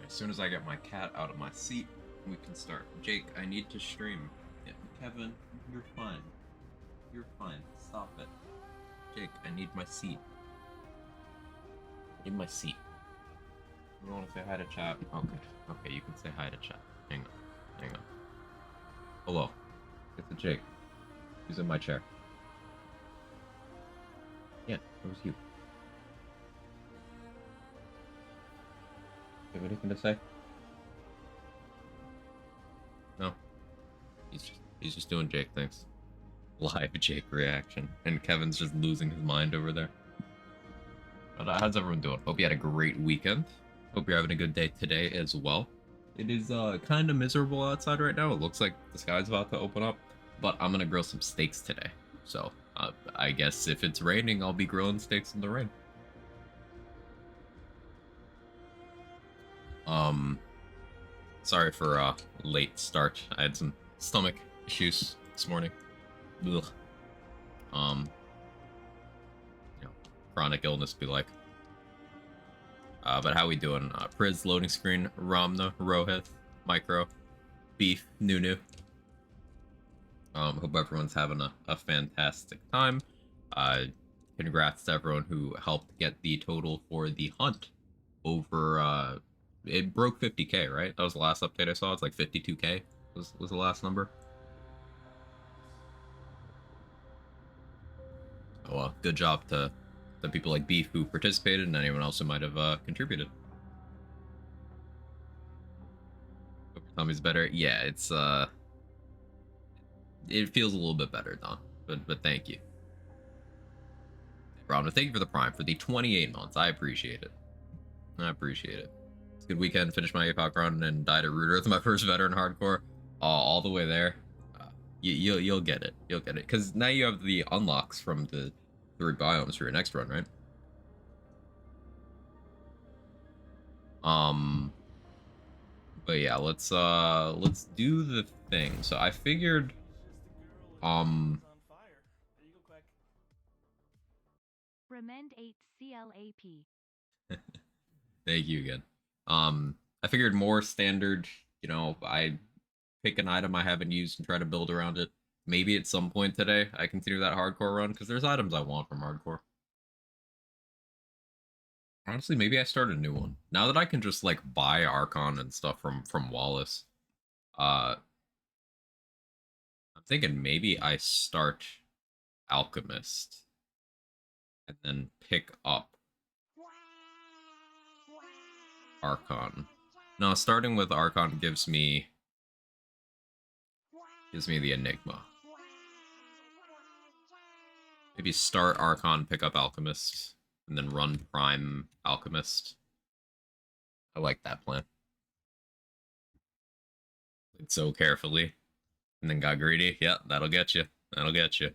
As soon as I get my cat out of my seat, we can start. Jake, I need to stream. Yeah, Kevin, you're fine. You're fine. Stop it. Jake, I need my seat. I need my seat. You want to say hi to chat? Okay. Okay, you can say hi to chat. Hang on. Hang on. Hello. It's a Jake. Who's in my chair? Yeah, it was you. You have anything to say? No. He's just doing Jake things. Live Jake reaction. And Kevin's just losing his mind over there. But how's everyone doing? Hope you had a great weekend. Hope you're having a good day today as well. It is kind of miserable outside right now. It looks like the sky's about to open up. But I'm gonna grill some steaks today. So I guess if it's raining, I'll be grilling steaks in the rain. Sorry for late start. I had some stomach issues this morning. Ugh. You know, chronic illness be like. But how we doing? Priz loading screen, Ramna, Rohith, Micro, Beef, Nunu. Hope everyone's having a fantastic time. Congrats to everyone who helped get the total for the hunt over. It broke 50k, right? That was the last update I saw. It's like 52k was the last number. Oh well, good job to the people like Beef who participated and anyone else who might have contributed. Hope your tummy's better. Yeah, it's it feels a little bit better, Don. But thank you. Ron, thank you for the prime for the 28 months. I appreciate it. I appreciate it. It's a good weekend. Finished my Apoc run and died at Rooter with my first veteran hardcore. All the way there. You'll get it. You'll get it. Because now you have the unlocks from the 3 biomes for your next run, right? But yeah, let's do the thing. So I figured Remend 8 CLAP. Thank you again. I figured more standard, you know, I pick an item I haven't used and try to build around it. Maybe at some point today I continue that hardcore run, because there's items I want from hardcore. Honestly, maybe I start a new one. Now that I can just like buy Archon and stuff from Wallace, I'm thinking maybe I start Alchemist and then pick up Archon. No, starting with Archon gives me the Enigma. Maybe start Archon, pick up Alchemist, and then run Prime Alchemist. I like that plan. Played so carefully, and then got greedy. Yeah, that'll get you. That'll get you.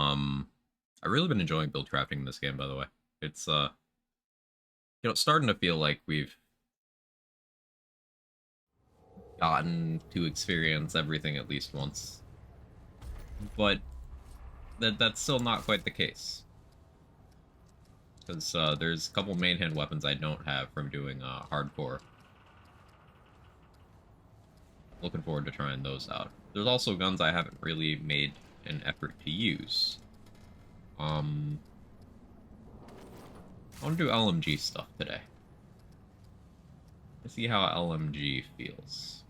I've really been enjoying build crafting in this game, by the way. It's you know, it's starting to feel like we've gotten to experience everything at least once. But that's still not quite the case. Because there's a couple main hand weapons I don't have from doing hardcore. Looking forward to trying those out. There's also guns I haven't really made an effort to use. I want to do LMG stuff today. Let's see how LMG feels.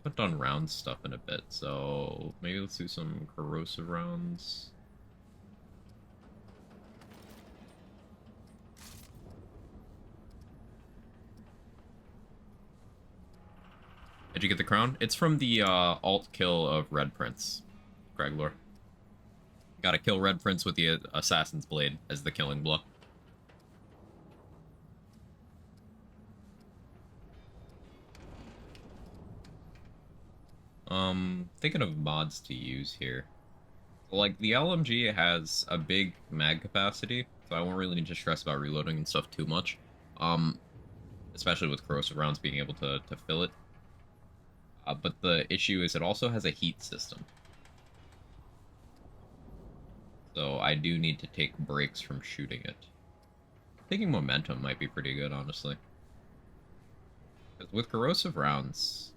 I haven't done round stuff in a bit, so maybe let's do some corrosive rounds. Did you get the crown? It's from the alt kill of Red Prince, Greglor. Gotta kill Red Prince with the Assassin's Blade as the killing blow. Thinking of mods to use here. Like, the LMG has a big mag capacity, so I won't really need to stress about reloading and stuff too much. Especially with corrosive rounds being able to fill it. But the issue is it also has a heat system. So I do need to take breaks from shooting it. Taking momentum might be pretty good, honestly. Because with corrosive rounds,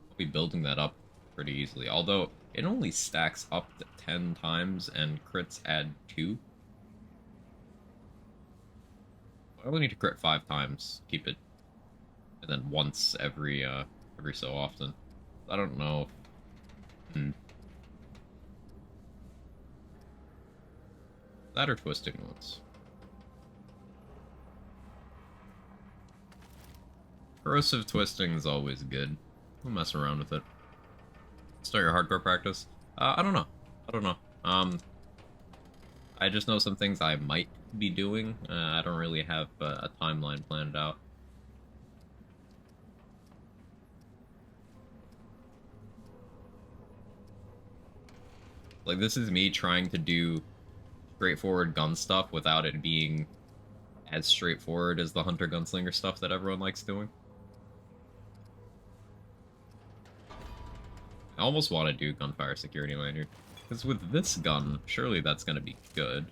I'll be building that up pretty easily. Although, it only stacks up to 10 times and crits add 2. I only need to crit 5 times, keep it, and then once every so often. I don't know. That or twisting ones. Corrosive twisting is always good. We'll mess around with it. Start your hardcore practice. I don't know. I don't know. I just know some things I might be doing. I don't really have a timeline planned out. Like, this is me trying to do straightforward gun stuff without it being as straightforward as the hunter gunslinger stuff that everyone likes doing. I almost want to do gunfire security lanyard. Because with this gun, surely that's going to be good.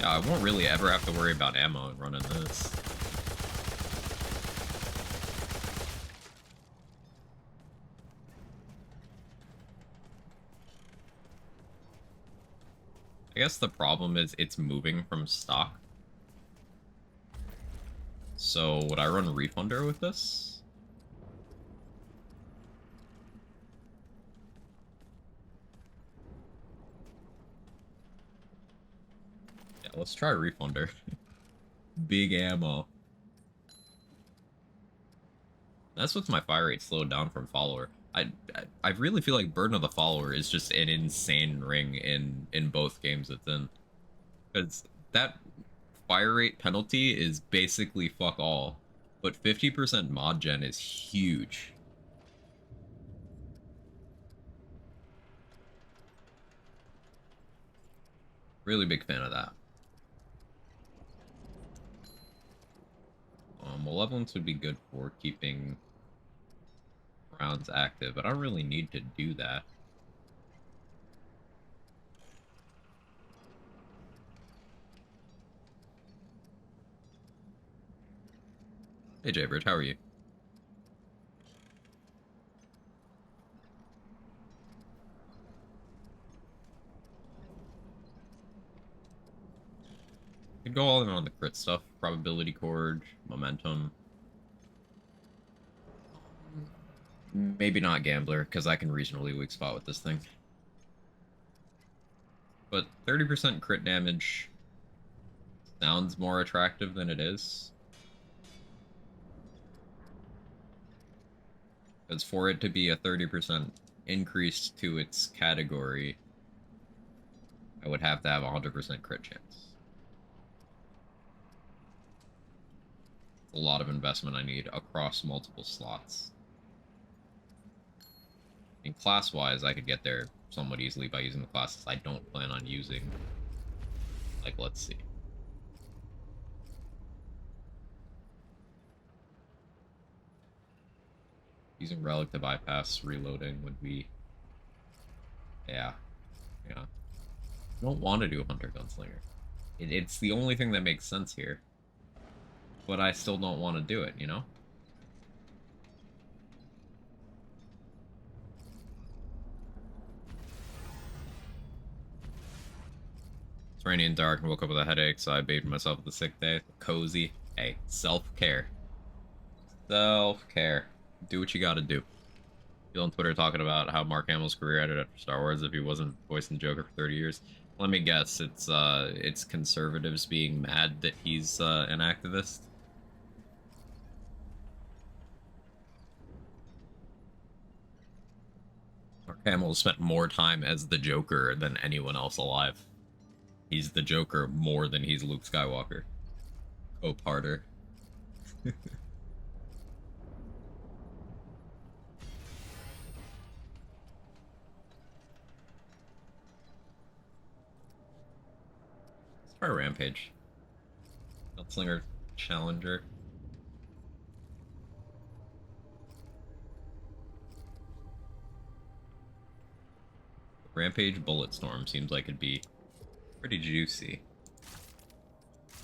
Yeah, I won't really ever have to worry about ammo running this. I guess the problem is it's moving from stock. So would I run Refunder with this? Yeah, let's try Refunder. Big ammo. That's what's my fire rate slowed down from Follower. I really feel like Burden of the Follower is just an insane ring in both games it's in. Because that fire rate penalty is basically fuck all. But 50% mod gen is huge. Really big fan of that. Malevolence would be good for keeping rounds active, but I don't really need to do that. Hey Jaybird, how are you? Could go all in on the crit stuff, probability cord, momentum. Maybe not gambler, because I can reasonably weak spot with this thing. But 30% crit damage sounds more attractive than it is. Because for it to be a 30% increase to its category, I would have to have a 100% crit chance. It's a lot of investment I need across multiple slots. And class-wise, I could get there somewhat easily by using the classes I don't plan on using. Like, let's see. Using Relic to bypass reloading would be... Yeah. I don't want to do a Hunter Gunslinger. It's the only thing that makes sense here. But I still don't want to do it, you know? It's rainy and dark and woke up with a headache, so I bathed myself with a sick day. Cozy. Hey, self-care. Self-care. Do what you gotta do. People on Twitter talking about how Mark Hamill's career ended after Star Wars if he wasn't voicing the Joker for 30 years. Let me guess, it's conservatives being mad that he's an activist. Mark Hamill spent more time as the Joker than anyone else alive. He's the Joker more than he's Luke Skywalker. Cope harder. Try Rampage. Gunslinger Challenger. Rampage Bulletstorm seems like it'd be pretty juicy.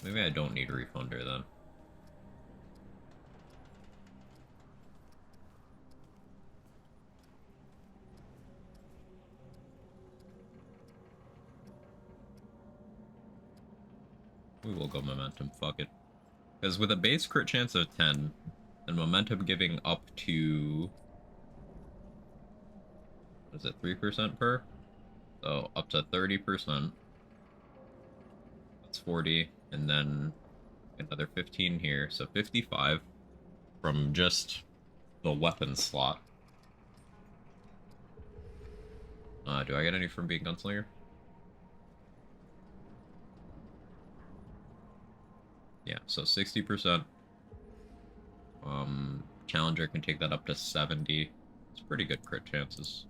Maybe I don't need a refunder then. We will go momentum, fuck it. Because with a base crit chance of 10, and momentum giving up to... what is it, 3% per? So up to 30%. That's 40, and then another 15 here, so 55 from just the weapon slot. Do I get any from being Gunslinger? Yeah, so 60%. Challenger can take that up to 70. It's pretty good crit chances.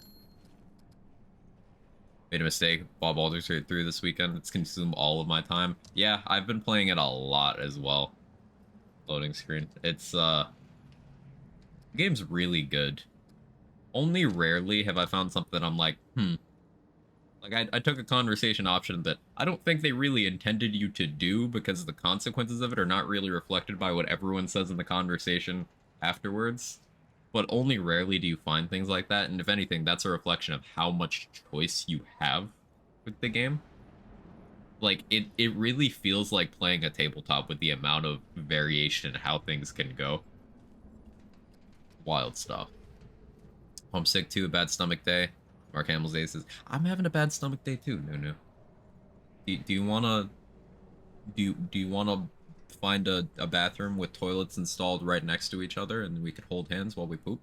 Made a mistake. Bought Baldur's Gate 3 this weekend. It's consumed all of my time. Yeah, I've been playing it a lot as well. Loading screen. It's, the game's really good. Only rarely have I found something I'm like, Like, I took a conversation option that I don't think they really intended you to do because the consequences of it are not really reflected by what everyone says in the conversation afterwards. But only rarely do you find things like that, and if anything, that's a reflection of how much choice you have with the game. Like, it really feels like playing a tabletop with the amount of variation in how things can go. Wild stuff. Homesick too, a bad stomach day. Mark Hamill's Day says, I'm having a bad stomach day too, Nunu. Do you wanna do you wanna find a bathroom with toilets installed right next to each other and we could hold hands while we poop?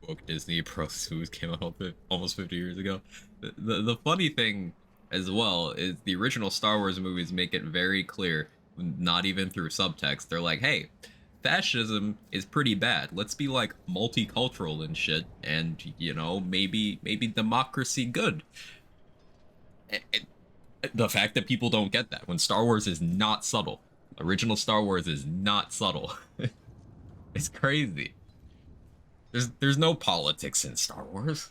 Woke Disney Pro Suits came out almost 50 years ago. The funny thing as well is the original Star Wars movies make it very clear, not even through subtext. They're like, hey, fascism is pretty bad. Let's be like multicultural and shit, and you know, maybe democracy good. The fact that people don't get that when Star Wars is not subtle. Original Star Wars is not subtle. It's crazy. There's no politics in Star Wars.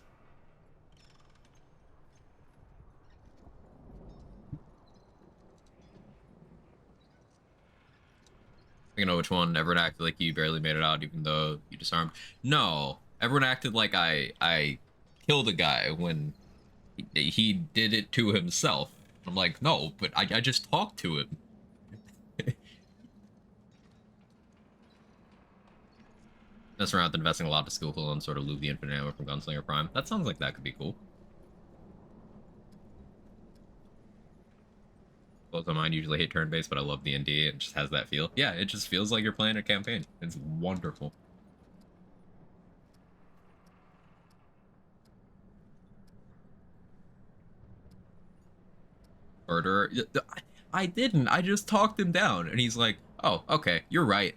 You know which one? Everyone acted like you barely made it out, even though you disarmed. No, everyone acted like I killed a guy when he did it to himself. I'm like, no, but I just talked to him. Mess around with investing a lot to skill pool and sort of loot the infinite ammo from Gunslinger Prime. That sounds like that could be cool. Both of mine usually hate turn-based, but I love D&D. It just has that feel. Yeah, it just feels like you're playing a campaign. It's wonderful. Murderer. I didn't. I just talked him down. And he's like, oh, okay, you're right.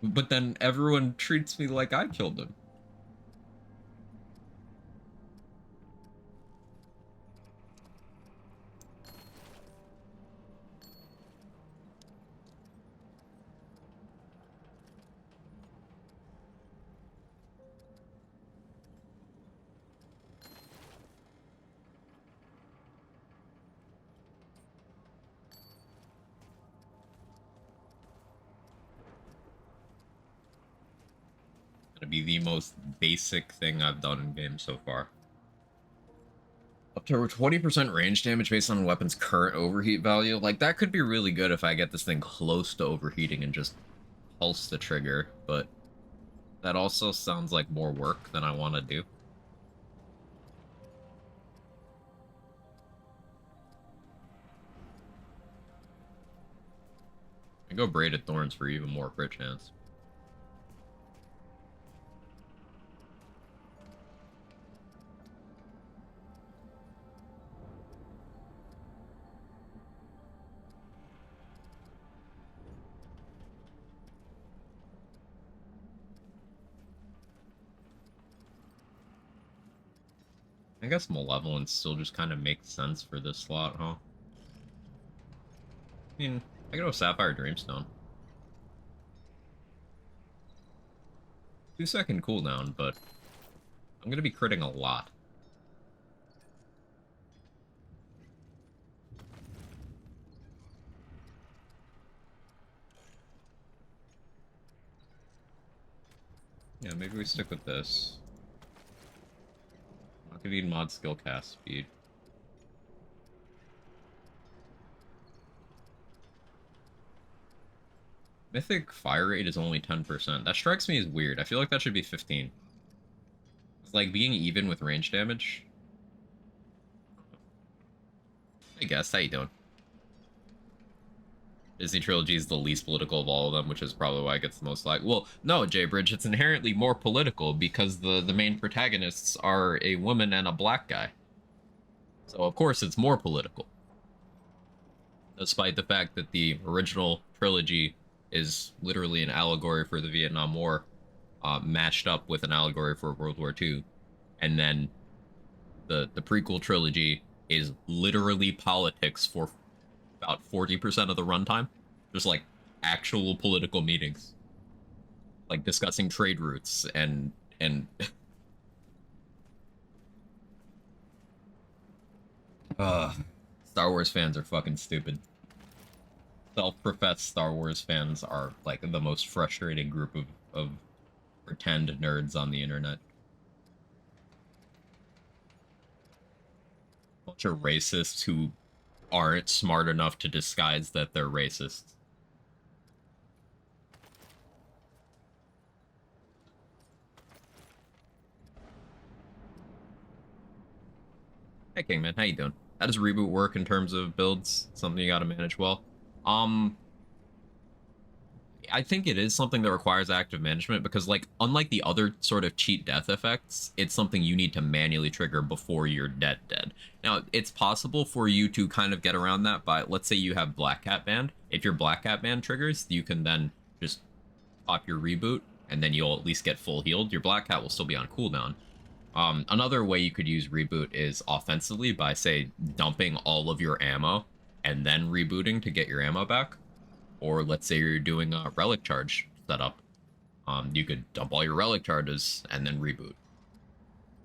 But then everyone treats me like I killed him. Gonna be the most basic thing I've done in games so far. Up to 20% range damage based on a weapon's current overheat value. Like, that could be really good if I get this thing close to overheating and just pulse the trigger, but that also sounds like more work than I want to do. I go Braided Thorns for even more crit chance. I guess Malevolence still just kind of makes sense for this slot, huh? I mean, I could go Sapphire Dreamstone. 2-second cooldown, but I'm gonna be critting a lot. Yeah, maybe we stick with this. Not gonna need mod skill cast speed. Mythic fire rate is only 10%. That strikes me as weird. I feel like that should be 15. It's like being even with range damage. I guess. How you doing? Disney Trilogy is the least political of all of them, which is probably why it gets the most like. Well, no, J-Bridge, it's inherently more political because the main protagonists are a woman and a black guy. So of course it's more political. Despite the fact that the original trilogy is literally an allegory for the Vietnam War, mashed up with an allegory for World War II, and then the prequel trilogy is literally politics for about 40% of the runtime. Just like actual political meetings, like discussing trade routes and Star Wars fans are fucking stupid. Self-professed Star Wars fans are like the most frustrating group of pretend nerds on the internet. Bunch of racists who aren't smart enough to disguise that they're racist. Hey Kingman, how you doing? How does reboot work in terms of builds? Something you gotta manage well. Um, I think it is something that requires active management because, like, unlike the other sort of cheat death effects, it's something you need to manually trigger before you're dead. Now, it's possible for you to kind of get around that by, let's say you have Black Cat Band. If your Black Cat Band triggers, you can then just pop your reboot, and then you'll at least get full healed. Your Black Cat will still be on cooldown. Another way you could use reboot is offensively by, say, dumping all of your ammo and then rebooting to get your ammo back. Or let's say you're doing a relic charge setup. You could dump all your relic charges and then reboot.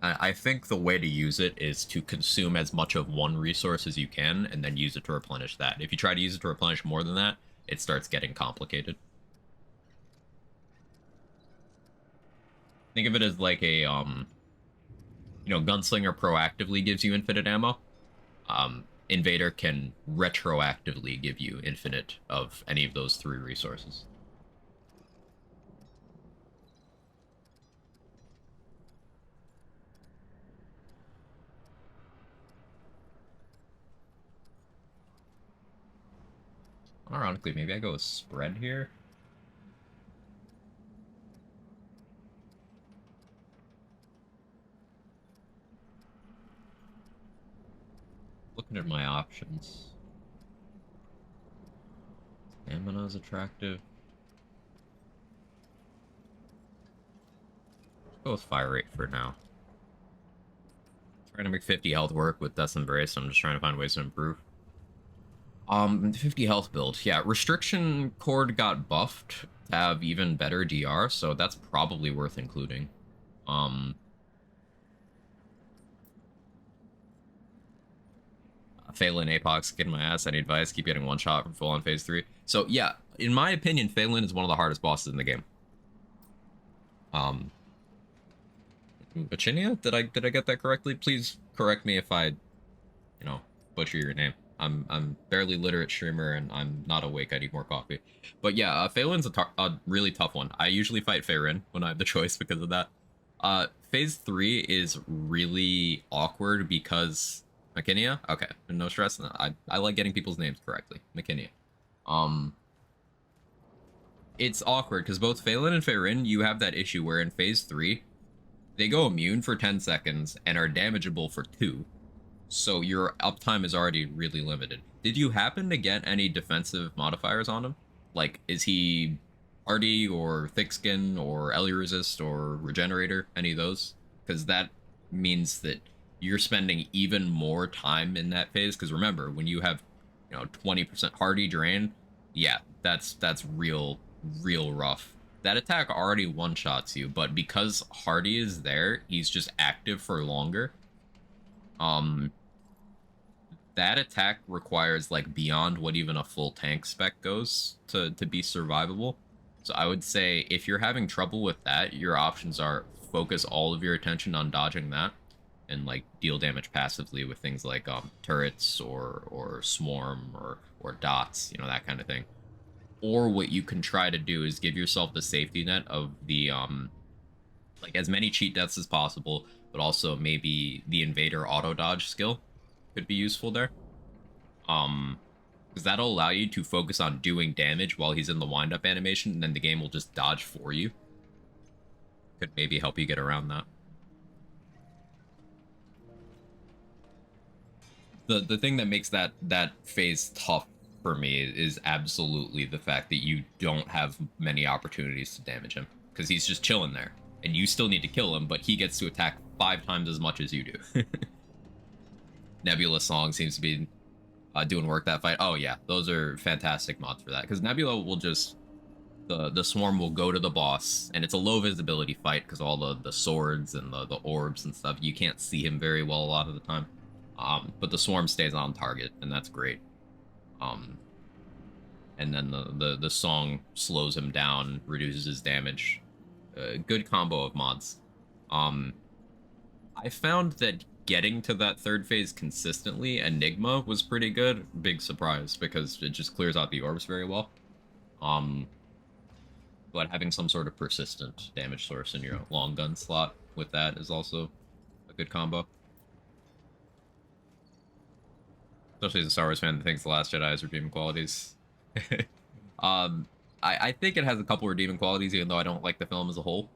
I think the way to use it is to consume as much of one resource as you can and then use it to replenish that. If you try to use it to replenish more than that, it starts getting complicated. Think of it as like a, Gunslinger proactively gives you infinite ammo. Invader can retroactively give you infinite of any of those 3 resources. Ironically, maybe I go with spread here. Looking at my options. Stamina is attractive. Go with fire rate for now. Trying to make 50 health work with Death's Embrace. I'm just trying to find ways to improve. 50 health build. Yeah, Restriction Cord got buffed to have even better DR, so that's probably worth including. Phelan Apoc's kicking my ass. Any advice? Keep getting one shot from full on phase 3. So yeah, in my opinion, Phelan is one of the hardest bosses in the game. Virginia? Did I get that correctly? Please correct me if I, butcher your name. I'm barely literate streamer and I'm not awake. I need more coffee. But yeah, Phelan's a really tough one. I usually fight Farin when I have the choice because of that. Phase 3 is really awkward because McKinney? Okay, no stress. I like getting people's names correctly. McKinney. It's awkward because both Phelan and Farin, you have that issue where in phase 3, they go immune for 10 seconds and are damageable for 2. So your uptime is already really limited. Did you happen to get any defensive modifiers on him? Like, is he hardy or thick skin or LE resist or regenerator? Any of those? Because that means that you're spending even more time in that phase. Because remember, when you have, 20% hardy drain, yeah, that's real rough. That attack already one-shots you, but because hardy is there, he's just active for longer. That attack requires like beyond what even a full tank spec goes to be survivable. So I would say if you're having trouble with that, your options are focus all of your attention on dodging that and like deal damage passively with things like turrets or swarm or dots, that kind of thing. Or what you can try to do is give yourself the safety net of the like as many cheat deaths as possible, but also maybe the invader auto dodge skill could be useful there. Because that'll allow you to focus on doing damage while he's in the wind-up animation, and then the game will just dodge for you. Could maybe help you get around that. The thing that makes that phase tough for me is absolutely the fact that you don't have many opportunities to damage him, because he's just chilling there, and you still need to kill him, but he gets to attack 5 times as much as you do. Nebula Song seems to be doing work that fight. Oh yeah, those are fantastic mods for that, because Nebula will just the swarm will go to the boss, and it's a low visibility fight because all the swords and the orbs and stuff, you can't see him very well a lot of the time. But the swarm stays on target, and that's great. And then the song slows him down, reduces his damage. Good combo of mods. I found that getting to that third phase consistently, Enigma was pretty good. Big surprise, because it just clears out the orbs very well. But having some sort of persistent damage source in your long gun slot with that is also a good combo. Especially as a Star Wars fan that thinks The Last Jedi has redeeming qualities. I think it has a couple redeeming qualities, even though I don't like the film as a whole.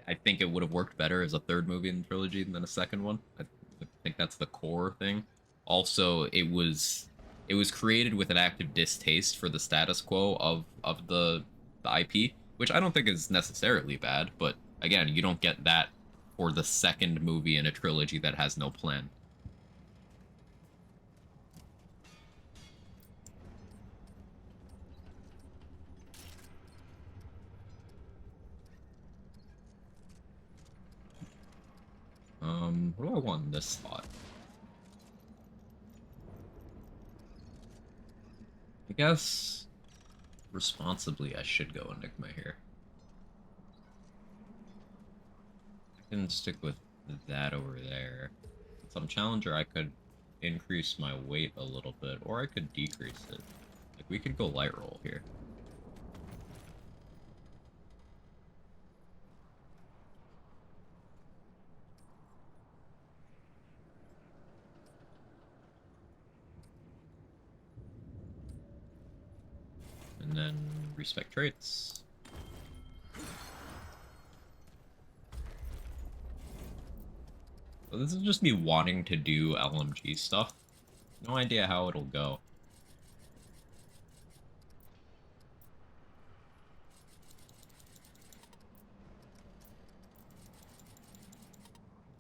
I think it would have worked better as a third movie in the trilogy than a second one. I think that's the core thing. Also, it was created with an active distaste for the status quo of the IP, which I don't think is necessarily bad, but again, you don't get that for the second movie in a trilogy that has no plan. What do I want in this slot? I guess responsibly I should go Enigma here. I can stick with that over there. Some challenger, I could increase my weight a little bit, or I could decrease it. Like, we could go light roll here. And then respec traits. So this is just me wanting to do LMG stuff. No idea how it'll go.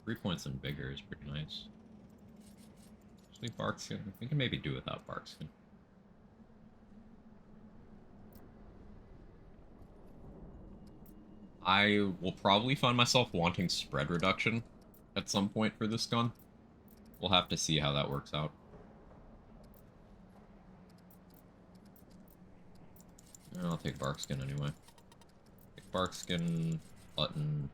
Three points and bigger is pretty nice. Actually, Barkskin. We can maybe do without Barkskin. I will probably find myself wanting spread reduction at some point for this gun. We'll have to see how that works out. I'll take Barkskin anyway. Take Barkskin, button.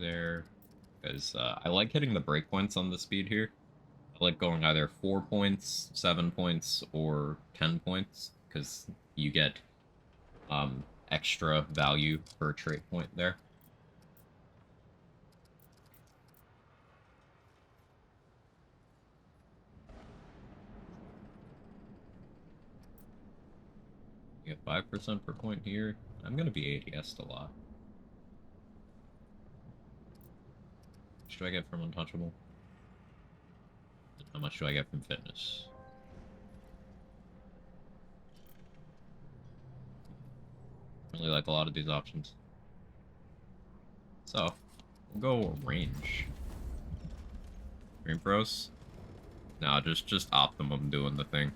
There, because I like hitting the breakpoints on the speed here. I like going either 4 points, 7 points, or 10 points, because you get extra value per trait point there. Get 5% per point here. I'm gonna be ADS'd a lot. How much do I get from Untouchable? How much do I get from Fitness? Really like a lot of these options. So, we'll go range. Green Pros? No, just optimum doing the thing.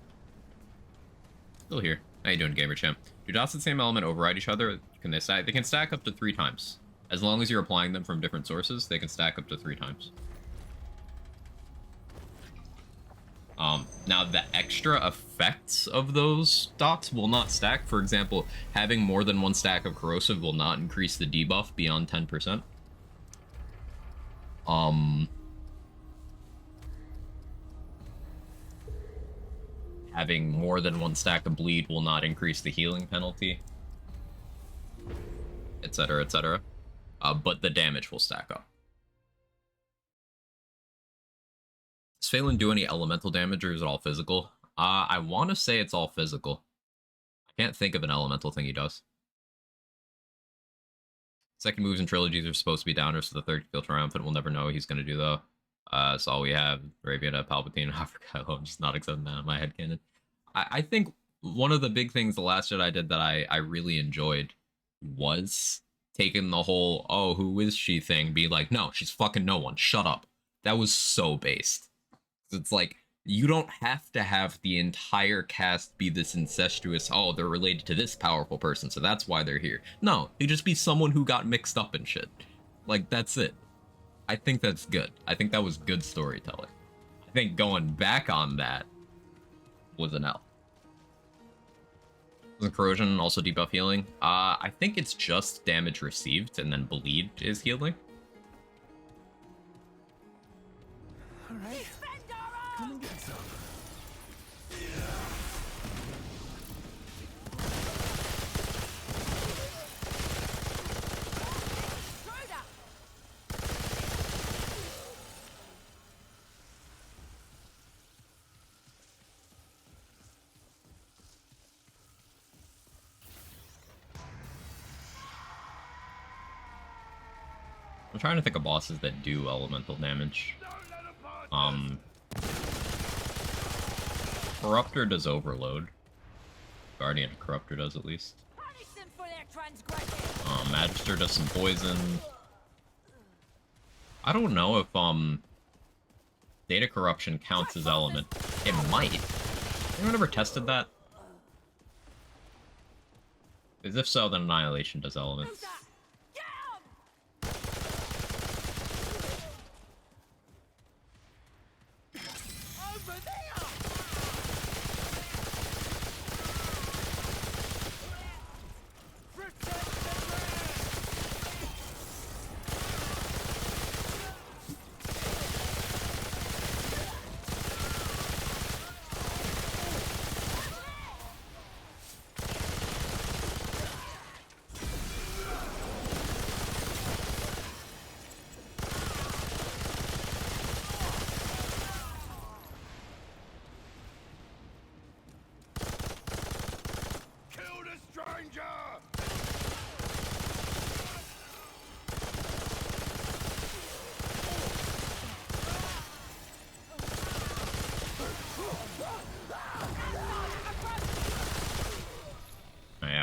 Still here. How you doing, Gamer Champ? Do dots of the same element override each other? Can they stack? They can stack up to 3 times. As long as you're applying them from different sources, they can stack up to 3 times. Now the extra effects of those dots will not stack. For example, having more than 1 stack of corrosive will not increase the debuff beyond 10%. Having more than 1 stack of bleed will not increase the healing penalty, etc., etc. But the damage will stack up. Does Phelan do any elemental damage, or is it all physical? I want to say it's all physical. I can't think of an elemental thing he does. Second moves and trilogies are supposed to be downers, so the third can feel triumphant. We'll never know what he's going to do, though. That's all we have. Raviata, Palpatine, and Africa. I'm just not accepting that in my headcanon. I think one of the big things The Last Jedi did that I really enjoyed was taking the whole, oh, who is she thing, be like, no, she's fucking no one. Shut up. That was so based. It's like, you don't have to have the entire cast be this incestuous, oh, they're related to this powerful person, so that's why they're here. No, they just be someone who got mixed up and shit. Like, that's it. I think that's good. I think that was good storytelling. I think going back on that was an L. Wasn't corrosion also debuff healing? I think it's just damage received, and then bleed is healing. Alright. Come and get some. I'm trying to think of bosses that do elemental damage. Corruptor does overload. Guardian Corruptor does, at least. Magister does some poison. I don't know if Data Corruption counts as element. It might. Anyone ever tested that? Because if so, then Annihilation does elements.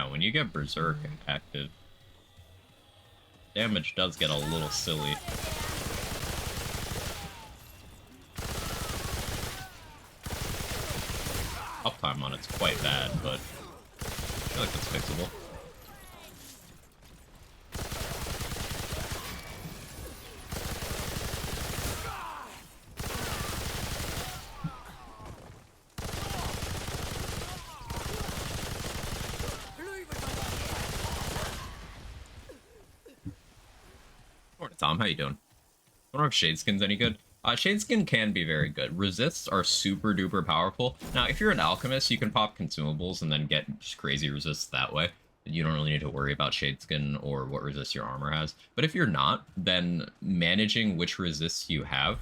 When you get Berserk active, damage does get a little silly. Uptime on it's quite bad, but I feel like it's fixable. Tom, how you doing? I don't know if Shadeskin's any good. Shadeskin can be very good. Resists are super duper powerful. Now, if you're an alchemist, you can pop consumables and then get just crazy resists that way. You don't really need to worry about Shadeskin or what resist your armor has. But if you're not, then managing which resists you have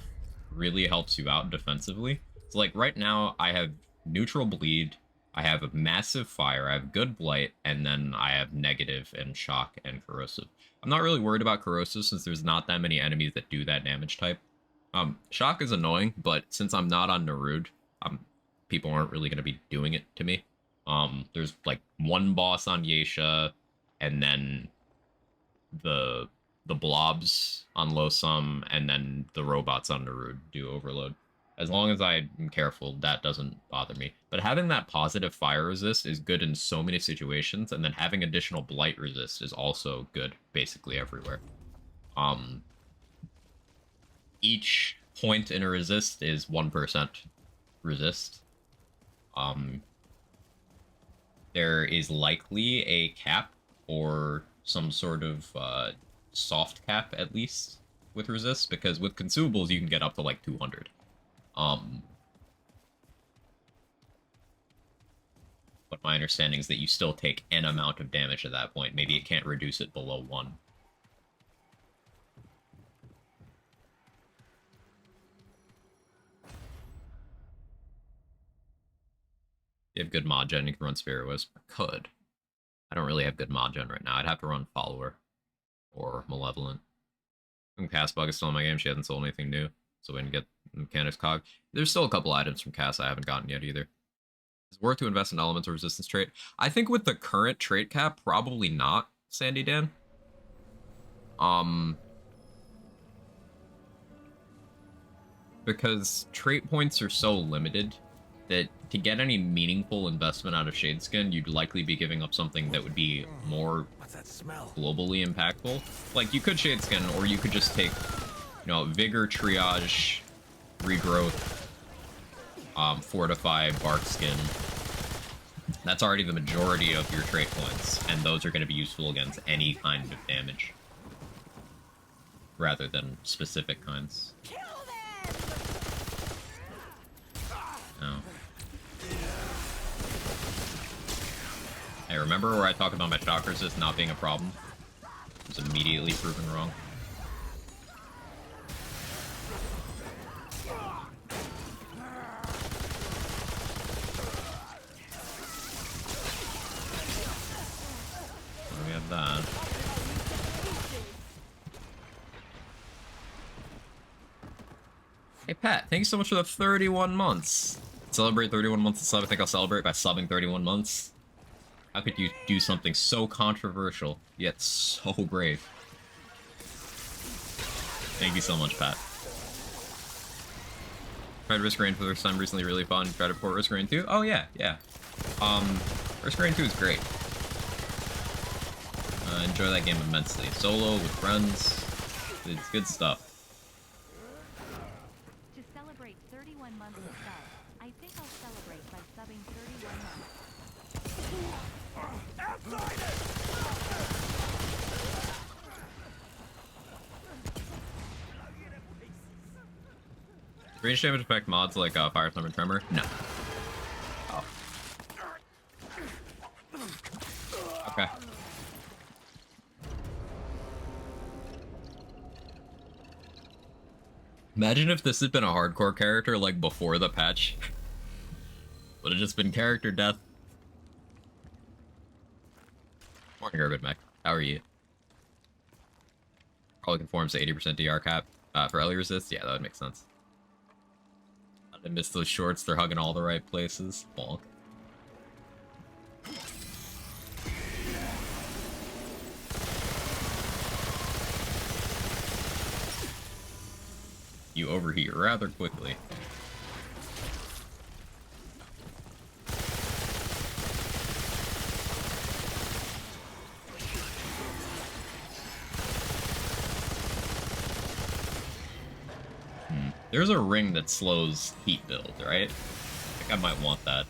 really helps you out defensively. So like right now, I have neutral bleed, I have a massive fire, I have good blight, and then I have negative and shock and corrosive. I'm not really worried about corrosive since there's not that many enemies that do that damage type. Shock is annoying, but since I'm not on Narud, people aren't really going to be doing it to me. There's like one boss on Yeisha, and then the blobs on Losum, and then the robots on Narud do overload. As long as I'm careful, that doesn't bother me. But having that positive fire resist is good in so many situations, and then having additional blight resist is also good basically everywhere. Each point in a resist is 1% resist. There is likely a cap or some sort of soft cap at least with resist, because with consumables you can get up to like 200. But my understanding is that you still take an amount of damage at that point. Maybe it can't reduce it below 1. You have good mod gen, you can run Spirit Wisp. I could. I don't really have good mod gen right now. I'd have to run Follower or Malevolent. Cass Bug is still in my game. She hasn't sold anything new, so we can get Mechanics Cog. There's still a couple items from Cass I haven't gotten yet either. Is it worth to invest in Elemental Resistance trait? I think with the current trait cap, probably not, Sandy Dan. Because trait points are so limited that to get any meaningful investment out of Shadeskin, you'd likely be giving up something that would be more globally impactful. Like, you could Shadeskin, or you could just take, you know, Vigor, Triage, Regrowth, Fortify, Bark Skin. That's already the majority of your trait points, and those are going to be useful against any kind of damage, rather than specific kinds. Oh. Hey, remember where I talked about my shock resist not being a problem? It was immediately proven wrong. So we have that. Hey Pat, thank you so much for the 31 months. Celebrate 31 months of sub. I think I'll celebrate by subbing 31 months. How could you do something so controversial, yet so brave? Thank you so much, Pat. Tried Risk Rain for the first time recently, really fun. Tried to port Risk Rain 2? Oh yeah, yeah. Risk Rain 2 is great. Enjoy that game immensely. Solo, with friends. It's good stuff. To celebrate 31 months of sub, I think I'll celebrate by subbing 31 months. Range damage effect mods like Fire Thunder and Tremor? No. Oh. Okay. Imagine if this had been a hardcore character like before the patch. Would have just been character death. Morning, Garbage Mech. How are you? Probably conforms to 80% DR cap for early resist. Yeah, that would make sense. I missed those shorts. They're hugging all the right places. Bonk. You overheat rather quickly. There's a ring that slows heat build, right? I think I might want that.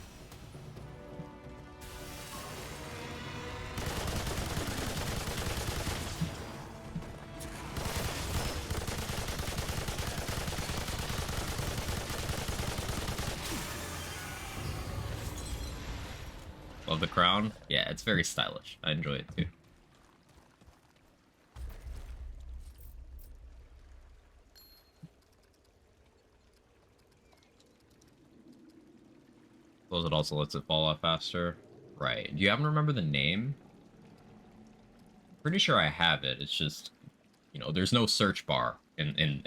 Love the crown? Yeah, it's very stylish. I enjoy it too. Close it also lets it fall off faster. Right. Do you happen to remember the name? Pretty sure I have it. It's just, you know, there's no search bar in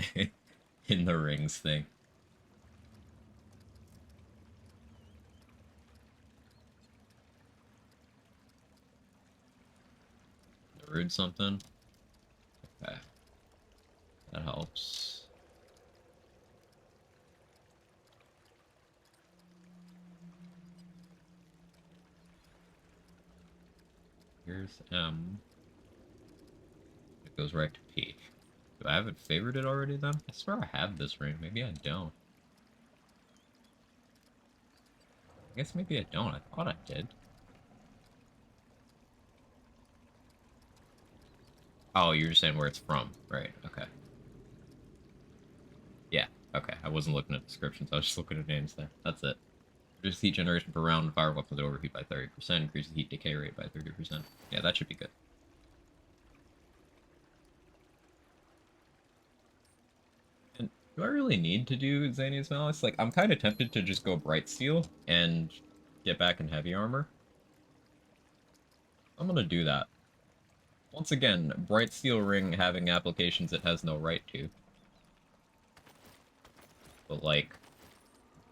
in the rings thing. Rude something. Okay. That helps. Here's M. It goes right to P. Do I have it favorited already then? I swear I have this ring. Maybe I don't. I guess maybe I don't. I thought I did. Oh, you're just saying where it's from. Right, okay. Yeah, okay. I wasn't looking at descriptions. I was just looking at names there. That's it. Reduces heat generation per round. Fire weapons overheat by 30%. Increases heat decay rate by 30%. Yeah, that should be good. And do I really need to do Xania's Malice? Like, I'm kind of tempted to just go Bright Steel and get back in heavy armor. I'm gonna do that. Once again, Bright Steel Ring having applications it has no right to. But, like,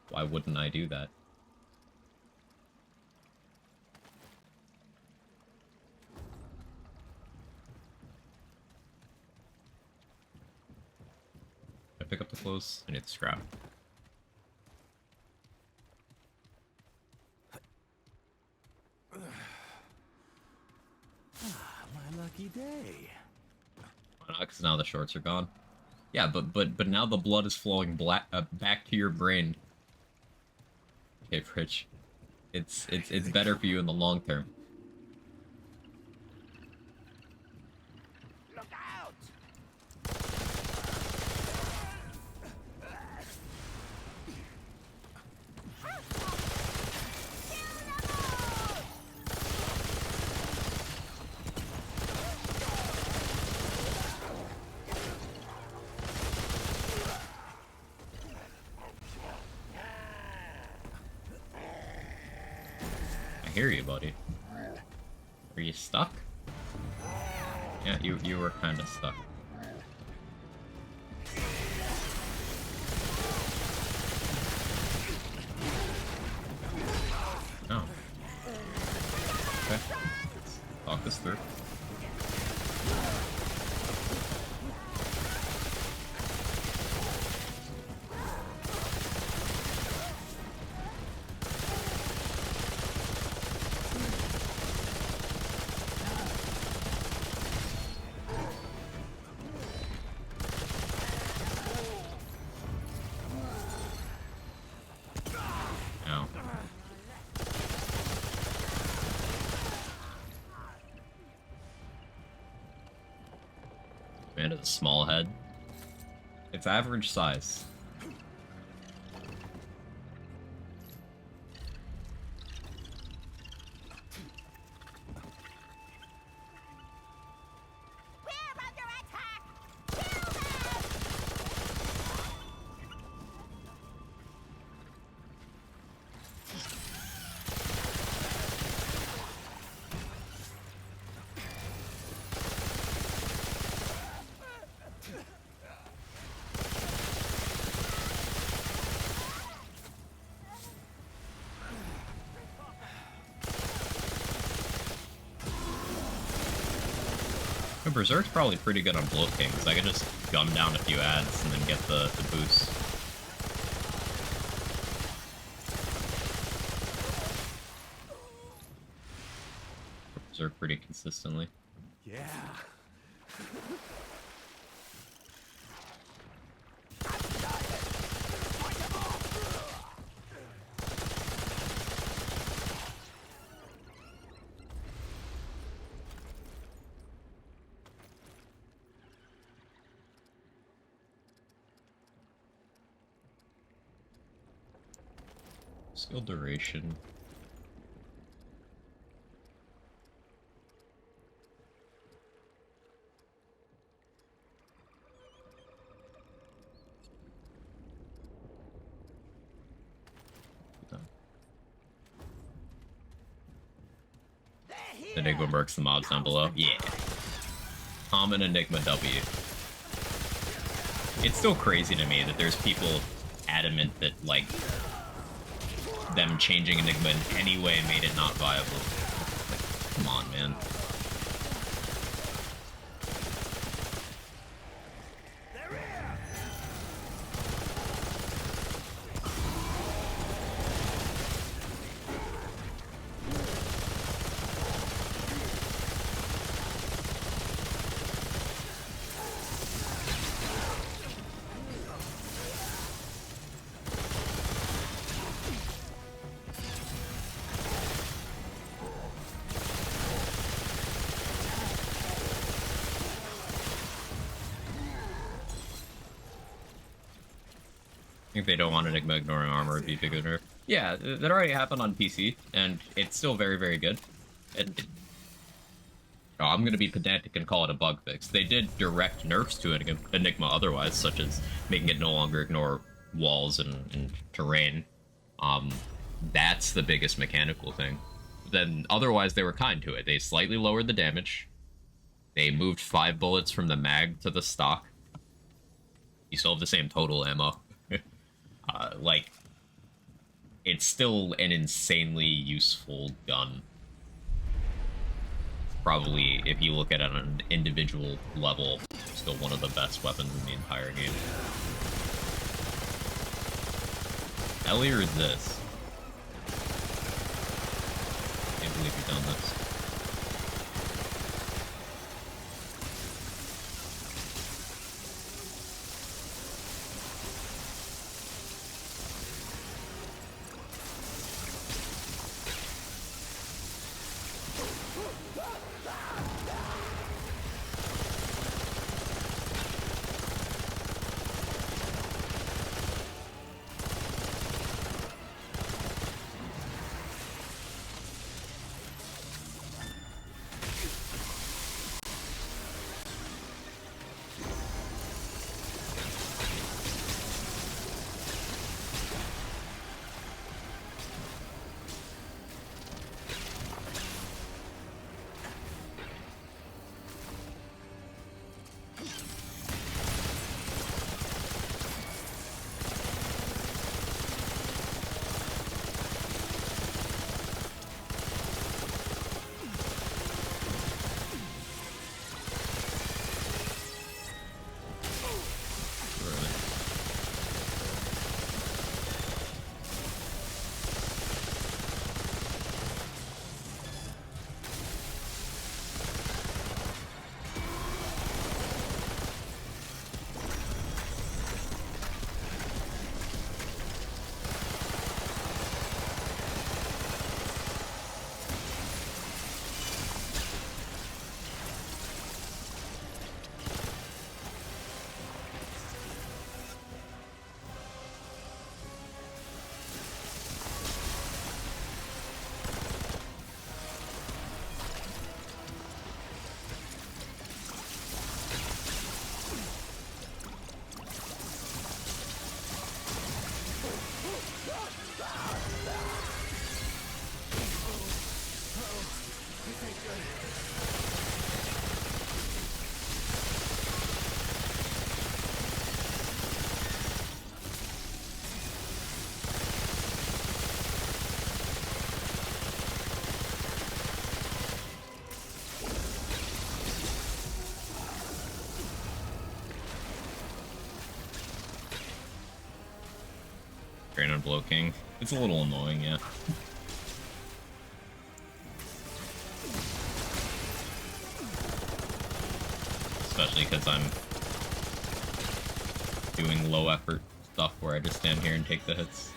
why wouldn't I do that? I pick up the clothes, I need the scrap. My lucky day. Why not? Because now the shorts are gone. Yeah, but now the blood is flowing back to your brain. Okay, Fridge. It's better for you in the long term. Look out! I hear you, buddy. Are you stuck? Yeah, you were kind of stuck. Oh. Okay. Let's talk this through. Ow. Man, it's a small head. It's average size. We're under attack! Kill them! But Berserk's probably pretty good on Bloat King, because I can just gum down a few ads and then get the boost. Berserk pretty consistently. Yeah. Skill duration. Enigma murks the mobs down below. Yeah. Common Enigma W. It's still crazy to me that there's people adamant that, like, them changing Enigma in any way made it not viable. Like, come on, man. I think they don't want Enigma ignoring armor would be a bigger nerf. Yeah, that already happened on PC, and it's still very, very good. Oh, I'm gonna be pedantic and call it a bug fix. They did direct nerfs to Enigma otherwise, such as making it no longer ignore walls and terrain. That's the biggest mechanical thing. Then otherwise they were kind to it. They slightly lowered the damage. They moved 5 bullets from the mag to the stock. You still have the same total ammo. Like, it's still an insanely useful gun. Probably, if you look at it on an individual level, still one of the best weapons in the entire game. Ellie or this? Can't believe you've done this. Drain on Blow King. It's a little annoying, yeah. Especially because I'm doing low effort stuff where I just stand here and take the hits.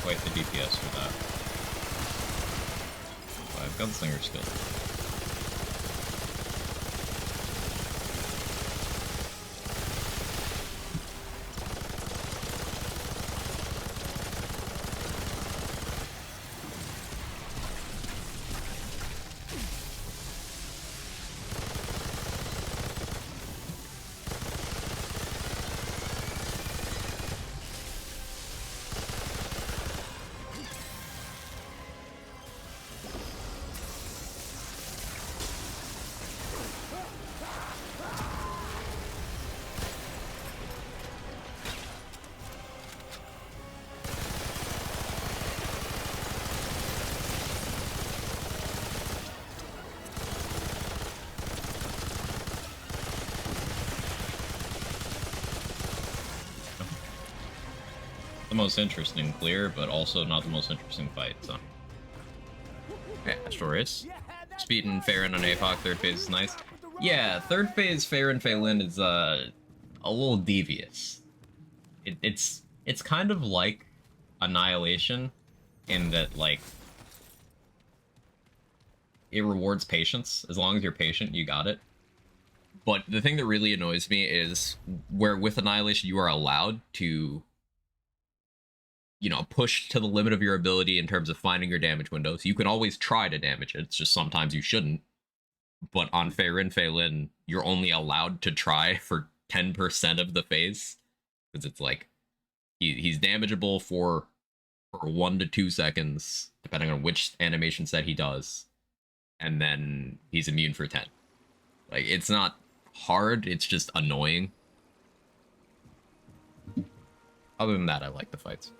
Quite the DPS for that. 5 gunslinger skill. the most interesting clear, but also not the most interesting fight, so. Yeah, Astral Race. Speed and Farron on Apoc, third phase is nice. Yeah, third phase Farron Phelan is a little devious. It's kind of like Annihilation in that, like, it rewards patience. As long as you're patient, you got it. But the thing that really annoys me is where with Annihilation you are allowed to, you know, push to the limit of your ability in terms of finding your damage windows. You can always try to damage it. It's just sometimes you shouldn't. But on Faerin Phelan, you're only allowed to try for 10% of the phase. Because it's like, he's damageable for 1 to 2 seconds, depending on which animation set he does. And then he's immune for 10. Like, it's not hard, it's just annoying. Other than that, I like the fights.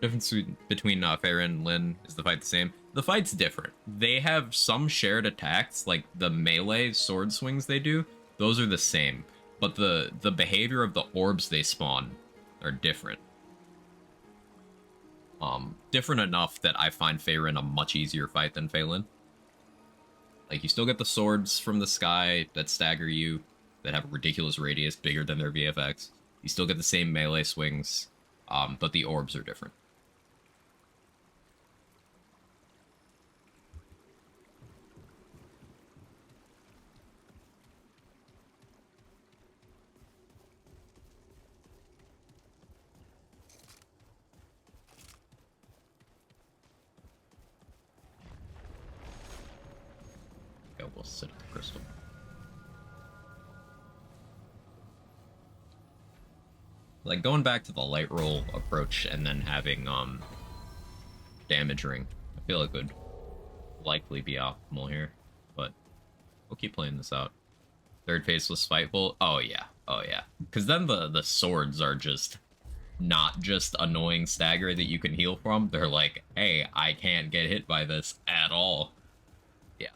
Difference between Farron and Lin, is the fight the same? The fight's different. They have some shared attacks, like the melee sword swings they do. Those are the same, but the behavior of the orbs they spawn are different. Different enough that I find Farron a much easier fight than Phelan. Like, you still get the swords from the sky that stagger you, that have a ridiculous radius, bigger than their VFX. You still get the same melee swings, but the orbs are different. Okay, we'll sit at the crystal. Like, going back to the light roll approach and then having damage ring, I feel like would likely be optimal here, but we'll keep playing this out. Third faceless fightful. Oh yeah, oh yeah. Because then the swords are just not just annoying stagger that you can heal from. They're like, hey, I can't get hit by this at all. Yeah.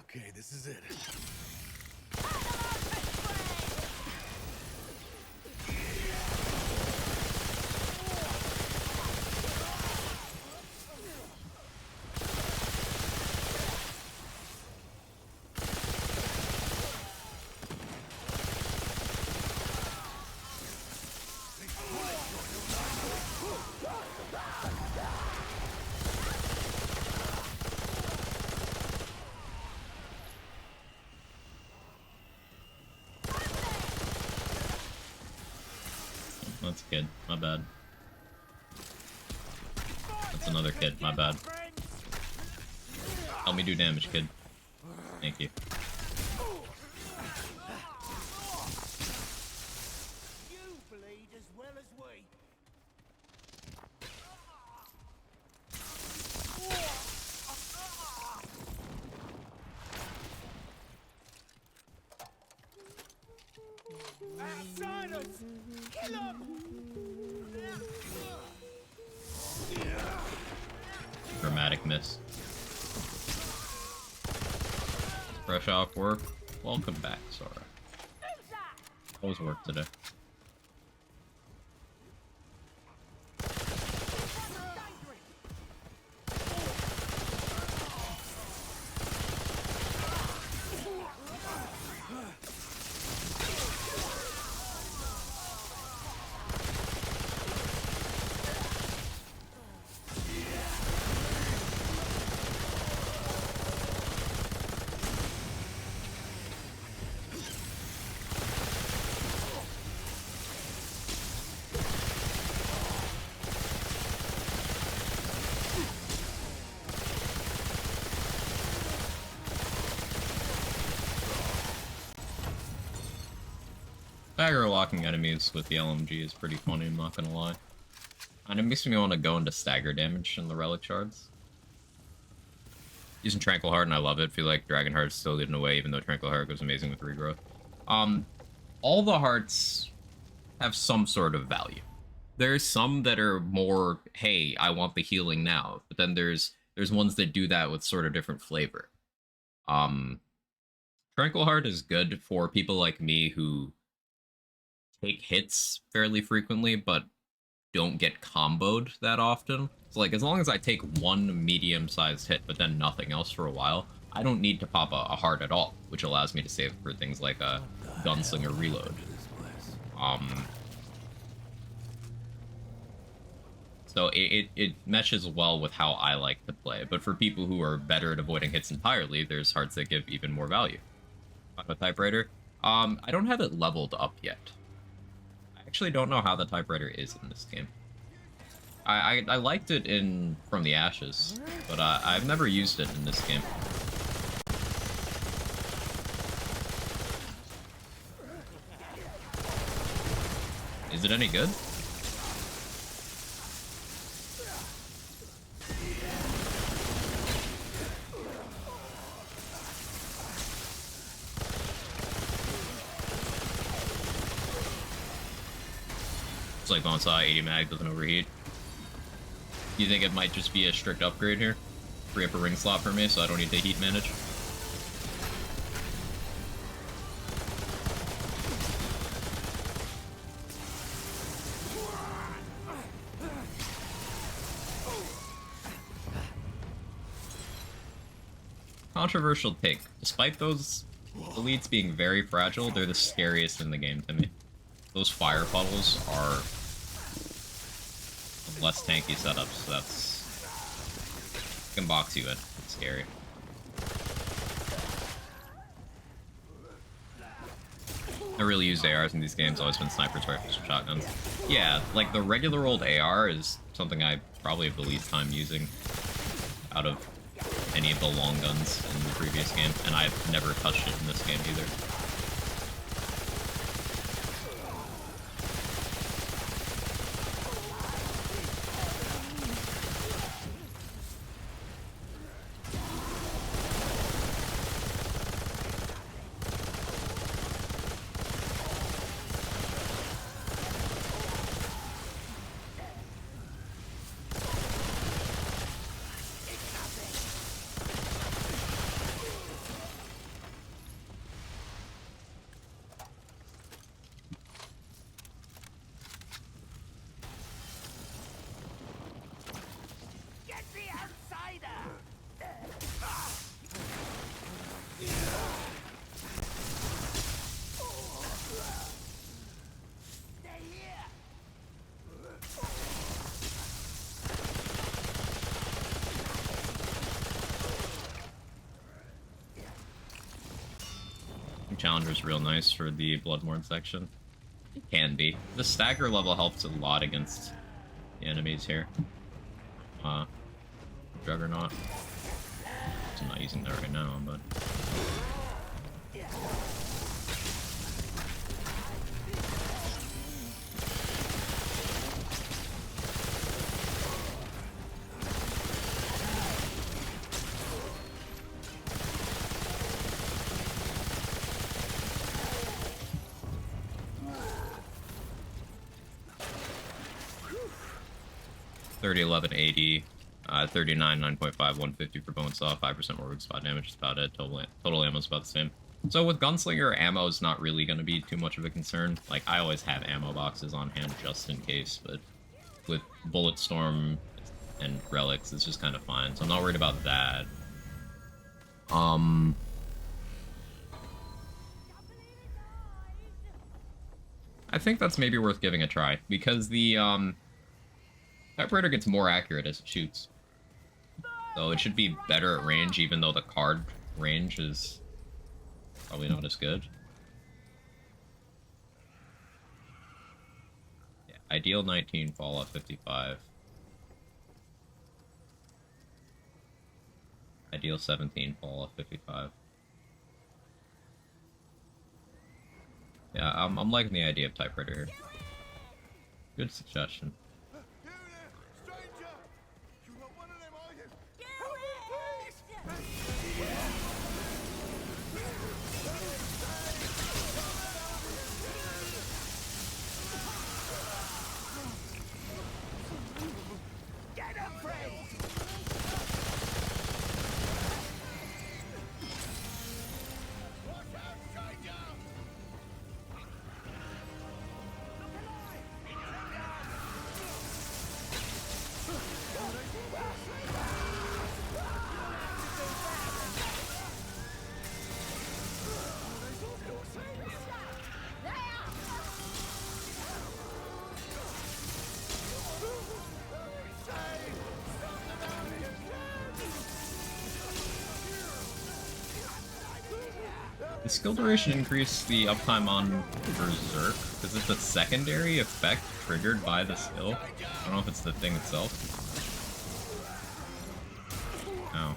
Okay, this is it. That's a kid. My bad. That's another kid. My bad. Help me do damage, kid. Thank you. You bleed as well as we. Outsiders! Kill 'em! Dramatic miss. Fresh off work. Welcome back, Sora. How was work today? Stagger locking enemies with the LMG is pretty funny, I'm not gonna lie. And it makes me want to go into stagger damage in the relic shards. Using Tranquil Heart, and I love it. Feel like Dragon Heart's still getting away, even though Tranquil Heart goes amazing with regrowth. All the hearts have some sort of value. There's some that are more, hey, I want the healing now. But then there's ones that do that with sort of different flavor. Um, Tranquil Heart is good for people like me who take hits fairly frequently, but don't get comboed that often. So like, as long as I take one medium-sized hit, but then nothing else for a while, I don't need to pop a heart at all, which allows me to save for things like a gunslinger reload. So it meshes well with how I like to play. But for people who are better at avoiding hits entirely, there's hearts that give even more value. On a typewriter, I don't have it leveled up yet. I actually don't know how the typewriter is in this game. I liked it in From the Ashes, but I've never used it in this game. Is it any good? It's like Bonsai 80 mag doesn't overheat. Do you think it might just be a strict upgrade here? Free up a ring slot for me so I don't need to heat manage? Controversial take. Despite those elites being very fragile, they're the scariest in the game to me. Those fire puddles are less tanky setups. That's can box you in. It's scary. I really used ARs in these games. Always been snipers, rifles, and shotguns. Yeah, like the regular old AR is something I probably have the least time using out of any of the long guns in the previous game, and I've never touched it in this game either. Get the outsider! Stay here! Challenger's real nice for the Bloodborne section. It can be. The stagger level helps a lot against the enemies here. Juggernaut. I'm not using that right now, but... $30, $11.80, 39, 9.5, 150 for bone saw, 5% more weak spot damage is about it. Total ammo is about the same. So with Gunslinger, ammo is not really going to be too much of a concern. Like, I always have ammo boxes on hand just in case, but with Bulletstorm and Relics, it's just kind of fine. So I'm not worried about that. I think that's maybe worth giving a try, because the, typewriter gets more accurate as it shoots. So it should be better at range, even though the card range is probably not as good. Yeah, ideal 19, Fallout 55. Ideal 17, Fallout 55. Yeah, I'm liking the idea of typewriter here. Good suggestion. The skill duration increase the uptime on Berserk? Is it the secondary effect triggered by the skill? I don't know if it's the thing itself. Oh.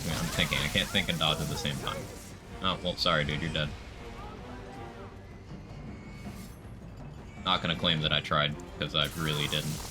Yeah, I'm thinking. I can't think and dodge at the same time. Oh, well, sorry, dude. You're dead. Not gonna claim that I tried, because I really didn't.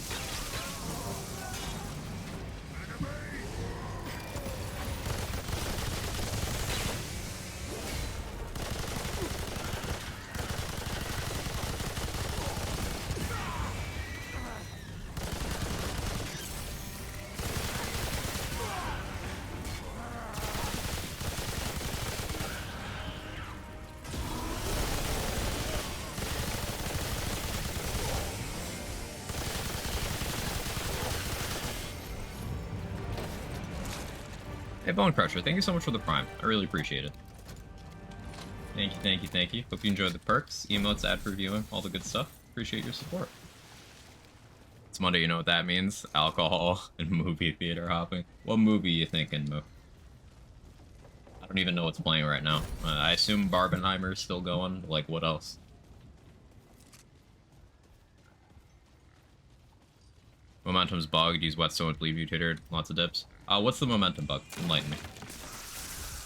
Hey, Bone Crusher, thank you so much for the Prime. I really appreciate it. Thank you, thank you, thank you. Hope you enjoyed the perks, emotes, ad for viewing, all the good stuff. Appreciate your support. It's Monday, you know what that means? Alcohol and movie theater hopping. What movie you thinking, Moo? I don't even know what's playing right now. I assume Barbenheimer's still going. Like, what else? Momentum's bugged. Use whetstone to leave mutated. Lots of dips. What's the momentum bug? Enlighten me.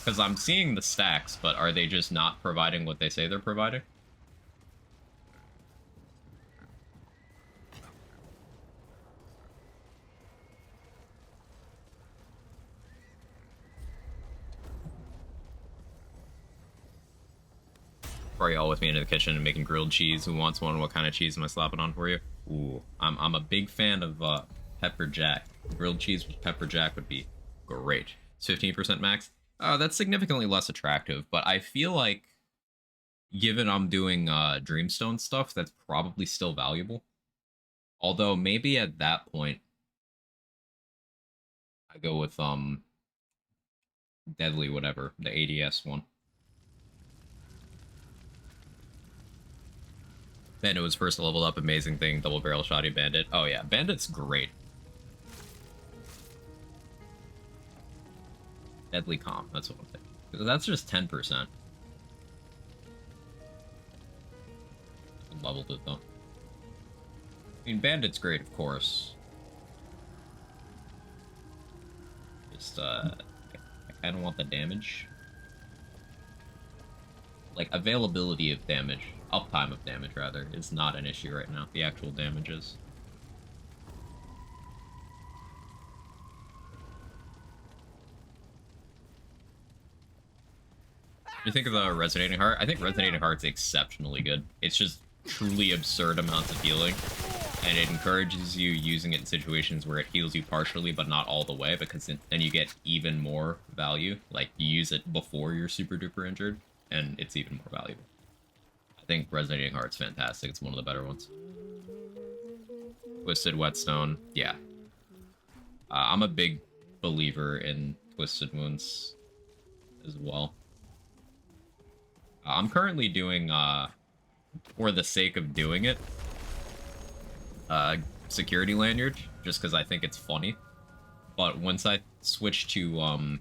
Because I'm seeing the stacks, but are they just not providing what they say they're providing? Are y'all with me into the kitchen and making grilled cheese? Who wants one? What kind of cheese am I slapping on for you? Ooh, I'm a big fan of pepper jack. Grilled cheese with pepper jack would be great. It's 15% max. That's significantly less attractive, but I feel like, given I'm doing Dreamstone stuff, that's probably still valuable. Although maybe at that point, I go with Deadly whatever, the ADS one. Bandit was first leveled up, amazing thing, double barrel shotty Bandit. Oh yeah, Bandit's great. Deadly comp, that's what I'm thinking. That's just 10%. Leveled it though. I mean, Bandit's great, of course. Just, I kind of want the damage. Like, availability of damage, uptime of damage, rather, is not an issue right now. The actual damage is. You think of the Resonating Heart? I think Resonating Heart's exceptionally good. It's just truly absurd amounts of healing, and it encourages you using it in situations where it heals you partially but not all the way, because then you get even more value. Like, you use it before you're super duper injured, and it's even more valuable. I think Resonating Heart's fantastic. It's one of the better ones. Twisted Whetstone, yeah. I'm a big believer in Twisted Wounds as well. I'm currently doing, for the sake of doing it, Security Lanyard, just because I think it's funny. But once I switch to,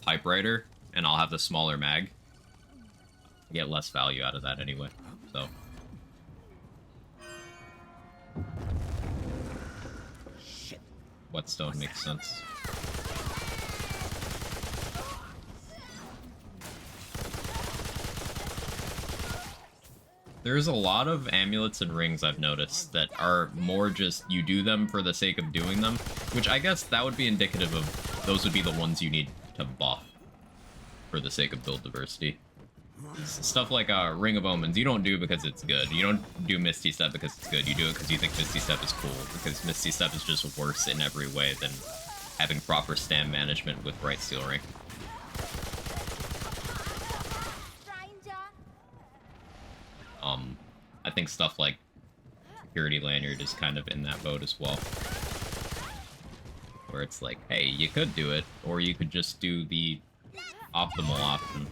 Typewriter, and I'll have the smaller mag, I get less value out of that anyway, so. Shit. Whetstone makes sense. There's a lot of amulets and rings I've noticed that are more just you do them for the sake of doing them, which I guess that would be indicative of those would be the ones you need to buff for the sake of build diversity. Stuff like Ring of Omens, you don't do because it's good. You don't do Misty Step because it's good. You do it because you think Misty Step is cool, because Misty Step is just worse in every way than having proper stam management with Bright Steel Ring. I think stuff like Security Lanyard is kind of in that boat as well. Where it's like, hey, you could do it, or you could just do the optimal option.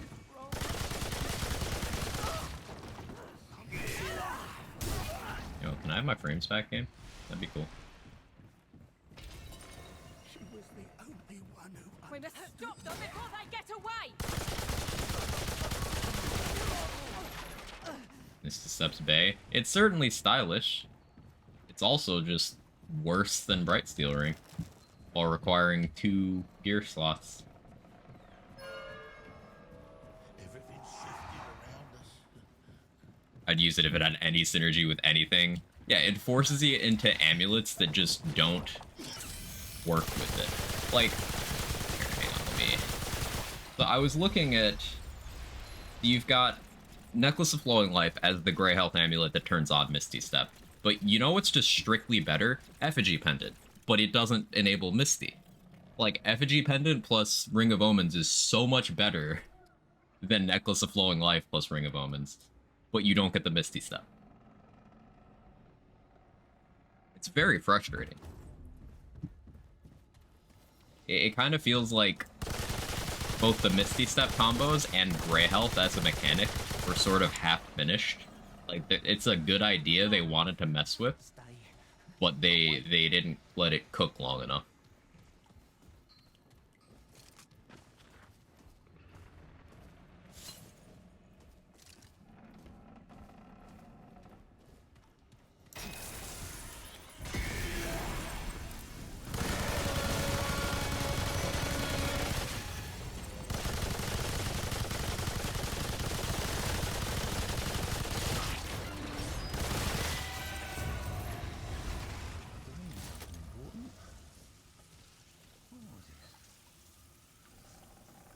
Yo, can I have my frames back, game? That'd be cool. She was the only one We must stop them before they get away! Mr. Steps Bay. It's certainly stylish. It's also just worse than Bright Steel Ring, while requiring 2 gear slots. I'd use it if it had any synergy with anything. Yeah, it forces you into amulets that just don't work with it. Like, here, hang on, let me... So I was looking at... You've got Necklace of Flowing Life as the Grey Health amulet that turns on Misty Step. But you know what's just strictly better? Effigy Pendant. But it doesn't enable Misty. Like, Effigy Pendant plus Ring of Omens is so much better than Necklace of Flowing Life plus Ring of Omens. But you don't get the Misty Step. It's very frustrating. It kind of feels like both the Misty Step combos and Grey Health as a mechanic were sort of half-finished. Like, it's a good idea they wanted to mess with, but they didn't let it cook long enough.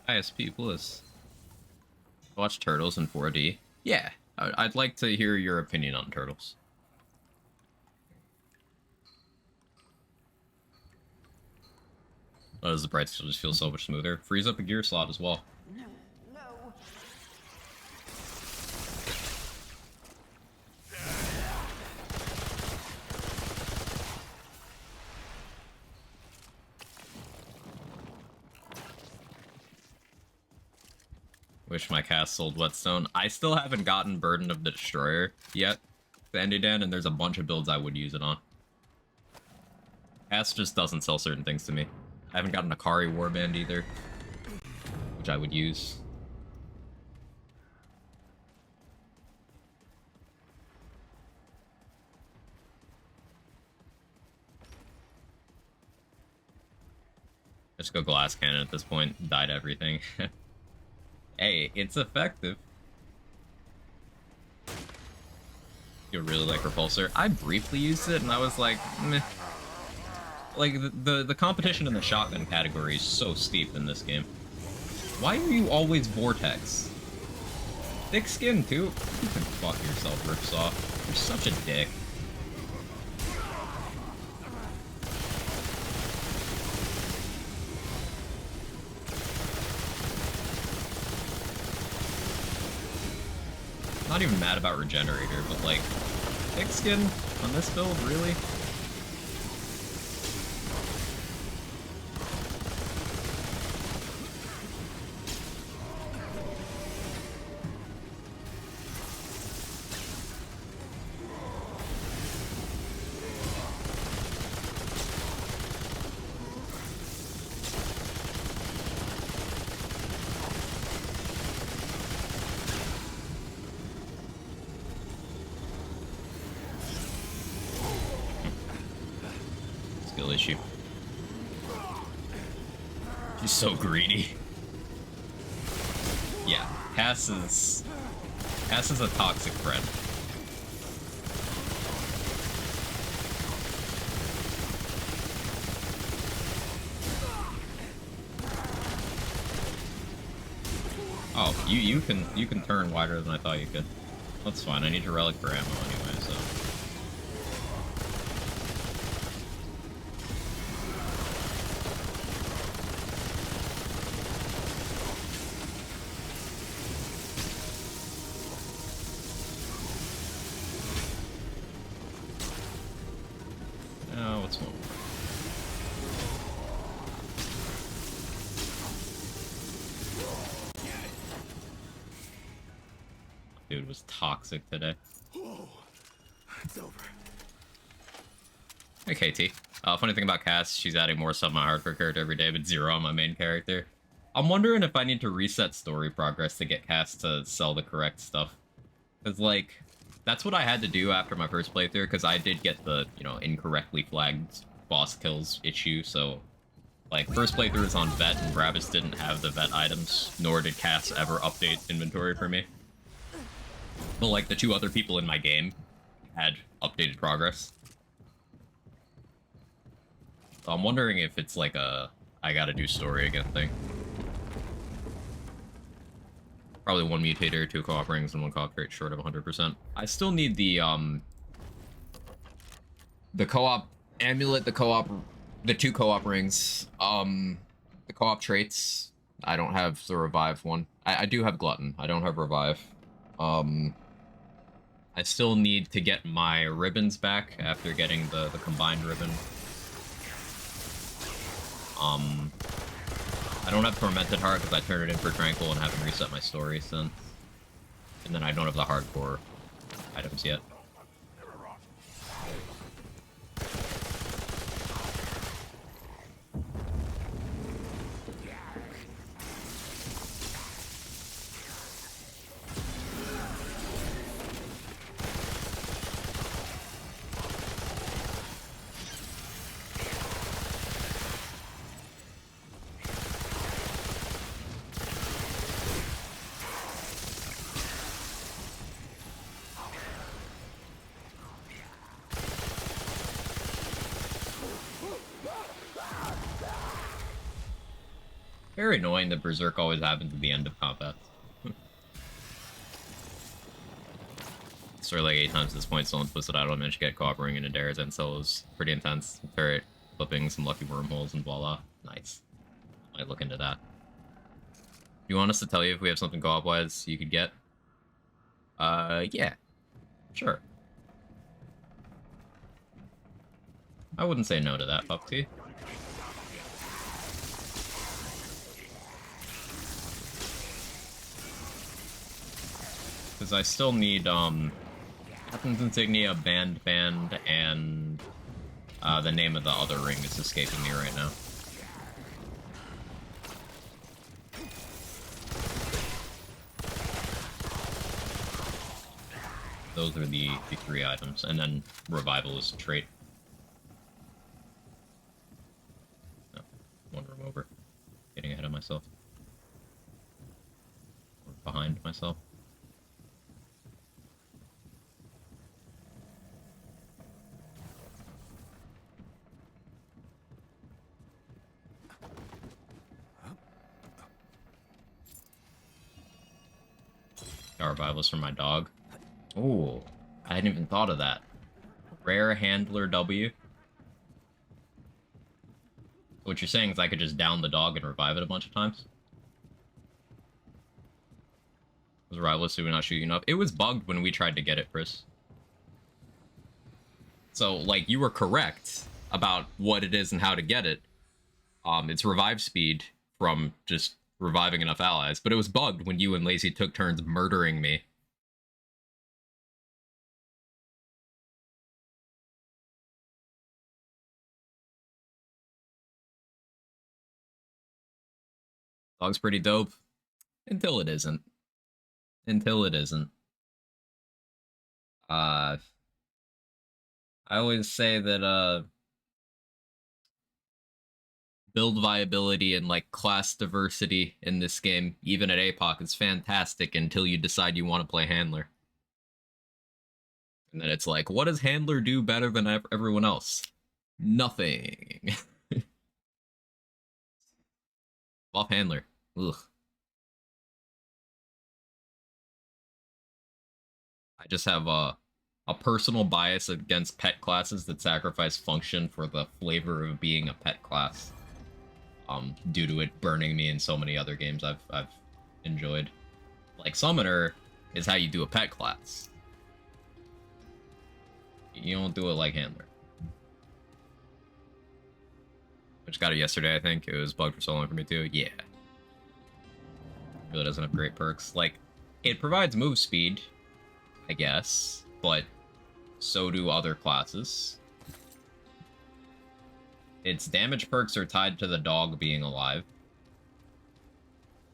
ISP Plus. Watch Turtles in 4D. Yeah, I'd like to hear your opinion on Turtles. Oh, does the Bright Steel just feel so much smoother? Frees up a gear slot as well. No. Wish my cast sold Whetstone. I still haven't gotten Burden of the Destroyer yet, Bandidan, and there's a bunch of builds I would use it on. Cast just doesn't sell certain things to me. I haven't gotten Akari Warband either, which I would use. Just go Glass Cannon at this point. Died everything. Hey, it's effective. You really like Repulsor? I briefly used it and I was like, meh. Like, the competition in the shotgun category is so steep in this game. Why are you always Vortex? Thick skin, too? You can fuck yourself, Ripsaw. You're such a dick. Not even mad about Regenerator, but like, thick skin on this build, really? Issue. He's so greedy. Yeah, Cass is a toxic friend. Oh, you can turn wider than I thought you could. That's fine. I need to relic for ammo anyway, so. Dude was toxic today. It's over. Hey, KT. Funny thing about Cass, she's adding more stuff on my hardcore character every day, but 0 on my main character. I'm wondering if I need to reset story progress to get Cass to sell the correct stuff. Because, like, that's what I had to do after my first playthrough, because I did get the, you know, incorrectly flagged boss kills issue, so... Like, first playthrough was on vet, and Brabus didn't have the vet items, nor did Cass ever update inventory for me. But, like, the 2 other people in my game had updated progress. So I'm wondering if it's like a I gotta do story again thing. Probably 1 mutator, 2 co-op rings, and 1 co-op crate short of 100%. I still need the co-op amulet, the the 2 co-op rings, the co-op traits. I don't have the revive one. I do have glutton. I don't have revive. I still need to get my ribbons back after getting the combined ribbon. I don't have Tormented Heart because I turned it in for Tranquil and haven't reset my story since. And then I don't have the hardcore items yet. Very annoying that Berserk always happens at the end of combat. Sort of like 8 times at this point, still implicit I don't manage to get co-op ring and Adair's and solos. Pretty intense. Ferret flipping some lucky wormholes and voila. Nice. Might look into that. Do you want us to tell you if we have something co-op wise you could get? Yeah. Sure. I wouldn't say no to that, Puppy. Because I still need, Captain's Insignia, Band, and, the name of the other ring is escaping me right now. Those are the 3 items, and then Revival is a trait. No, one room over. Getting ahead of myself. Or behind myself. Revivalist for my dog. Oh, I hadn't even thought of that. Rare Handler W. What you're saying is I could just down the dog and revive it a bunch of times? Was Revivalist doing not shooting up? It was bugged when we tried to get it, Chris. So, like, you were correct about what it is and how to get it. It's revive speed from just reviving enough allies, but it was bugged when you and Lazy took turns murdering me. Dog's pretty dope. Until it isn't. Until it isn't. I always say that, build viability and, like, class diversity in this game, even at Apoc, is fantastic until you decide you want to play Handler. And then it's like, what does Handler do better than everyone else? Nothing. Buff Handler. Ugh. I just have a personal bias against pet classes that sacrifice function for the flavor of being a pet class. Due to it burning me in so many other games I've enjoyed. Like, Summoner is how you do a pet class. You don't do it like Handler. Which got it yesterday, I think. It was bugged for so long for me, too. Yeah. Really doesn't have great perks. Like, it provides move speed, I guess, but so do other classes. its damage perks are tied to the dog being alive.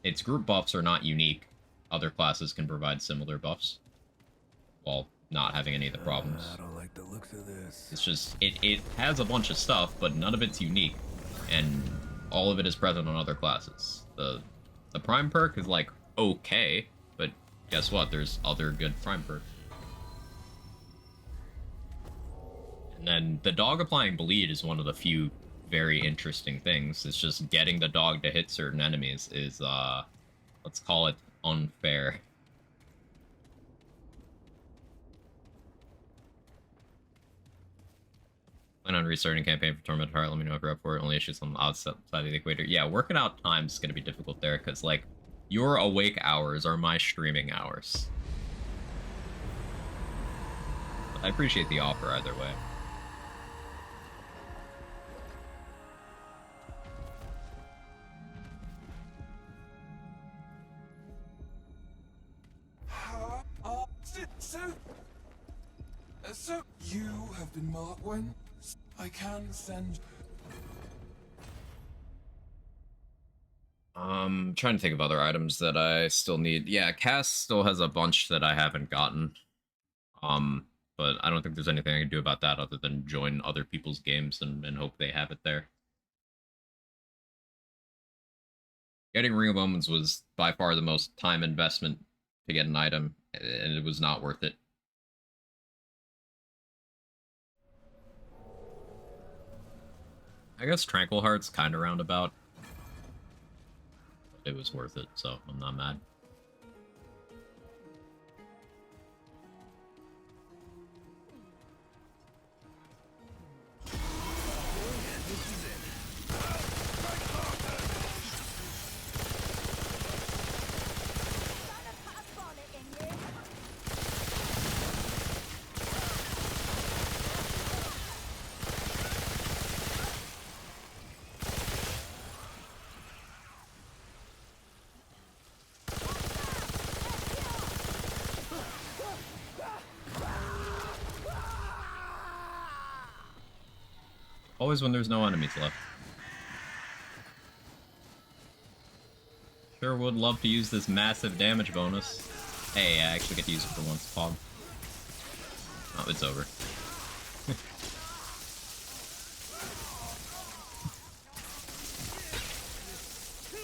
Its group buffs are not unique. Other classes can provide similar buffs, while not having any of the problems. I don't like the looks of this. It's just, it has a bunch of stuff, but none of it's unique, and all of it is present on other classes. The Prime perk is, like, okay, but guess what? There's other good Prime perks. And then the dog applying bleed is one of the few very interesting things. It's just getting the dog to hit certain enemies is, let's call it unfair. Plan on restarting campaign for Torment Heart. Let me know if you're up for it. Only issues on the outside of the equator. Yeah, working out times is going to be difficult there, because, like, your awake hours are my streaming hours. I appreciate the offer either way. So you have been marked when I can send. Trying to think of other items that I still need. Yeah, Cass still has a bunch that I haven't gotten. But I don't think there's anything I can do about that other than join other people's games and hope they have it there. Getting Ring of Omens was by far the most time investment to get an item, and it was not worth it. I guess Tranquil Heart's kind of roundabout. But it was worth it, so I'm not mad. Always when there's no enemies left. Sure would love to use this massive damage bonus. Hey, I actually get to use it for once, Pog. Oh, it's over.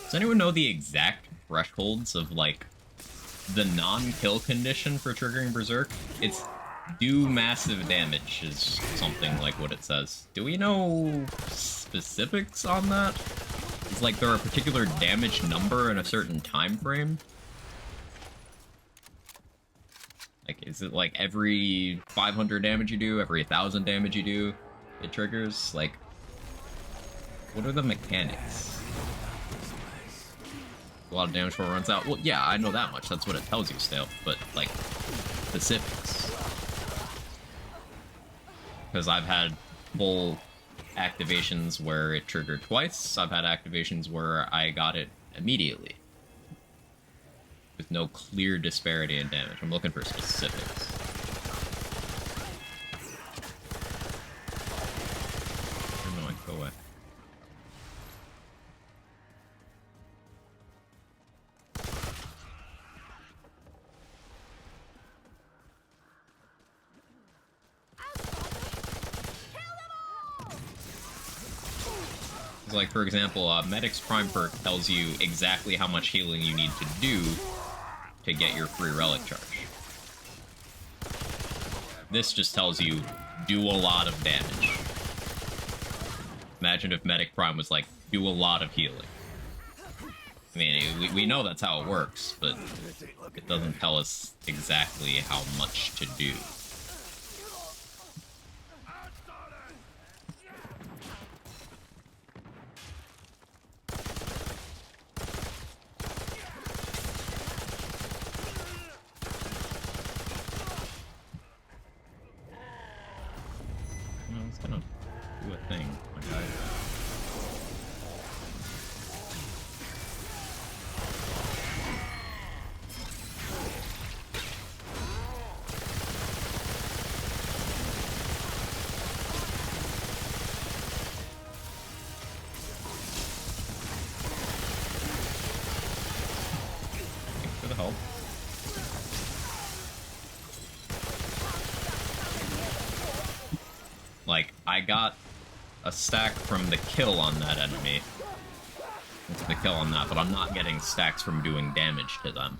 Does anyone know the exact thresholds of, like, the non-kill condition for triggering Berserk? It's do massive damage is something like what it says. Do we know specifics on that? It's like there are a particular damage number in a certain time frame. Like, is it like every 500 damage you do, every 1,000 damage you do, it triggers? Like, what are the mechanics? A lot of damage before it runs out. Well, yeah, I know that much. That's what it tells you still. But, like, specifics. Because I've had full activations where it triggered twice. I've had activations where I got it immediately. With no clear disparity in damage. I'm looking for specifics. No, go away. Like, for example, Medic's Prime perk tells you exactly how much healing you need to do to get your free relic charge. This just tells you, do a lot of damage. Imagine if Medic Prime was like, do a lot of healing. I mean, we know that's how it works, but it doesn't tell us exactly how much to do. help. Like, I got a stack from the kill on that enemy. It's the kill on that, but I'm not getting stacks from doing damage to them.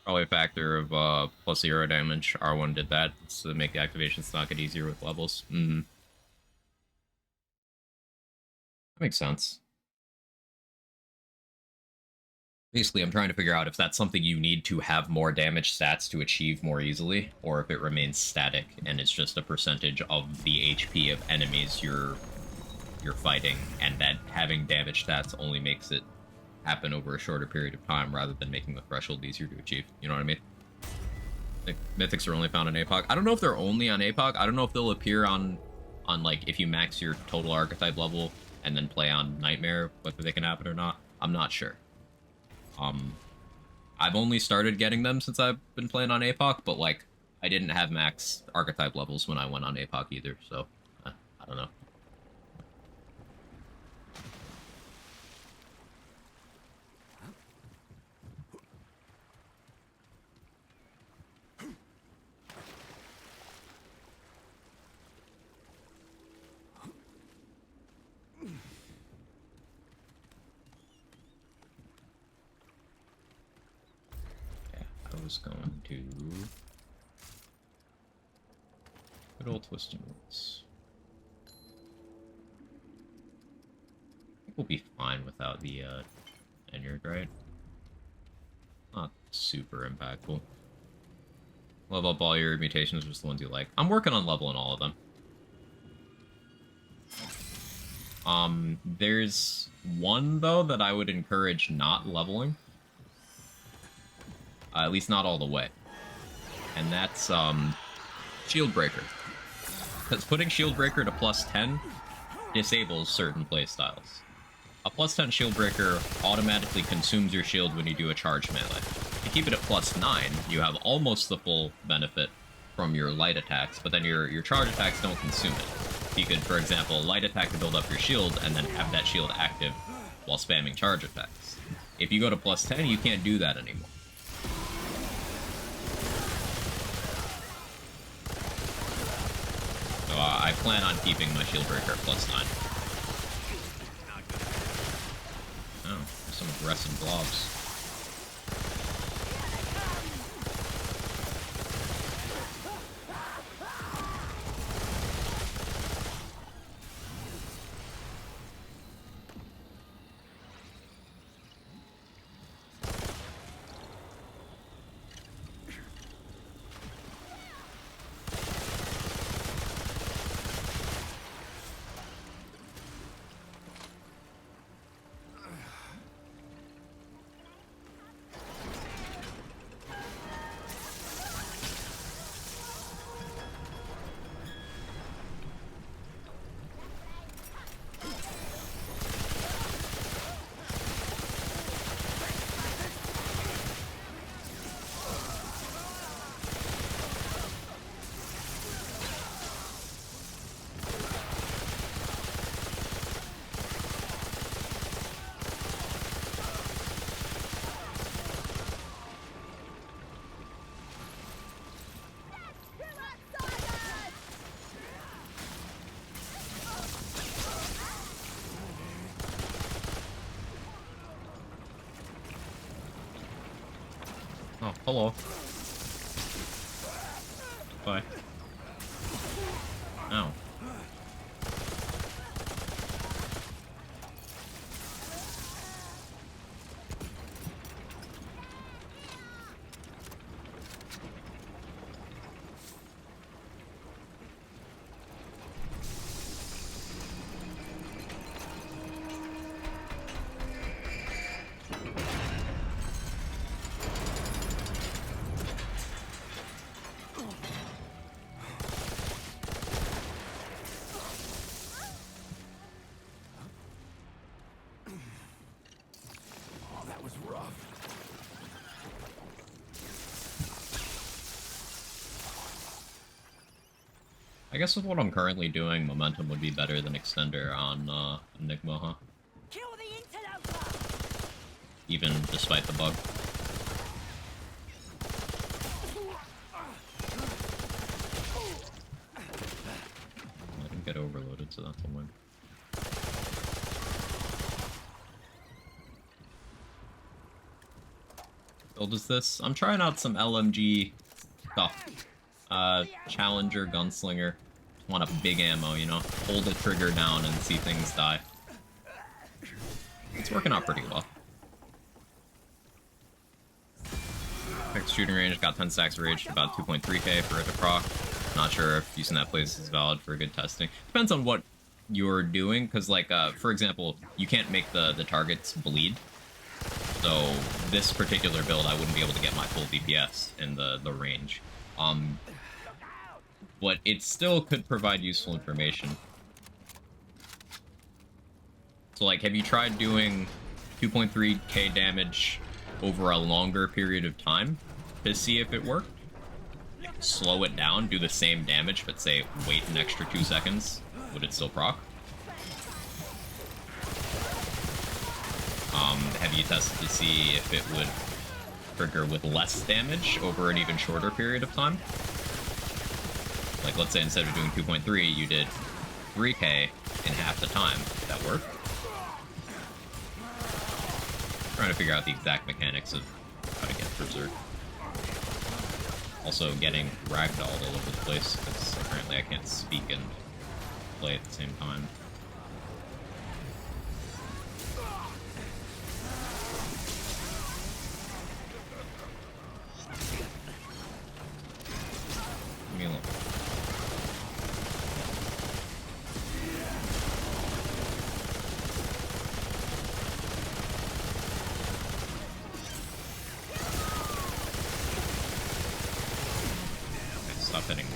Probably a factor of plus 0 damage. R1 did that to make the activations not get easier with levels. That makes sense. Basically, I'm trying to figure out if that's something you need to have more damage stats to achieve more easily, or if it remains static and it's just a percentage of the HP of enemies you're fighting, and that having damage stats only makes it happen over a shorter period of time rather than making the threshold easier to achieve. You know what I mean? I think mythics are only found on Apoc. I don't know if they're only on Apoc. I don't know if they'll appear on like if you max your total archetype level and then play on Nightmare, whether they can happen or not. I'm not sure. I've only started getting them since I've been playing on Apoc, but like I didn't have max archetype levels when I went on Apoc either, so I don't know. I was going to good old twisting roots. I think we'll be fine without the Enyard, right? Not super impactful. Level up all your mutations, just the ones you like. I'm working on leveling all of them. There's one though that I would encourage not leveling. At least not all the way. And that's, Shield Breaker. Because putting Shield Breaker to plus 10 disables certain playstyles. A plus 10 Shield Breaker automatically consumes your shield when you do a charge melee. If you keep it at plus 9, you have almost the full benefit from your light attacks, but then your charge attacks don't consume it. You could, for example, light attack to build up your shield, and then have that shield active while spamming charge attacks. If you go to plus 10, you can't do that anymore. So I plan on keeping my shield breaker at plus 9. Oh, there's some aggressive blobs. Oh, hello. Bye. Ow. I guess with what I'm currently doing, Momentum would be better than Extender on Enigma, huh? Kill even despite the bug. I didn't get overloaded, so that's a win. Build is this? I'm trying out some LMG stuff. Challenger, Gunslinger. Just want a big ammo, you know? Hold the trigger down and see things die. It's working out pretty well. Next shooting range, got 10 stacks of rage, about 2.3k for it to proc. Not sure if using that place is valid for good testing. Depends on what you're doing, because, like, for example, you can't make the targets bleed. So this particular build, I wouldn't be able to get my full DPS in the range. But it still could provide useful information. So, like, have you tried doing 2.3k damage over a longer period of time to see if it worked? Slow it down, do the same damage, but say wait an extra 2 seconds. Would it still proc? Have you tested to see if it would trigger with less damage over an even shorter period of time? Like, let's say instead of doing 2.3, you did 3k in half the time. That work? Trying to figure out the exact mechanics of how to get Berserk. Also getting ragdolled all over the place, because apparently I can't speak and play at the same time. Leave me alone. Okay, stop hitting me.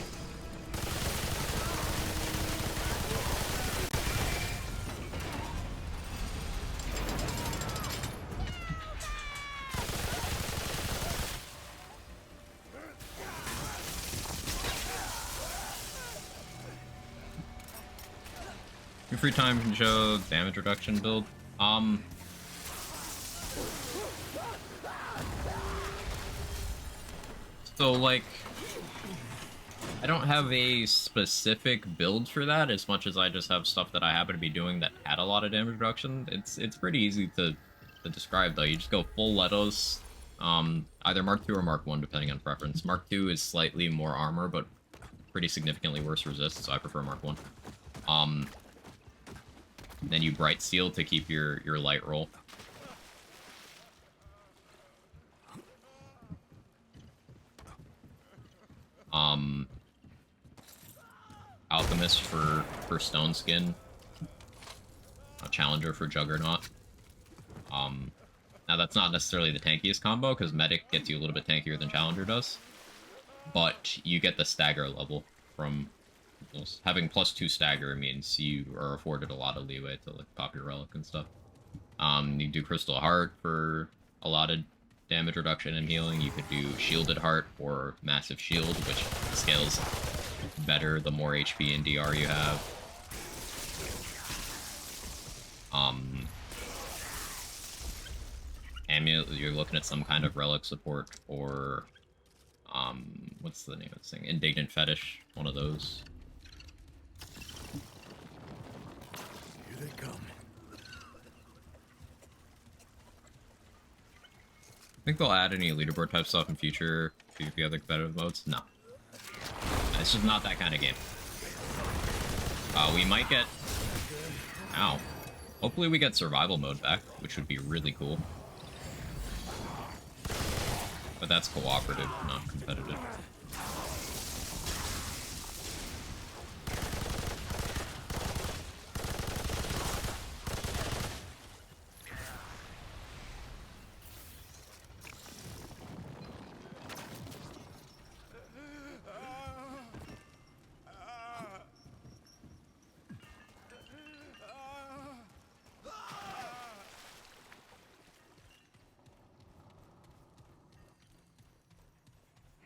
Your free time can show damage reduction build. So, like, I don't have a specific build for that, as much as I just have stuff that I happen to be doing that had a lot of damage reduction. It's pretty easy to describe, though. You just go full Letos, either Mark 2 or Mark 1, depending on preference. Mark 2 is slightly more armor, but pretty significantly worse resist, so I prefer Mark 1. Then you Bright Seal to keep your light roll. Alchemist for Stone Skin. Challenger for Juggernaut. Now that's not necessarily the tankiest combo, because Medic gets you a little bit tankier than Challenger does. But you get the stagger level from those. Having +2 stagger means you are afforded a lot of leeway to, like, pop your relic and stuff. You do Crystal Heart for a lot of damage reduction and healing. You could do Shielded Heart or Massive Shield, which scales better the more HP and DR you have. Amulet, you're looking at some kind of relic support, or what's the name of this thing? Indignant Fetish, one of those. Here they come. Think they'll add any leaderboard type stuff in future PvP other competitive modes? No. It's just not that kind of game. We might get... Ow. Hopefully we get survival mode back, which would be really cool. But that's cooperative, not competitive.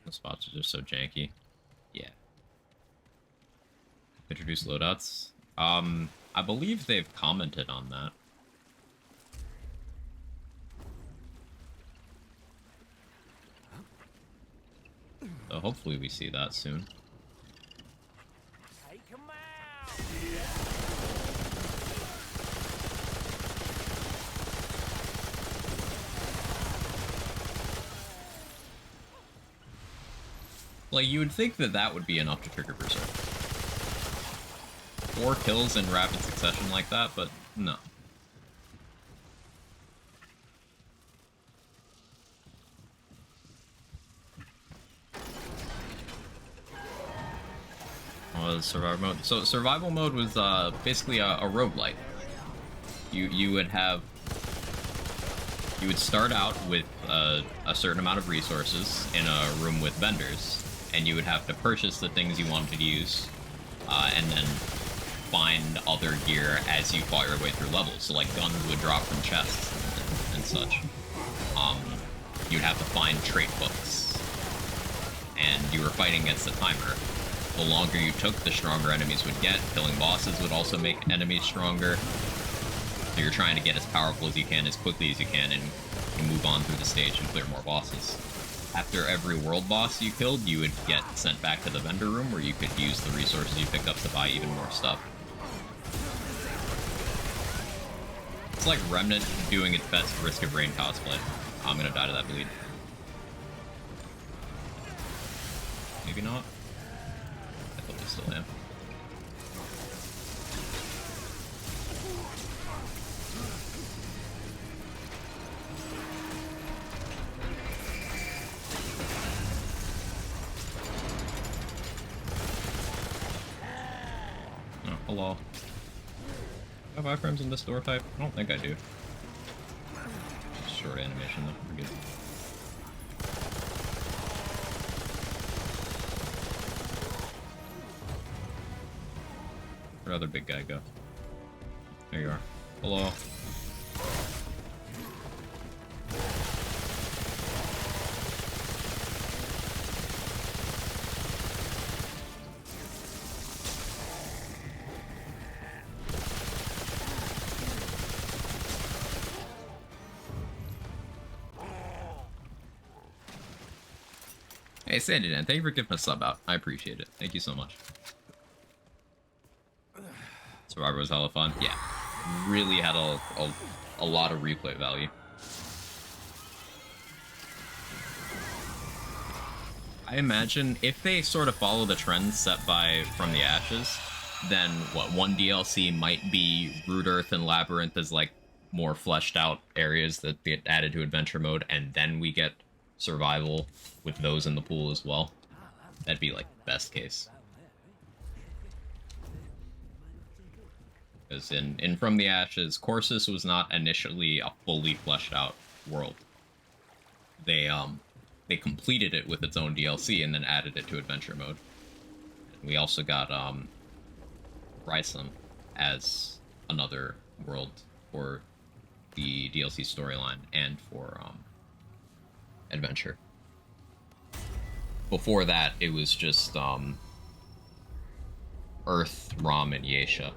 The spots are just so janky. Yeah. Introduce loadouts. I believe they've commented on that. So hopefully we see that soon. Take 'em out. Like, you would think that that would be enough to trigger Berserk. 4 kills in rapid succession like that, but no. Was survival mode. So survival mode was basically a roguelite. You would start out with a certain amount of resources in a room with vendors, and you would have to purchase the things you wanted to use, and then find other gear as you fought your way through levels. So like guns would drop from chests and such. You'd have to find trait books, and you were fighting against a timer. The longer you took, the stronger enemies would get. Killing bosses would also make enemies stronger. So you're trying to get as powerful as you can, as quickly as you can, and move on through the stage and clear more bosses. After every world boss you killed, you would get sent back to the vendor room where you could use the resources you picked up to buy even more stuff. It's like Remnant doing its best Risk of Rain cosplay. I'm gonna die to that bleed. Maybe not. I thought we still am. Oh, hello. Have iframes in this door type? I don't think I do. Short animation though, we're good. Where'd other big guy go? There you are. Hello. Hey, Sandy Dan, thank you for giving a sub out. I appreciate it. Thank you so much. Survivor was hella fun. Yeah. Really had a lot of replay value. I imagine if they sort of follow the trends set by From the Ashes, then what, one DLC might be Root Earth and Labyrinth as like more fleshed out areas that get added to adventure mode, and then we get survival with those in the pool as well. That'd be like best case. Because in From the Ashes, Corsus was not initially a fully fleshed out world. They completed it with its own DLC and then added it to adventure mode. And we also got Rysam as another world for the DLC storyline and for adventure. Before that, it was just Earth, Ram, and Yesha.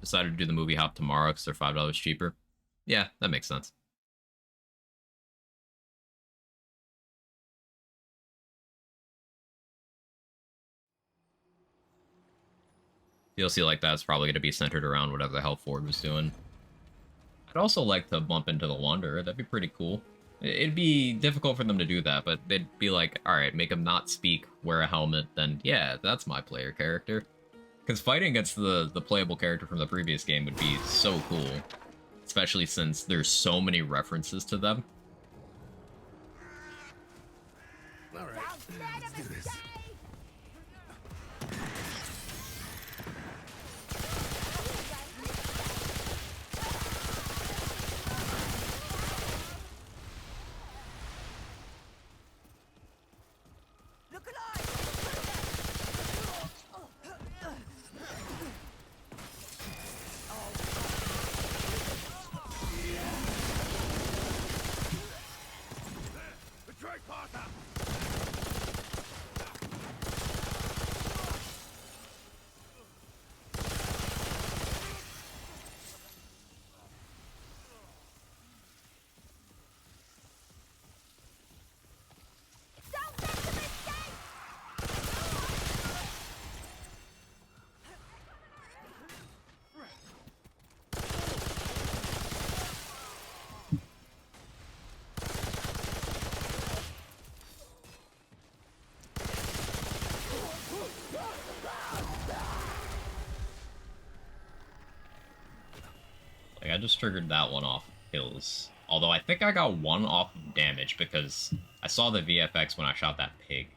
Decided to do the movie hop tomorrow because they're $5 cheaper. Yeah, that makes sense. DLC like that's probably going to be centered around whatever the hell Ford was doing. I'd also like to bump into the Wanderer. That'd be pretty cool. It'd be difficult for them to do that, but they'd be like, alright, make him not speak, wear a helmet, then yeah, that's my player character. Because fighting against the playable character from the previous game would be so cool. Especially since there's so many references to them. Alright, let's do this. Look alive! Betray Parta! just triggered that one off kills. Although I think I got one off of damage because I saw the VFX when I shot that pig.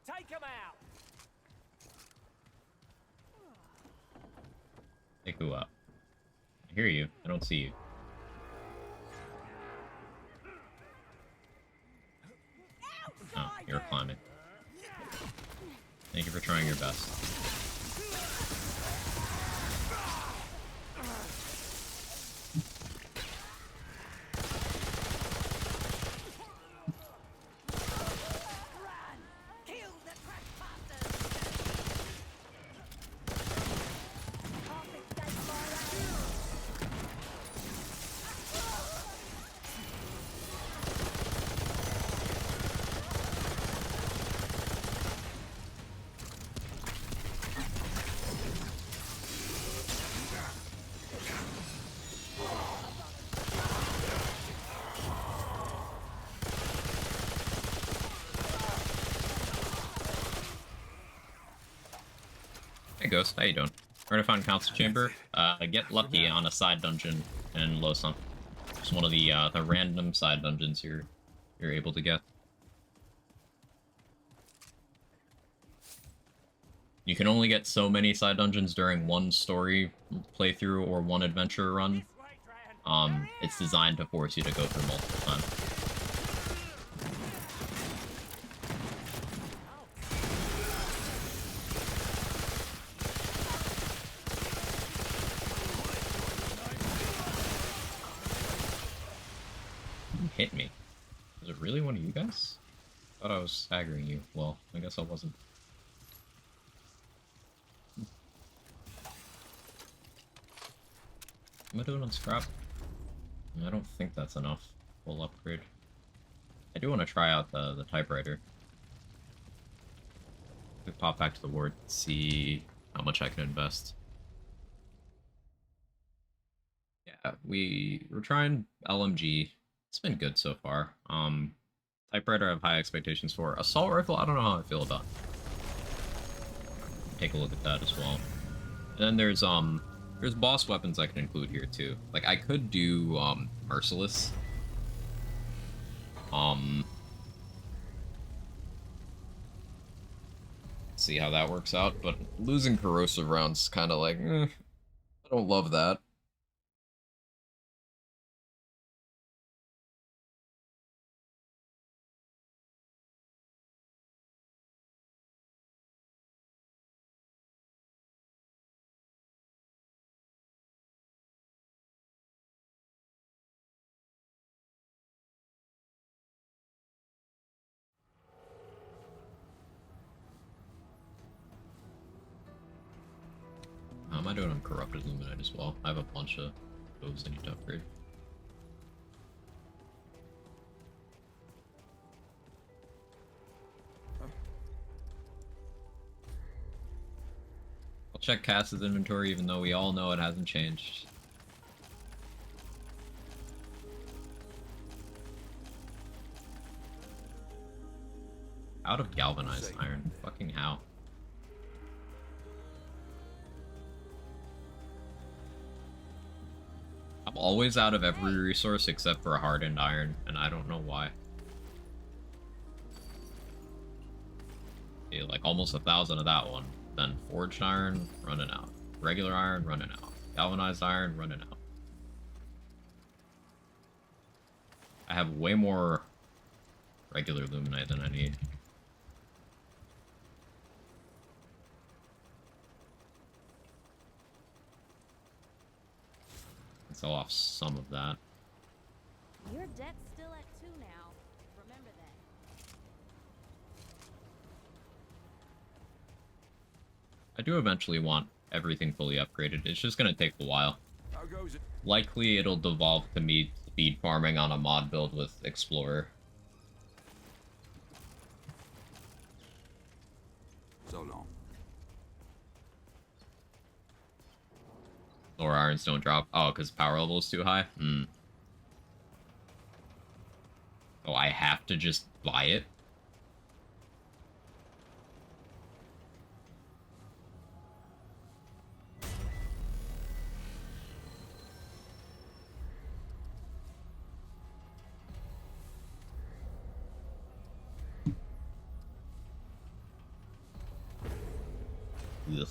Take him out. Take who up? I hear you. I don't see you. Oh, you're climbing. Thank you for trying your best. Kill the trespassers. Hey Ghost, how you doing? We're gonna find Council Chamber. Get lucky on a side dungeon in Losum. It's one of the random side dungeons you're able to get. You can only get so many side dungeons during one story playthrough or one adventure run. It's designed to force you to go through multiple times. Who hit me? Was it really one of you guys? I thought I was staggering you. Well, I guess I wasn't. Am I doing on scrap? I don't think that's enough. Full upgrade. I do want to try out the typewriter. We pop back to the ward, see how much I can invest. Yeah, we're trying LMG. It's been good so far. Typewriter I have high expectations for. Assault rifle, I don't know how I feel about. Take a look at that as well. And then there's boss weapons I can include here too. Like I could do Merciless. See how that works out, but losing corrosive rounds kind of like, I don't love that. How am I doing on Corrupted Luminite as well? I have a bunch of those I need to upgrade. I'll check Cass's inventory even though we all know it hasn't changed. Out of galvanized iron. Fucking how? I'm always out of every resource except for hardened iron, and I don't know why. Okay, like almost 1,000 of that one. Then forged iron, running out. Regular iron, running out. Galvanized iron, running out. I have way more regular luminite than I need. Sell off some of that. Your debt's still at 2 now. Remember that. I do eventually want everything fully upgraded. It's just gonna take a while. How goes it? Likely it'll devolve to me speed farming on a mod build with Explorer. So long. Or irons don't drop. Oh, because power level is too high? Hmm. Oh, I have to just buy it? Ugh.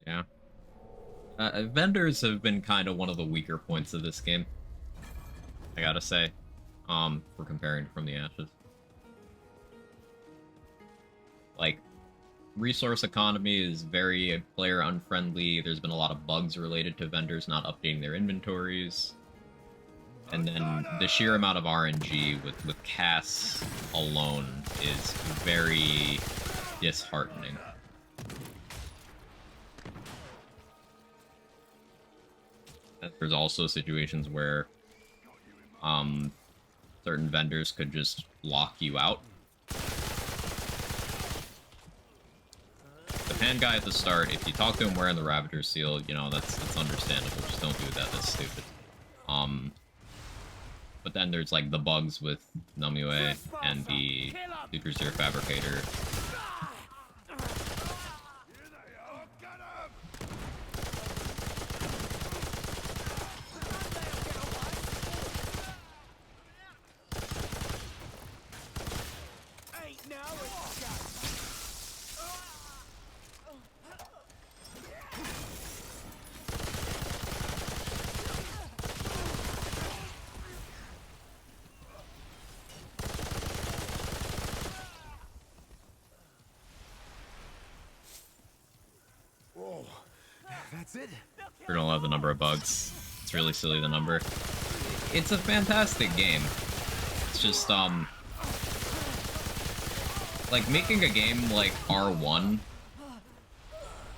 Yeah. Vendors have been kind of one of the weaker points of this game, I gotta say. For comparing From the Ashes. Like, resource economy is very player unfriendly. There's been a lot of bugs related to vendors not updating their inventories. And then the sheer amount of RNG with Cass alone is very disheartening. There's also situations where certain vendors could just lock you out. The pan guy at the start, if you talk to him wearing the Ravager seal, you know, that's understandable. Just don't do that, that's stupid. But then there's like the bugs with Namue and the Superseer Fabricator. That's it? We don't love the number of bugs. It's really silly, the number. It's a fantastic game. It's just, like, making a game like R1...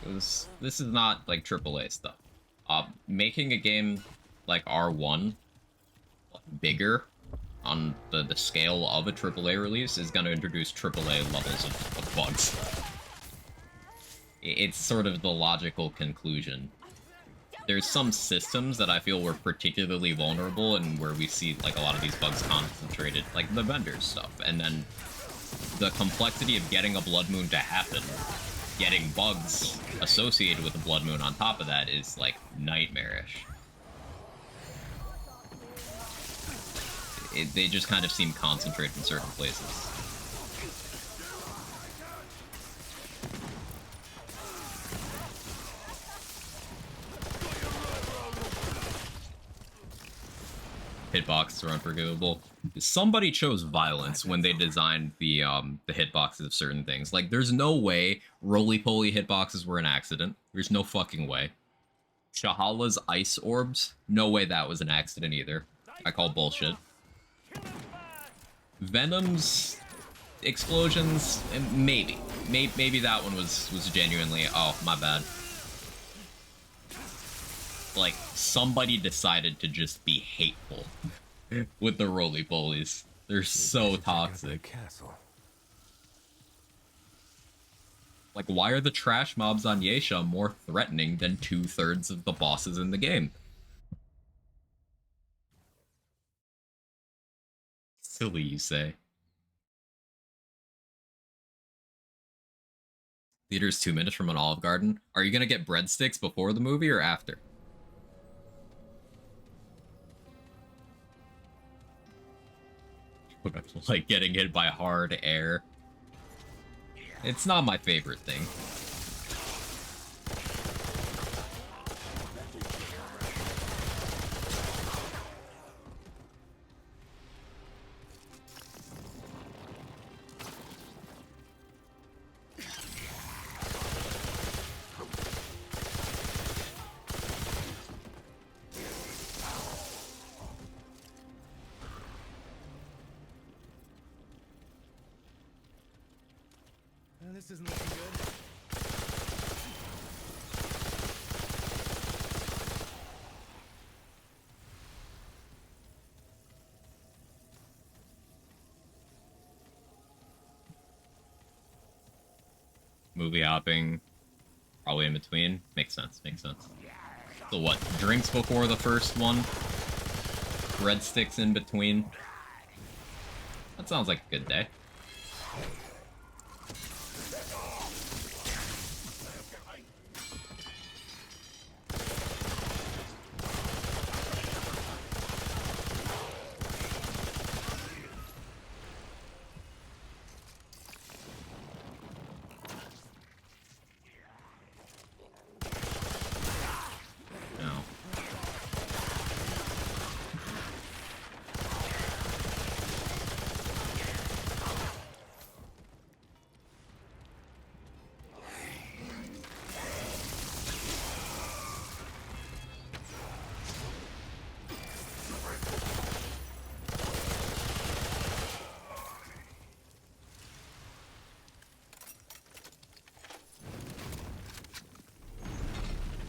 this is not, like, AAA stuff. Making a game like R1 bigger on the scale of a AAA release is going to introduce AAA levels of bugs. It's sort of the logical conclusion. There's some systems that I feel were particularly vulnerable and where we see like a lot of these bugs concentrated, like the vendor stuff, and then the complexity of getting a blood moon to happen, getting bugs associated with the blood moon on top of that is like nightmarish. They just kind of seem concentrated in certain places. Hitboxes are unforgivable. Somebody chose violence when they designed the hitboxes of certain things. Like, there's no way roly-poly hitboxes were an accident. There's no fucking way. Shahala's ice orbs? No way that was an accident either. I call bullshit. Venom's explosions? Maybe. Maybe that one was genuinely, oh, my bad. Like, somebody decided to just be hateful with the roly-polies. They're so toxic. Castle. Like, why are the trash mobs on Yesha more threatening than 2/3 of the bosses in the game? Silly, you say. Theater's 2 minutes from an Olive Garden. Are you gonna get breadsticks before the movie or after? Like getting hit by hard air. It's not my favorite thing. This isn't looking good. movie hopping, probably in between. Makes sense, makes sense. So what, drinks before the first one? Breadsticks in between? That sounds like a good day.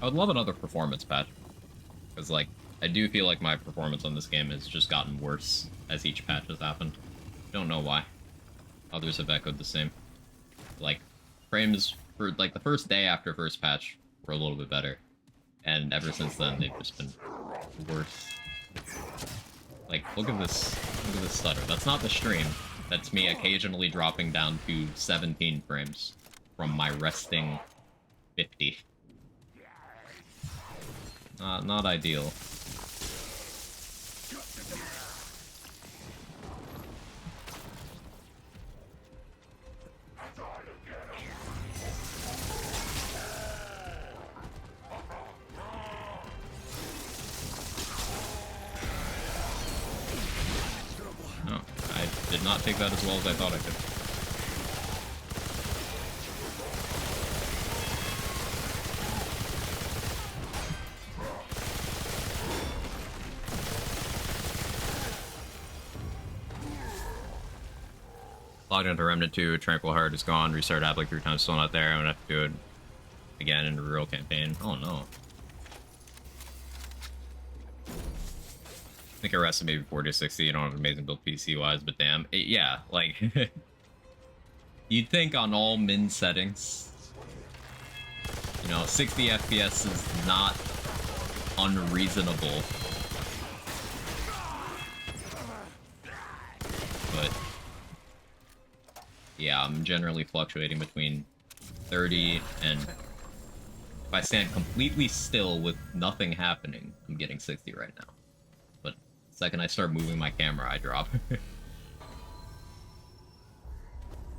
I would love another performance patch. Because, like, I do feel like my performance on this game has just gotten worse as each patch has happened. Don't know why. Others have echoed the same. Like, frames for, like, the first day after first patch were a little bit better. And ever since then, they've just been worse. Like, look at this stutter. That's not the stream. That's me occasionally dropping down to 17 frames from my resting 50. Not ideal. No, I did not take that as well as I thought I could. Logged into Remnant 2, Tranquil Heart is gone, restart app like 3 times, still not there. I'm gonna have to do it again in a real campaign. Oh no. I think I rested maybe 40 to 60. You don't have an amazing build PC wise, but damn. Yeah, like, you'd think on all min settings, you know, 60 FPS is not unreasonable. But yeah, I'm generally fluctuating between 30 and if I stand completely still with nothing happening, I'm getting 60 right now. But the second I start moving my camera, I drop.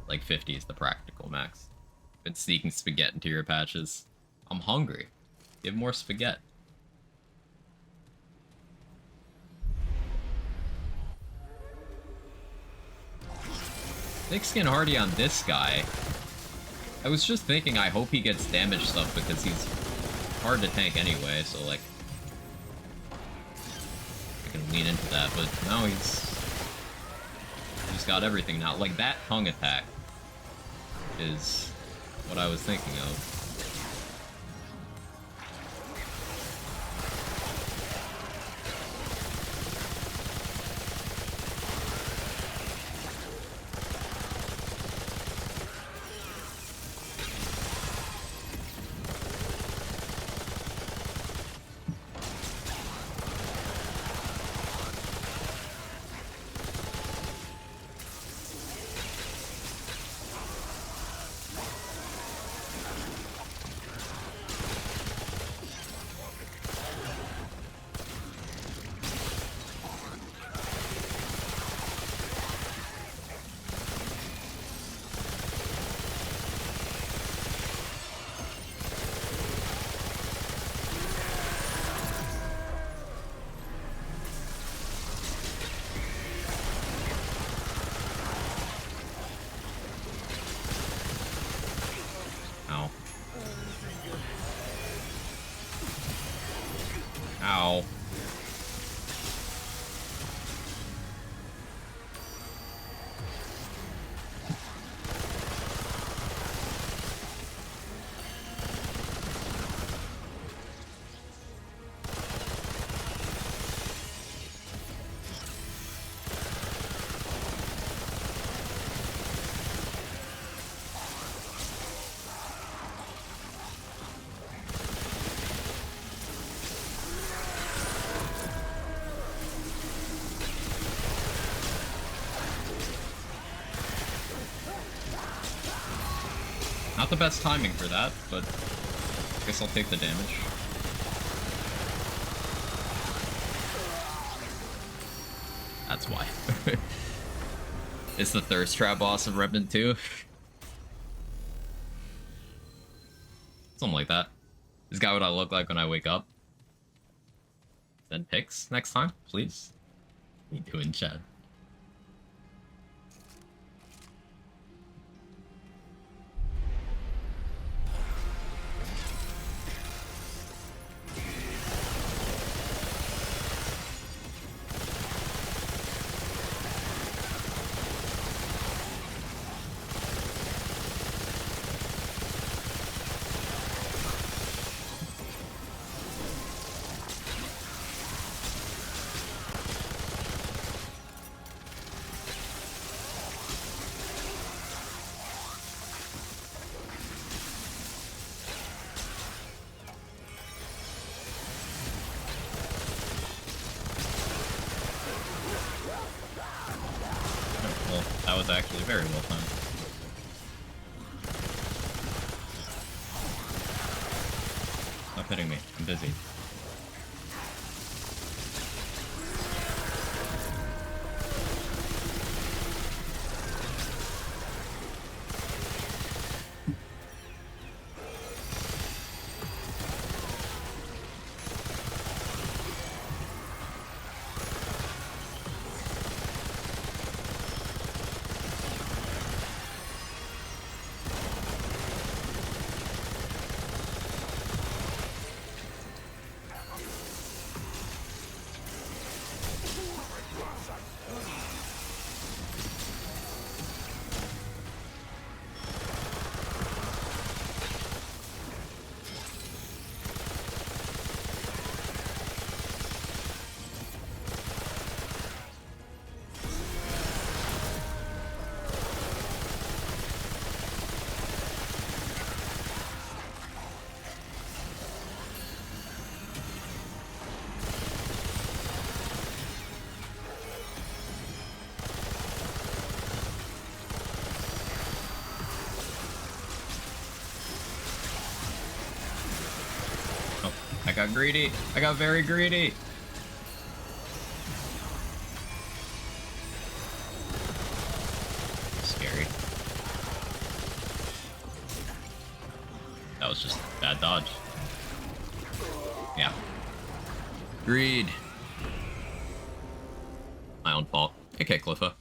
Like 50 is the practical max. Been sneaking spaghetti into your patches. I'm hungry. Give more spaghetti. Thick skin hardy on this guy. I was just thinking I hope he gets damage stuff because he's hard to tank anyway, so like I can lean into that, but now he's got everything now. Like that tongue attack is what I was thinking of. Not the best timing for that, but I guess I'll take the damage. That's why. It's the thirst trap boss of Remnant 2. Something like that. Is that what I look like when I wake up? Send pics next time, please. What are you doing, Chad? Well, that was actually very well timed. Stop hitting me. I'm busy. I got greedy. I got very greedy. Scary. That was just bad dodge. Yeah. Greed. My own fault. Okay, Cliffa.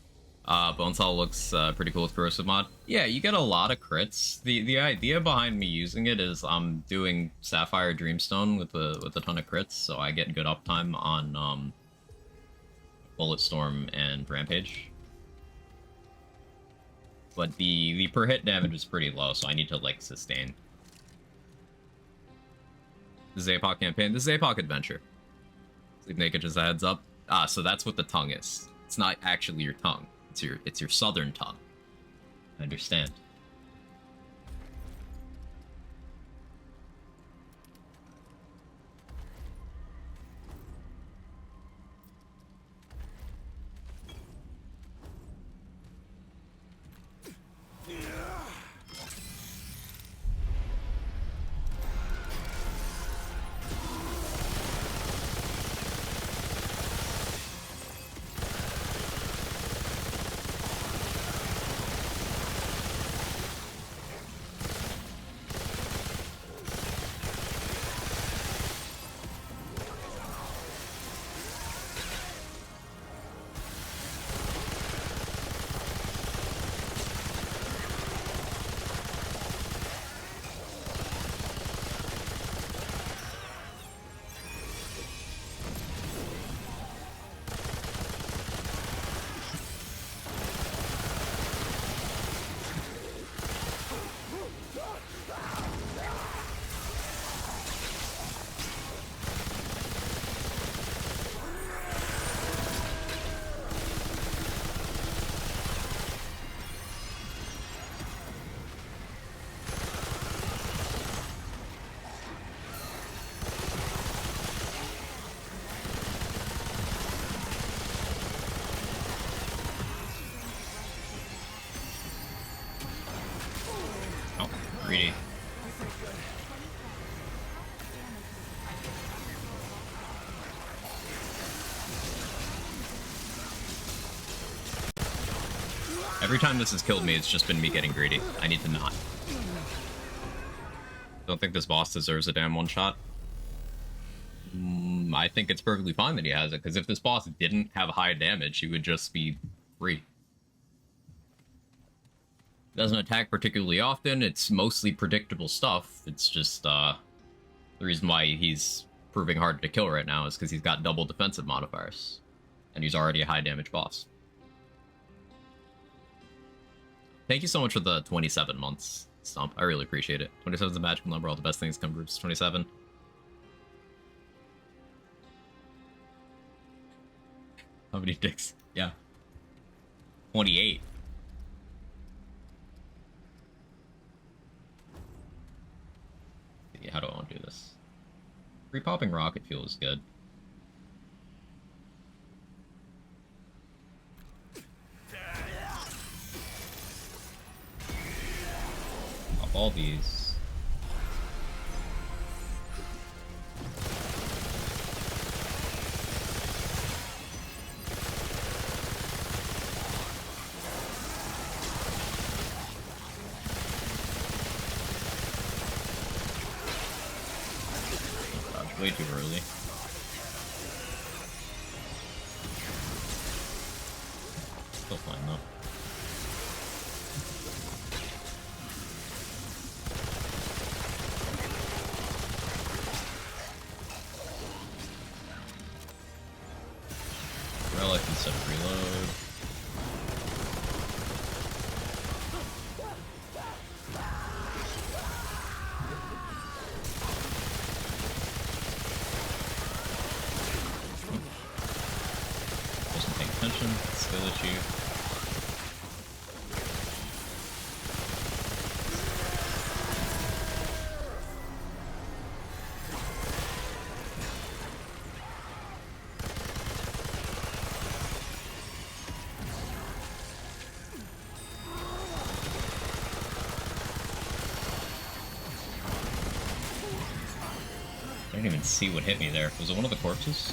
Bonesaw looks pretty cool with corrosive mod. Yeah, you get a lot of crits. The idea behind me using it is I'm doing Sapphire Dreamstone with a ton of crits, so I get good uptime on Bulletstorm and Rampage. But the per hit damage is pretty low, so I need to like sustain. This is Apoc campaign. This is Apoc Adventure. Sleep Naked, just a heads up. Ah, so that's what the tongue is. It's not actually your tongue. It's your southern tongue. I understand. greedy. Every time this has killed me, it's just been me getting greedy. I need to not. Don't think this boss deserves a damn one-shot. I think it's perfectly fine that he has it, because if this boss didn't have high damage, he would just be free. Doesn't attack particularly often, it's mostly predictable stuff. It's just, the reason why he's proving hard to kill right now is because he's got double defensive modifiers. And he's already a high damage boss. Thank you so much for the 27 months, Stump. I really appreciate it. 27 is a magical number, all the best things come groups. 27. How many dicks? Yeah. 28. How do I want to do this? Pre-popping rocket fuel is good. Pop all these. Way too early. Still fine though. Relic instead of reload. Skill issue. I didn't even see what hit me there. Was it one of the corpses?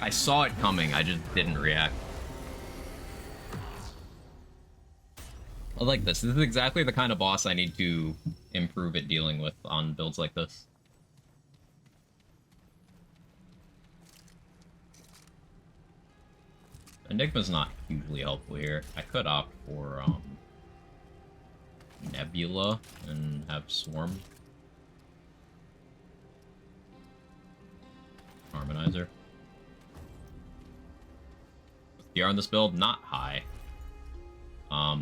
I saw it coming, I just didn't react. I like this. This is exactly the kind of boss I need to improve at dealing with on builds like this. Enigma's not hugely helpful here. I could opt for Nebula and have Swarm. Harmonizer. PR on this build, not high. Yeah.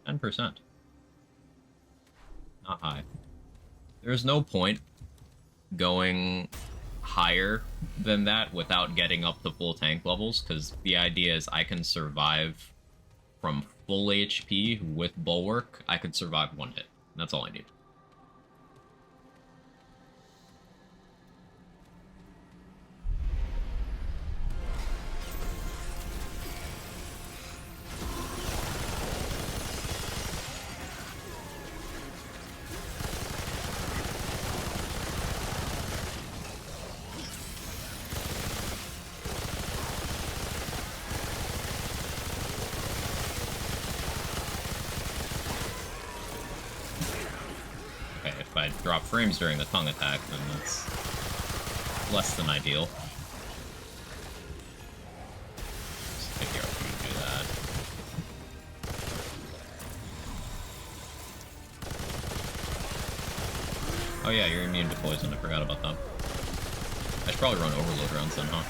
10%. Not high. There's no point going higher than that without getting up to full tank levels, because the idea is I can survive from full HP with Bulwark. I could survive one hit. That's all I need. Drop frames during the tongue attack, then that's less than ideal. Just figure out how to do that. Oh yeah, you're immune to poison. I forgot about that. I should probably run overload rounds then, huh?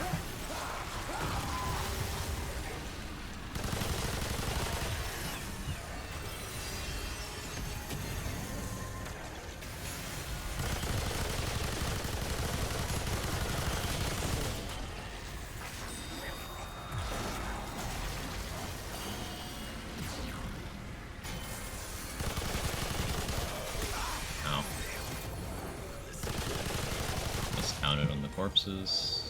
Ow. Discounted on the corpses.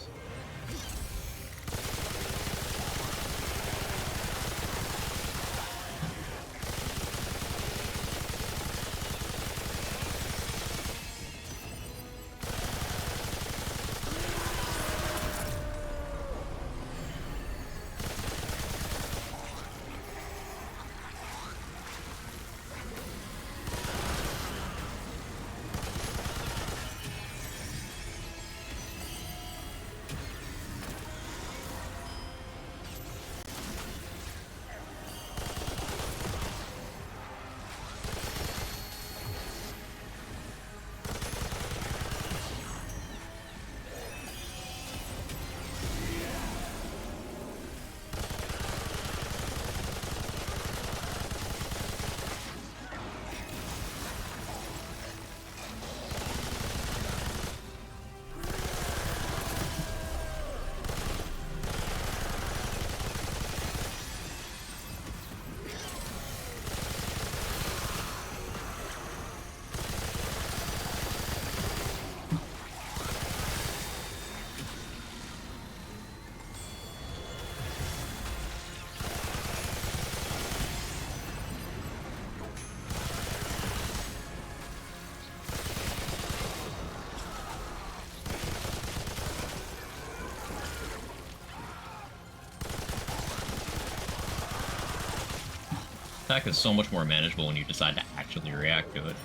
Attack is so much more manageable when you decide to actually react to it.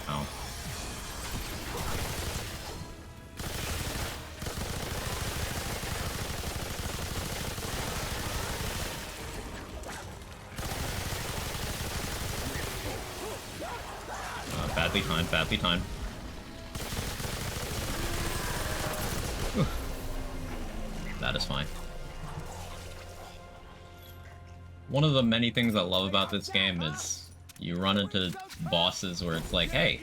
Ow. Badly timed, badly timed. Whew. That is fine. One of the many things I love about this game is you run into bosses where it's like, hey,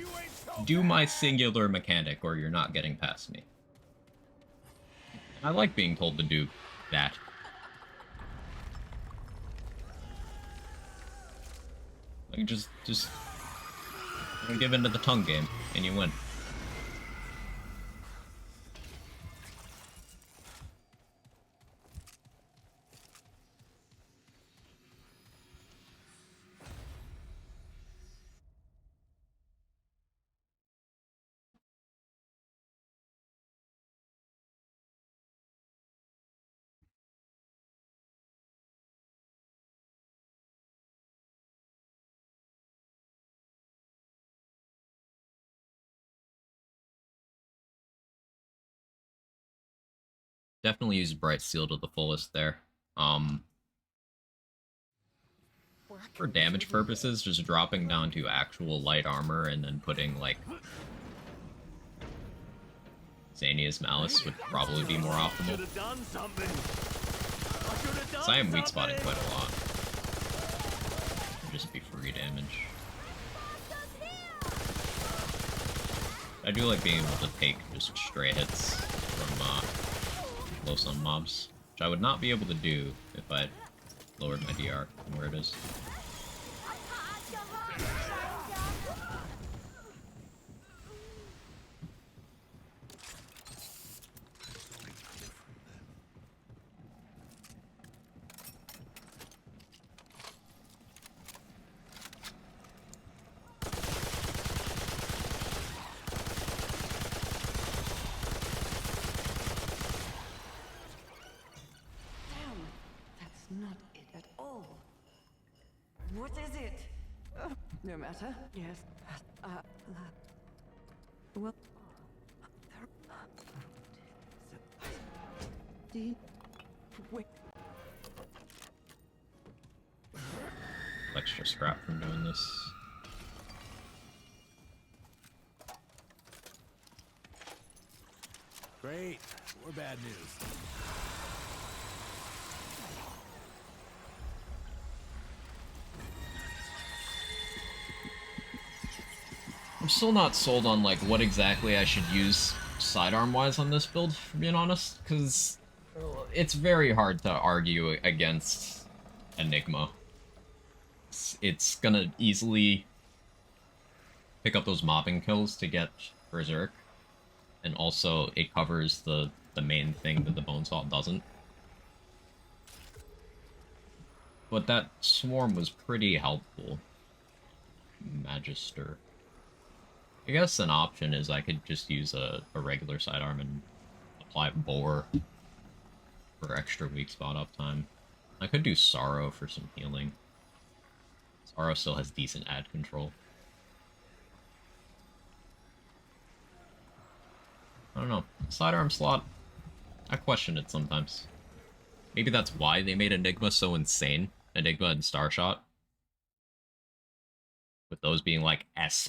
do my singular mechanic or you're not getting past me. I like being told to do that. Like, just give into the tongue game, and you win. definitely use Bright Seal to the fullest there. For damage purposes, just dropping down to actual light armor and then putting, like, Xania's Malice would probably be more optimal. So I am weak spotting quite a lot. It'd just be free damage. I do like being able to take just stray hits from close on mobs, which I would not be able to do if I lowered my DR from where it is. Not it at all. What is it? Oh, no matter. Yes. Well. Wait. Extra scrap from doing this. Great. Or bad news. I'm still not sold on, like, what exactly I should use sidearm-wise on this build, for being honest, because it's very hard to argue against Enigma. It's gonna easily pick up those mobbing kills to get Berserk, and also it covers the main thing that the Bonesaw doesn't. But that Swarm was pretty helpful. Magister. I guess an option is I could just use a regular sidearm and apply Bore for extra weak spot uptime. I could do Sorrow for some healing. Sorrow still has decent ad control. I don't know. Sidearm slot, I question it sometimes. Maybe that's why they made Enigma so insane. Enigma and Starshot. With those being like S+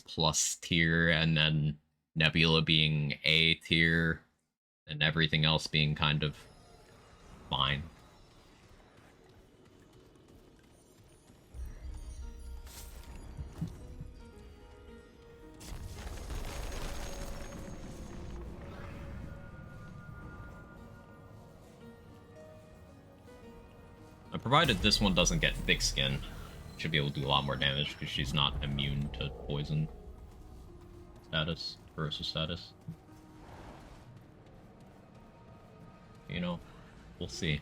tier, and then Nebula being A tier, and everything else being kind of fine. Provided this one doesn't get thick skin, should be able to do a lot more damage because she's not immune to poison status, corrosive status. You know, we'll see.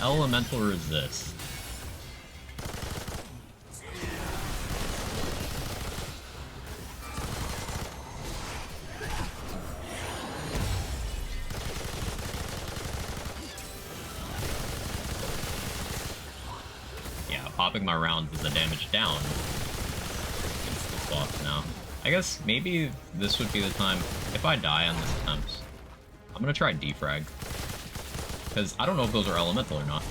Elemental resist. Popping my rounds is a damage down against this boss now. I guess maybe this would be the time, if I die on this attempt, I'm gonna try defrag. Because I don't know if those are elemental or not.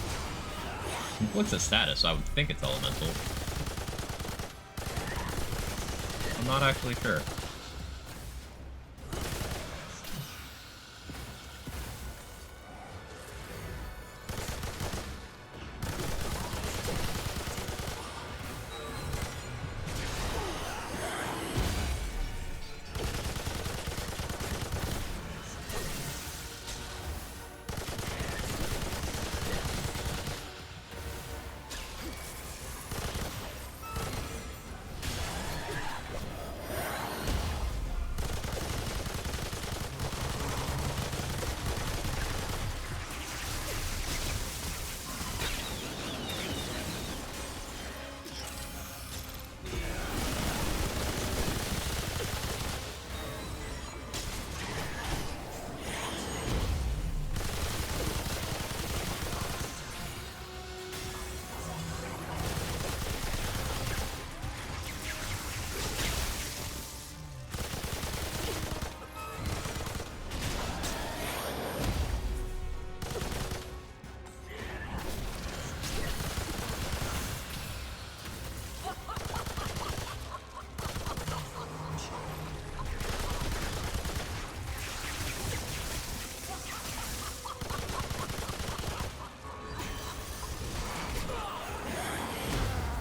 What's the status? I would think it's elemental. I'm not actually sure.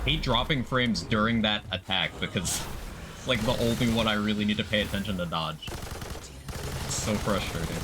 hate dropping frames during that attack because it's like the only one I really need to pay attention to dodge. It's so frustrating.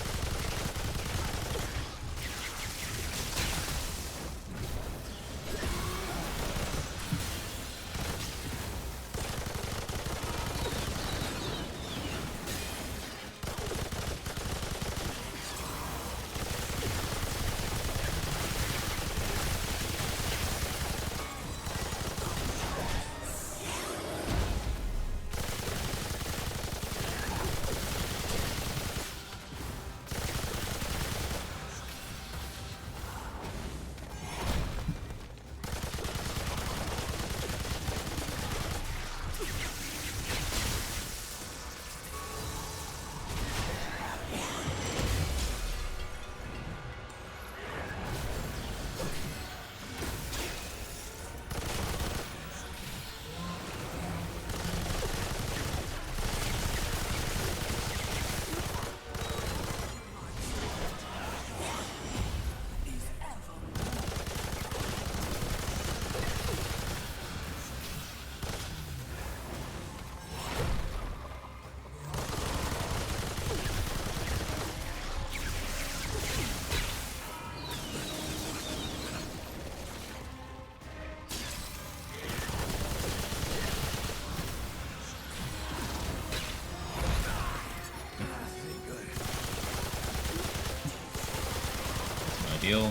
Deal.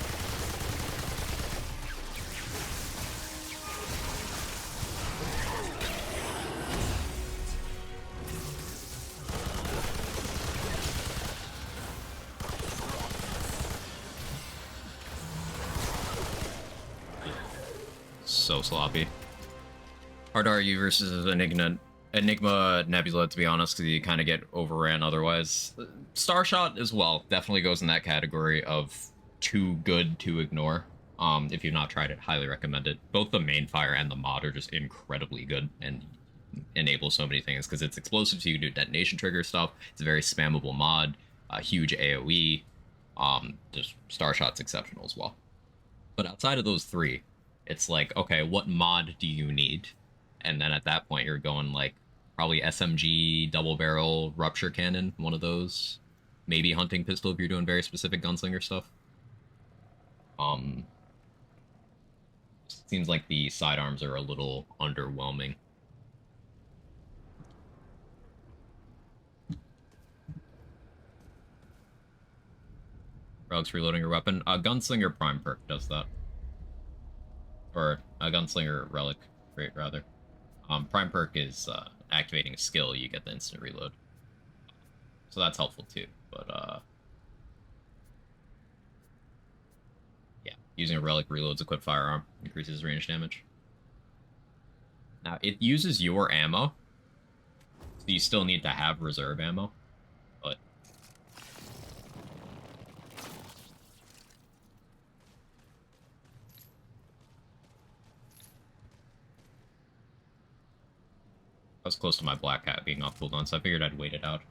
So sloppy. Hard to argue versus Enigma Nebula, to be honest, because you kind of get overran otherwise. Starshot as well definitely goes in that category of too good to ignore. If you've not tried it, highly recommend it. Both the main fire and the mod are just incredibly good and enable so many things because it's explosive, so you can do detonation trigger stuff. It's a very spammable mod, a huge AoE. Just Starshot's exceptional as well. But outside of those three, it's like, okay, what mod do you need? And then at that point, you're going like probably SMG, double barrel, rupture cannon, one of those. Maybe hunting pistol if you're doing very specific gunslinger stuff. Seems like the sidearms are a little underwhelming. Relics reloading your weapon. A gunslinger prime perk does that. Or a gunslinger relic rate, rather. Prime perk is activating a skill, you get the instant reload. So that's helpful too, but yeah, using a relic reloads a quick firearm, increases range damage. Now, it uses your ammo, so you still need to have reserve ammo, but I was close to my black hat being off cooldown, so I figured I'd wait it out.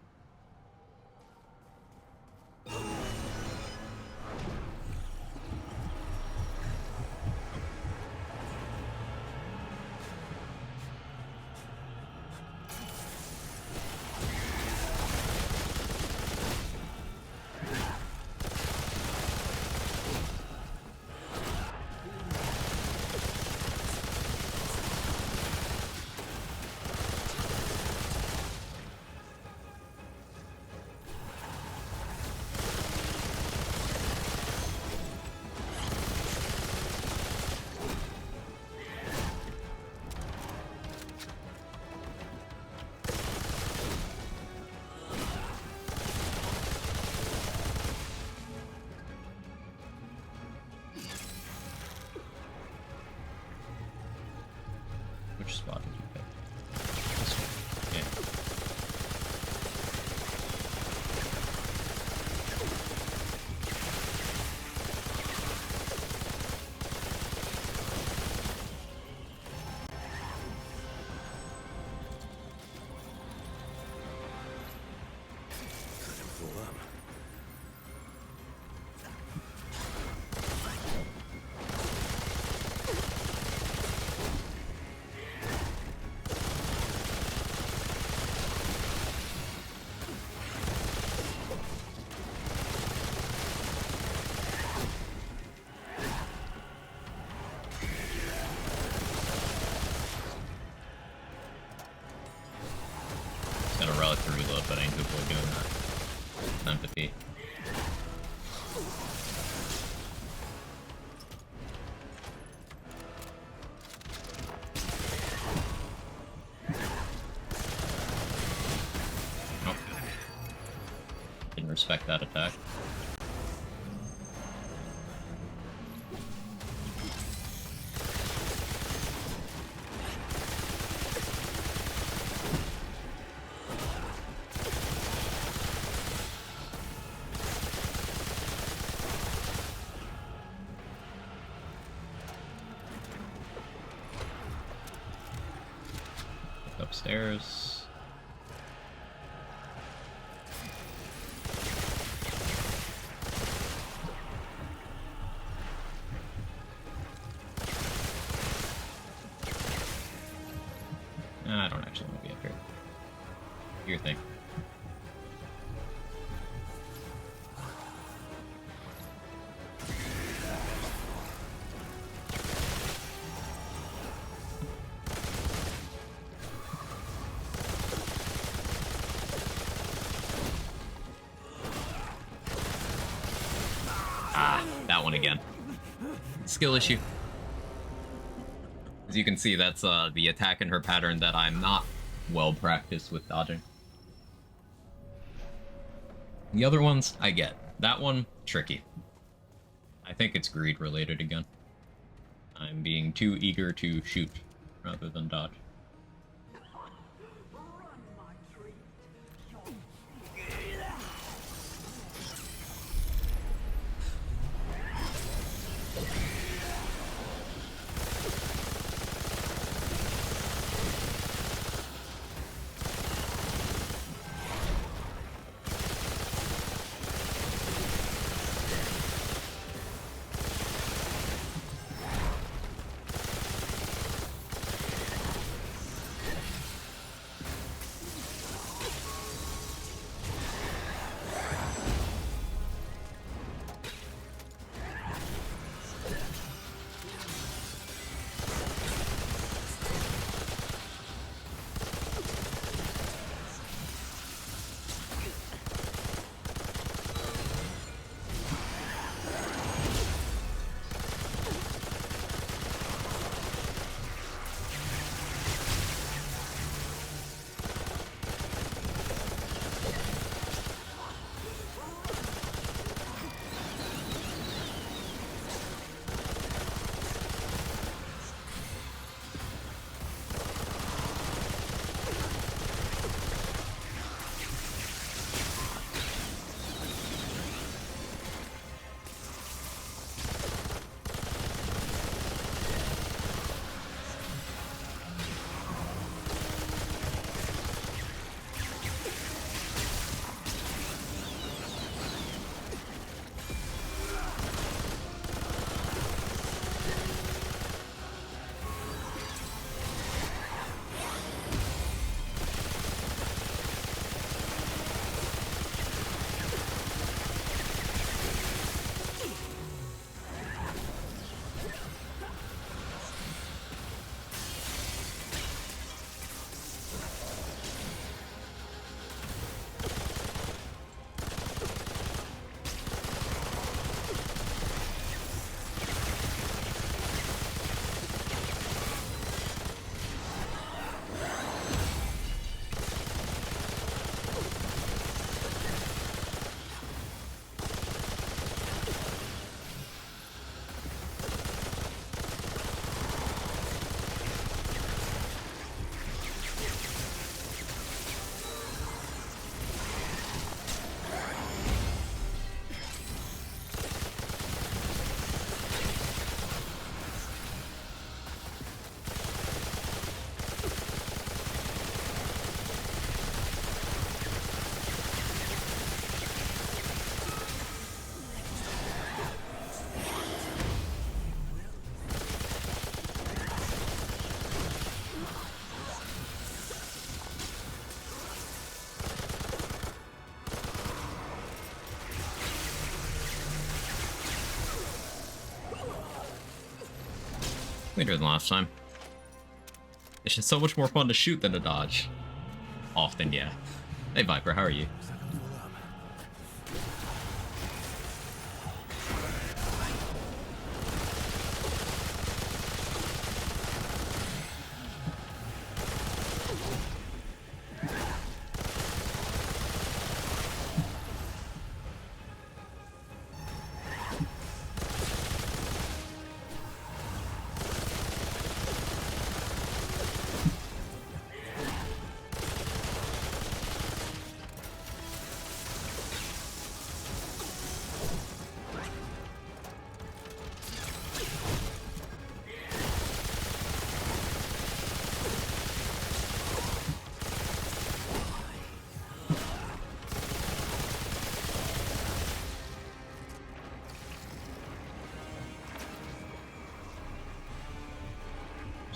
respect that attack. Upstairs. I don't actually want to be up here. Do your thing. That one again. Skill issue. As you can see, that's the attack in her pattern that I'm not well practiced with dodging. The other ones, I get. That one, tricky. I think it's greed related again. I'm being too eager to shoot rather than dodge. Later than last time. It's just so much more fun to shoot than to dodge. Often, yeah. Hey Viper, how are you?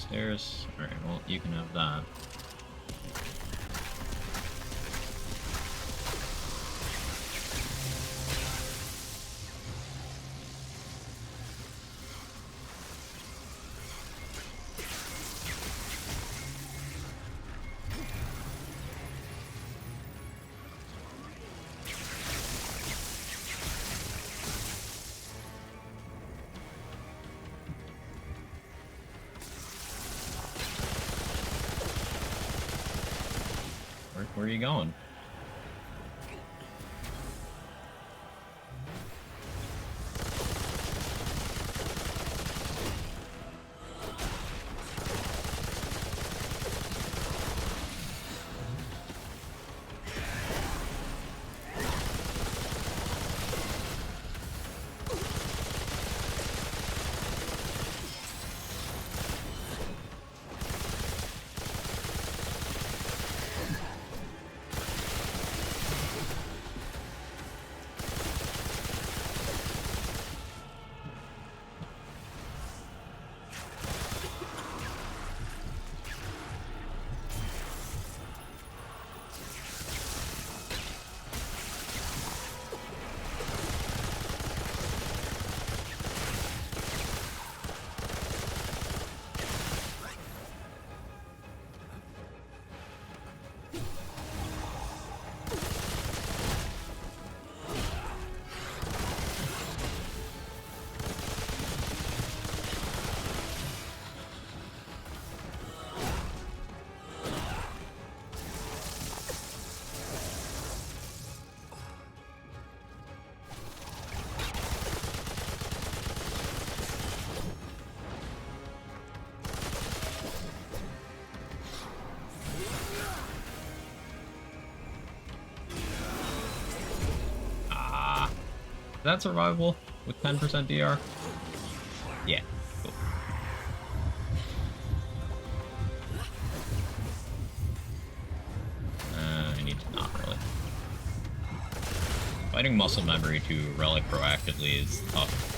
upstairs. Alright, well, you can have that. Where are you going? Is that survivable with 10% DR? Yeah. Cool. I need to not really. Fighting muscle memory to relic proactively is tough.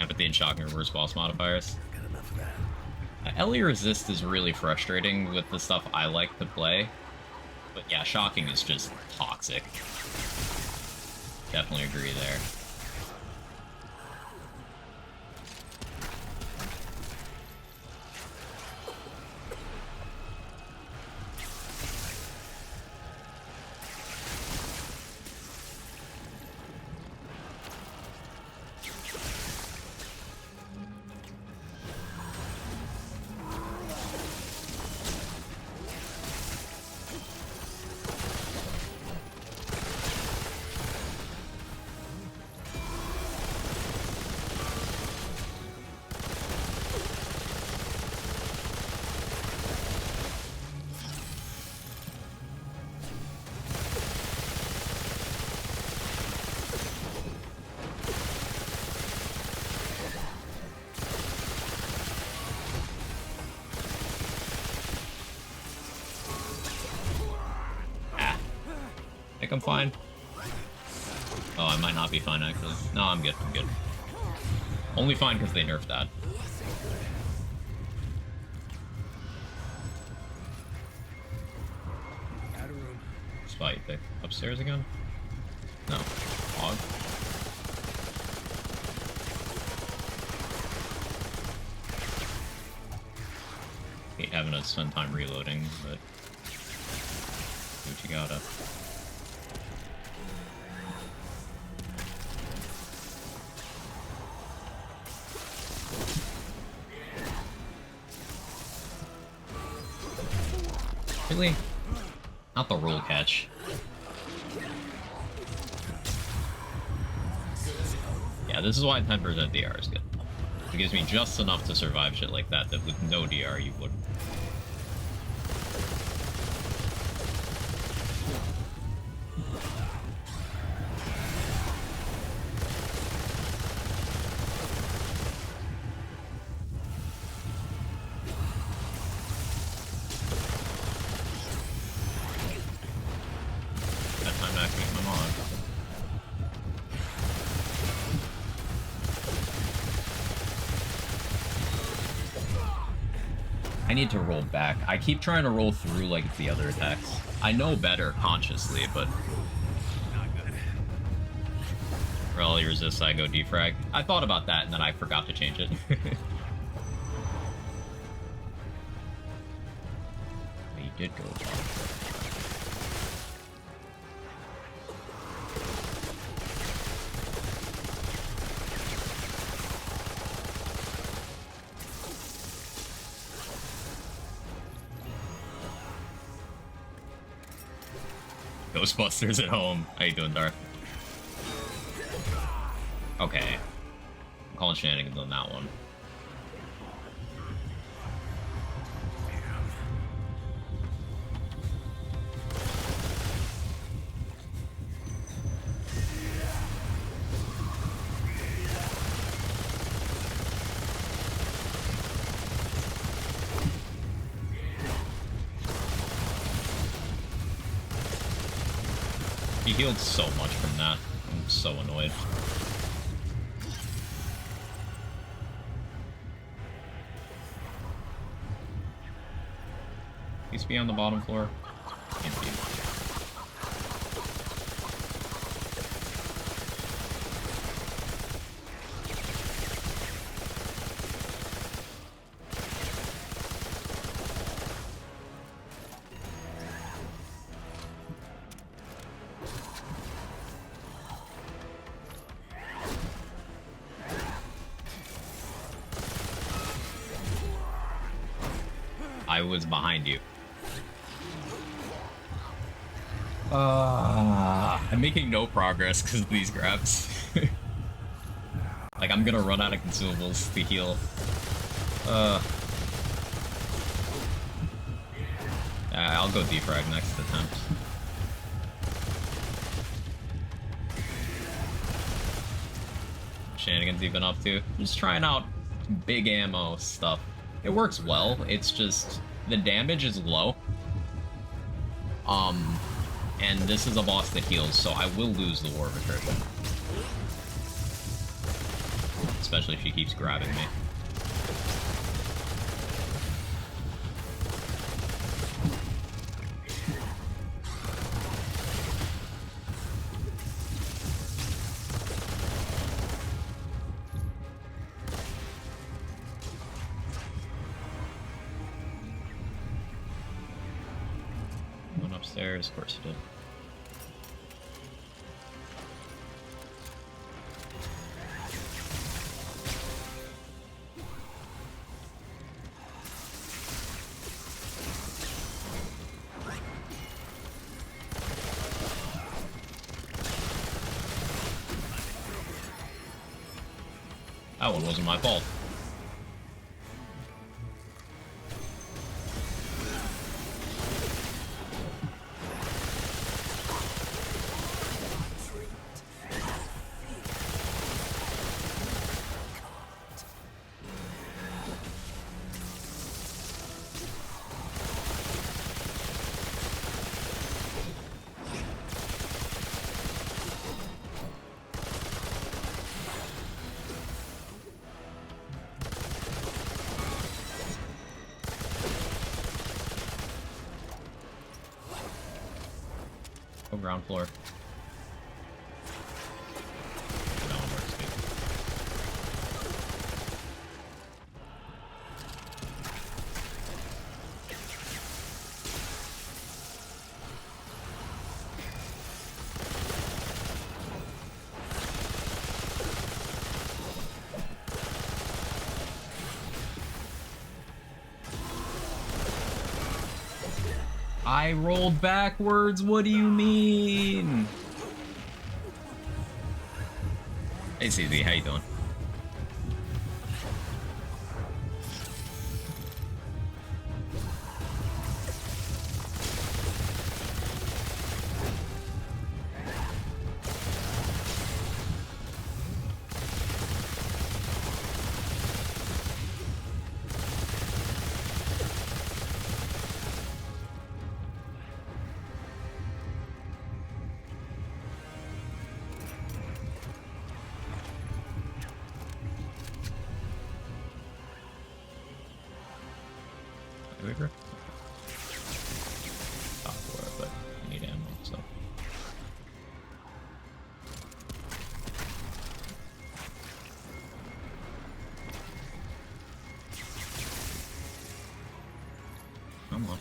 Empathy and shocking reverse boss modifiers. Ellie Resist is really frustrating with the stuff I like to play. But yeah, shocking is just toxic. Definitely agree there. I'm fine. Oh, I might not be fine, actually. No, I'm good, I'm good. Only fine because they nerfed that. Out of room. Spot you pick. Upstairs again? No. Log. Hate having to spend time reloading, but do what you gotta. Really? Not the roll catch. Yeah, this is why 10% DR is good. It gives me just enough to survive shit like that with no DR you wouldn't. That time to activate my mod. I need to roll back. I keep trying to roll through like the other attacks. I know better consciously, but rally resist, I go defrag. I thought about that and then I forgot to change it. He did go wrong. Ghostbusters at home. How you doing, Darth? Okay. I'm calling shenanigans on that one. He healed so much from that. I'm so annoyed. Please be on the bottom floor. Can't be. I was behind you. I'm making no progress because of these grabs. Like, I'm gonna run out of consumables to heal. I'll go defrag next attempt. Shenanigans even up to. Just trying out big ammo stuff. It works well, it's just the damage is low. And this is a boss that heals, so I will lose the War of Attrition. Especially if she keeps grabbing me. Went upstairs, of course he did. That one wasn't my fault. Go ground floor. That one works too. I rolled backwards. What do you mean? Hey, CZ, how you doing? Bigger? Top floor, but I need ammo, so. Come on.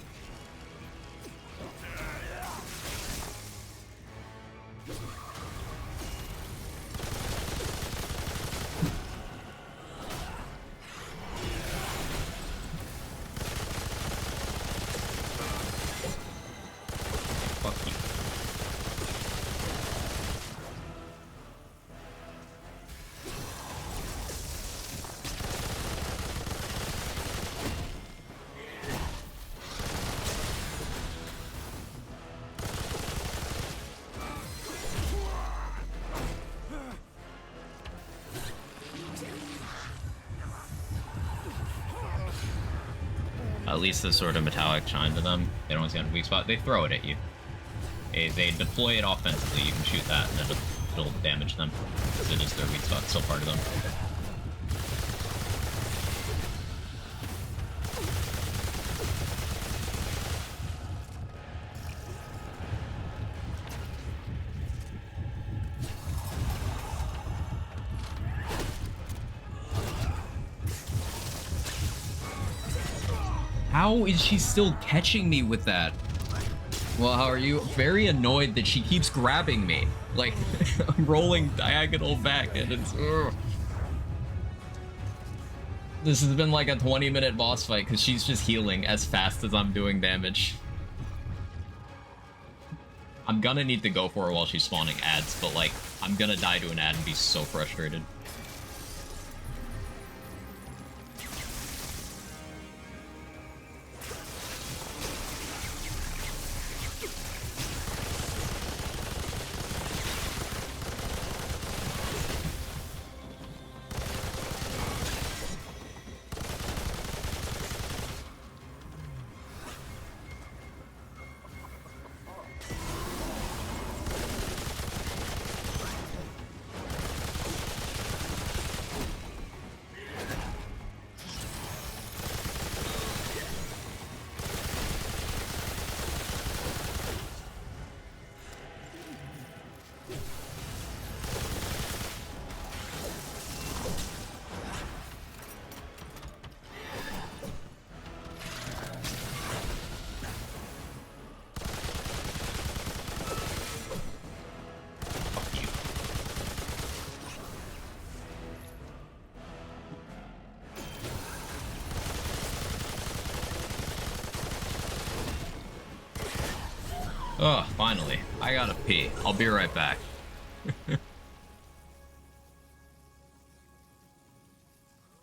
Fuck you. At least the sort of metallic chime to them. They don't see on a weak spot. They throw it at you. They deploy it offensively. You can shoot that, and it'll damage them. Because it is their weak spot. It's still part of them. How is she still catching me with that? Well, how are you? Very annoyed that she keeps grabbing me. Like, I'm rolling diagonal back and it's... Ugh. This has been like a 20-minute boss fight because she's just healing as fast as I'm doing damage. I'm gonna need to go for her while she's spawning ads, but like, I'm gonna die to an ad and be so frustrated. Oh, finally. I gotta pee. I'll be right back.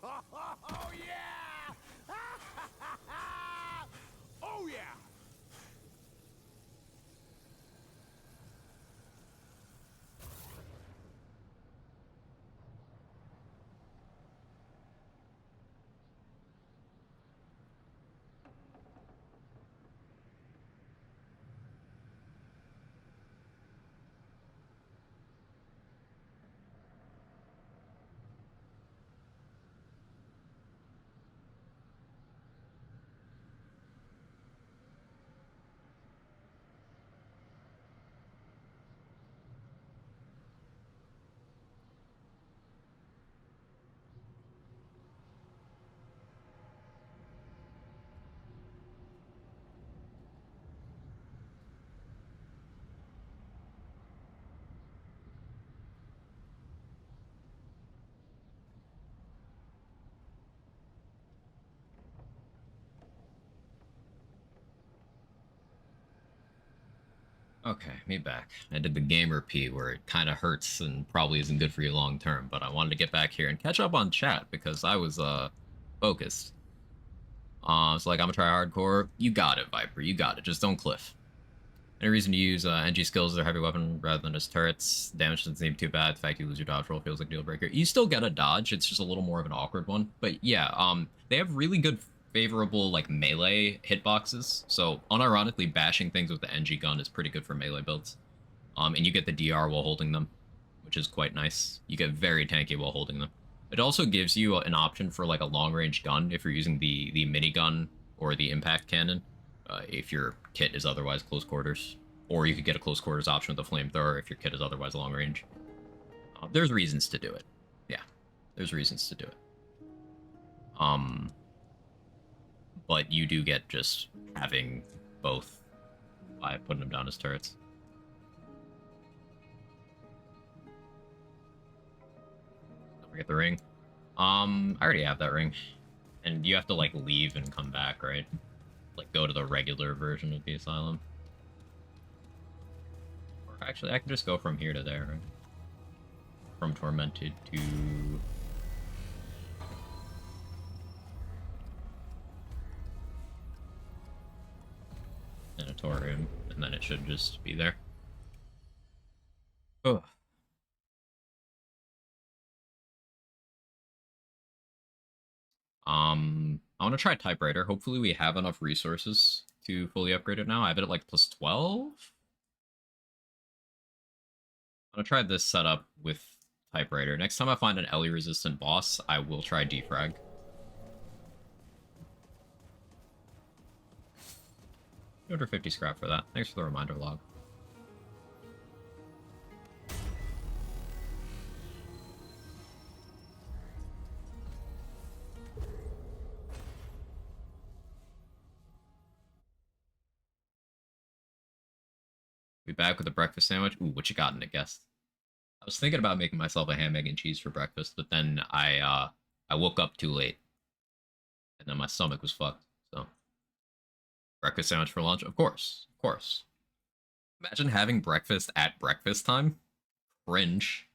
Oh yeah! Oh yeah! Okay, me back. I did the gamer P where it kind of hurts and probably isn't good for you long term, but I wanted to get back here and catch up on chat because I was focused. It's like I'm gonna try hardcore. You got it, Viper. You got it. Just don't cliff. Any reason to use NG skills as their heavy weapon rather than as turrets? Damage doesn't seem too bad. The fact you lose your dodge roll feels like a deal breaker. You still get a dodge. It's just a little more of an awkward one. But yeah, they have really good favorable like melee hitboxes. So unironically, bashing things with the NG gun is pretty good for melee builds. And you get the DR while holding them, which is quite nice. You get very tanky while holding them. It also gives you an option for like a long range gun if you're using the minigun or the impact cannon. If your kit is otherwise close quarters. Or you could get a close quarters option with the flamethrower if your kit is otherwise long range. There's reasons to do it. Yeah, there's reasons to do it. But you do get just having both by putting them down as turrets. Don't forget the ring. I already have that ring. And you have to, like, leave and come back, right? Like, go to the regular version of the asylum. Or actually, I can just go from here to there, right? From Tormented to... Sanatorium, and then it should just be there. Oh. I want to try typewriter. Hopefully we have enough resources to fully upgrade it now. I have it at like plus 12. I'm gonna try this setup with typewriter. Next time I find an Ellie resistant boss, I will try defrag. 250 scrap for that. Thanks for the reminder log. Be back with a breakfast sandwich. Ooh, what you got in it, guest? I was thinking about making myself a ham, egg, and cheese for breakfast, but then I woke up too late. And then my stomach was fucked, so. Breakfast sandwich for lunch? Of course. Of course. Imagine having breakfast at breakfast time. Cringe.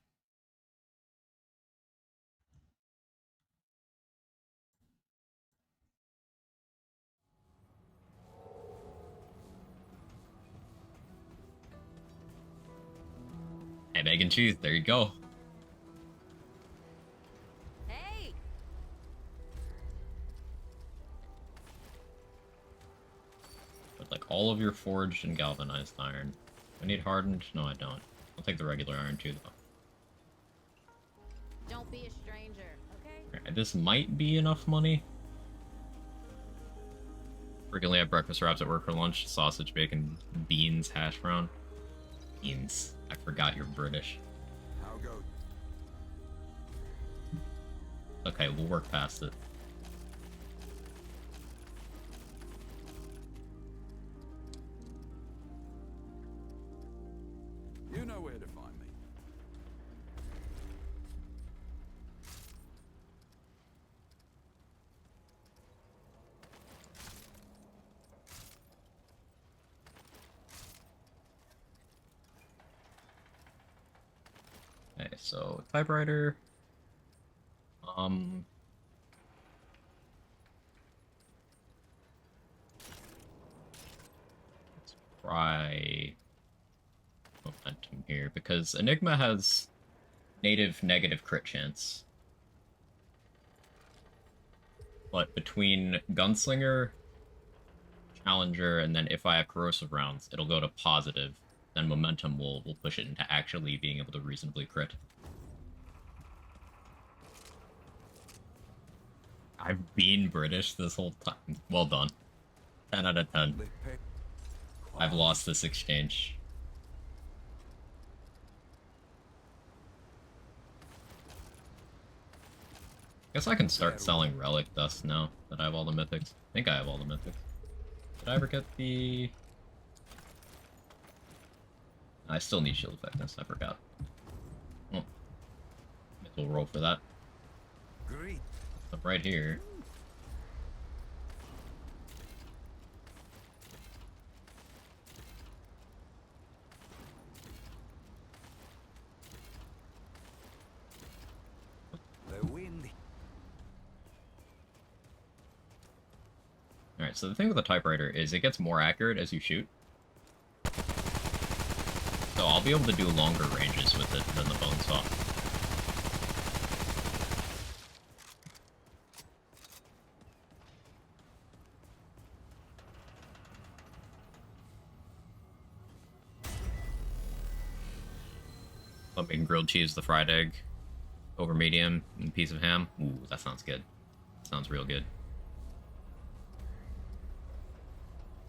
Ham, egg, and cheese. There you go. Hey! But like all of your forged and galvanized iron. I need hardened? No, I don't. I'll take the regular iron too, though. Don't be a stranger, okay? Right, this might be enough money. Frequently have breakfast wraps at work for lunch. Sausage, bacon, beans, hash brown. Beans. I forgot you're British. How go? Okay, we'll work past it. You know where to find me. Okay, so typewriter. Let's try momentum here because Enigma has native negative crit chance. But between Gunslinger, Challenger, and then if I have corrosive rounds, it'll go to positive. Then momentum will push it into actually being able to reasonably crit. I've been British this whole time. Well done. 10 out of 10. I've lost this exchange. Guess I can start selling relic dust now that I have all the mythics. I think I have all the mythics. Did I ever get the... I still need shield effectiveness, I forgot. Oh. Might as well roll for that. Great. Up right here. Alright, so the thing with the typewriter is it gets more accurate as you shoot. So I'll be able to do longer ranges with it than the bone saw. I'm making grilled cheese, the fried egg, over medium, and a piece of ham. Ooh, that sounds good. Sounds real good.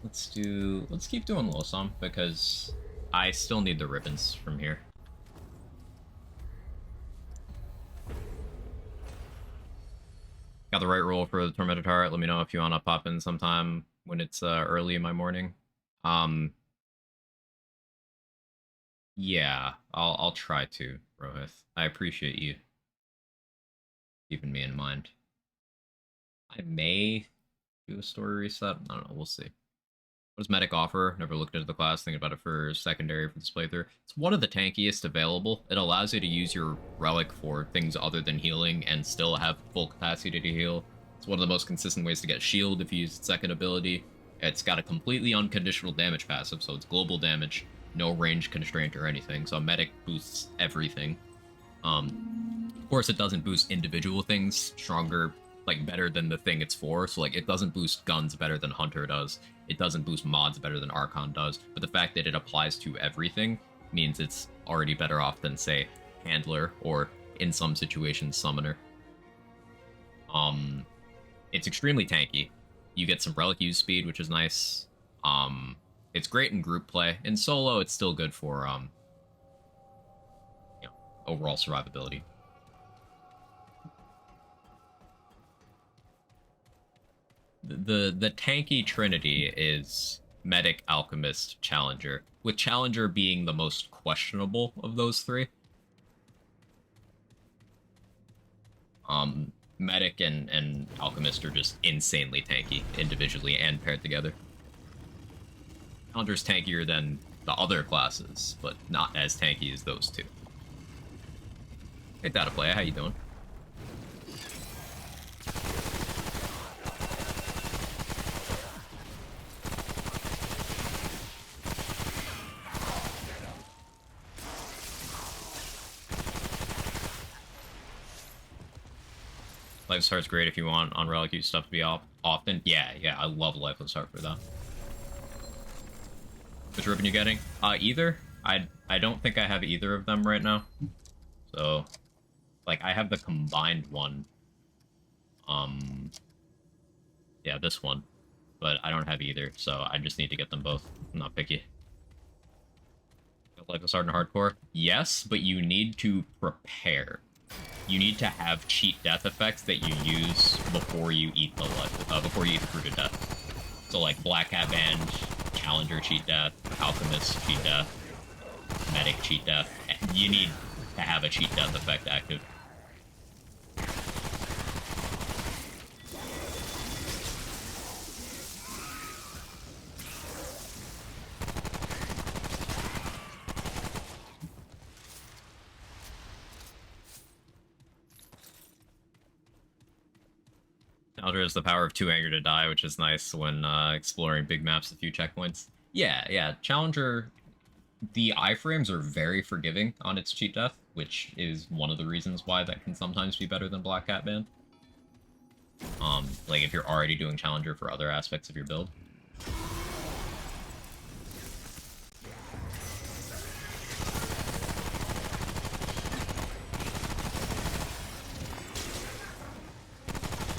Let's keep doing Losam, because I still need the ribbons from here. Got the right roll for the Tormented Heart. Let me know if you want to pop in sometime when it's early in my morning. Yeah, I'll try to, Rohith. I appreciate you keeping me in mind. I may do a story reset. I don't know. We'll see. What does Medic offer? Never looked into the class. Thinking about it for secondary for this playthrough. It's one of the tankiest available. It allows you to use your relic for things other than healing and still have full capacity to heal. It's one of the most consistent ways to get shield if you use its second ability. It's got a completely unconditional damage passive, so it's global damage, no range constraint or anything. So Medic boosts everything. Of course, it doesn't boost individual things stronger, like better than the thing it's for. So like, it doesn't boost guns better than Hunter does. It doesn't boost mods better than Archon does. But the fact that it applies to everything means it's already better off than, say, Handler or, in some situations, Summoner. It's extremely tanky. You get some relic use speed, which is nice. It's great in group play. In solo, it's still good for you know, overall survivability. The tanky trinity is Medic, Alchemist, Challenger, with Challenger being the most questionable of those three. Medic and Alchemist are just insanely tanky, individually and paired together. Challenger's tankier than the other classes, but not as tanky as those two. Hey, Data Play, how you doing? Lifeless Heart's great if you want on Relic use stuff to be off often. Yeah, I love Lifeless Heart for that. Which ribbon you getting? Either. I don't think I have either of them right now. So, like, I have the combined one. Yeah, this one. But I don't have either, so I just need to get them both. I'm not picky. Lifeless Heart and Hardcore? Yes, but you need to prepare. You need to have cheat death effects that you use before you eat the before you eat the fruit of death. So like Black Hat Band, Challenger cheat death, Alchemist cheat death, Medic cheat death. You need to have a cheat death effect active. Challenger has the power of 2 anger to die, which is nice when exploring big maps with a few checkpoints. Yeah. Challenger, the iframes are very forgiving on its cheat death, which is one of the reasons why that can sometimes be better than Black Hat Band. Like if you're already doing Challenger for other aspects of your build.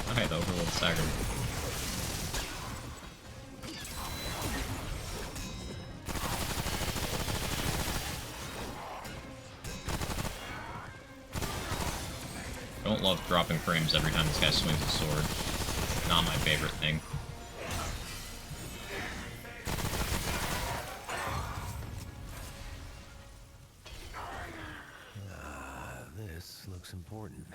Okay, the Overload staggered. Don't love dropping frames every time this guy swings a sword. Not my favorite thing. This looks important.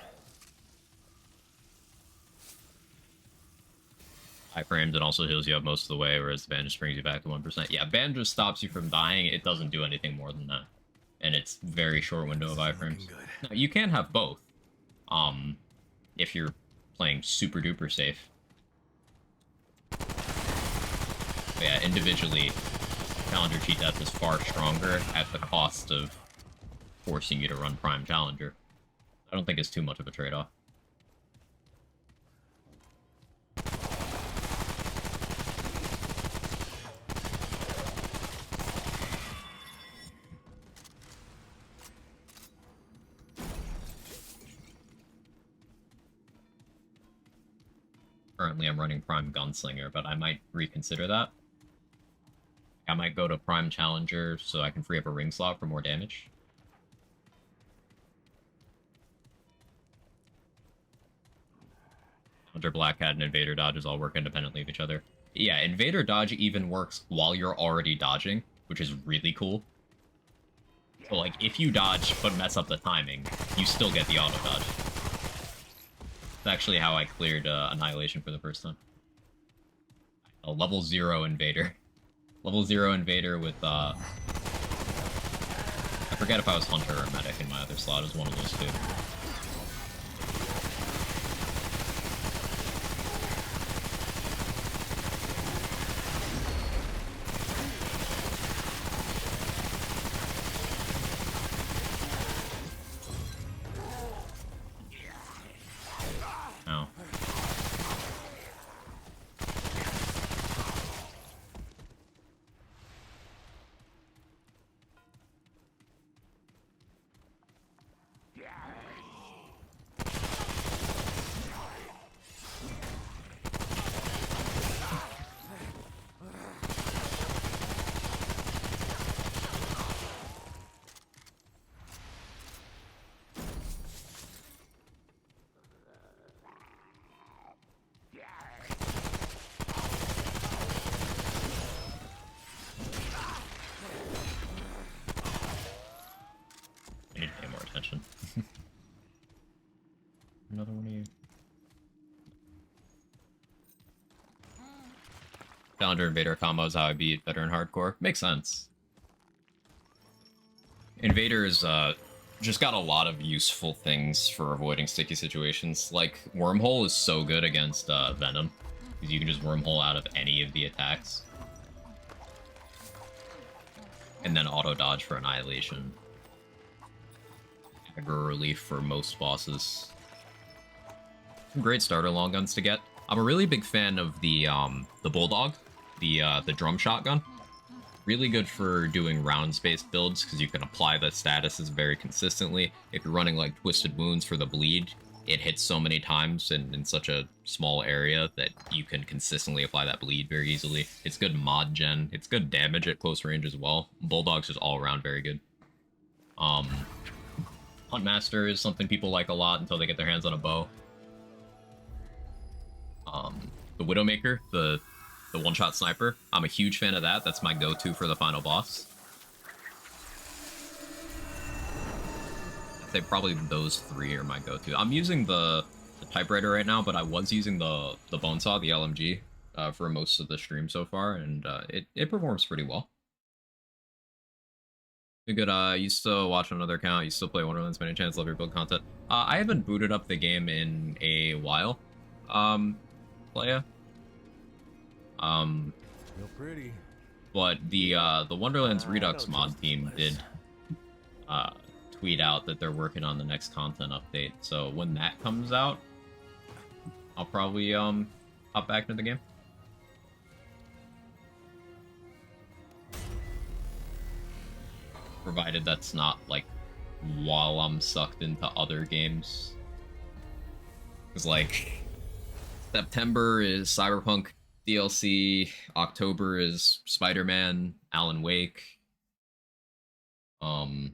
High frames and also heals you up most of the way, whereas the band just brings you back to 1%. Yeah, band just stops you from dying. It doesn't do anything more than that. And it's very short window of iframes. Now, you can have both. If you're playing super duper safe. But yeah, individually, Challenger Cheat Death is far stronger at the cost of forcing you to run Prime Challenger. I don't think it's too much of a trade-off. Currently, I'm running Prime Gunslinger, but I might reconsider that. I might go to Prime Challenger so I can free up a ring slot for more damage. Hunter Black Hat and Invader Dodges all work independently of each other. Yeah, Invader Dodge even works while you're already dodging, which is really cool. So, like, if you dodge but mess up the timing, you still get the auto dodge. That's actually how I cleared Annihilation for the first time. A level 0 Invader. Level 0 Invader with, I forget if I was Hunter or Medic in my other slot. It was one of those two. Oh. I need to pay more attention. Another one of you. Challenger Invader combo is how I beat Veteran Hardcore. Makes sense. Invader's just got a lot of useful things for avoiding sticky situations. Like, Wormhole is so good against Venom, because you can just Wormhole out of any of the attacks. And then auto dodge for Annihilation. Aggro relief for most bosses. Some great starter long guns to get. I'm a really big fan of the Bulldog, the drum shotgun. Really good for doing round-based builds, because you can apply the statuses very consistently. If you're running, like, Twisted Wounds for the bleed, it hits so many times in such a small area that you can consistently apply that bleed very easily. It's good mod gen. It's good damage at close range as well. Bulldog's just all around very good. Huntmaster is something people like a lot until they get their hands on a bow. The Widowmaker, the one-shot sniper, I'm a huge fan of that. That's my go-to for the final boss. I'd say probably those three are my go-to. I'm using the typewriter right now, but I was using the Bonesaw, the LMG, for most of the stream so far, and it performs pretty well. Good, used to watch on another account, used to play Wonderlands, many chance, love your build content. I haven't booted up the game in a while. Playa. Feel pretty. But the Wonderlands Redux mod team did tweet out that they're working on the next content update. So when that comes out, I'll probably hop back into the game. Provided that's not like while I'm sucked into other games. Because like September is Cyberpunk DLC, October is Spider-Man, Alan Wake. And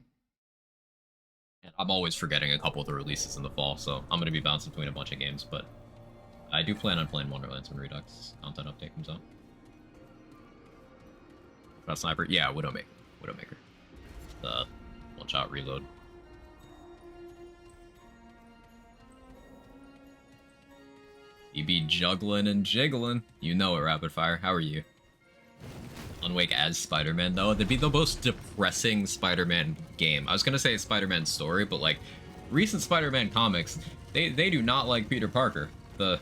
I'm always forgetting a couple of the releases in the fall, so I'm gonna be bouncing between a bunch of games, but I do plan on playing Wonderlands when Redux content update comes out. About Sniper? Yeah, Widowmaker. The one-shot reload. You be juggling and jiggling. You know it, Rapid Fire. How are you? Alan Wake as Spider-Man, though. That'd be the most depressing Spider-Man game. I was gonna say Spider-Man story, but, like, recent Spider-Man comics, they do not like Peter Parker. The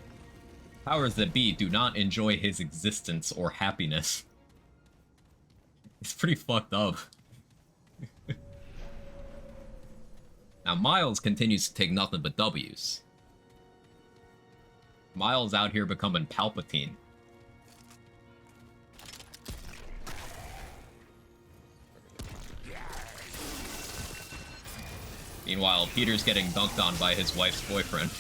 powers that be do not enjoy his existence or happiness. It's pretty fucked up. Now, Miles continues to take nothing but W's. Miles out here becoming Palpatine. Meanwhile, Peter's getting dunked on by his wife's boyfriend.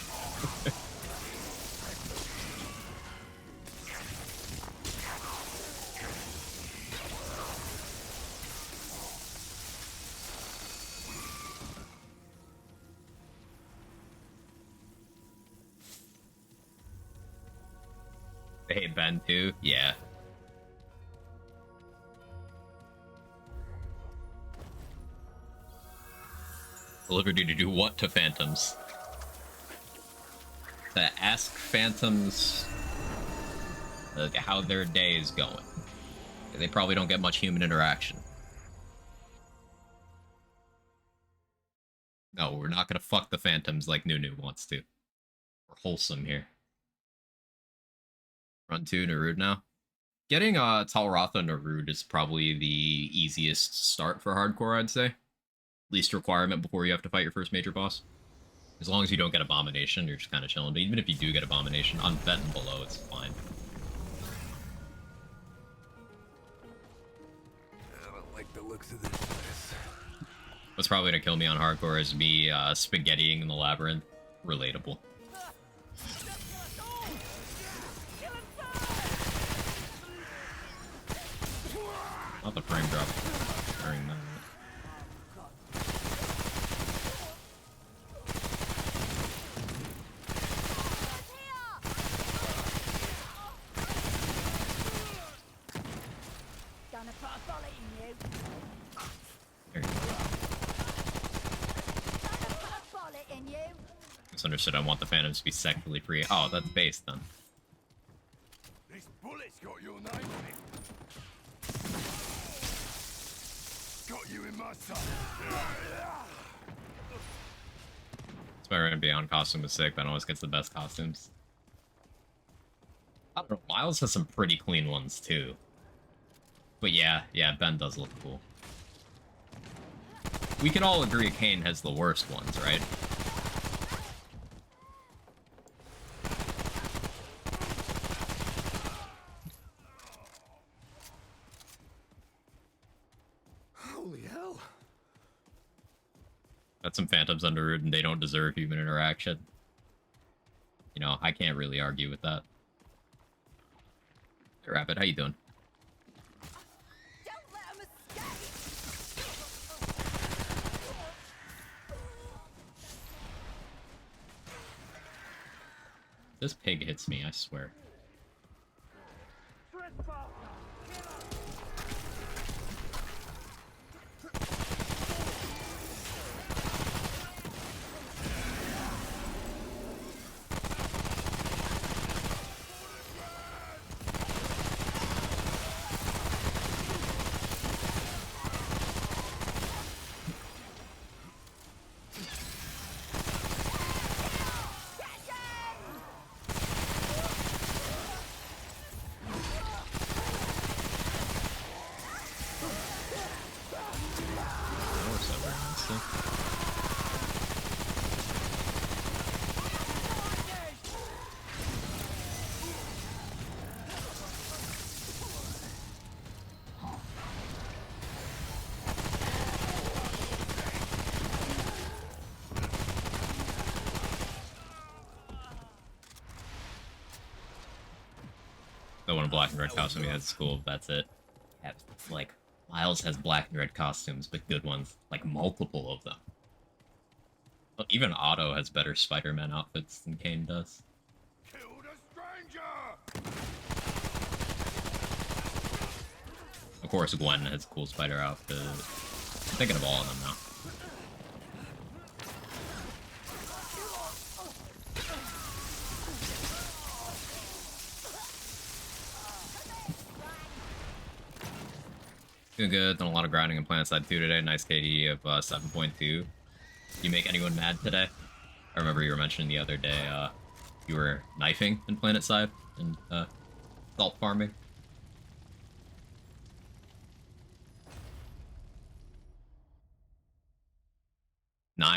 They hate Ben too? Yeah. Liberty to do what to Phantoms? To ask Phantoms how their day is going. They probably don't get much human interaction. No, we're not gonna fuck the Phantoms like Nunu wants to. We're wholesome here. Run 2 Narud now. Getting Talratha Narud is probably the easiest start for hardcore, I'd say. Least requirement before you have to fight your first major boss. As long as you don't get Abomination, you're just kind of chilling. But even if you do get Abomination, on Vet and below, it's fine. I don't like the looks of this place. What's probably gonna kill me on hardcore is me spaghettiing in the labyrinth. Relatable. Not the frame drop during that. Gonna put a bullet in you. There you go. Gonna put a bullet in you. Misunderstood. I want the Phantoms to be sexually free. Oh, that's base then. This bullet's got your name on it. Got you in my sight. Spider-Man Beyond costume is sick. Ben always gets the best costumes. I don't know. Miles has some pretty clean ones too. But yeah, Ben does look cool. We can all agree Kane has the worst ones, right? Holy hell. Got some Phantoms under Root and they don't deserve human interaction. You know, I can't really argue with that. Hey, Rapid, how you doing? Don't let him escape! This pig hits me, I swear. The one in black and red costume he has at school, that's it. Yeah, it's like, Miles has black and red costumes, but good ones. Like, multiple of them. Well, even Otto has better Spider-Man outfits than Kane does. Kill the stranger! Of course, Gwen has a cool spider outfit. I'm thinking of all of them now. Doing good. Done a lot of grinding in Planet Side 2 today. Nice KD of 7.2. You make anyone mad today? I remember you were mentioning the other day you were knifing in Planet Side and salt farming.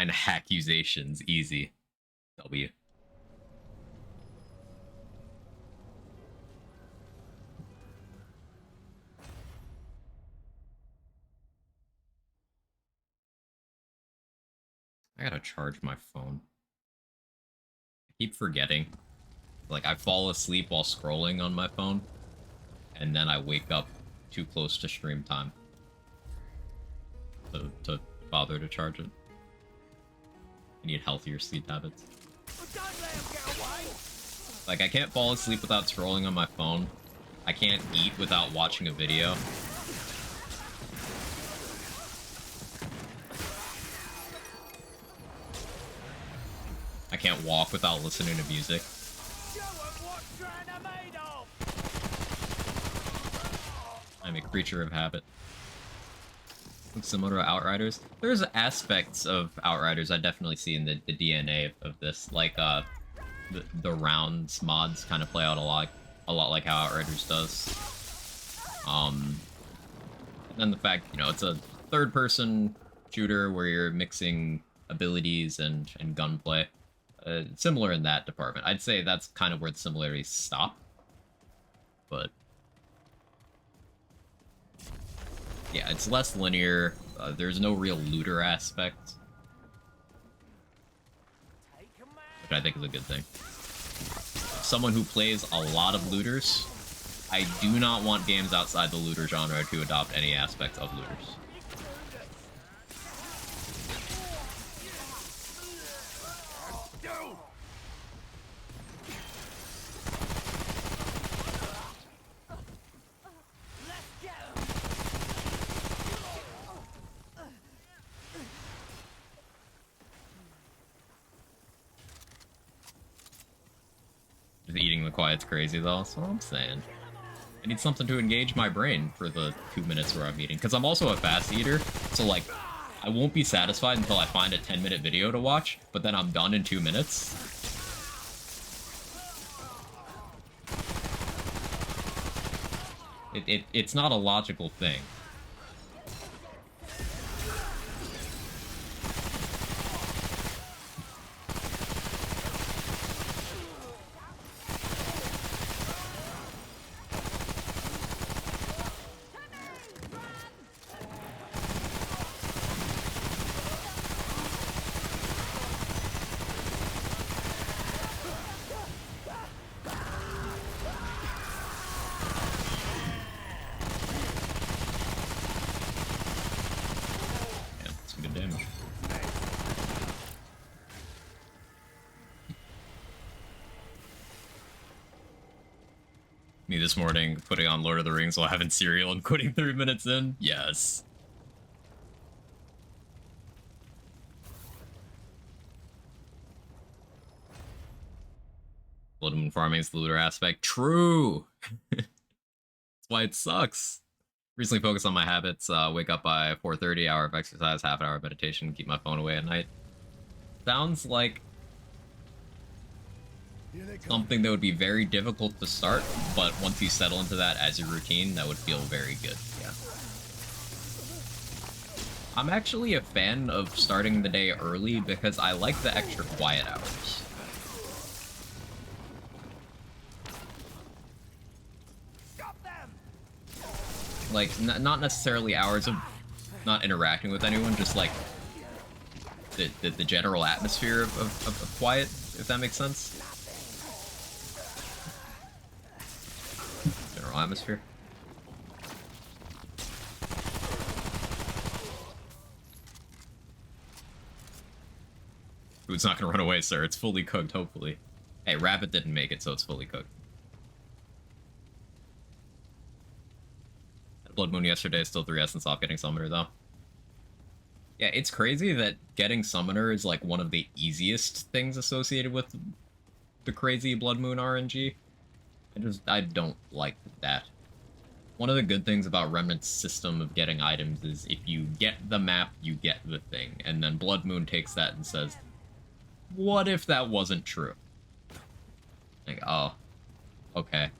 9 accusations, easy. W. I gotta charge my phone. I keep forgetting. Like, I fall asleep while scrolling on my phone, and then I wake up too close to stream time to bother to charge it. I need healthier sleep habits. Like, I can't fall asleep without scrolling on my phone. I can't eat without watching a video. I can't walk without listening to music. I'm a creature of habit. Similar to Outriders. There's aspects of Outriders I definitely see in the DNA of this. Like, the rounds mods kind of play out a lot like how Outriders does. And then the fact, you know, it's a third-person shooter where you're mixing abilities and gunplay. Similar in that department. I'd say that's kind of where the similarities stop. But yeah, it's less linear. There's no real looter aspect, which I think is a good thing. Someone who plays a lot of looters, I do not want games outside the looter genre to adopt any aspects of looters. Eating the quiet's crazy though, that's what I'm saying. I need something to engage my brain for the 2 minutes where I'm eating, because I'm also a fast eater, so like, I won't be satisfied until I find a 10-minute video to watch, but then I'm done in 2 minutes. It's not a logical thing. Me this morning, putting on Lord of the Rings while having cereal and quitting 3 minutes in? Yes. Blood Moon farming is the looter aspect. True! That's why it sucks. Recently focused on my habits. Wake up by 4:30, hour of exercise, half an hour of meditation, keep my phone away at night. Sounds like something that would be very difficult to start, but once you settle into that as your routine, that would feel very good. Yeah. I'm actually a fan of starting the day early because I like the extra quiet hours. Like, not necessarily hours of not interacting with anyone, just like the general atmosphere of quiet, if that makes sense. General atmosphere. Food's not gonna run away, sir. It's fully cooked, hopefully. Hey, Rabbit didn't make it, so it's fully cooked. Blood Moon yesterday, still 3 essence off getting Summoner, though. Yeah, it's crazy that getting Summoner is, like, one of the easiest things associated with the crazy Blood Moon RNG. I don't like that. One of the good things about Remnant's system of getting items is if you get the map, you get the thing. And then Blood Moon takes that and says, what if that wasn't true? Like, oh, okay.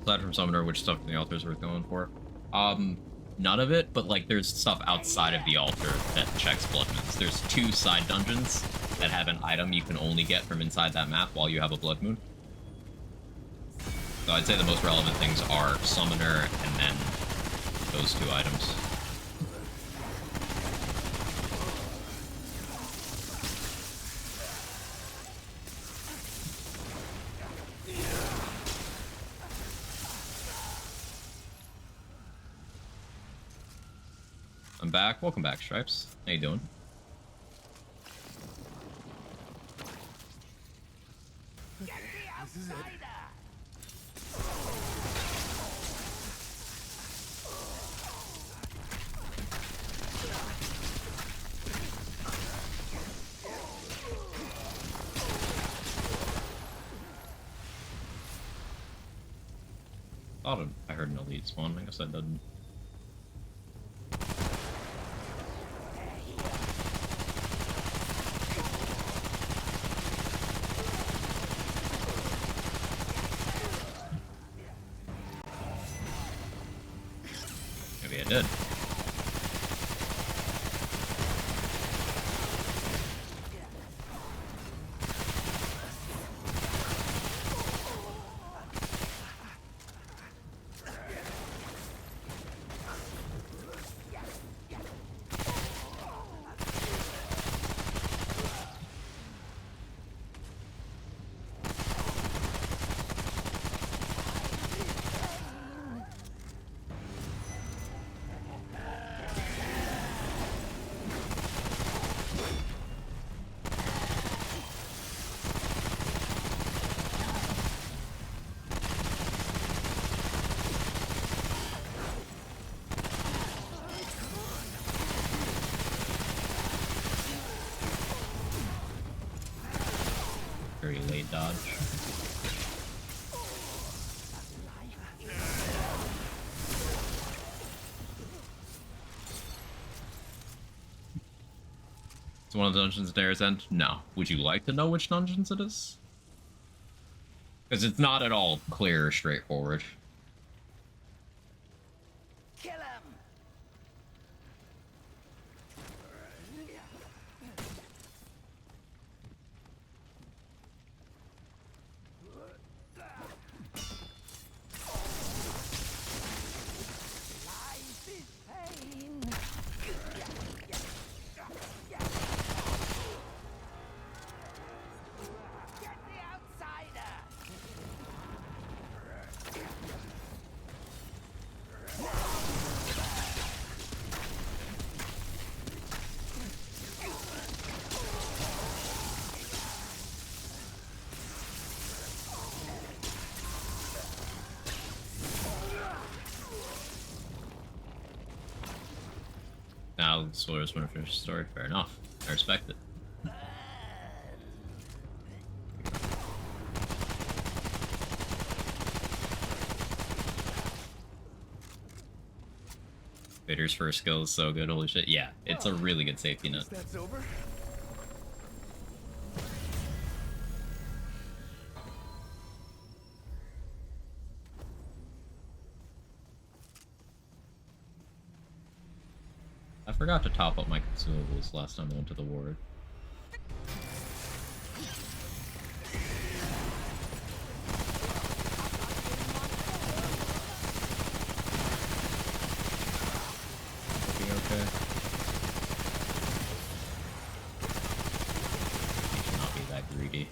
Aside from Summoner, which stuff in the altar is worth going for? None of it, but like there's stuff outside of the altar that checks blood moons. There's 2 side dungeons that have an item you can only get from inside that map while you have a blood moon. So I'd say the most relevant things are Summoner and then those 2 items. I'm back. Welcome back, Stripes. How you doing? This is it. Thought I heard an elite spawn. I guess I didn't. Maybe I did. Very late dodge. It's one of the dungeons at Air's End? No. Would you like to know which dungeons it is? Because it's not at all clear or straightforward. Kill him! Life is pain. Get the outsider! Now, the spoilers want to finish the story. Fair enough. I respect it. Vader's first skill is so good, holy shit. Yeah, it's a really good safety net. That's over. I forgot to top up my consumables last time I went to the ward. Looking okay. He should not be that greedy.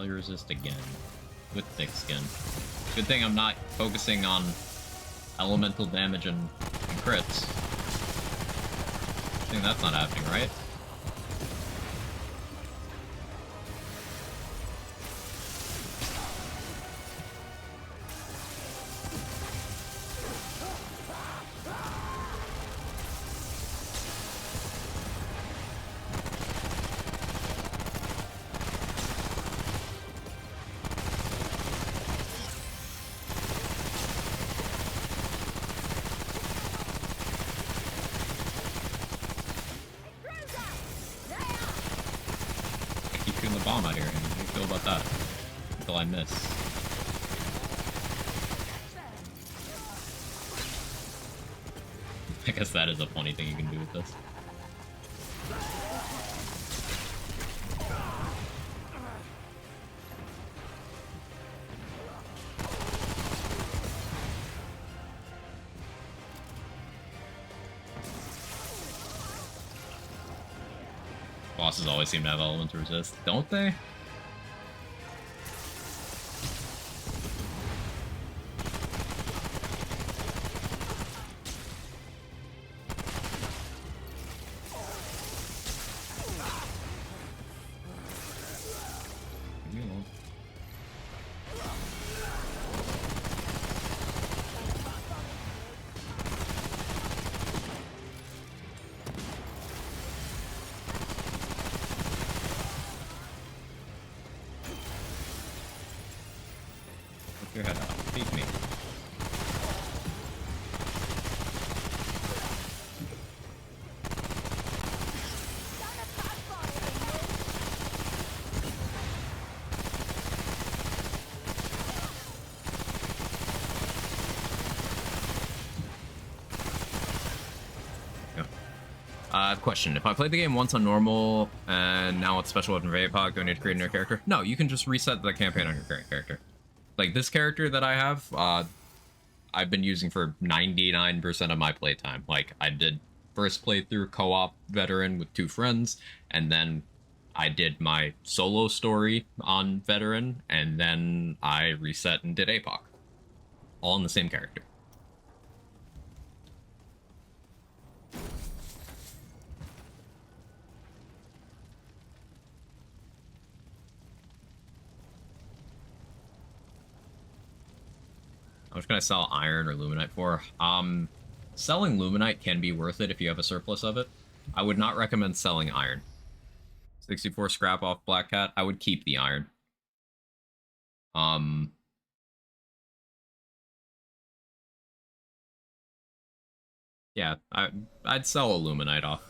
Resist again with thick skin. Good thing I'm not focusing on elemental damage and crits. I think that's not happening, right? keep shooting the bomb out of your hand. How do you feel about that? Until I miss. I guess that is a funny thing you can do with this. Bosses always seem to have elemental resist, don't they? Your head out. Feed me. Question. If I played the game once on normal and now it's special weapon for Apoc, do I need to create a new character? No, you can just reset the campaign on your current character. Like, this character that I have, I've been using for 99% of my playtime. Like, I did first playthrough co-op veteran with 2 friends, and then I did my solo story on veteran, and then I reset and did Apoc. All in the same character. How much can I sell iron or luminite for? Selling luminite can be worth it if you have a surplus of it. I would not recommend selling iron. 64 scrap off Black Cat. I would keep the iron. Yeah, I'd sell a luminite off.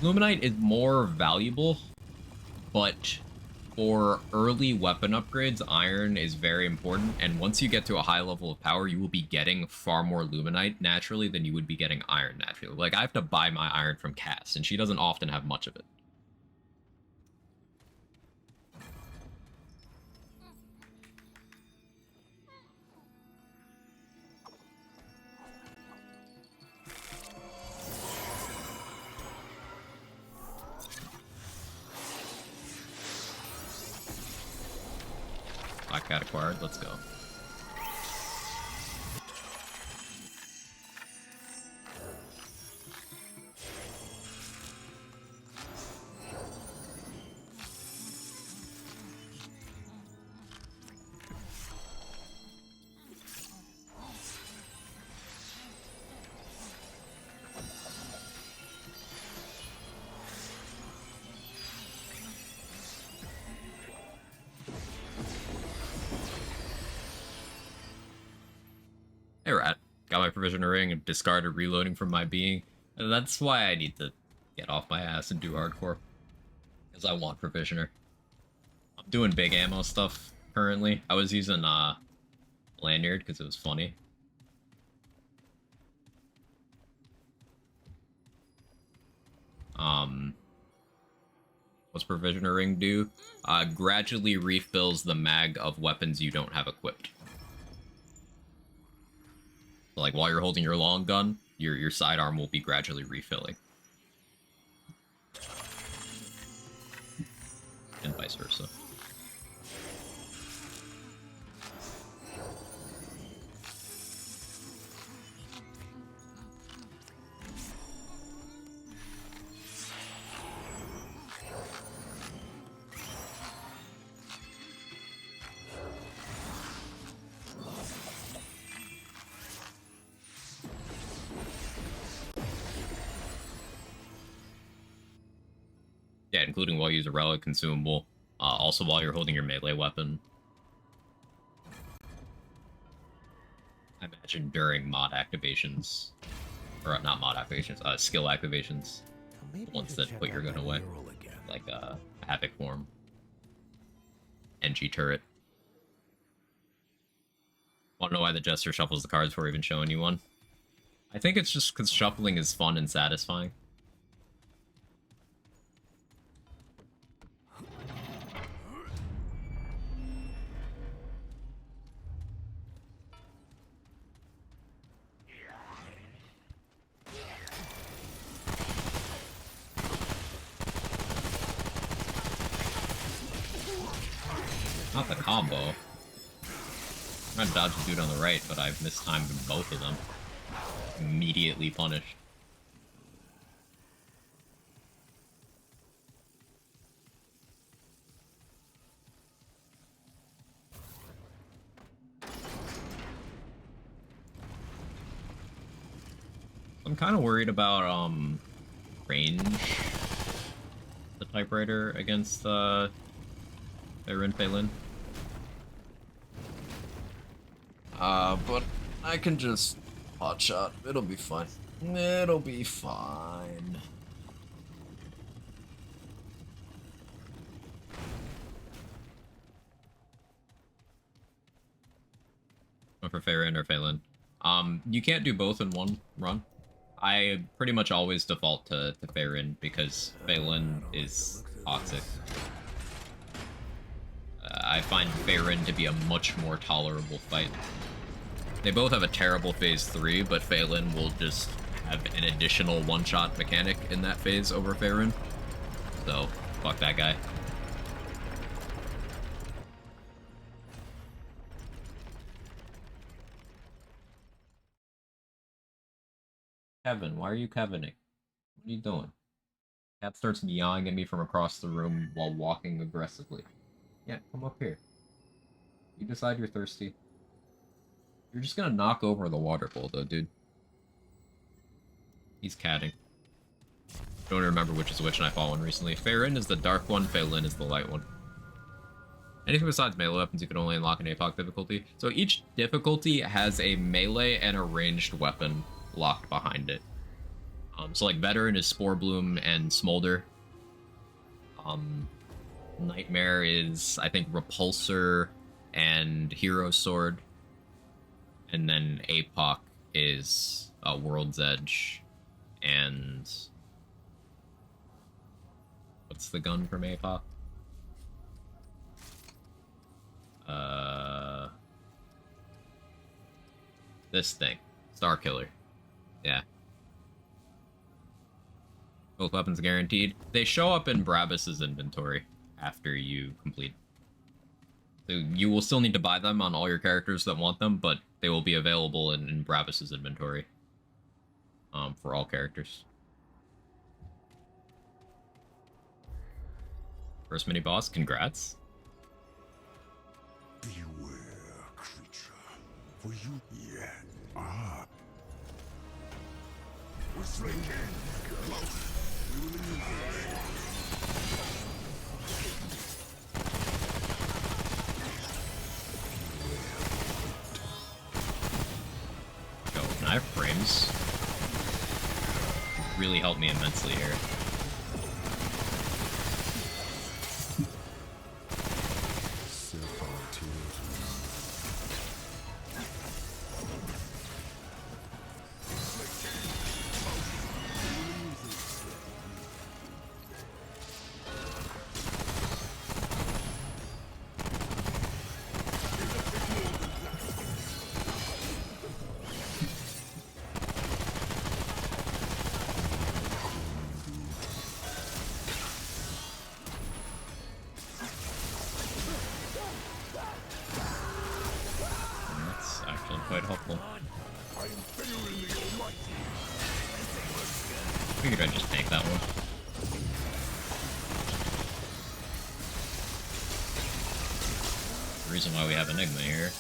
Luminite is more valuable, but for early weapon upgrades, iron is very important, and once you get to a high level of power, you will be getting far more luminite naturally than you would be getting iron naturally. Like, I have to buy my iron from Cass, and she doesn't often have much of it. Black Cat acquired, let's go. Hey Rat, got my provisioner ring and discarded reloading from my being. And that's why I need to get off my ass and do hardcore. Because I want provisioner. I'm doing big ammo stuff currently. I was using lanyard because it was funny. What's provisioner ring do? Gradually refills the mag of weapons you don't have equipped. Like, while you're holding your long gun, your sidearm will be gradually refilling. And vice versa. Yeah, including while you use a relic consumable. Also while you're holding your melee weapon. I imagine during mod activations, or not mod activations, skill activations, Maybe ones should that check put your out gun that away, mural again. like Havoc form, NG turret. Want to know why the Jester shuffles the cards before even showing you one? I think it's just because shuffling is fun and satisfying. Not the combo. I'm trying to dodge the dude on the right, but I've mistimed both of them. Immediately punished. I'm kind of worried about range. The typewriter against Aaron Phelan. But I can just hotshot. It'll be fine. It'll be fine. Going for Phelan or Phelan. You can't do both in one run. I pretty much always default to Phelan because Phelan is toxic. I find Phelan to be a much more tolerable fight. They both have a terrible phase 3, but Phelan will just have an additional one-shot mechanic in that phase over Phelan. So, fuck that guy. Kevin, why are you Kevining? What are you doing? Cat starts meowing at me from across the room while walking aggressively. Yeah, come up here. You decide you're thirsty. You're just gonna knock over the water bowl, though, dude. He's catting. Don't remember which is which, and I fought one recently. Farron is the dark one, Phelan is the light one. Anything besides melee weapons you can only unlock in Apoc difficulty. So each difficulty has a melee and a ranged weapon locked behind it. So like Veteran is Spore Bloom and Smolder. Nightmare is, I think, Repulsor and Hero Sword. And then Apoc is World's Edge and... What's the gun from Apoc? This thing. Star Killer. Yeah. Both weapons guaranteed. They show up in Brabus's inventory after you complete. So you will still need to buy them on all your characters that want them, but they will be available in Brabus's inventory. For all characters. First mini boss, congrats. Beware, creature, for you yet are. Whistling in, close. We will use Yo, can I have frames? Really helped me immensely here. Quite helpful. I figured I'd just take that one. The reason why we have Enigma here.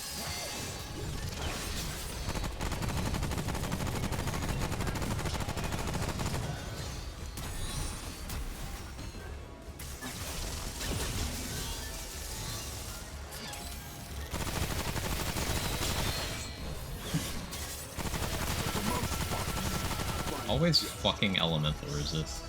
Always fucking elemental resist.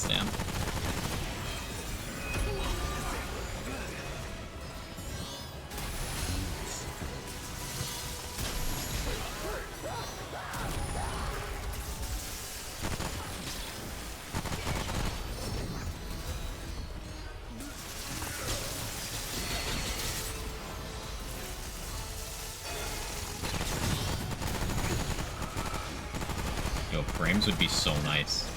Damn. Yo, frames would be so nice.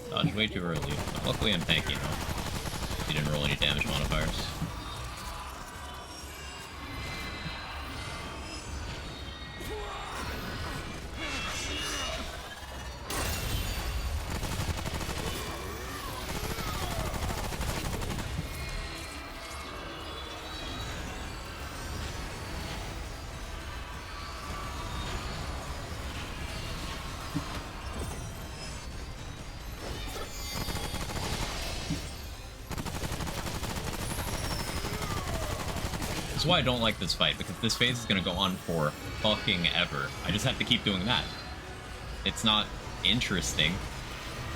Dodged way too early. Luckily I'm tanky now. He didn't roll any damage modifiers. That's why I don't like this fight, because this phase is gonna go on for fucking ever. I just have to keep doing that. It's not interesting.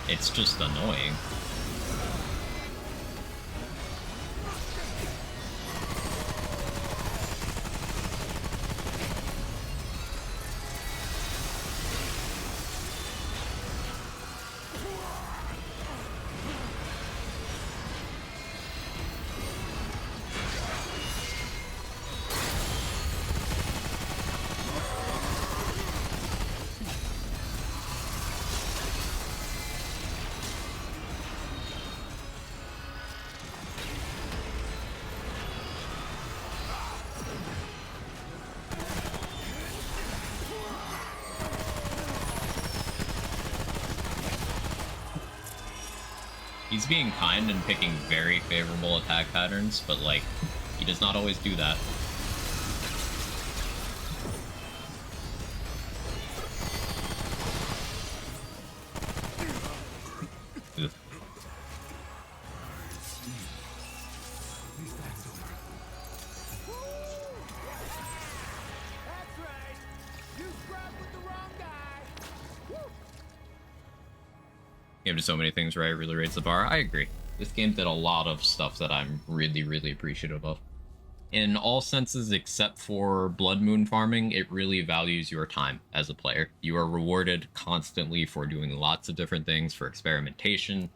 It's just annoying. He's being kind and picking very favorable attack patterns, but, like, he does not always do that. Ugh. That's right. You scrapped with the wrong guy. Woo. Game did so many things right, really raised the bar. I agree. This game did a lot of stuff that I'm really, really appreciative of. In all senses except for Blood Moon farming, it really values your time as a player. You are rewarded constantly for doing lots of different things, for experimentation,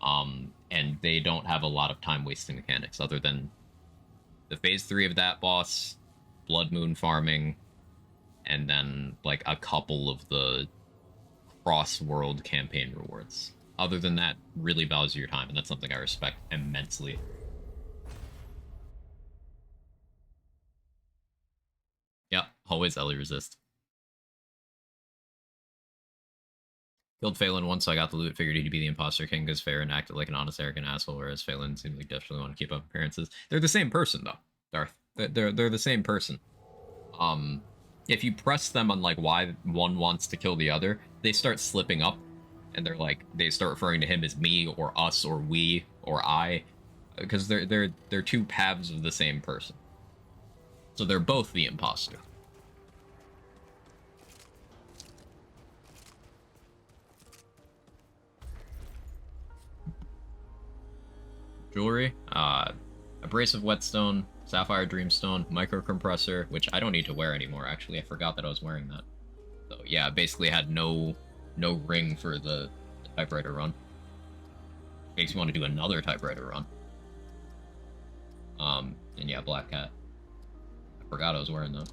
and they don't have a lot of time-wasting mechanics other than the Phase 3 of that boss, Blood Moon farming, and then, like, a couple of the cross-world campaign rewards. Other than that, really values your time, and that's something I respect immensely. Yep, always Ellie resist. Killed Phelan once, so I got the loot. Figured he'd be the imposter king because Farron acted like an honest, arrogant asshole, whereas Phelan seemed like definitely want to keep up appearances. They're the same person, though, Darth. They're the same person. If you press them on like why one wants to kill the other, they start slipping up, and they start referring to him as me or us or we or I, because they're two halves of the same person. So they're both the imposter. Jewelry, abrasive whetstone, sapphire dreamstone, microcompressor, which I don't need to wear anymore. Actually, I forgot that I was wearing that. So yeah, basically had no ring for the typewriter run. Makes me want to do another typewriter run. And yeah, black cat. I forgot I was wearing that.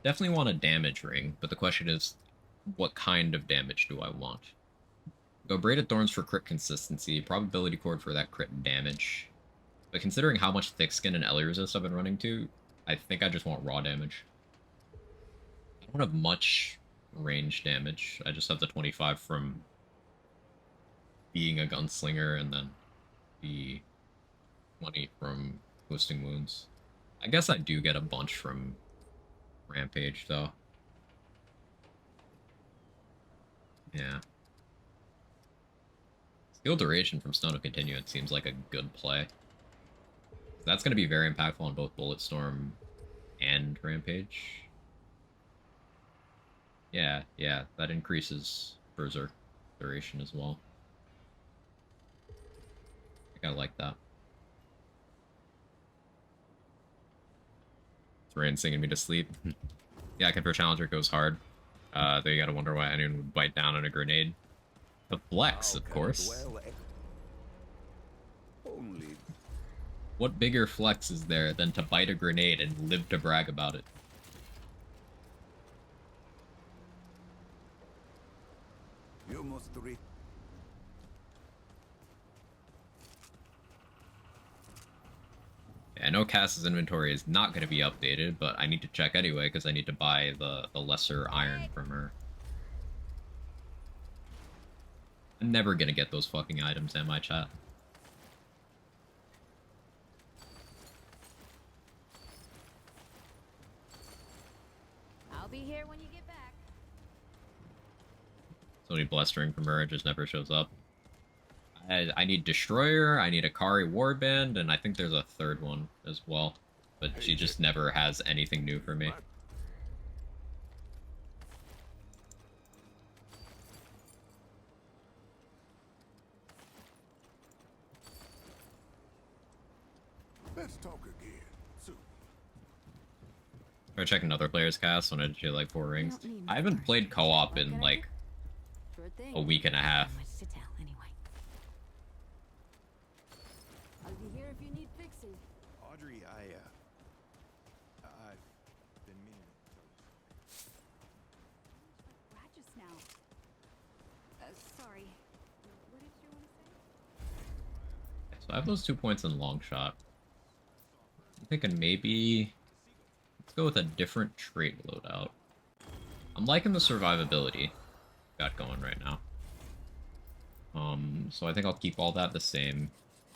Definitely want a damage ring, but the question is, what kind of damage do I want? Go Braided Thorns for crit consistency, probability cord for that crit damage. But considering how much thick skin and Ellie resist I've been running to, I think I just want raw damage. I don't have much range damage. I just have the 25 from being a gunslinger and then the 20 from boosting wounds. I guess I do get a bunch from Rampage, though. Yeah. Skill duration from Snow to Continue, it seems like a good play. That's going to be very impactful on both Bulletstorm and Rampage. Yeah, that increases Berserk duration as well. I kind of like that. It's Rain singing me to sleep. Yeah, Confer Challenger goes hard. Though you gotta wonder why anyone would bite down on a grenade. The flex, of course. What bigger flex is there than to bite a grenade and live to brag about it? You must read. I know Cass's inventory is not going to be updated, but I need to check anyway because I need to buy the lesser iron from her. I'm never going to get those fucking items, am I, chat? I'll be here when you get back. So many blustering from her, it just never shows up. I need Destroyer, I need Akari Warband, and I think there's a third one as well. But she just never has anything new for me. Let's talk again soon. Try checking other players' cast when I did like 4 rings. I haven't played co-op in like a week and a half. Sit down anyway. I'll be here if you need fixing. Audrey, I've been meaning to. Just now. Sorry. What did you want to say? So I have those 2 points in long shot. I'm thinking maybe let's go with a different trait loadout. I'm liking the survivability got going right now. So I think I'll keep all that the same.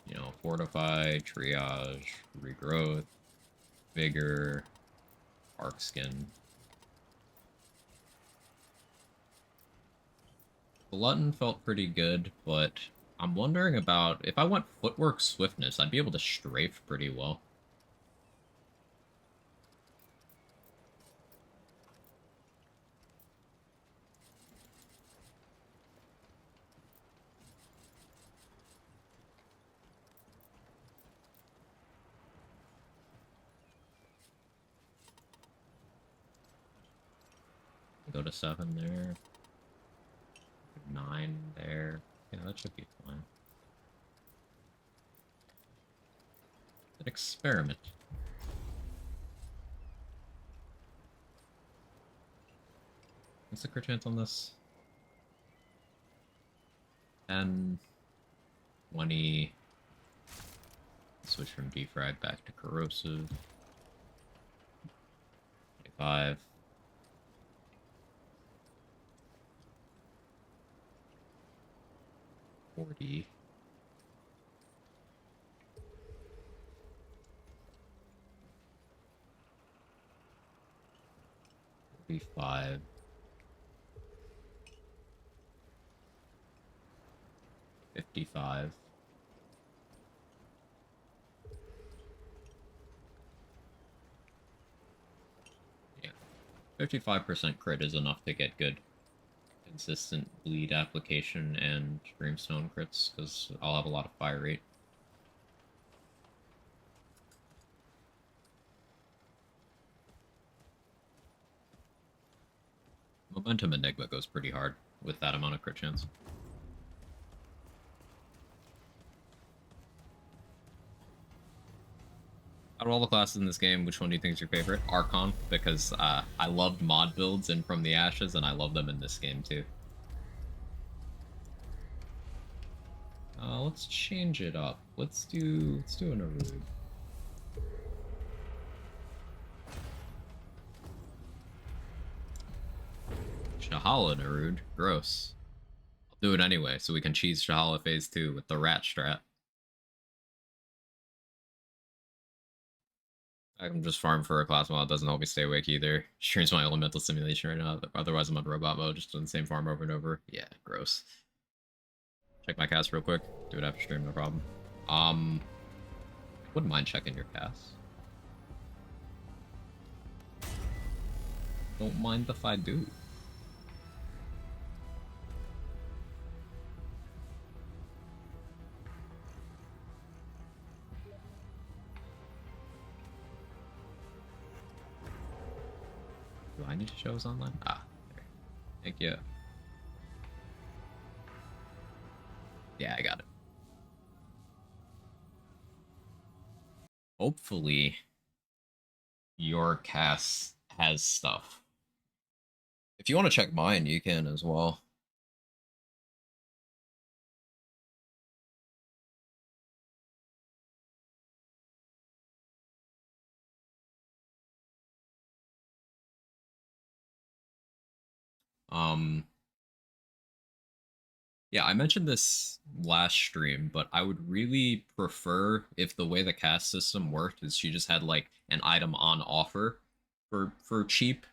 You know, fortify, triage, regrowth, vigor, arc skin. Glutton felt pretty good, but I'm wondering about if I went footwork swiftness, I'd be able to strafe pretty well. Go to 7 there. 9 there. Yeah, that should be fine. An experiment. What's the crit chance on this? 10, 20. Switch from defrag back to corrosive. 25. 40. $45. 55. Yeah. 55% crit is enough to get good consistent bleed application and Dreamstone crits, because I'll have a lot of fire rate. Momentum Enigma goes pretty hard with that amount of crit chance. Out of all the classes in this game, which one do you think is your favorite? Archon, because I loved mod builds in From the Ashes, and I love them in this game too. Let's change it up. Let's do an Arude. Shahala Narude. Gross. I'll do it anyway, so we can cheese Shahala Phase 2 with the rat strat. I'm just farming for a class mod, doesn't help me stay awake either. Streams my elemental simulation right now, otherwise I'm on robot mode, just doing the same farm over and over. Yeah, gross. Check my cast real quick. Do it after stream, no problem. Wouldn't mind checking your cast. Don't mind if I do. Do I need to show us online? Ah, there. Thank you. Yeah, I got it. Hopefully, your cast has stuff. If you want to check mine, you can as well. Yeah, I mentioned this last stream, but I would really prefer if the way the cast system worked is she just had like an item on offer for cheap,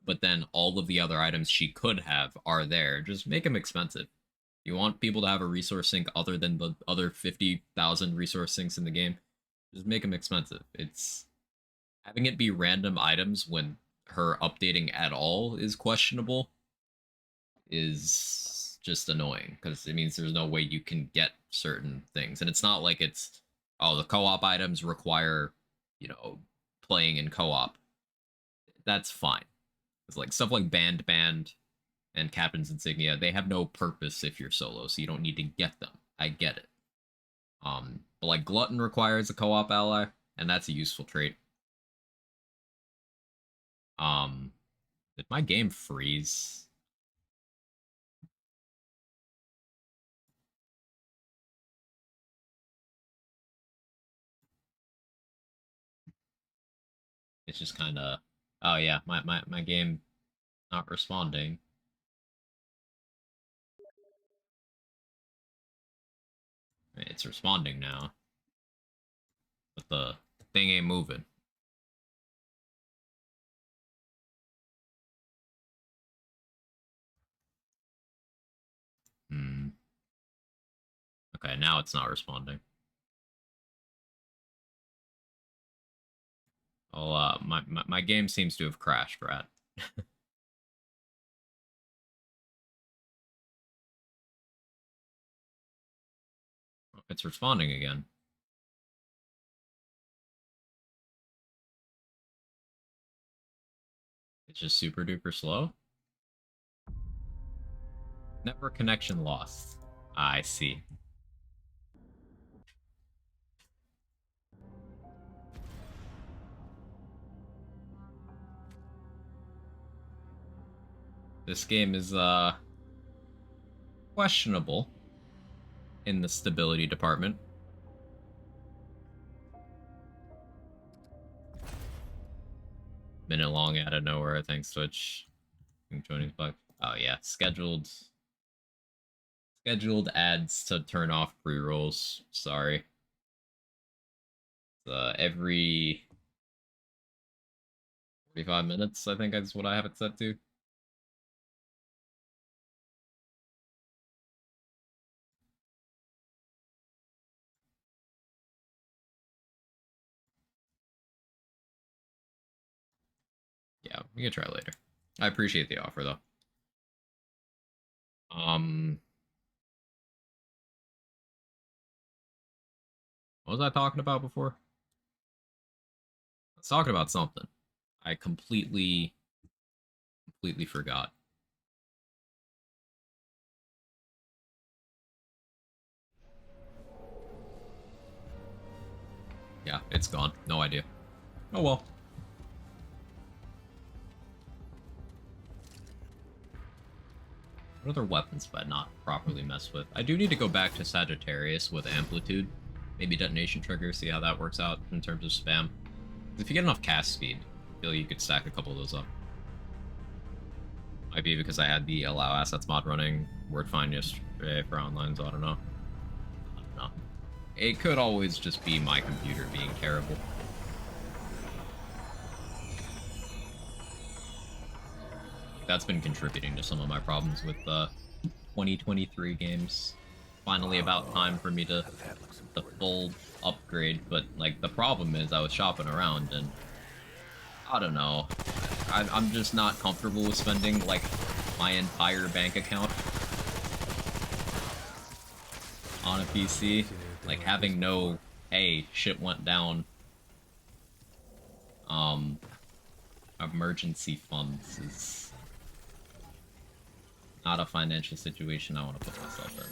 but then all of the other items she could have are there. Just make them expensive. You want people to have a resource sink other than the other 50,000 resource sinks in the game, just make them expensive. It's having it be random items when her updating at all is questionable is just annoying because it means there's no way you can get certain things. And it's not like it's, oh, the co-op items require, you know, playing in co-op. That's fine. It's like stuff like Band and Captain's Insignia, they have no purpose if you're solo, so you don't need to get them. I get it. But like Glutton requires a co-op ally, and that's a useful trait. Did my game freeze? It's just kind of, oh yeah, my game not responding. It's responding now, but the thing ain't moving. Okay, now it's not responding. Oh, my game seems to have crashed, Rat. It's responding again. It's just super duper slow. Network connection lost. I see. This game is questionable in the stability department. Minute long out of nowhere, I think. Switch. Joining bug. Oh yeah, scheduled ads to turn off pre-rolls. Sorry. Every 45 minutes, I think is what I have it set to. Yeah, we can try later. I appreciate the offer though. What was I talking about before? I was talking about something. I completely forgot. Yeah, it's gone. No idea. Oh well. What other weapons have I not properly messed with? I do need to go back to Sagittarius with Amplitude. Maybe Detonation Trigger, see how that works out in terms of spam. If you get enough cast speed, I feel like you could stack a couple of those up. Might be because I had the Allow Assets mod running WordFind yesterday for online, so I don't know. It could always just be my computer being terrible. That's been contributing to some of my problems with 2023 games. Finally about time for me to the full upgrade, but like the problem is I was shopping around and I don't know. I'm just not comfortable with spending like my entire bank account on a PC. Like having no, hey, shit went down, emergency funds is not a financial situation I want to put myself in.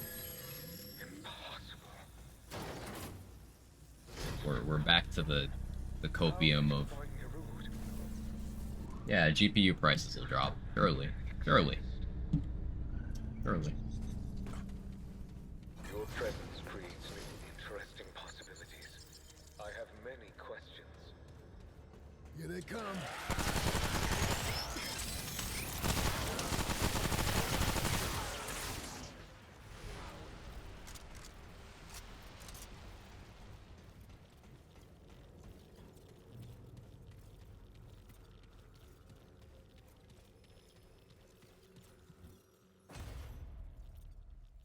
We're back to the copium of, yeah, GPU prices will drop. Surely. Your presence creates new, interesting possibilities. I have many questions. Here they come.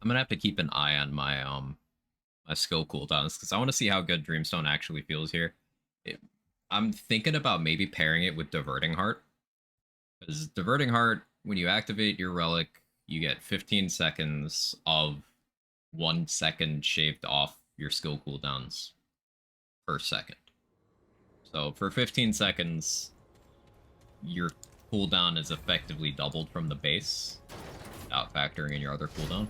I'm gonna have to keep an eye on my my skill cooldowns because I want to see how good Dreamstone actually feels here. I'm thinking about maybe pairing it with Diverting Heart, because Diverting Heart, when you activate your relic, you get 15 seconds of 1 second shaved off your skill cooldowns per second. So for 15 seconds, your cooldown is effectively doubled from the base, without factoring in your other cooldown.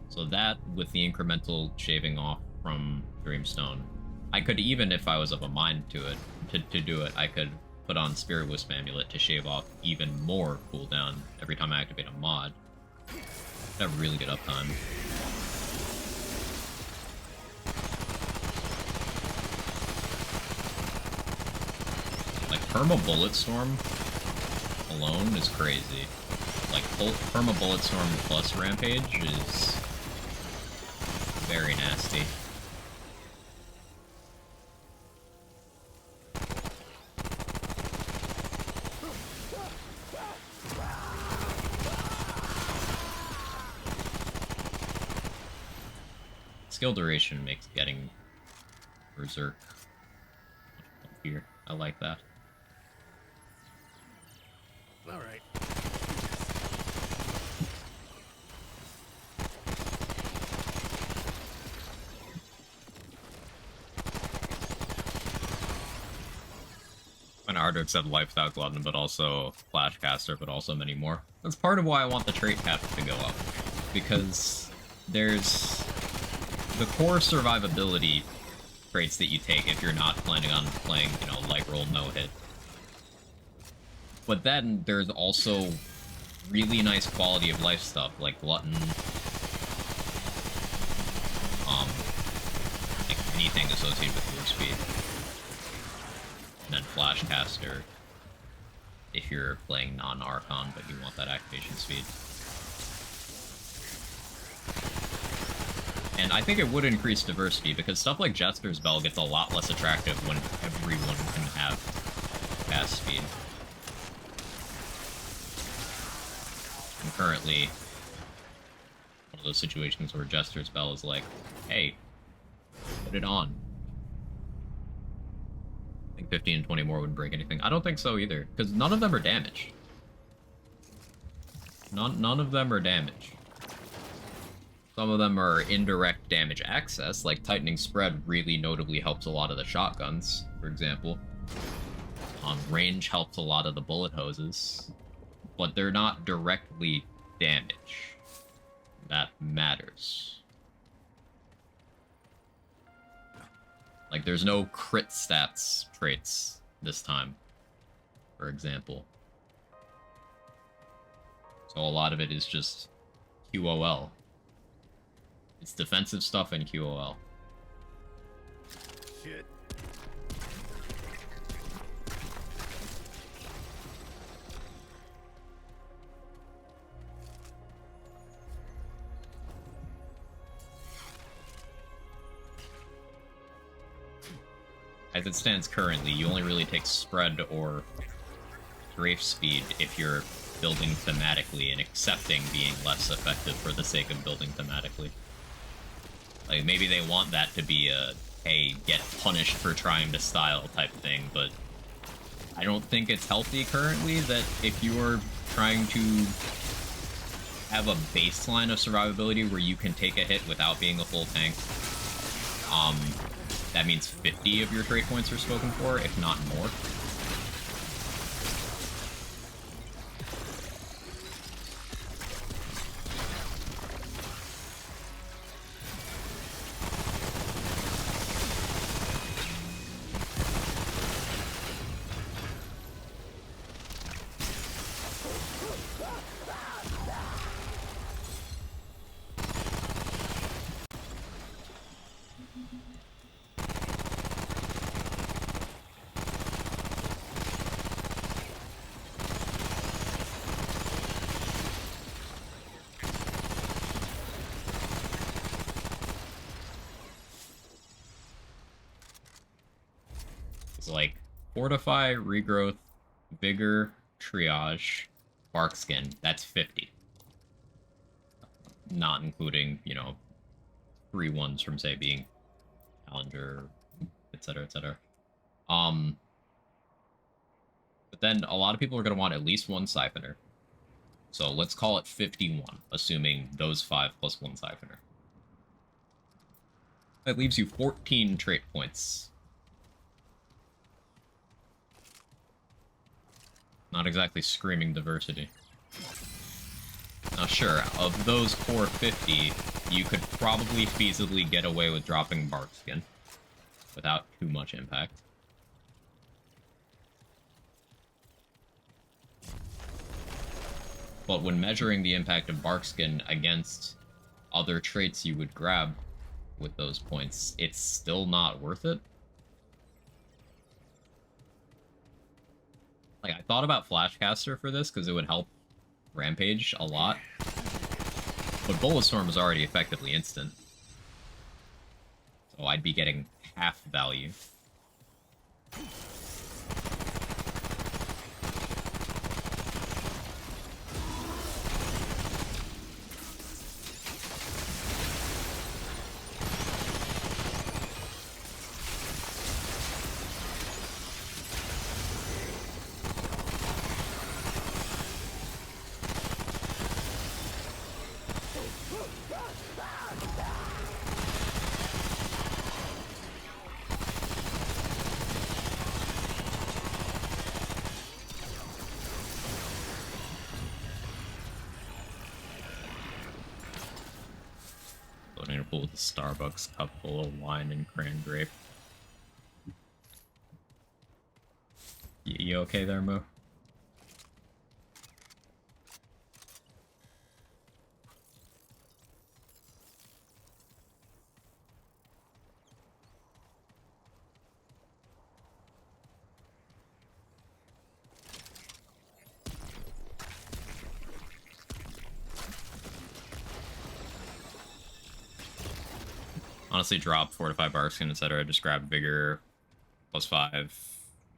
So that, with the incremental shaving off from Dreamstone, I could, even if I was of a mind to it, to do it, I could put on Spirit Wisp Amulet to shave off even more cooldown every time I activate a mod. I'd have really good uptime. Like, Perma Bulletstorm alone is crazy. Like, Perma Bulletstorm plus Rampage is very nasty. Skill duration makes getting Berserk here. I like that. All right. Kind of hard to accept Lifestyle Glutton, but also Flashcaster, but also many more. That's part of why I want the trait cap to go up, because there's the core survivability traits that you take if you're not planning on playing, you know, light roll no hit. But then there's also really nice quality of life stuff like Glutton, like anything associated with move speed. And then Flashcaster, if you're playing non-Archon but you want that activation speed. And I think it would increase diversity, because stuff like Jester's Bell gets a lot less attractive when everyone can have fast speed. And currently, one of those situations where Jester's Bell is like, hey, put it on. I think 15 and 20 more wouldn't break anything. I don't think so either, because none of them are damage. None of them are damage. Some of them are indirect damage access, like Tightening Spread really notably helps a lot of the shotguns, for example. Range helps a lot of the bullet hoses, but they're not directly damage. That matters. Like, there's no crit stats traits this time, for example. So a lot of it is just QOL. It's defensive stuff and QOL. Shit. As it stands currently, you only really take Spread or Strafe Speed if you're building thematically and accepting being less effective for the sake of building thematically. Like, maybe they want that to be a, hey, get punished for trying to style type thing, but I don't think it's healthy currently that if you are trying to have a baseline of survivability where you can take a hit without being a full tank, that means 50 of your trait points are spoken for, if not more. Like Fortify, Regrowth, Vigor, Triage, Barkskin, that's 50. Not including, you know, 3 ones from, say, being Challenger, etc., etc. But then a lot of people are going to want at least one Siphoner. So let's call it 51, assuming those 5 plus 1 Siphoner. That leaves you 14 trait points. Not exactly screaming diversity. Now sure, of those core 50, you could probably feasibly get away with dropping Barkskin without too much impact. But when measuring the impact of Barkskin against other traits you would grab with those points, it's still not worth it. Like, I thought about Flashcaster for this, because it would help Rampage a lot. But Bulletstorm is already effectively instant. So I'd be getting half value. Loading a pool with a Starbucks cup full of wine and cran grape. You okay there, Mo? Honestly, drop 4 to 5 bark skin, etc. Just grab vigor, +5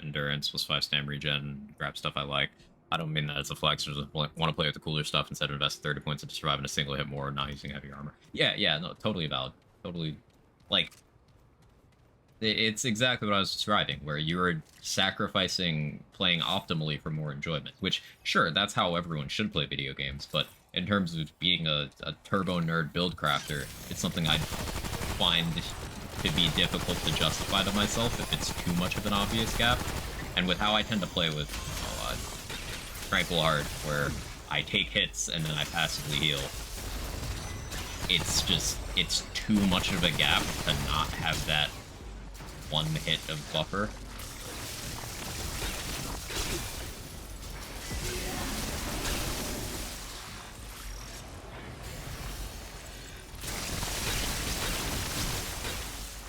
endurance, +5 stam regen, grab stuff I like. I don't mean that as a flex, I just want to play with the cooler stuff instead of invest 30 points into surviving a single hit more, not using heavy armor. Yeah, no, totally valid. Totally, like, it's exactly what I was describing, where you're sacrificing playing optimally for more enjoyment, which, sure, that's how everyone should play video games, but in terms of being a turbo nerd build crafter, it's something I find to be difficult to justify to myself if it's too much of an obvious gap. And with how I tend to play with Tranquil Art, where I take hits and then I passively heal, it's too much of a gap to not have that one hit of buffer.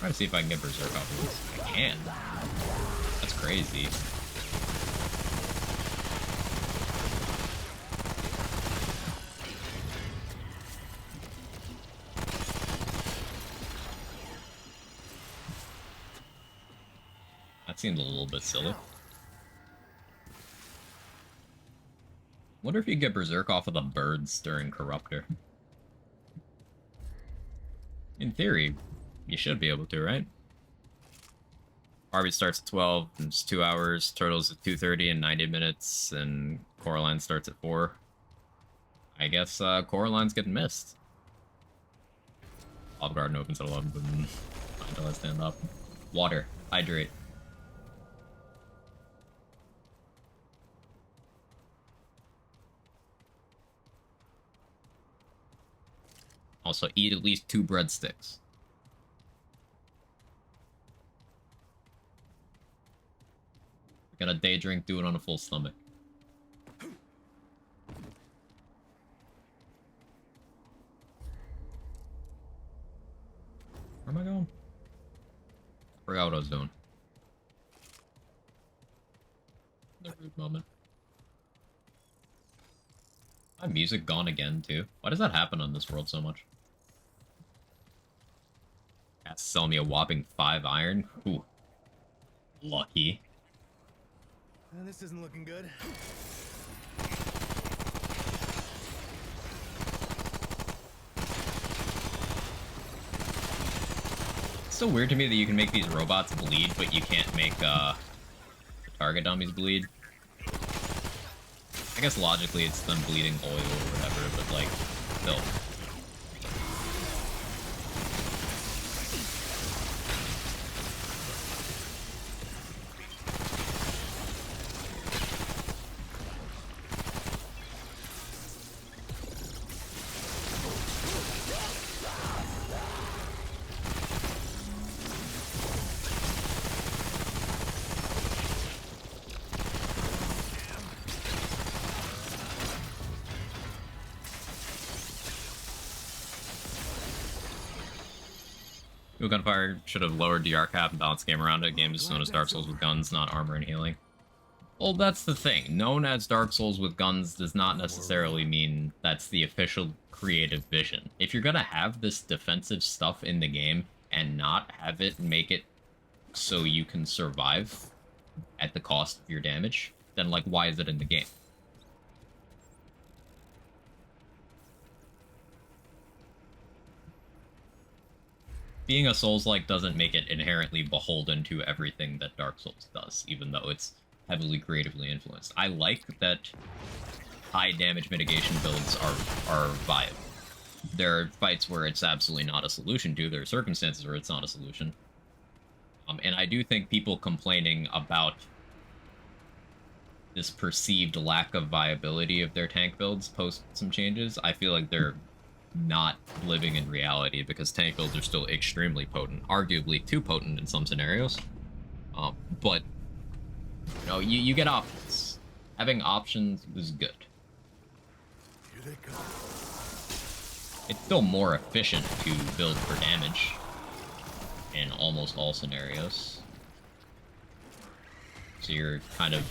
Try to see if I can get Berserk off of this. I can. That's crazy. That seems a little bit silly. Wonder if you get Berserk off of the birds during Corruptor. In theory, you should be able to, right? Arby starts at 12, and it's 2 hours. Turtles at 2:30 and 90 minutes, and Coraline starts at 4. I guess Coraline's getting missed. Olive Garden opens at 11, but until I stand up. Water. Hydrate. Also, eat at least 2 breadsticks. Got a day drink, do it on a full stomach. Where am I going? Forgot what I was doing. The rude moment. My music gone again, too? Why does that happen on this world so much? Cat's selling me a whopping 5 iron? Ooh. Lucky. This isn't looking good. It's so weird to me that you can make these robots bleed, but you can't make the target dummies bleed. I guess logically it's them bleeding oil or whatever, but like, still. Gunfire should have lowered DR cap and balanced the game around it. Game is known as Dark Souls with guns, not armor and healing. Well, that's the thing. Known as Dark Souls with guns does not necessarily mean that's the official creative vision. If you're gonna have this defensive stuff in the game and not have it make it so you can survive at the cost of your damage, then like, why is it in the game? Being a Souls-like doesn't make it inherently beholden to everything that Dark Souls does, even though it's heavily creatively influenced. I like that high damage mitigation builds are viable. There are fights where it's absolutely not a solution to, there are circumstances where it's not a solution. And I do think people complaining about this perceived lack of viability of their tank builds post some changes, I feel like they're not living in reality, because tank builds are still extremely potent, arguably too potent in some scenarios. But you know, you get options. Having options is good. Here they come. It's still more efficient to build for damage in almost all scenarios. So you're kind of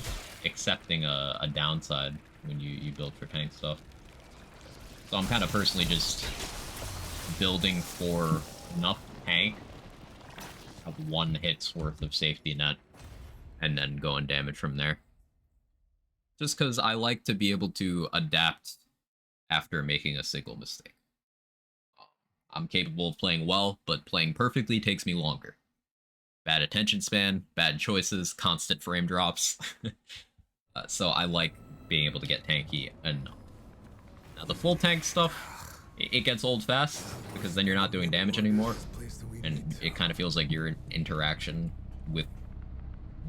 accepting a downside when you build for tank stuff. So I'm kind of personally just building for enough tank have one hit's worth of safety net, and then go and damage from there. Just because I like to be able to adapt after making a single mistake. I'm capable of playing well, but playing perfectly takes me longer. Bad attention span, bad choices, constant frame drops. So I like being able to get tanky enough. Now the full tank stuff, it gets old fast, because then you're not doing damage anymore, and it kind of feels like your interaction with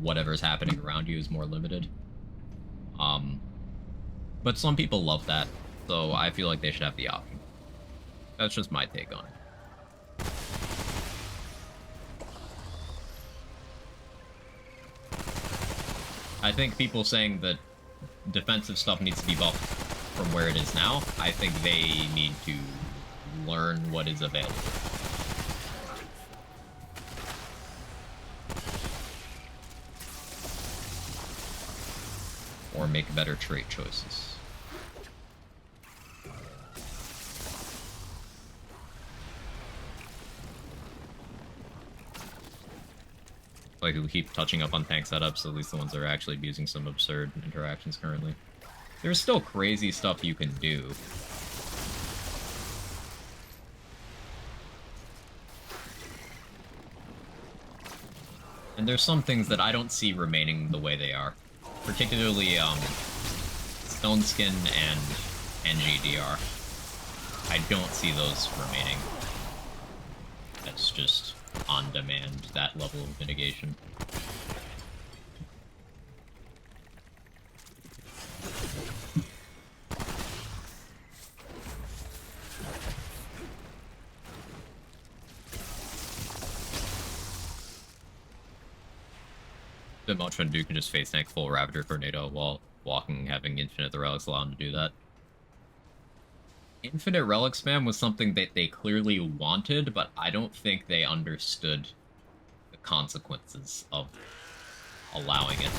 whatever's happening around you is more limited. But some people love that, so I feel like they should have the option. That's just my take on it. I think people saying that defensive stuff needs to be buffed from where it is now, I think they need to learn what is available. Or make better trait choices. Like, we keep touching up on tank setups, at least the ones that are actually abusing some absurd interactions currently. There's still crazy stuff you can do. And there's some things that I don't see remaining the way they are. Particularly, Stone Skin and NGDR. I don't see those remaining. That's just on demand, that level of mitigation. The much fun dude can just face tank full Ravager Tornado while walking, having infinite the relics allow him to do that. Infinite relic spam was something that they clearly wanted, but I don't think they understood the consequences of allowing it.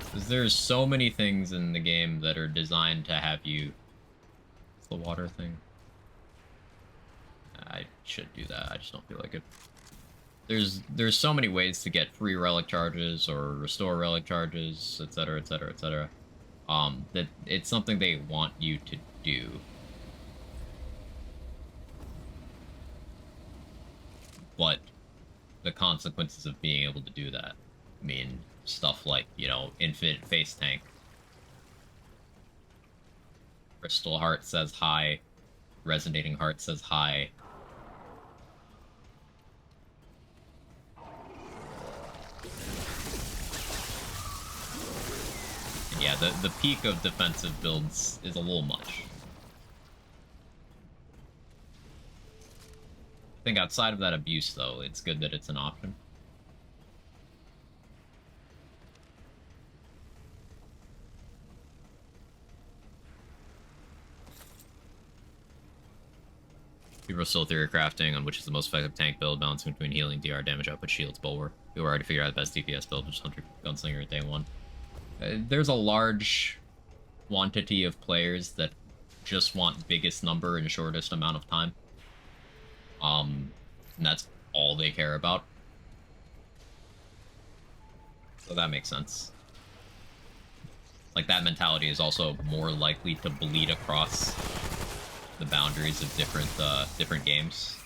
Because there's so many things in the game that are designed to have you... What's the water thing? I should do that, I just don't feel like it. There's so many ways to get free relic charges or restore relic charges, etc, etc, etc. That it's something they want you to do. But the consequences of being able to do that mean stuff like, you know, infinite face tank. Crystal Heart says hi. Resonating Heart says hi. Yeah, the peak of defensive builds is a little much. I think outside of that abuse, though, it's good that it's an option. People are still theory crafting on which is the most effective tank build, balancing between healing, DR, damage output, shields, bulwark. People already figured out the best DPS build, which is Hunter Gunslinger at day one. There's a large quantity of players that just want biggest number in shortest amount of time. And that's all they care about. So that makes sense. Like, that mentality is also more likely to bleed across the boundaries of different games.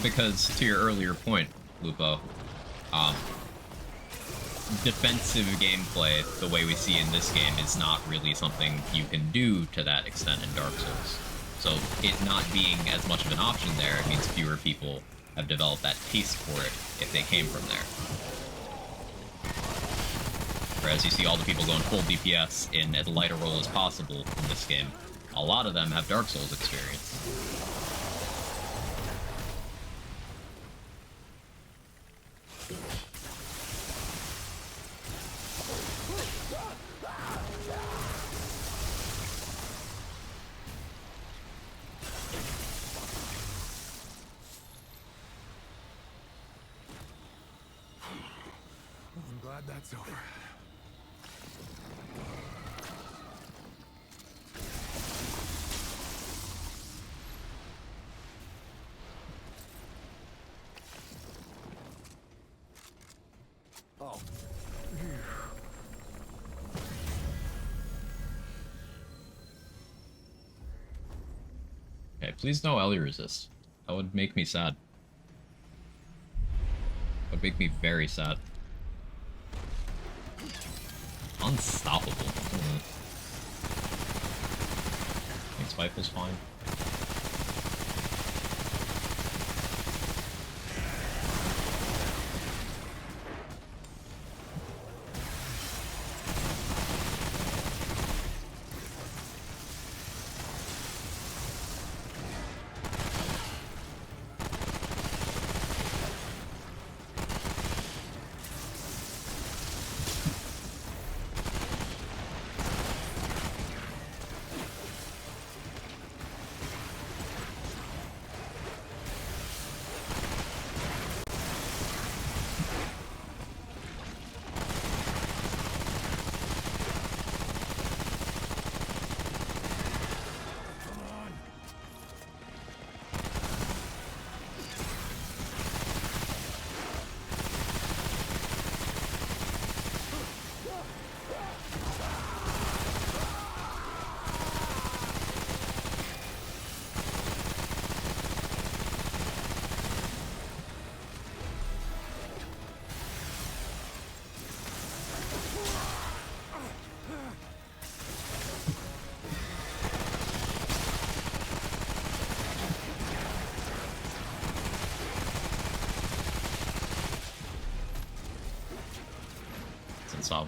Because, to your earlier point, Lupo, defensive gameplay, the way we see in this game, is not really something you can do to that extent in Dark Souls. So it not being as much of an option there, it means fewer people have developed that taste for it if they came from there. Whereas you see all the people going full DPS in as light a role as possible in this game, a lot of them have Dark Souls experience. I'm glad that's over. Oh. Okay, please no Ellie resist. That would make me sad. That would make me very sad. Unstoppable. I think Spiteful's fine.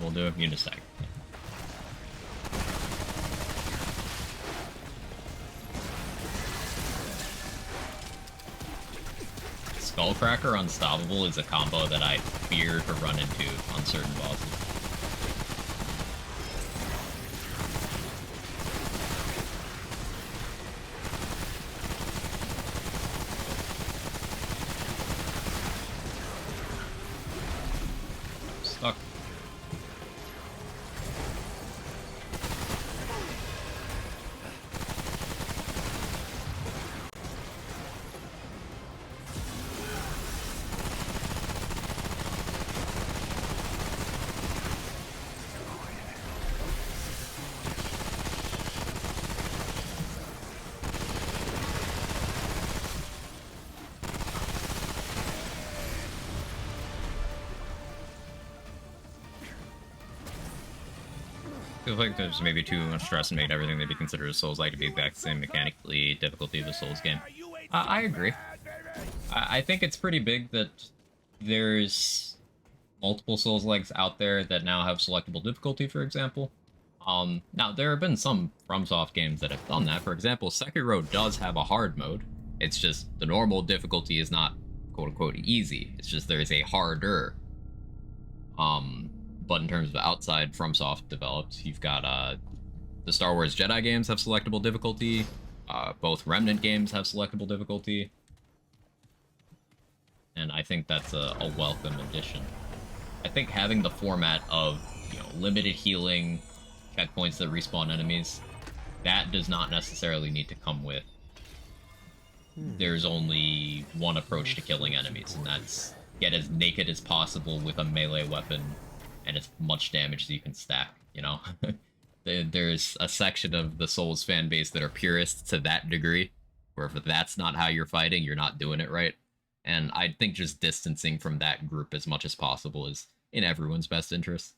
We'll do a Unistag. Skullcracker Unstoppable is a combo that I fear to run into on certain bosses. Stuck. I feel like there's maybe too much stress and made everything that be considered a Souls-like to be exact same mechanically difficulty of a Souls game. I agree. I think it's pretty big that there's multiple Souls-likes out there that now have selectable difficulty, for example. Now, there have been some FromSoft games that have done that. For example, Sekiro does have a hard mode. It's just the normal difficulty is not quote-unquote easy. It's just there is a harder. But in terms of outside FromSoft developed, you've got the Star Wars Jedi games have selectable difficulty. Both Remnant games have selectable difficulty. And I think that's a welcome addition. I think having the format of, limited healing, checkpoints that respawn enemies, that does not necessarily need to come with. There's only one approach to killing enemies, and that's get as naked as possible with a melee weapon and as much damage as you can stack, There's a section of the Souls fan base that are purists to that degree, where if that's not how you're fighting, you're not doing it right. And I think just distancing from that group as much as possible is in everyone's best interest.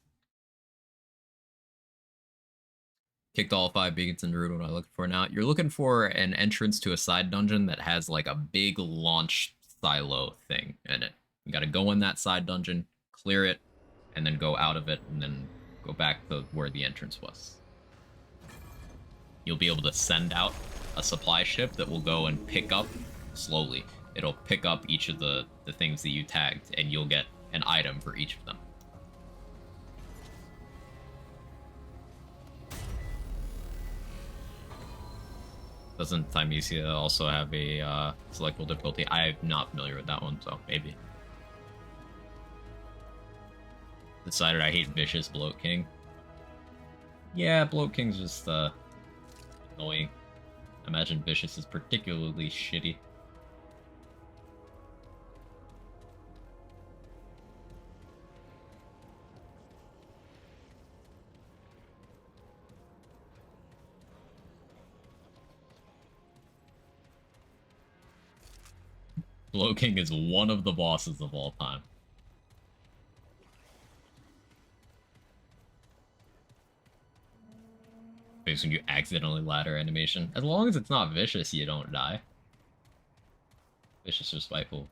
Kicked all 5 beacons in the route. What am I looking for now? You're looking for an entrance to a side dungeon that has like a big launch silo thing in it. You gotta go in that side dungeon, clear it, and then go out of it, and then go back to where the entrance was. You'll be able to send out a supply ship that will go and pick up slowly. It'll pick up each of the things that you tagged, and you'll get an item for each of them. Doesn't Thymesia also have a selectable difficulty? I'm not familiar with that one, so maybe. Decided I hate Vicious Bloat King. Yeah, Bloat King's just annoying. I imagine Vicious is particularly shitty. Blow King is one of the bosses of all time. Based when you accidentally ladder animation. As long as it's not vicious, you don't die. Vicious or spiteful.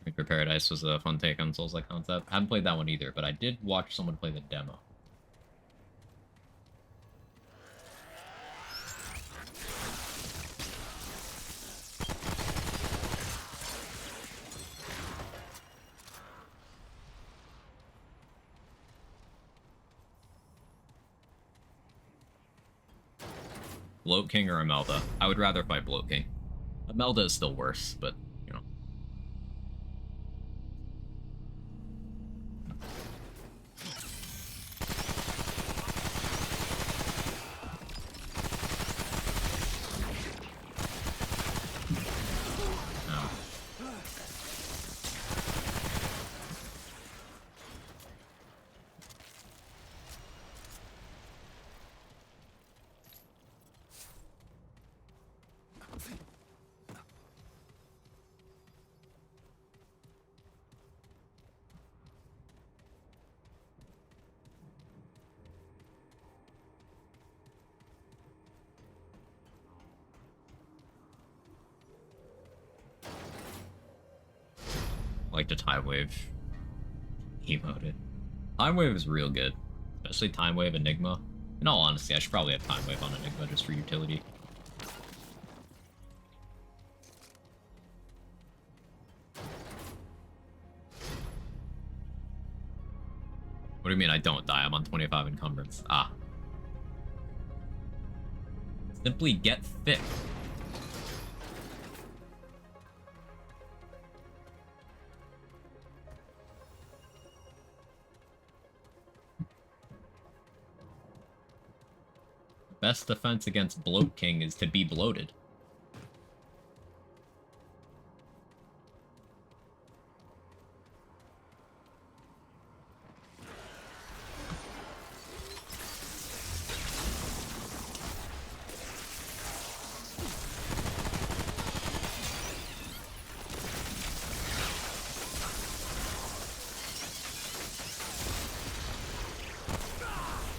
Reaper Paradise was a fun take on Souls-like concept. I haven't played that one either, but I did watch someone play the demo. Bloat King or Imelda? I would rather fight Bloat King. Imelda is still worse, but, you know. Oh. Like the Time Wave emoted. Time Wave is real good. Especially Time Wave Enigma. In all honesty, I should probably have Time Wave on Enigma just for utility. What do you mean I don't die? I'm on 25 encumbrance. Ah. Simply get thick. Best defense against Bloat King is to be bloated.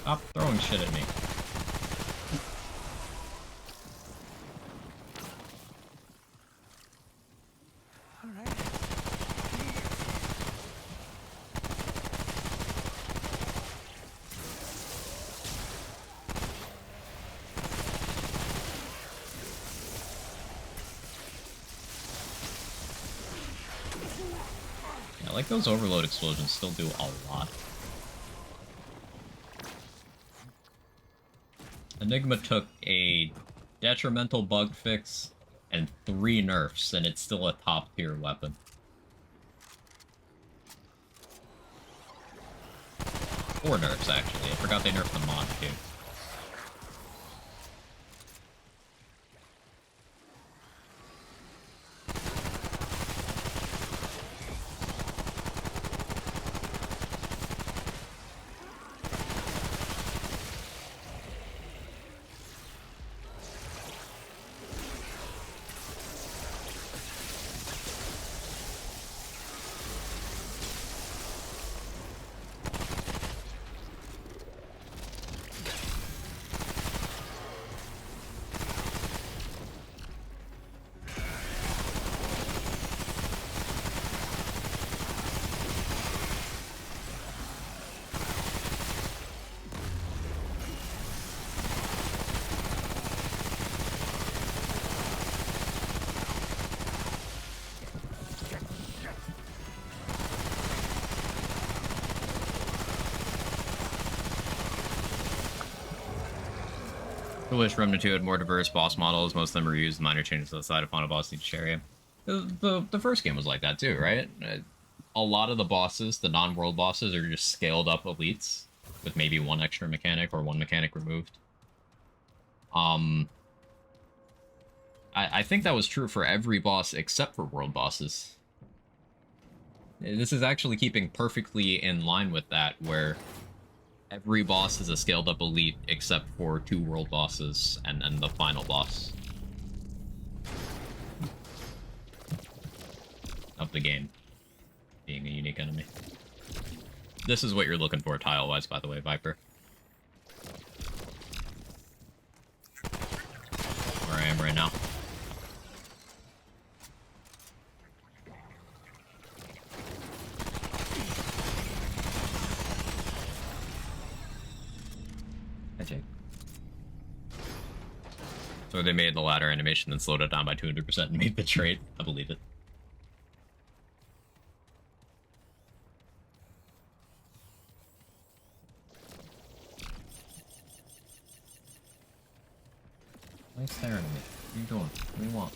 Stop throwing shit at me. Yeah, like those overload explosions still do a lot. Enigma took a detrimental bug fix and 3 nerfs, and it's still a top tier weapon. 4 nerfs, actually. I forgot they nerfed the mod, too. I wish Remnant 2 had more diverse boss models. Most of them were used minor changes to the side of final boss each area. The first game was like that too, right? A lot of the bosses, the non-world bosses, are just scaled up elites with maybe 1 extra mechanic or 1 mechanic removed. I think that was true for every boss except for world bosses. This is actually keeping perfectly in line with that, where every boss is a scaled up elite except for 2 world bosses and the final boss of the game being a unique enemy. This is what you're looking for tile-wise, by the way, Viper. Where I am right now. Hi, Jake. So they made the ladder animation and slowed it down by 200% and made the trait. I believe it. Why are you staring at me? What are you doing? What do you want?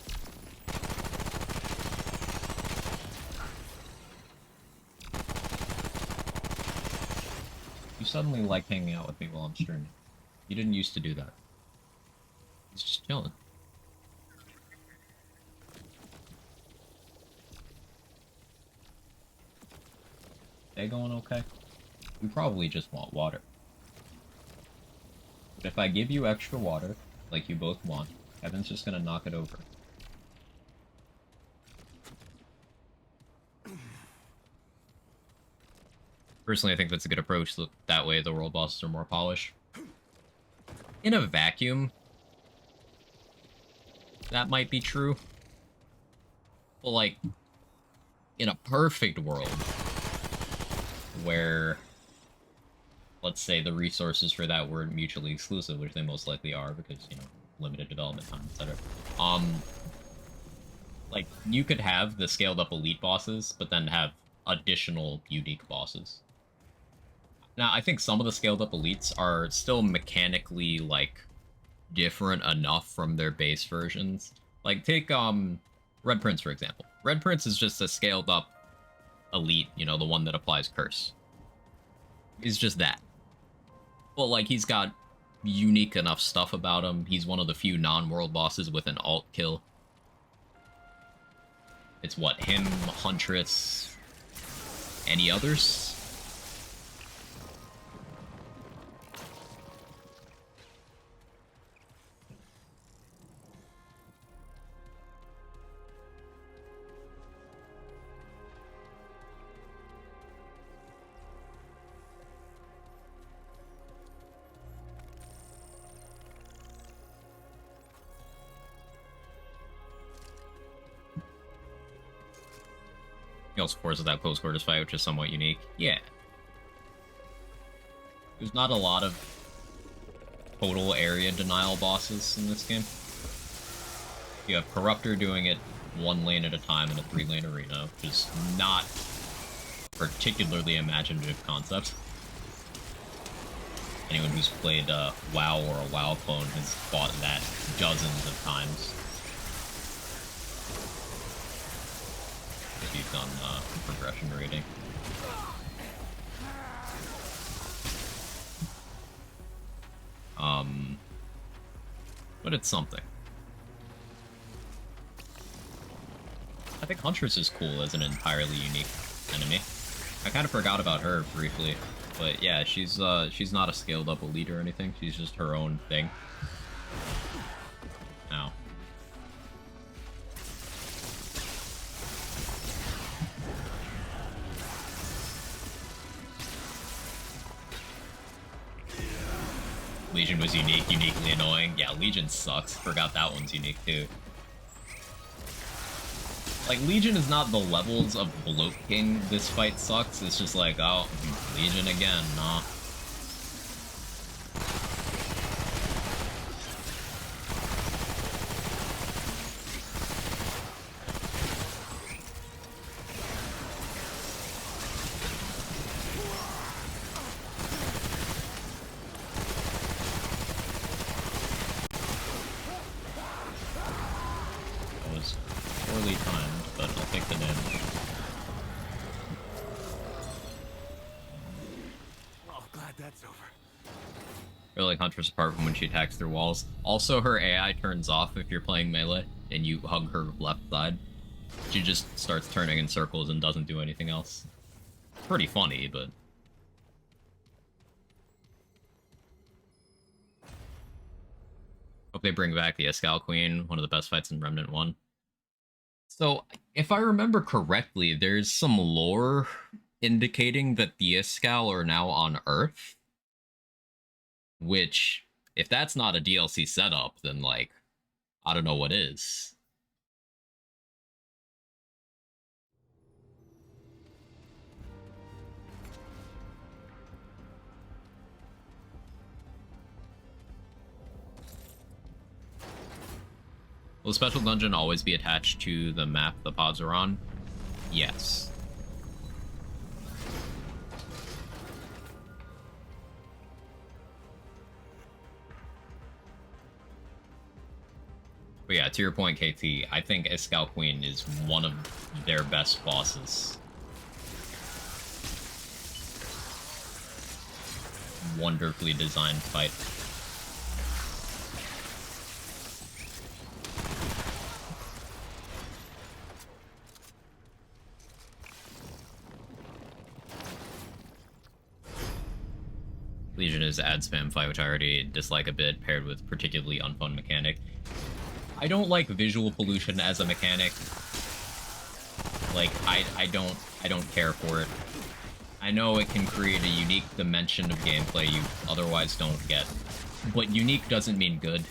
You suddenly like hanging out with me while I'm streaming. You didn't used to do that. He's just chilling. They going okay? You probably just want water. But if I give you extra water, like you both want, Kevin's just gonna knock it over. Personally, I think that's a good approach. That way the world bosses are more polished. In a vacuum, that might be true. But, like, in a perfect world, where, let's say, the resources for that weren't mutually exclusive, which they most likely are, because, you know, limited development time, etc. Like, you could have the scaled-up elite bosses, but then have additional unique bosses. Now, I think some of the scaled-up elites are still mechanically, like, different enough from their base versions. Like, take, Red Prince, for example. Red Prince is just a scaled-up elite, you know, the one that applies curse. He's just that. Well, like, he's got unique enough stuff about him. He's one of the few non-world bosses with an alt kill. It's what, him, Huntress, any others? He also forces that close quarters fight, which is somewhat unique. Yeah. There's not a lot of total area denial bosses in this game. You have Corruptor doing it 1 lane at a time in a 3-lane arena, which is not a particularly imaginative concept. Anyone who's played WoW or a WoW clone has fought that dozens of times. If you've done progression rating. But it's something. I think Huntress is cool as an entirely unique enemy. I kind of forgot about her briefly, but yeah, she's not a scaled up elite or anything. She's just her own thing. Ow. Legion was unique, uniquely annoying. Yeah, Legion sucks. Forgot that one's unique too. Like, Legion is not the levels of Bloat King, this fight sucks. It's just like, oh, Legion again, nah. Huntress apart from when she attacks through walls. Also, her AI turns off if you're playing melee and you hug her left side. She just starts turning in circles and doesn't do anything else. Pretty funny, but... Hope they bring back the Escal Queen, one of the best fights in Remnant 1. So, if I remember correctly, there's some lore indicating that the Escal are now on Earth. Which, if that's not a DLC setup, then, like, I don't know what is. Will the special dungeon always be attached to the map the pods are on? Yes. But yeah, to your point, KT, I think Escal Queen is one of their best bosses. Wonderfully designed fight. Legion is ad spam fight, which I already dislike a bit, paired with particularly unfun mechanic. I don't like visual pollution as a mechanic. Like, I don't care for it. I know it can create a unique dimension of gameplay you otherwise don't get, but unique doesn't mean good.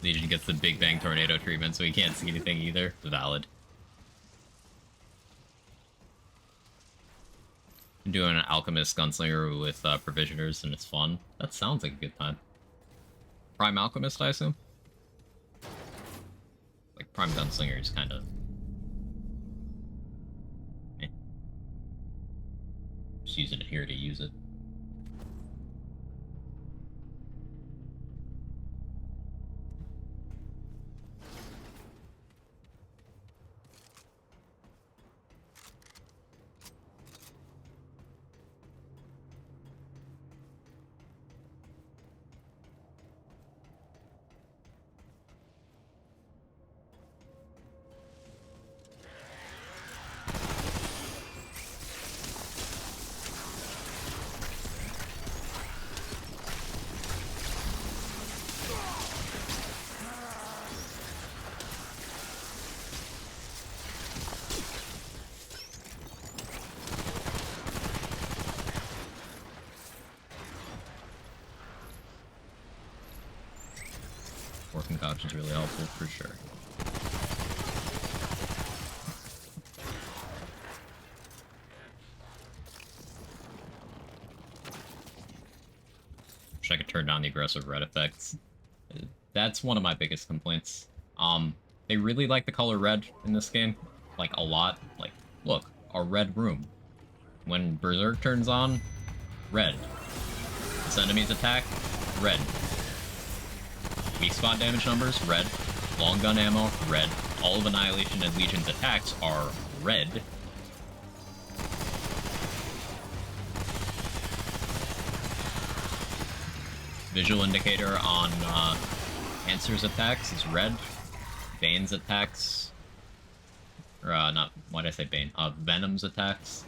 Legion gets the Big Bang Tornado treatment, so he can't see anything either. Valid. I'm doing an Alchemist Gunslinger with Provisioners, and it's fun. That sounds like a good time. Prime Alchemist, I assume? Like, Prime Gunslinger is kind of... eh. Just using it here to use it. Concoction is really helpful for sure. Wish I could turn down the aggressive red effects. That's one of my biggest complaints. They really like the color red in this game, like a lot. Like, look, our red room. When Berserk turns on, red. This enemy's attack, red. Weak spot damage numbers, red. Long gun ammo, red. All of Annihilation and Legion's attacks are red. Visual indicator on Answer's attacks is red. Bane's attacks... Or, not... Why did I say Bane? Venom's attacks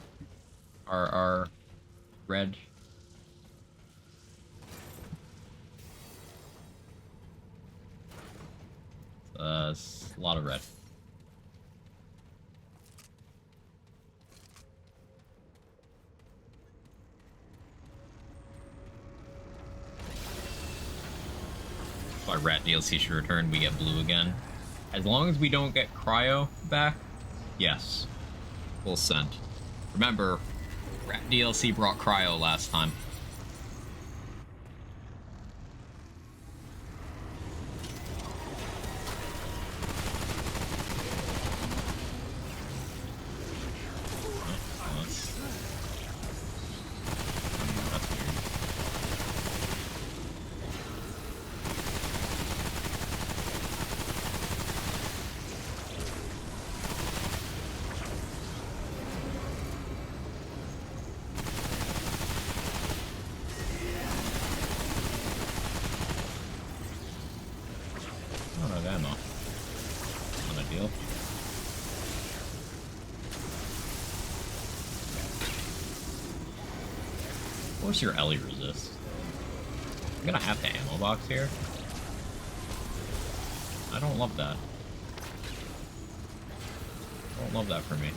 are red. A lot of red. Rat DLC should return, we get blue again. As long as we don't get Cryo back, yes. We'll send. Remember, Rat DLC brought Cryo last time. Of course your Ellie resists. I'm gonna have to ammo box here. I don't love that. I don't love that for me.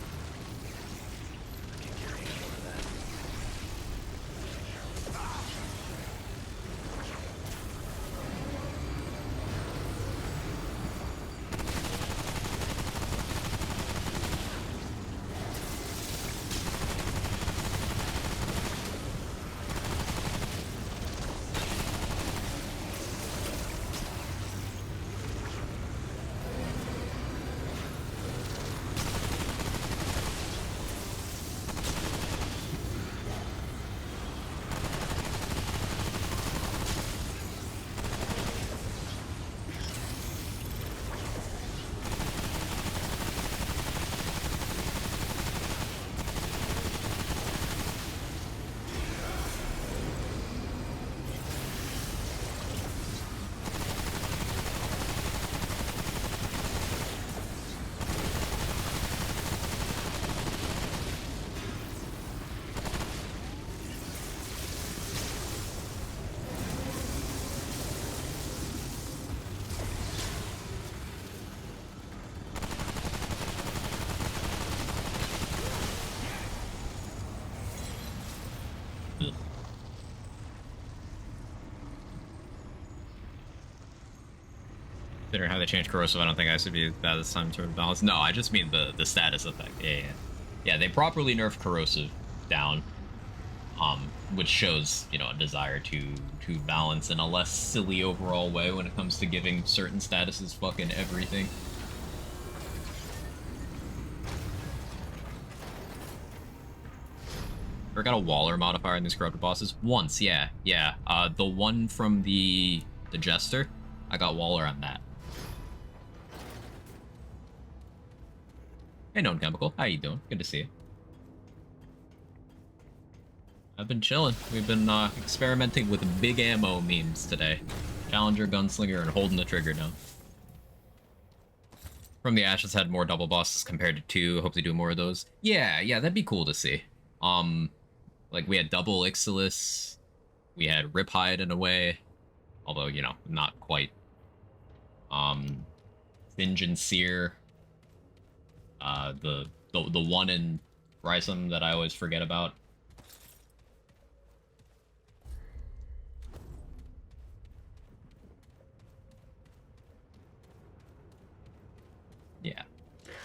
Considering how they changed corrosive, I don't think I should be bad this time to balance. No, I just mean the status effect. Yeah, they properly nerfed corrosive down, which shows, you know, a desire to balance in a less silly overall way when it comes to giving certain statuses fucking everything. Ever got a Waller modifier in these corrupted bosses? Once, yeah. The one from the Jester, I got Waller on that. Hey, Known Chemical. How you doing? Good to see you. I've been chilling. We've been experimenting with big ammo memes today. Challenger, Gunslinger, and holding the trigger down. From the Ashes had more double bosses compared to 2. Hope they do more of those. Yeah, that'd be cool to see. Like, we had double Ixalis. We had Riphide in a way. Although, you know, not quite. Singe and Seer. The one in Rysum that I always forget about. Yeah,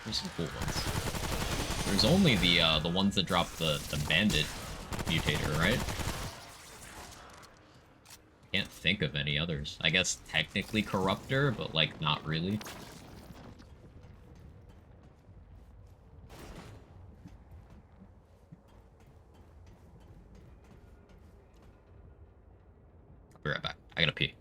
there's some cool ones. There's only the ones that drop the bandit mutator, right? Can't think of any others. I guess technically Corruptor, but like not really. I'll be right back. I gotta pee.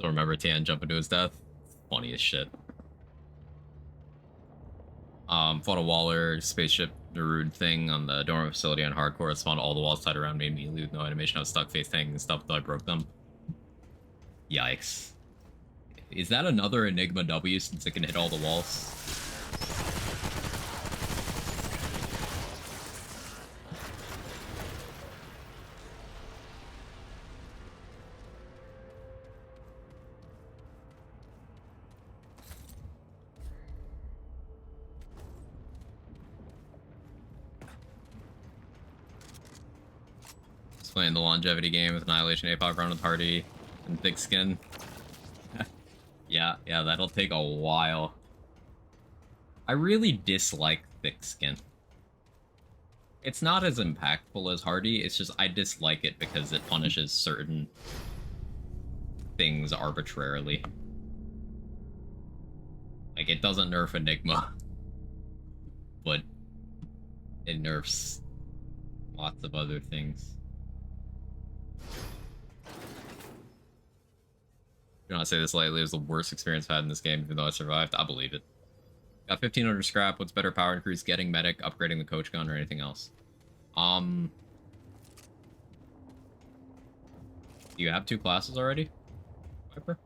Still remember Tan jumping to his death. Funny as shit. Fought a Waller spaceship Darude thing on the dorm facility on hardcore. It spawned all the walls tied around me immediately with no animation. I was stuck face tanking and stuff until I broke them. Yikes. Is that another Enigma W since it can hit all the walls? Playing the longevity game with Annihilation, Apoc, run with Hardy, and Thick Skin. yeah, that'll take a while. I really dislike Thick Skin. It's not as impactful as Hardy, it's just I dislike it because it punishes certain things arbitrarily. Like, it doesn't nerf Enigma, but it nerfs lots of other things. Do not say this lightly. It was the worst experience I've had in this game, even though I survived. I believe it. Got 1500 scrap. What's better power increase? Getting medic, upgrading the coach gun, or anything else? Do you have 2 classes already, Viper?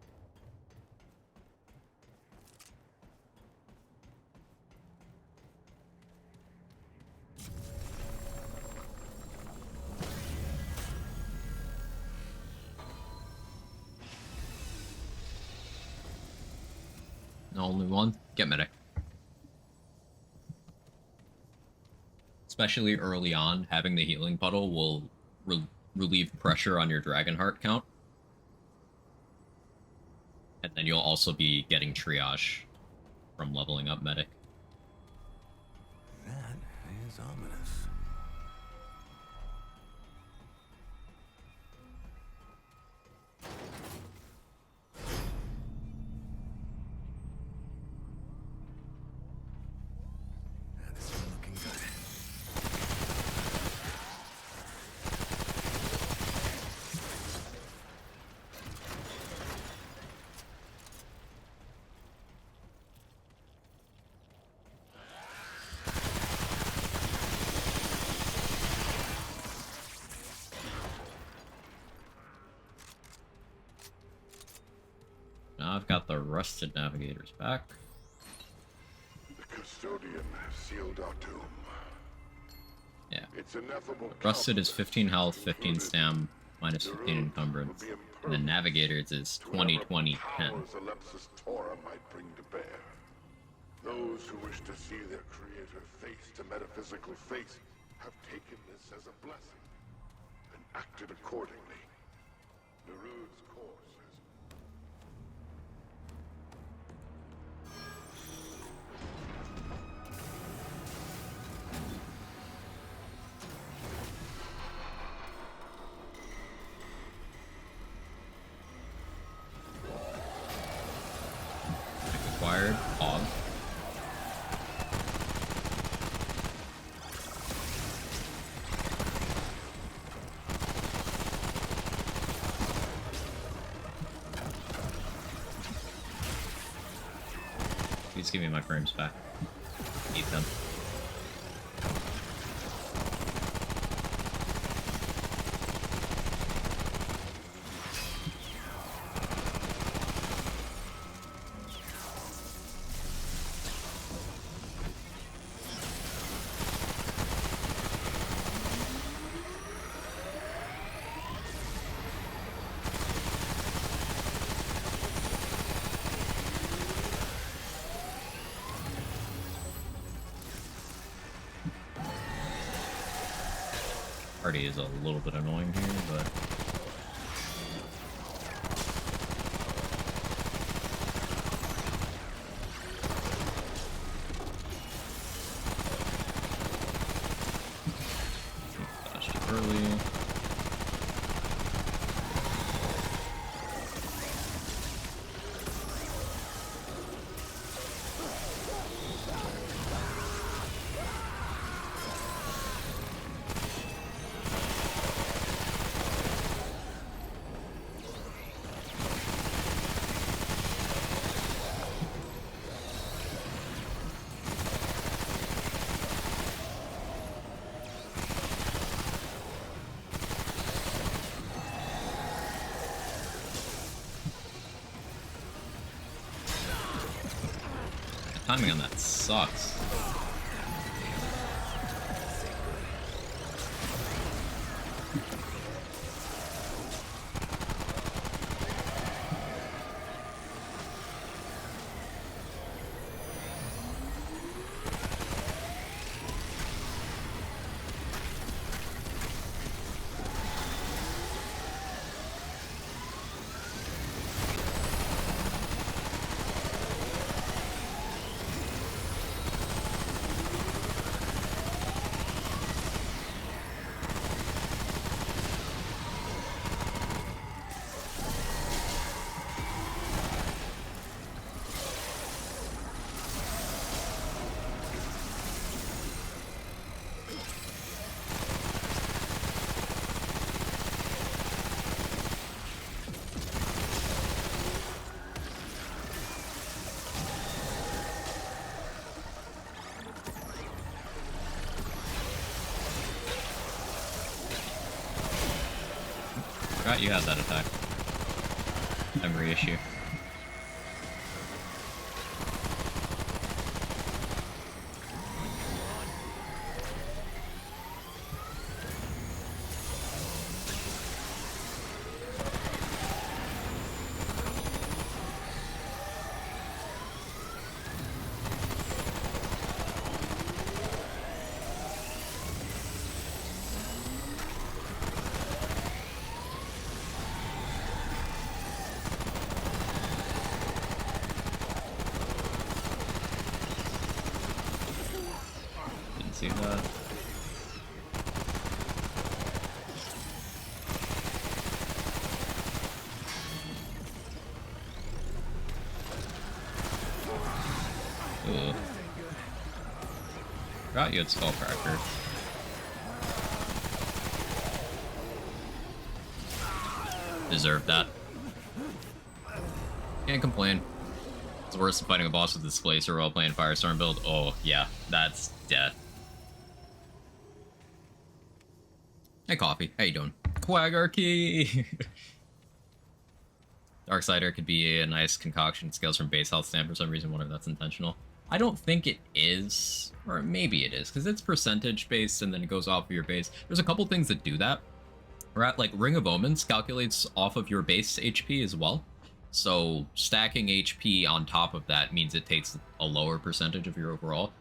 No, only one? Get medic. Especially early on, having the healing puddle will relieve pressure on your Dragonheart count. And then you'll also be getting triage from leveling up medic. That is ominous. This is looking good. Now I've got the rusted navigators back. The custodian sealed our doom. Yeah. Its ineffable Rusted is 15 health, 15 stam, minus 15 encumbrance. And then navigators is 20, 20, 10. Alepsis Tora might bring to bear. Those who wish to see their creator face to metaphysical face have taken this as a blessing and acted accordingly. Nerude's course is Acquired, Hog. Please give me my frames back. Need them. Party is a little bit annoying here, but dashed early. Timing on that sucks. Forgot you had that attack. Memory issue. See that? Ooh. Forgot you had Skullcracker. Deserved that. Can't complain. It's worse than fighting a boss with Displacer while playing Firestorm build. Oh, yeah, that's death. Hey, Coffee. How you doing? Quaggarchy! Darksider could be a nice concoction. It scales from base health stand for some reason. Wonder if that's intentional. I don't think it is. Or maybe it is, because it's percentage based and then it goes off of your base. There's a couple things that do that. Right? Like Ring of Omens calculates off of your base HP as well. So stacking HP on top of that means it takes a lower percentage of your overall.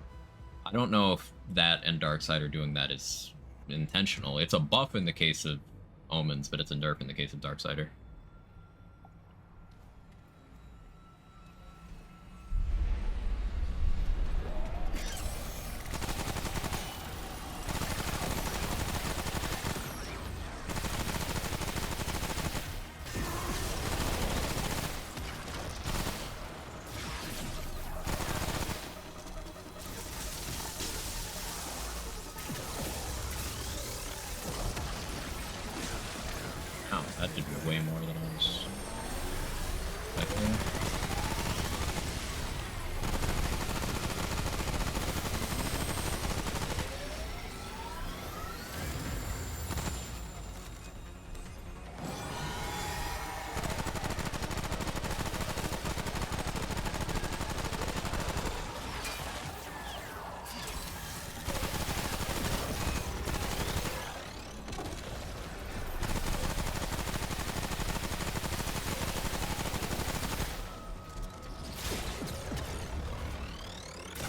I don't know if that and Darksider doing that is intentional. It's a buff in the case of Omens, but it's a nerf in the case of Darksider. That did way more than I was expecting.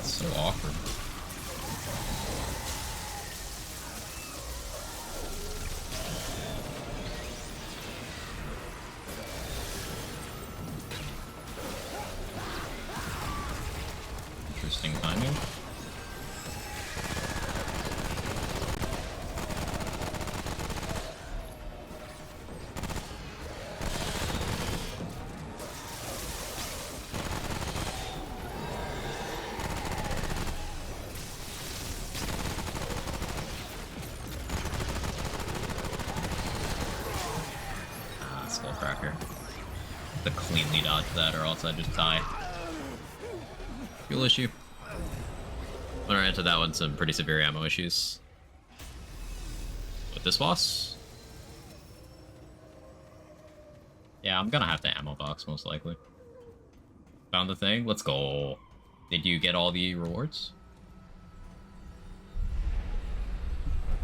So awkward. Interesting timing. Skullcracker. To cleanly dodge that, or else I just die. Fuel issue. I'm gonna run into that one some pretty severe ammo issues. With this boss? Yeah, I'm gonna have to ammo box most likely. Found the thing? Let's go. Did you get all the rewards?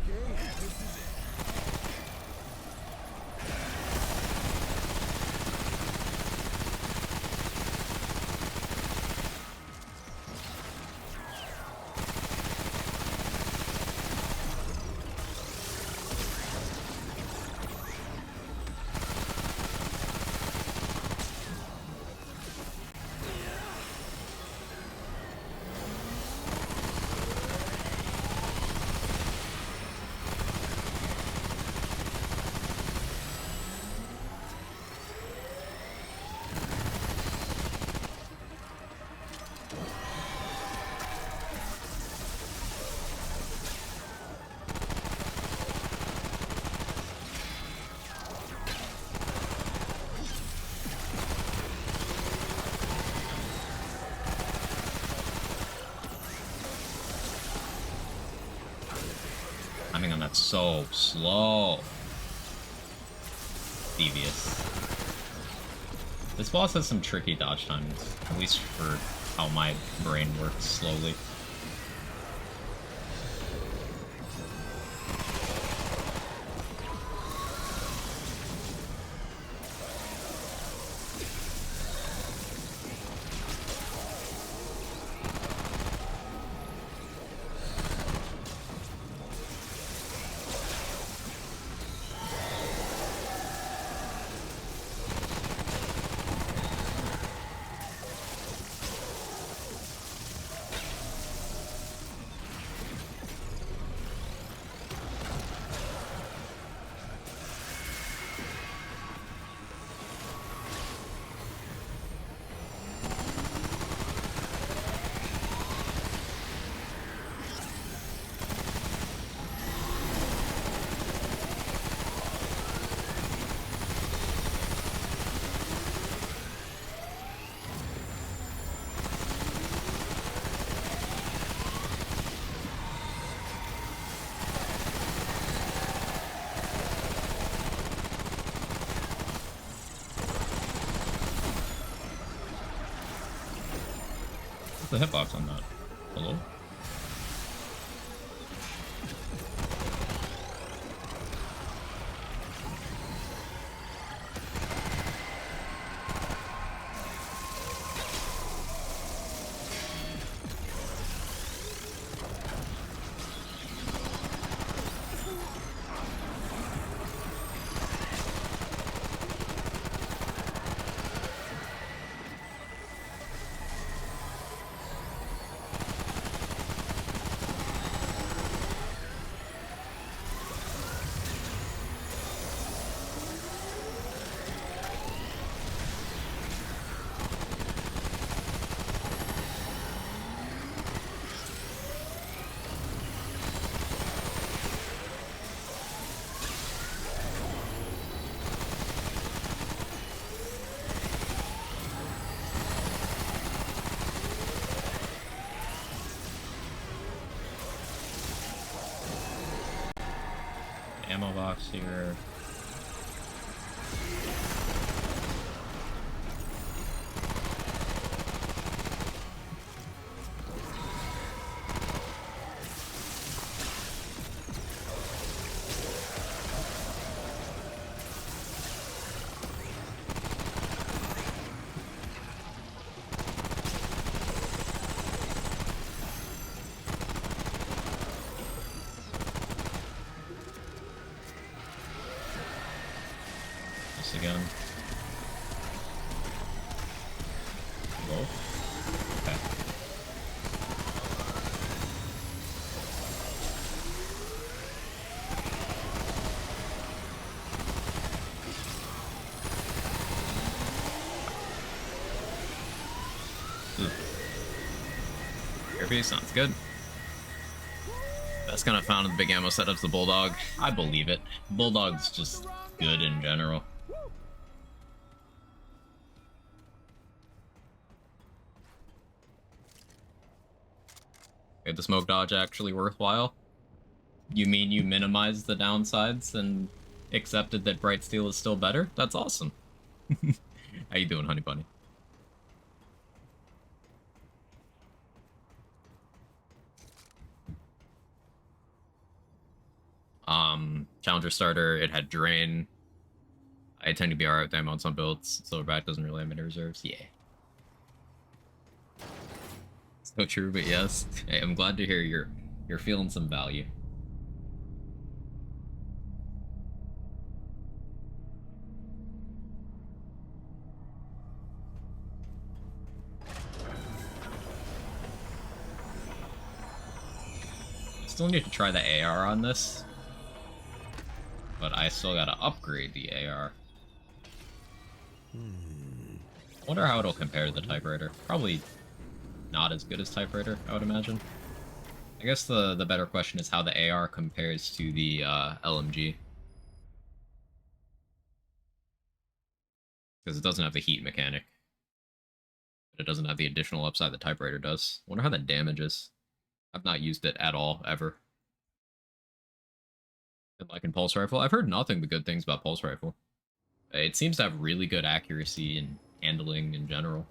Okay, this is it. Timing on that's so slow. Devious. This boss has some tricky dodge times, at least for how my brain works slowly. What's the hitbox on that? Hello? Ammo box here. Again. Whoa. Okay. Airpiece sounds good. That's kind of found in the big ammo setup's the Bulldog. I believe it. Bulldog's just good in general. Okay, the smoke dodge actually worthwhile? You mean you minimized the downsides and accepted that Bright Steel is still better? That's awesome. How you doing, Honey Bunny? Challenger starter, it had Drain. I tend to be alright with ammo on some builds. Silverback doesn't really have many reserves. Yeah. So true, but yes. Hey, I'm glad to hear you're feeling some value. Still need to try the AR on this, but I still gotta upgrade the AR. I wonder how it'll compare to the typewriter. Probably not as good as typewriter, I would imagine. I guess the better question is how the AR compares to the LMG. Because it doesn't have the heat mechanic. But it doesn't have the additional upside the typewriter does. I wonder how that damages. I've not used it at all, ever. And like in Pulse Rifle, I've heard nothing but good things about Pulse Rifle. It seems to have really good accuracy and handling in general.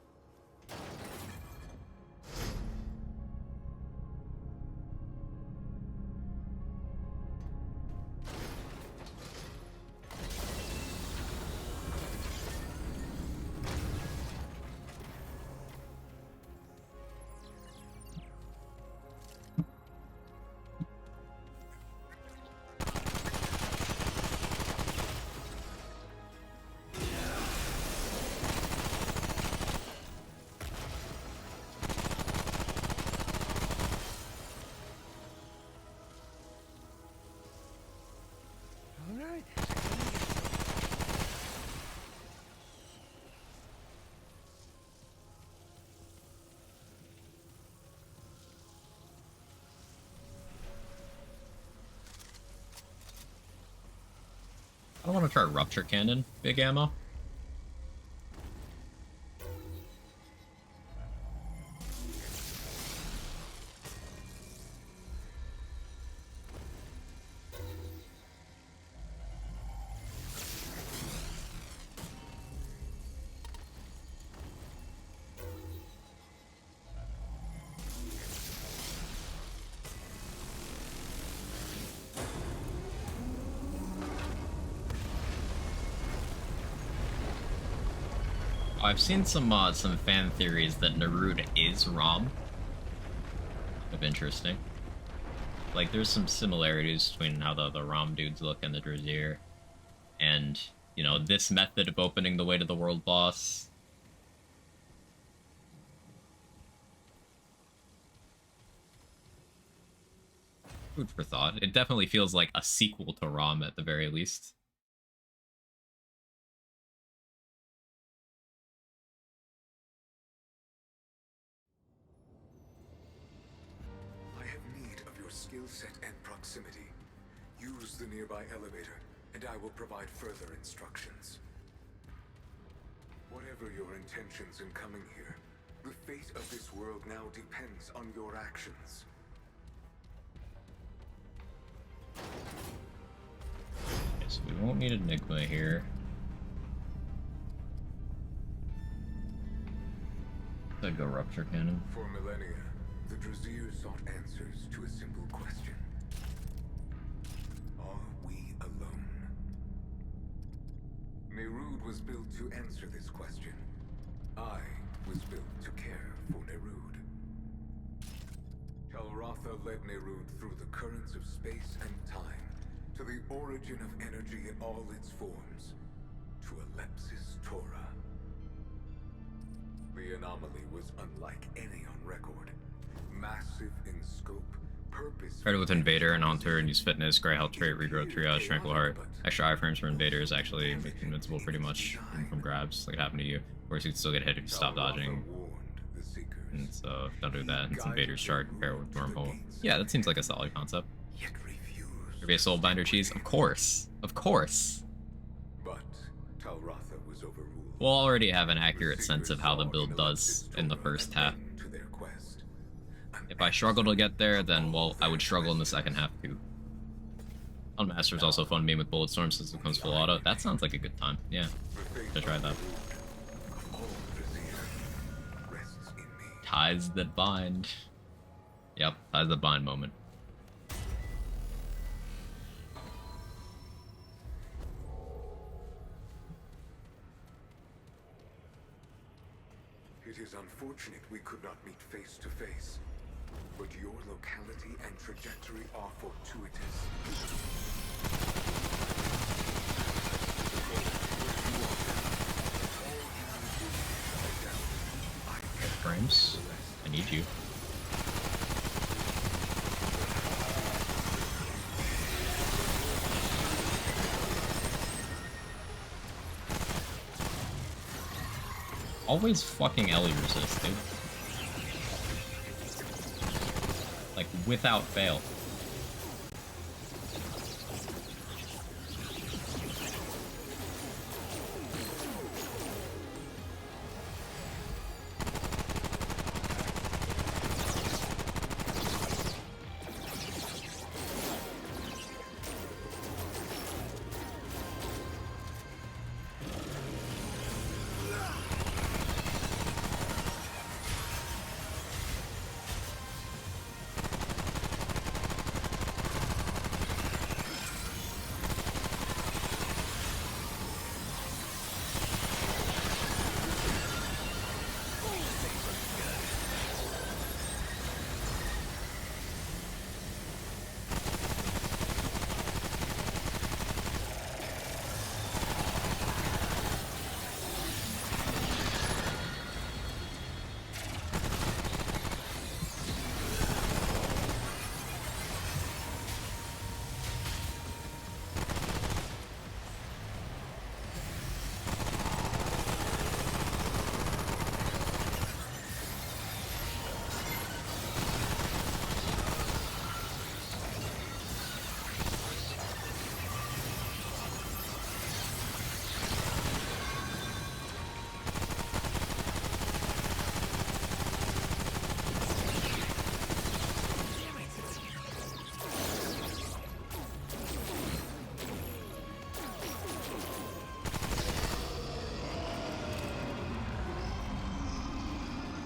I want to try Rupture Cannon, big ammo. I've seen some fan theories that Nerud is ROM. Of interesting. Like, there's some similarities between how the ROM dudes look and the Drazier. And, you know, this method of opening the way to the world boss. Food for thought. It definitely feels like a sequel to ROM at the very least. Skill set and proximity. Use the nearby elevator, and I will provide further instructions. Whatever your intentions in coming here, the fate of this world now depends on your actions. Okay, so we won't need Enigma here. I'd go Rupture Cannon. For millennia, the Drazier sought answers to a simple question. Are we alone? Nerud was built to answer this question. I was built to care for Nerud. Talratha led Nerud through the currents of space and time, to the origin of energy in all its forms, to Alepsis Tora. The anomaly was unlike any on record. Massive in scope, purpose. Started with Invader and on tour and use Fitness, Grey Health Trait, Regrowth, Triage, Tranquil Heart. Extra iframes for Invader is actually invincible pretty much from grabs, like it happened to you. Of course, you can still get hit if you stop dodging. And so, don't do that. It's Invader's chart compared with Wormhole. Yeah, that seems like a solid concept. Maybe a Soulbinder cheese? Of course! Of course! But Talratha was overruled. We'll already have an accurate sense of how the build does in the first half. If I struggle to get there, then, well, I would struggle in the second half too. Unmaster is also a fun meme with Bulletstorm since it comes full auto. That sounds like a good time. Yeah, to try that. Ties that bind. Yep, ties that bind moment. It is unfortunate we could not meet face to face, but your locality and trajectory are fortuitous. Frames. I need you. Always fucking Ellie resist, dude. Like, without fail.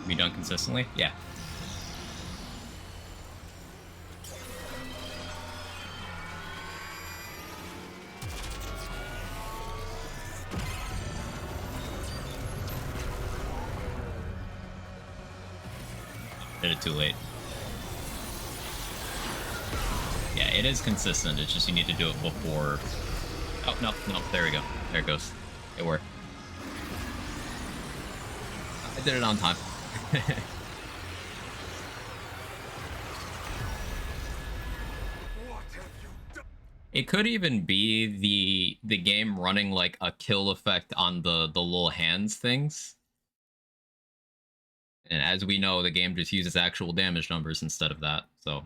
Be done consistently? Yeah. Did it too late. Yeah, it is consistent. It's just you need to do it before. Oh, no, no. There we go. There it goes. It worked. I did it on time. It could even be the game running like a kill effect on the little hands things. And as we know, the game just uses actual damage numbers instead of that. So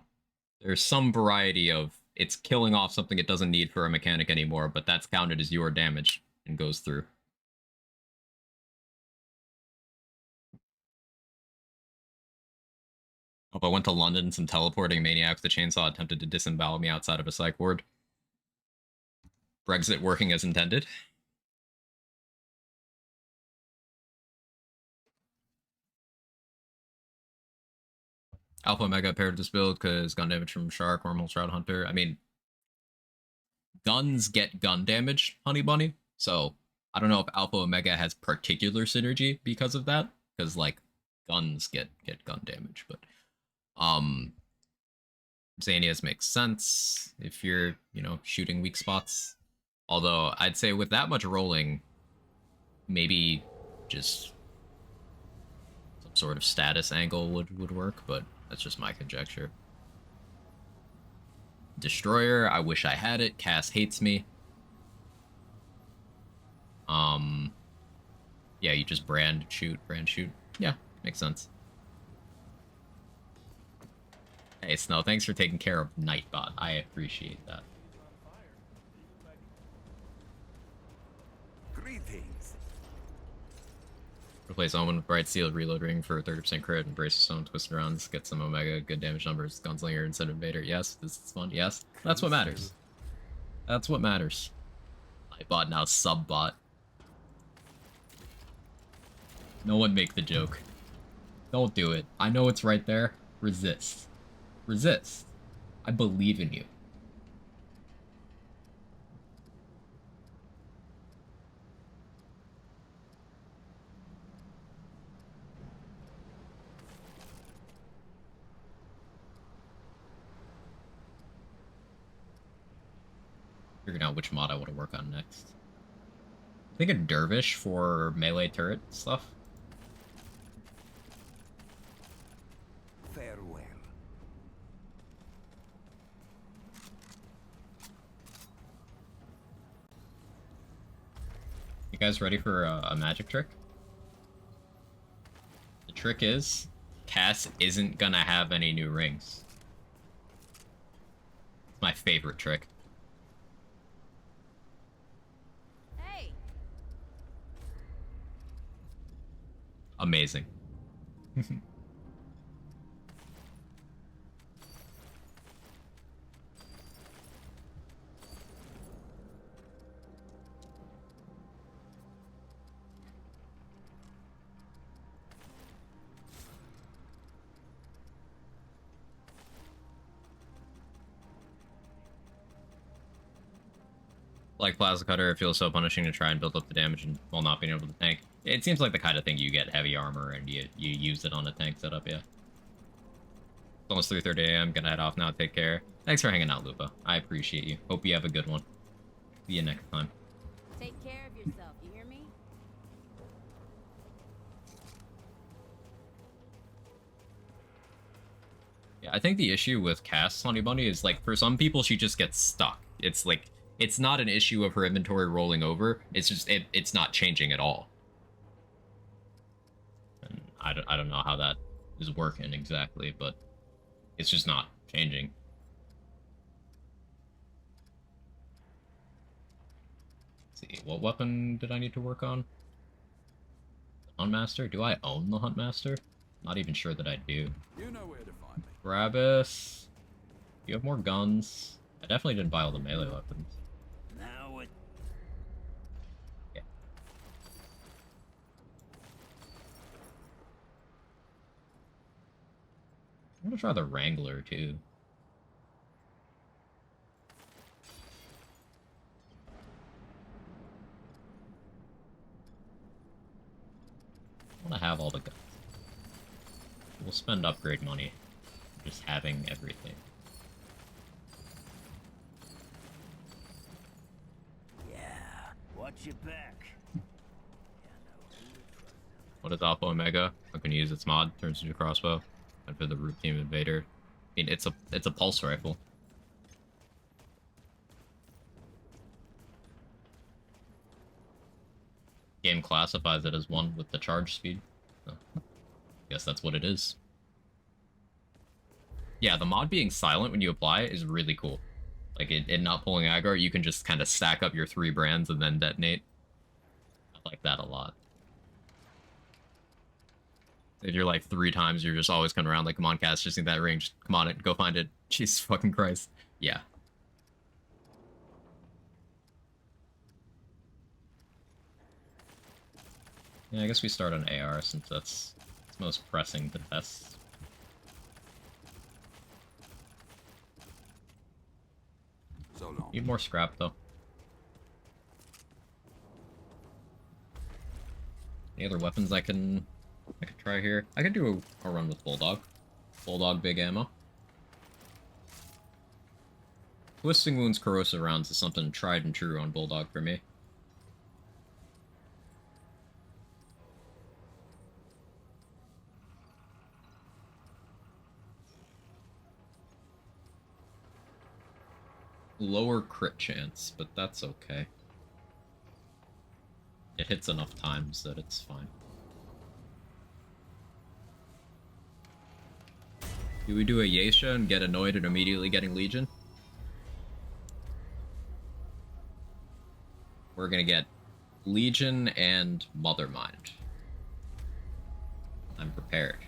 there's some variety of it's killing off something it doesn't need for a mechanic anymore, but that's counted as your damage and goes through. Hope I went to London and some teleporting maniacs with a chainsaw attempted to disembowel me outside of a psych ward. Brexit working as intended. Alpha Omega paired this build because gun damage from Shark, Normal Shroud Hunter. I mean, guns get gun damage, Honey Bunny. So I don't know if Alpha Omega has particular synergy because of that. Because like guns get gun damage, but Xanias makes sense if you're, you know, shooting weak spots. Although I'd say with that much rolling, maybe just some sort of status angle would work, but that's just my conjecture. Destroyer, I wish I had it. Cass hates me. Yeah, you just brand shoot. Yeah, makes sense. Hey, Snow, thanks for taking care of Nightbot. I appreciate that. Greetings. Replace Omen with Bright Seal, reload ring for 30% crit, and brace of stone, twist rounds, get some Omega, good damage numbers, Gunslinger instead of Invader. Yes, this is fun. Yes, that's what matters. That's what matters. Nightbot now subbot. No one make the joke. Don't do it. I know it's right there. Resist. Resist. I believe in you. Figuring out which mod I want to work on next. I think a dervish for melee turret stuff. Farewell. You guys ready for a magic trick? The trick is, Cass isn't gonna have any new rings. It's my favorite trick. Hey, Amazing. Like Plasma Cutter, it feels so punishing to try and build up the damage and while not being able to tank. It seems like the kind of thing you get heavy armor and you use it on a tank setup, yeah. It's almost 3:30 a.m. Gonna head off now. Take care. Thanks for hanging out, Lupa. I appreciate you. Hope you have a good one. See you next time. Take care of yourself, you hear me? Yeah, I think the issue with Cass, Honey Bunny, is like for some people she just gets stuck. It's like it's not an issue of her inventory rolling over. It's just it's not changing at all. And I don't know how that is working exactly, but it's just not changing. Let's see, what weapon did I need to work on? Huntmaster? Do I own the Huntmaster? Not even sure that I do. You know where to find me. Brabus. You have more guns. I definitely didn't buy all the melee weapons. Now it. Yeah. I'm gonna try the Wrangler too. I want to have all the guns. We'll spend upgrade money just having everything. Yeah. Watch your back. What is Alpha Omega? I'm gonna use its mod, turns into a crossbow. And for the Root Team Invader. I mean, it's a pulse rifle. Game classifies it as one with the charge speed. So, guess that's what it is. Yeah, the mod being silent when you apply it is really cool. Like, it not pulling aggro, you can just kind of stack up your 3 brands and then detonate. I like that a lot. If you're like 3 times, you're just always coming around like, come on, Cass, just need that range. Come on, go find it. Jesus fucking Christ. Yeah. Yeah, I guess we start on AR since that's it's most pressing to test. So long. Need more scrap though. Any other weapons I could try here? I could do a run with Bulldog. Bulldog big ammo. Twisting Wounds corrosive rounds is something tried and true on Bulldog for me. Lower crit chance, but that's okay. It hits enough times that it's fine. Do we do a Yesha and get annoyed at immediately getting Legion? We're gonna get Legion and Mothermind. I'm prepared.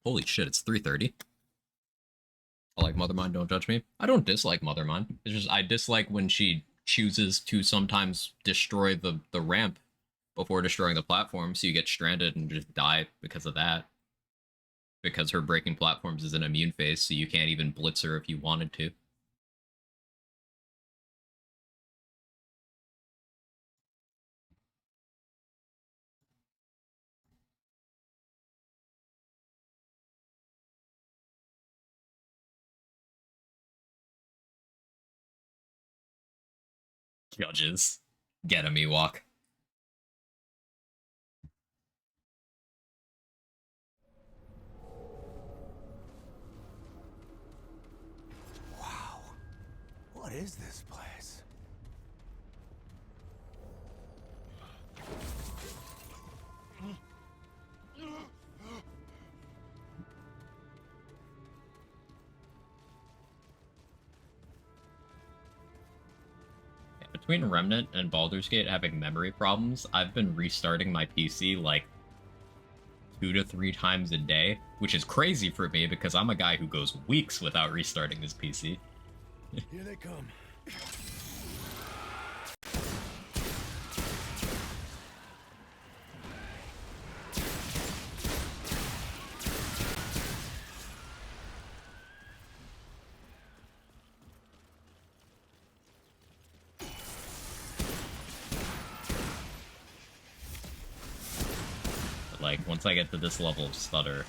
Holy shit, it's 3:30. I like Mothermind, don't judge me. I don't dislike Mothermind. It's just I dislike when she chooses to sometimes destroy the ramp before destroying the platform, so you get stranded and just die because of that. Because her breaking platforms is an immune phase, so you can't even blitz her if you wanted to. Judges. Get him, Ewok. Wow. What is this place? Between Remnant and Baldur's Gate having memory problems, I've been restarting my PC like 2 to 3 times a day, which is crazy for me because I'm a guy who goes weeks without restarting his PC. Here they come. But like, once I get to this level of stutter,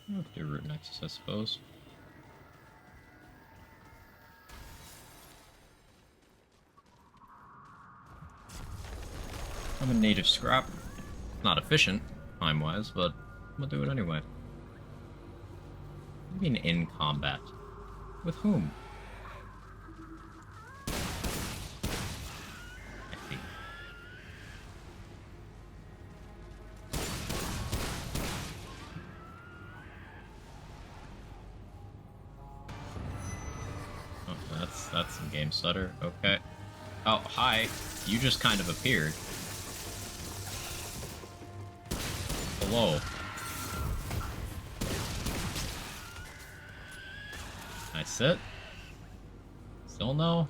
I'll do Root Nexus, I suppose. I'm a native scrap. Not efficient, time-wise, but I'm gonna do it anyway. What do you mean in combat? With whom? I see. Oh, that's some game stutter. Okay. Oh, hi. You just kind of appeared. Hello. Can I sit? Still no?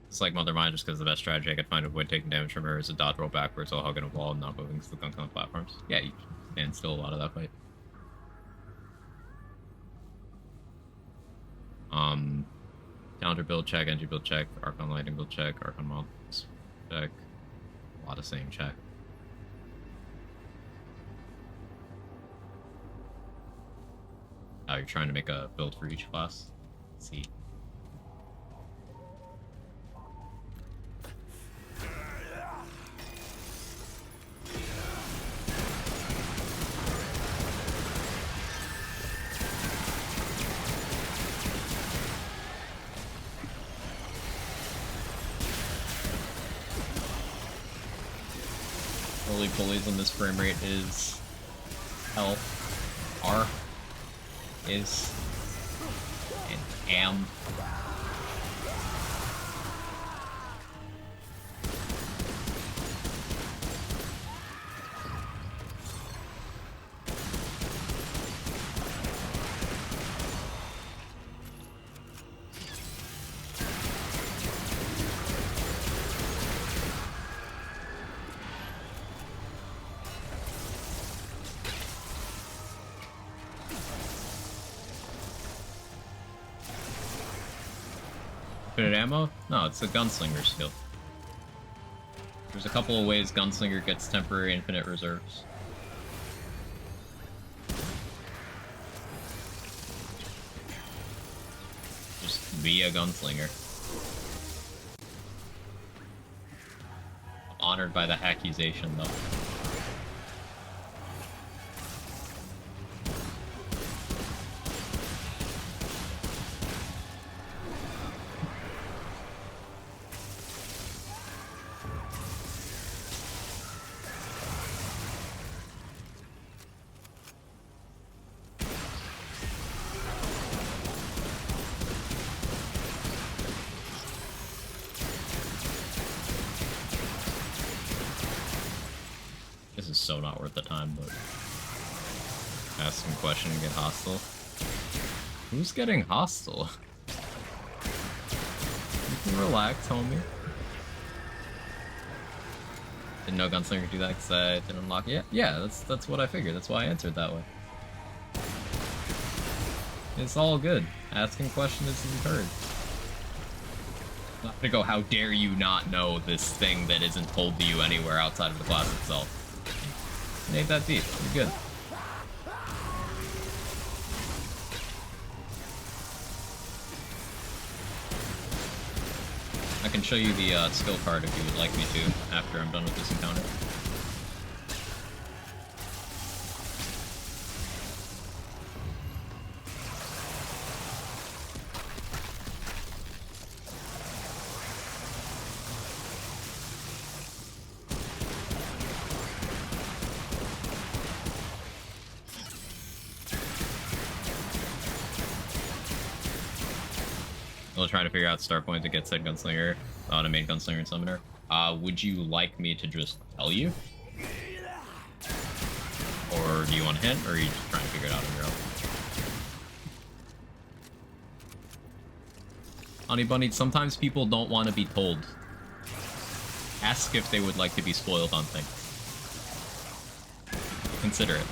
It's like Mother Mind just because the best strategy I could find to avoid taking damage from her is a dodge roll backwards while hugging a wall and not moving to the gunk on the platforms. Yeah, you stand still a lot of that fight. Counter build check, engine build check, Archon Lightning build check, Archon Mods check. A lot of saying check. Oh, you're trying to make a build for each class? Let's see. Roly polies on this frame rate is L. R is and am. Infinite ammo? No, it's a gunslinger skill. There's a couple of ways gunslinger gets temporary infinite reserves. Just be a gunslinger. I'm honored by the accusation, though. so not worth the time, but ask some question and get hostile. Who's getting hostile? You can relax, homie. Didn't know Gunslinger could do that because I didn't unlock it. Yeah, that's what I figured. That's why I answered that way. It's all good. Asking questions is encouraged. Not gonna go, how dare you not know this thing that isn't told to you anywhere outside of the class itself. It ain't that deep. You're good. I can show you the skill card if you would like me to after I'm done with this encounter. Trying to figure out start point to get said gunslinger, main gunslinger and summoner. Would you like me to just tell you? Or do you want a hint, or are you just trying to figure it out on your own? Honey Bunny, sometimes people don't want to be told. Ask if they would like to be spoiled on things. Consider it.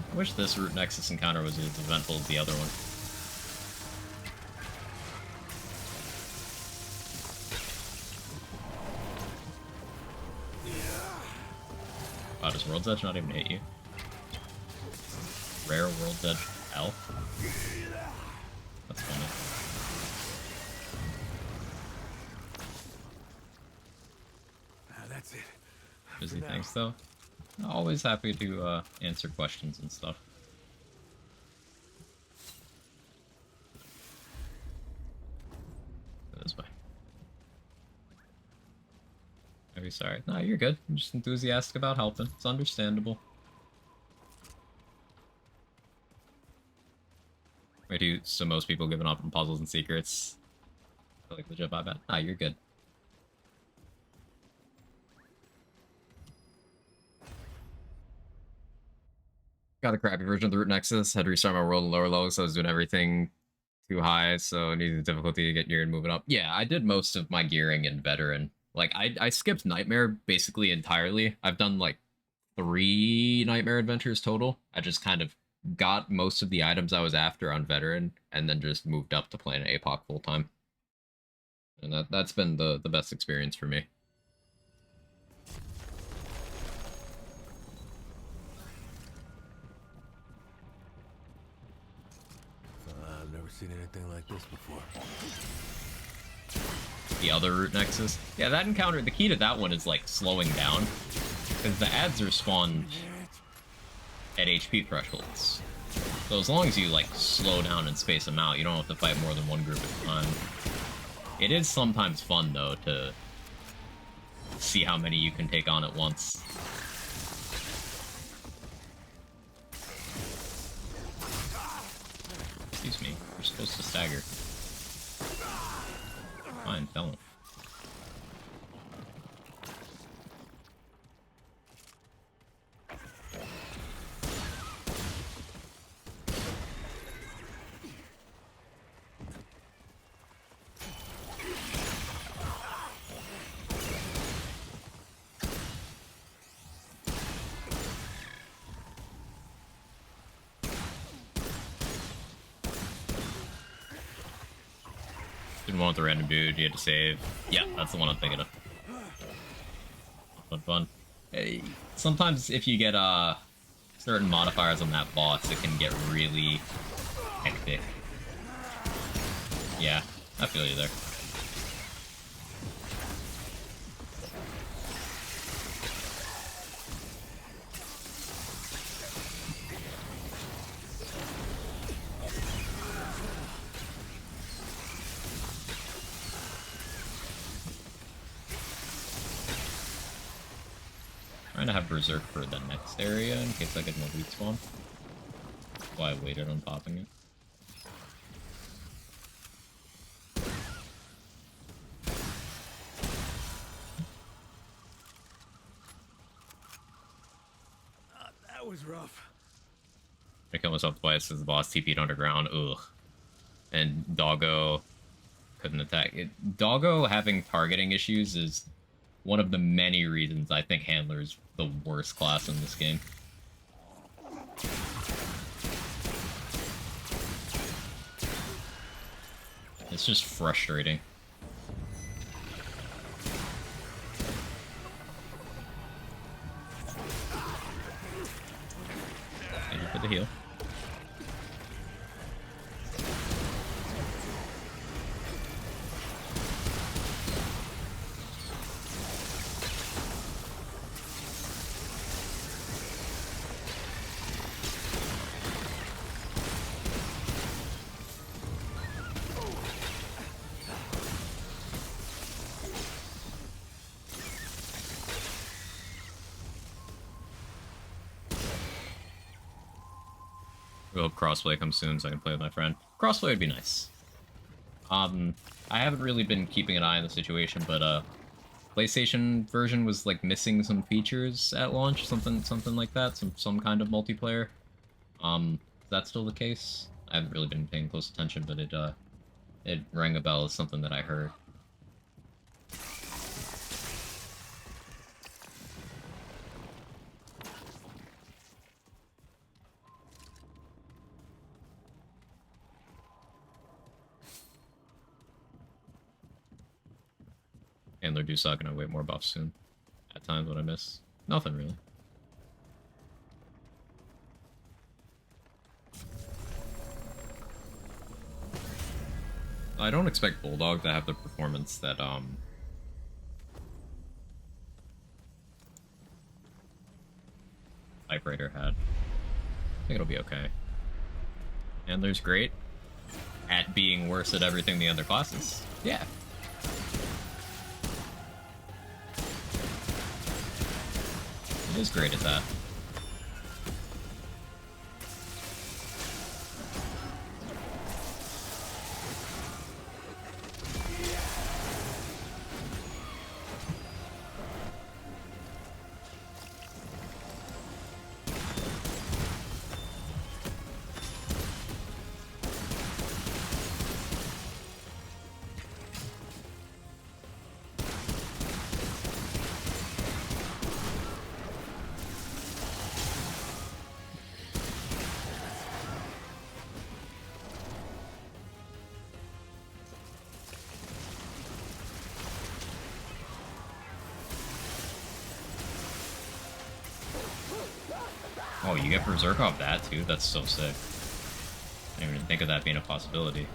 I wish this Root Nexus encounter was as eventful as the other one. Wow, does World's Edge not even hit you? Rare World's Edge L? That's funny. That's it. Busy things though. Always happy to answer questions and stuff. Go this way. Maybe sorry. No, you're good. I'm just enthusiastic about helping. It's understandable. Wait, so most people giving up on puzzles and secrets? I feel like legit by bad. Ah, you're good. Got a crappy version of the Root Nexus. Had to restart my world in lower levels, so I was doing everything too high, so I needed the difficulty to get gear and moving up. Yeah, I did most of my gearing in Veteran. Like, I skipped Nightmare basically entirely. I've done, like, 3 Nightmare adventures total. I just kind of got most of the items I was after on Veteran, and then just moved up to playing Apoc full-time. And that's been the best experience for me. I've never seen anything like this before. The other Root Nexus. Yeah, that encounter, the key to that one is, like, slowing down. Because the adds are spawned at HP thresholds. So as long as you, like, slow down and space them out, you don't have to fight more than one group at a time. It is sometimes fun, though, to see how many you can take on at once. Excuse me, you're supposed to stagger. Fine, don't. Didn't want the random dude, you had to save. Yeah, that's the one I'm thinking of. Fun. Hey, sometimes if you get certain modifiers on that boss, it can get really hectic. Yeah, I feel you there. Trying to have Berserk for the next area in case I get more weak spawn. That's why I waited on popping it. That was rough. I killed myself twice as the boss TP'd underground. Ugh. And Doggo couldn't attack it. Doggo having targeting issues is one of the many reasons I think Handler's the worst class in this game. It's just frustrating. Thank you for the heal. We hope crossplay comes soon so I can play with my friend. Crossplay would be nice. I haven't really been keeping an eye on the situation, but PlayStation version was like missing some features at launch, something like that, some kind of multiplayer. Is that still the case? I haven't really been paying close attention, but it rang a bell as something that I heard. Handler do suck and I wait more buffs soon. At times what I miss. Nothing really. I don't expect Bulldog to have the performance that Typewriter had. I think it'll be okay. Handler's great at being worse at everything the other classes. Yeah. He is great at that. Oh, you get Berserk off that too? That's so sick. I didn't even think of that being a possibility.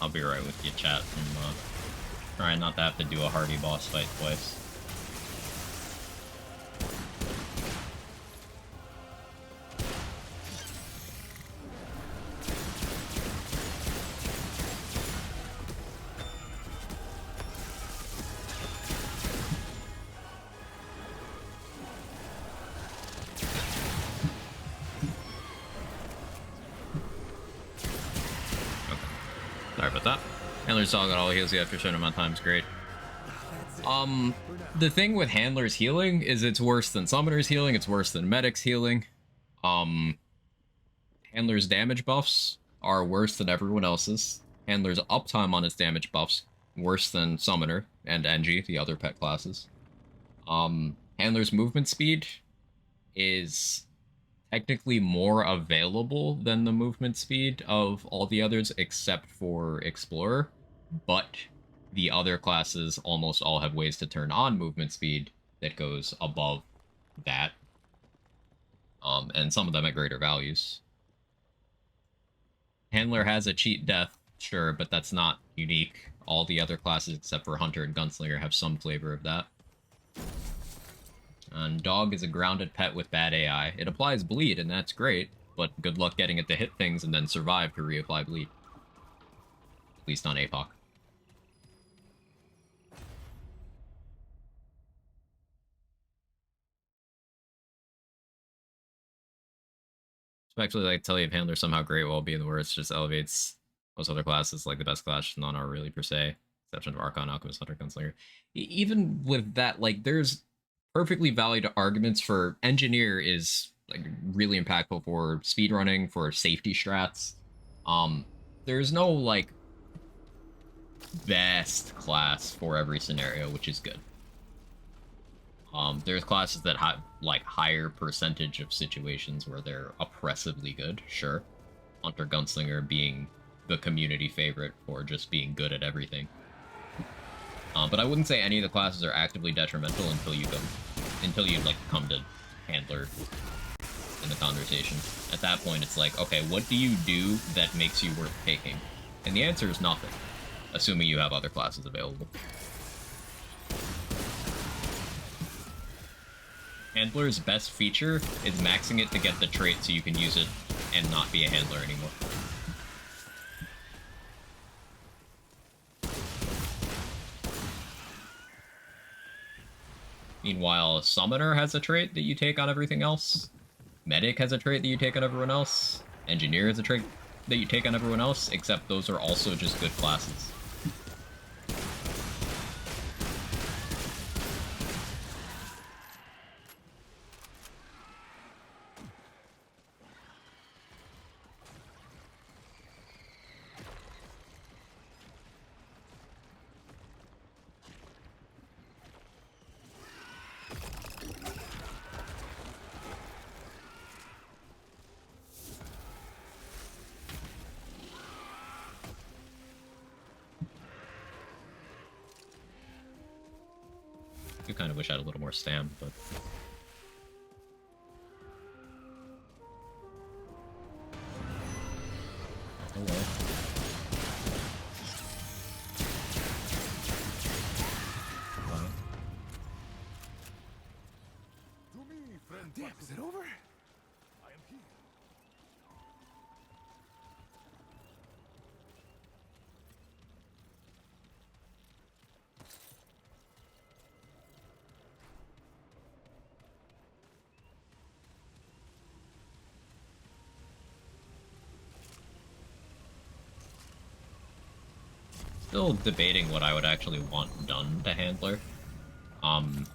I'll be right with you, chat. I'm trying not to have to do a hardy boss fight twice. Sorry about that. Handler's all got all heals you after a certain amount of time is great. The thing with Handler's healing is it's worse than Summoner's healing, it's worse than Medic's healing. Handler's damage buffs are worse than everyone else's. Handler's uptime on his damage buffs worse than Summoner and Engie, the other pet classes. Handler's movement speed is technically more available than the movement speed of all the others except for Explorer, but the other classes almost all have ways to turn on movement speed that goes above that, and some of them at greater values. Handler has a cheat death, sure, but that's not unique. All the other classes except for Hunter and Gunslinger have some flavor of that. And Dog is a grounded pet with bad AI. It applies bleed, and that's great, but good luck getting it to hit things and then survive to reapply bleed. At least on Apoc. Especially, like, tell you if Handler's somehow great while being the worst, just elevates most other classes, like the best class, none are really per se, exception of Archon, Alchemist, Hunter, Gunslinger. Even with that, like, there's perfectly valid arguments for Engineer is like really impactful for speedrunning, for safety strats. There's no like best class for every scenario, which is good. There's classes that have like higher percentage of situations where they're oppressively good, sure. Hunter Gunslinger being the community favorite for just being good at everything. But I wouldn't say any of the classes are actively detrimental until you like come to Handler in the conversation. At that point, it's like, okay, what do you do that makes you worth taking? And the answer is nothing, assuming you have other classes available. Handler's best feature is maxing it to get the trait so you can use it and not be a handler anymore. Meanwhile, Summoner has a trait that you take on everything else. Medic has a trait that you take on everyone else. Engineer has a trait that you take on everyone else, except those are also just good classes. I kind of wish I had a little more stam, but... oh well. Wow. Damn, is it over? I am here. Still debating what I would actually want done to Handler. I'd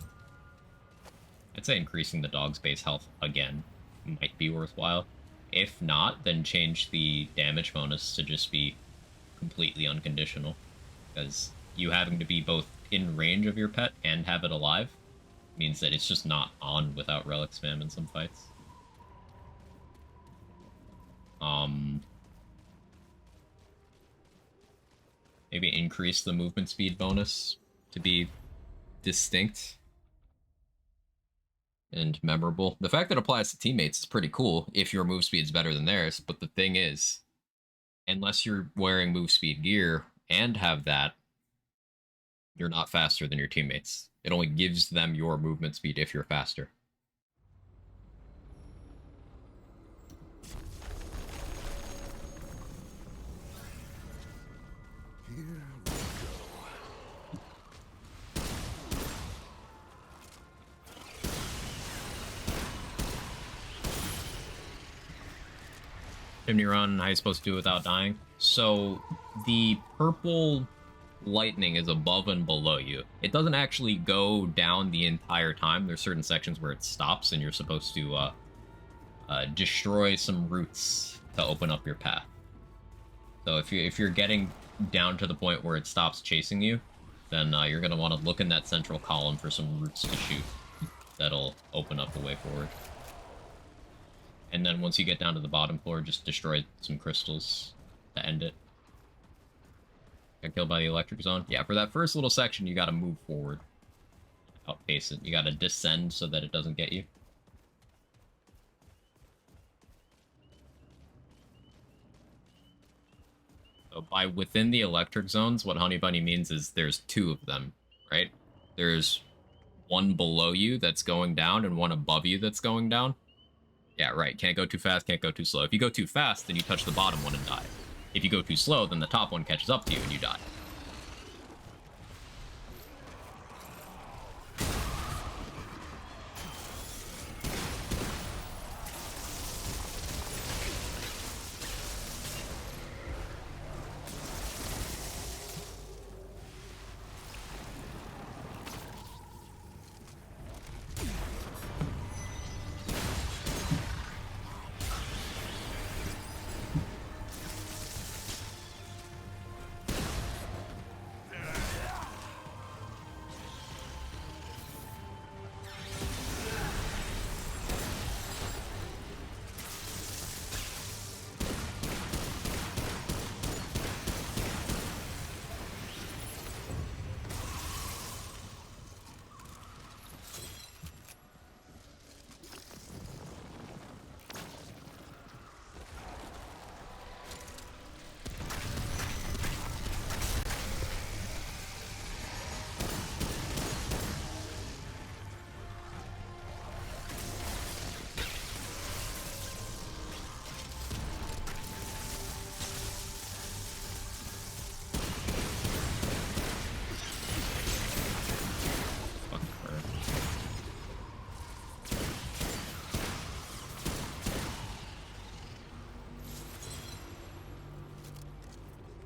say increasing the dog's base health again might be worthwhile. If not, then change the damage bonus to just be completely unconditional. Because you having to be both in range of your pet and have it alive means that it's just not on without relic spam in some fights. Maybe increase the movement speed bonus to be distinct and memorable. The fact that it applies to teammates is pretty cool if your move speed is better than theirs, but the thing is, unless you're wearing move speed gear and have that, you're not faster than your teammates. It only gives them your movement speed if you're faster. Here we go. Chimney run, how you supposed to do without dying? So the purple lightning is above and below you. It doesn't actually go down the entire time. There's certain sections where it stops, and you're supposed to destroy some roots to open up your path. So if you're getting down to the point where it stops chasing you, then you're gonna want to look in that central column for some roots to shoot. That'll open up the way forward. And then once you get down to the bottom floor, just destroy some crystals to end it. Got killed by the electric zone? Yeah, for that first little section, you gotta move forward. Outpace it. You gotta descend so that it doesn't get you. So by within the electric zones, what Honey Bunny means is there's two of them, right? There's one below you that's going down and one above you that's going down. Yeah, right. Can't go too fast, can't go too slow. If you go too fast, then you touch the bottom one and die. If you go too slow, then the top one catches up to you and you die.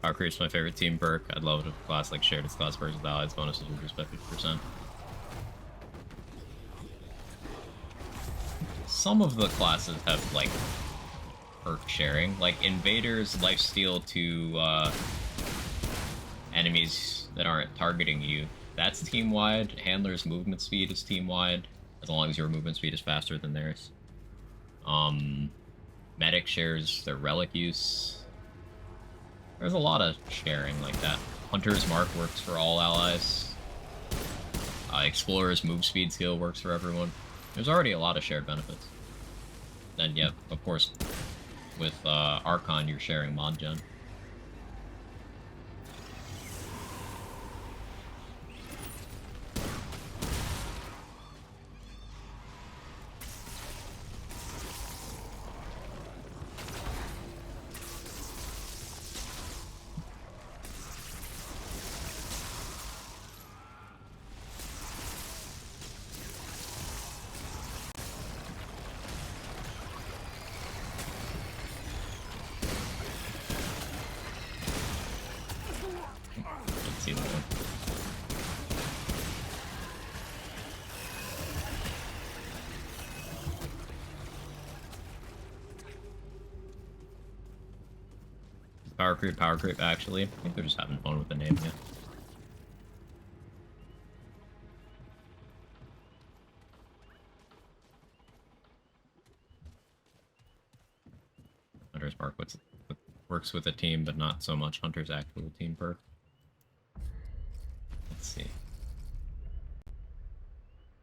Power Creep's my favorite team perk. I'd love it if a class like shared its class perks with allies. Bonuses would respect 50%. Some of the classes have, like, perk sharing. Like, Invader's lifesteal to enemies that aren't targeting you. That's team-wide. Handler's movement speed is team-wide, as long as your movement speed is faster than theirs. Medic shares their relic use. There's a lot of sharing like that. Hunter's Mark works for all allies. Explorer's move speed skill works for everyone. There's already a lot of shared benefits. Then, yeah, of course, with Archon, you're sharing mod gen. Let's see that one. Power creep, actually. I think they're just having fun with the name, yeah. Hunter's Mark works with a team, but not so much Hunter's actual team perk. Let's see.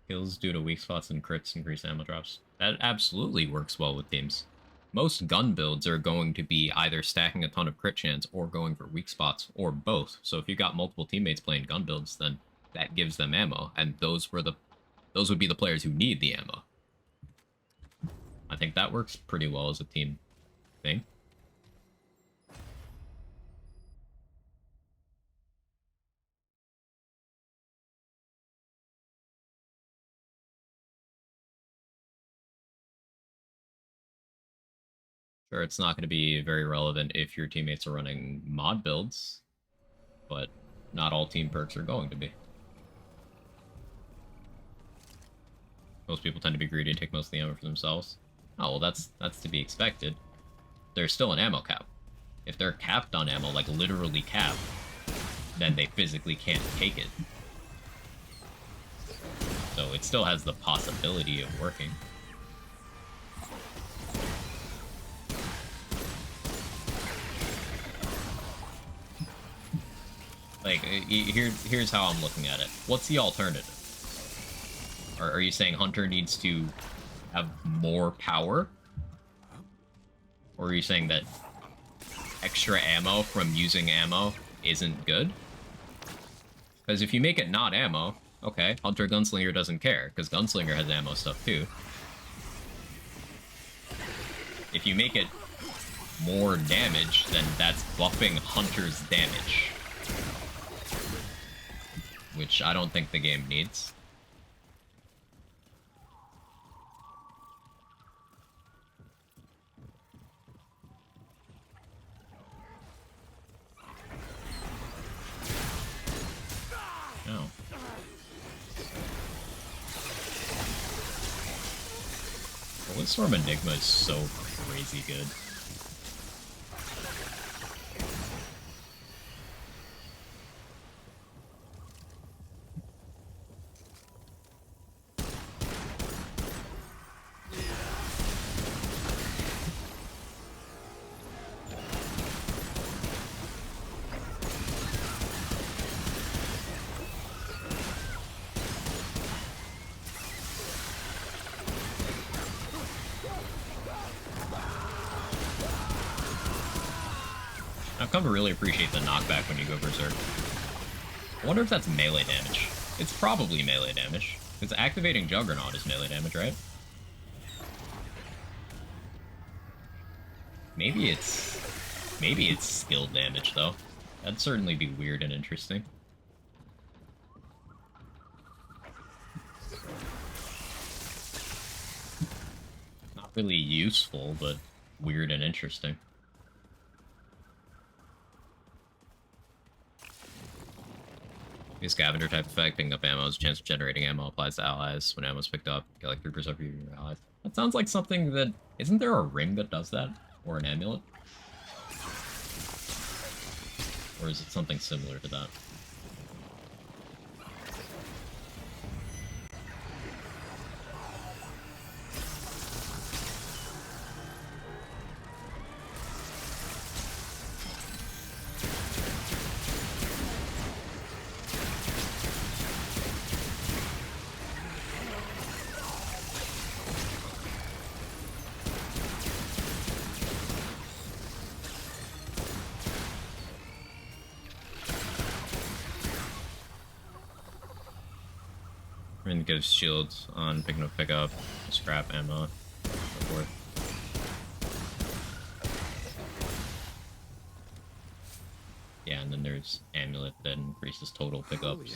Kills due to weak spots and crits increase ammo drops. That absolutely works well with teams. most gun builds are going to be either stacking a ton of crit chance or going for weak spots or both. So if you got multiple teammates playing gun builds, then that gives them ammo, and those would be the players who need the ammo. I think that works pretty well as a team thing. Sure, it's not going to be very relevant if your teammates are running mod builds, but not all team perks are going to be. Most people tend to be greedy and take most of the ammo for themselves. Oh, well, that's to be expected. There's still an ammo cap. If they're capped on ammo, like literally capped, then they physically can't take it. So it still has the possibility of working. Like, here's how I'm looking at it. What's the alternative? Are you saying Hunter needs to have more power? Or are you saying that extra ammo from using ammo isn't good? Because if you make it not ammo, okay, Hunter Gunslinger doesn't care, because Gunslinger has ammo stuff too. If you make it more damage, then that's buffing Hunter's damage. Which I don't think the game needs. Oh. Bulletstorm Enigma is so crazy good. I've come to really appreciate the knockback when you go berserk. I wonder if that's melee damage. It's probably melee damage. Because activating Juggernaut is melee damage, right? Maybe it's skill damage, though. That'd certainly be weird and interesting. Not really useful, but weird and interesting. The scavenger type effect, picking up ammo's chance of generating ammo applies to allies. When ammo's picked up, get like 3% for your allies. That sounds like something that... Isn't there a ring that does that? Or an amulet? Or is it something similar to that? And gives shields on pickup, scrap ammo, so forth. Yeah, and then there's amulet that increases total pickups.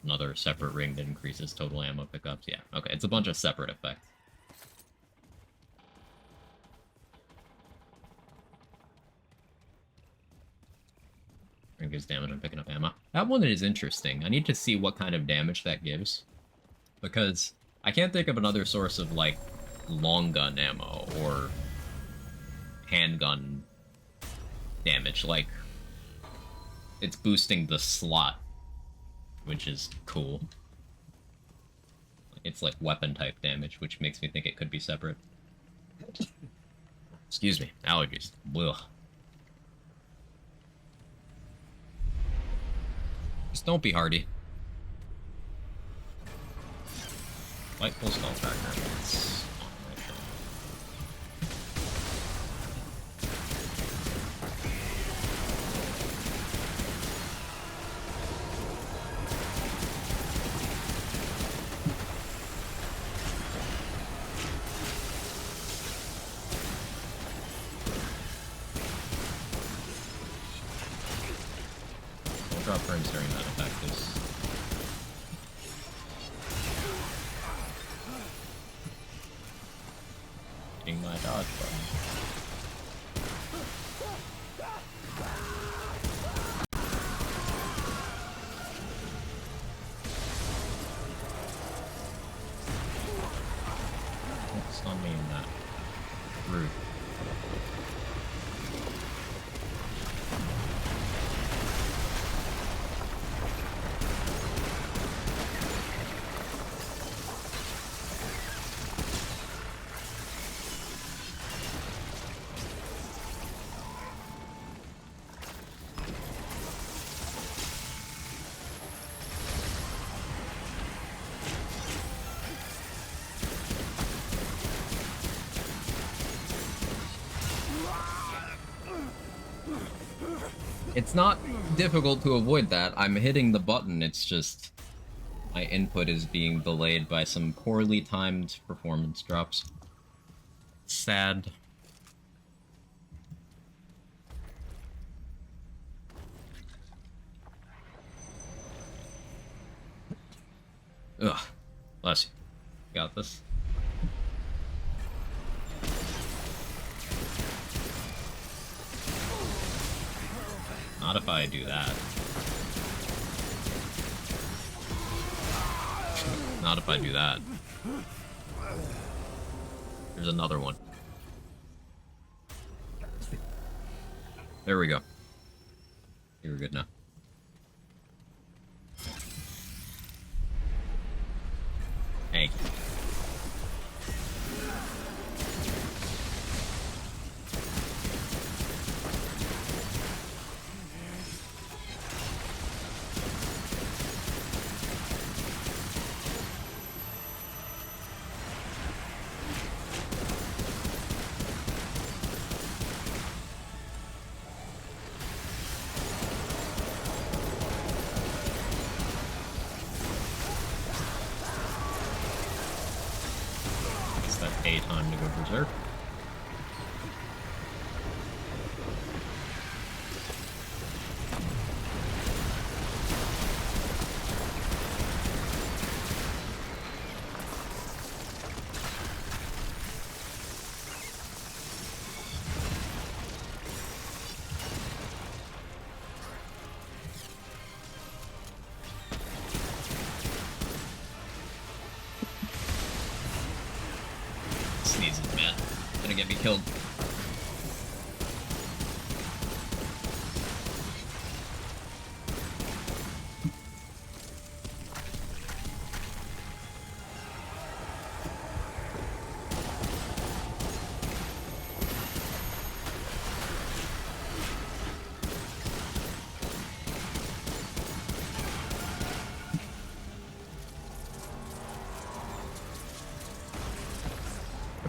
Another separate ring that increases total ammo pickups. Yeah, okay, it's a bunch of separate effects. Gives damage on picking up ammo. That one is interesting. I need to see what kind of damage that gives. Because I can't think of another source of, like, long gun ammo or handgun damage. Like, it's boosting the slot, which is cool. It's like weapon type damage, which makes me think it could be separate. Excuse me, allergies. Ugh. Just don't be hardy. Light full skull tracker. drop frames during that attack, because hitting my dodge button. It's not me in that. Rude. It's not difficult to avoid that. I'm hitting the button, it's just my input is being delayed by some poorly timed performance drops. Sad. Ugh. Bless you. Got this. Not if I do that. Not if I do that. There's another one. There we go. You're good now. Hey. A time to go berserk. Sneezes, man. Gonna get me killed.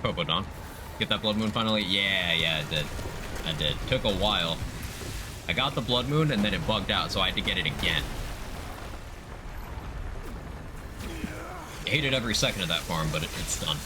Popodon. Get that blood moon finally? Yeah, I did. I did. Took a while. I got the blood moon and then it bugged out, so I had to get it again. I hated every second of that farm, but it's done.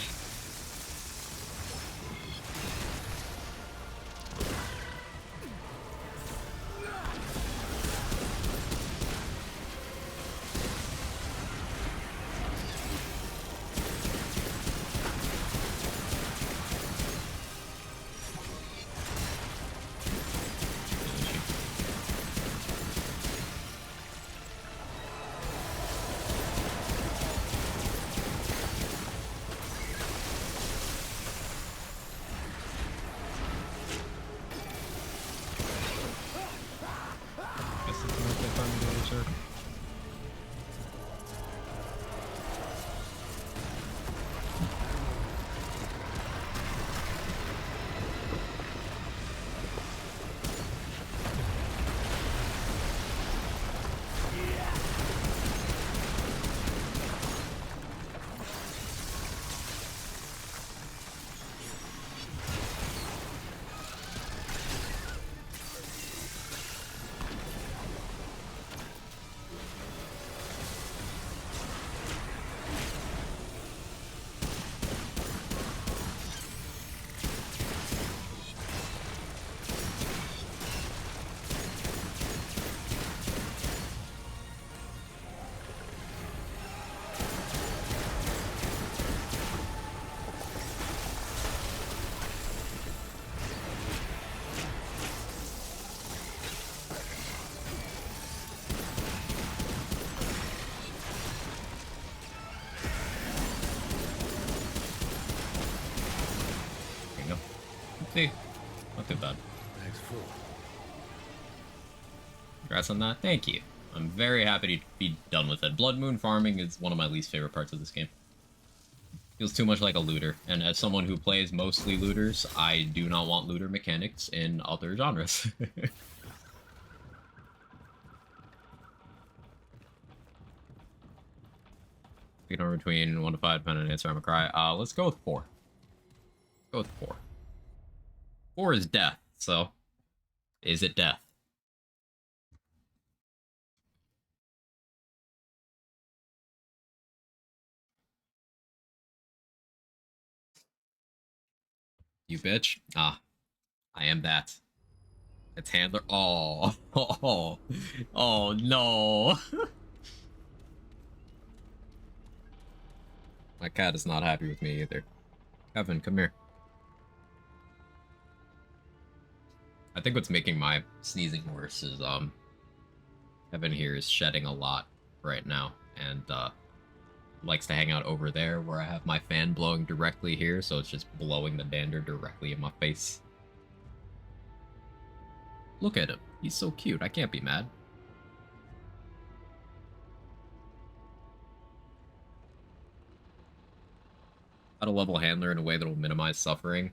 not too bad. Bag's full. Congrats on that. Thank you. I'm very happy to be done with it. Blood Moon farming is one of my least favorite parts of this game. Feels too much like a looter, and as someone who plays mostly looters, I do not want looter mechanics in other genres. You know, between 1 to 5, depending on answer, I'm a cry. Let's go with 4. Let's go with 4. 4 is death, so is it death? You bitch. Ah, I am that. It's handler. Oh, oh, oh no. My cat is not happy with me either. Kevin, come here. I think what's making my sneezing worse is, Kevin here is shedding a lot right now, and, likes to hang out over there where I have my fan blowing directly here, so it's just blowing the dander directly in my face. Look at him. He's so cute. I can't be mad. How to level handler in a way that will minimize suffering.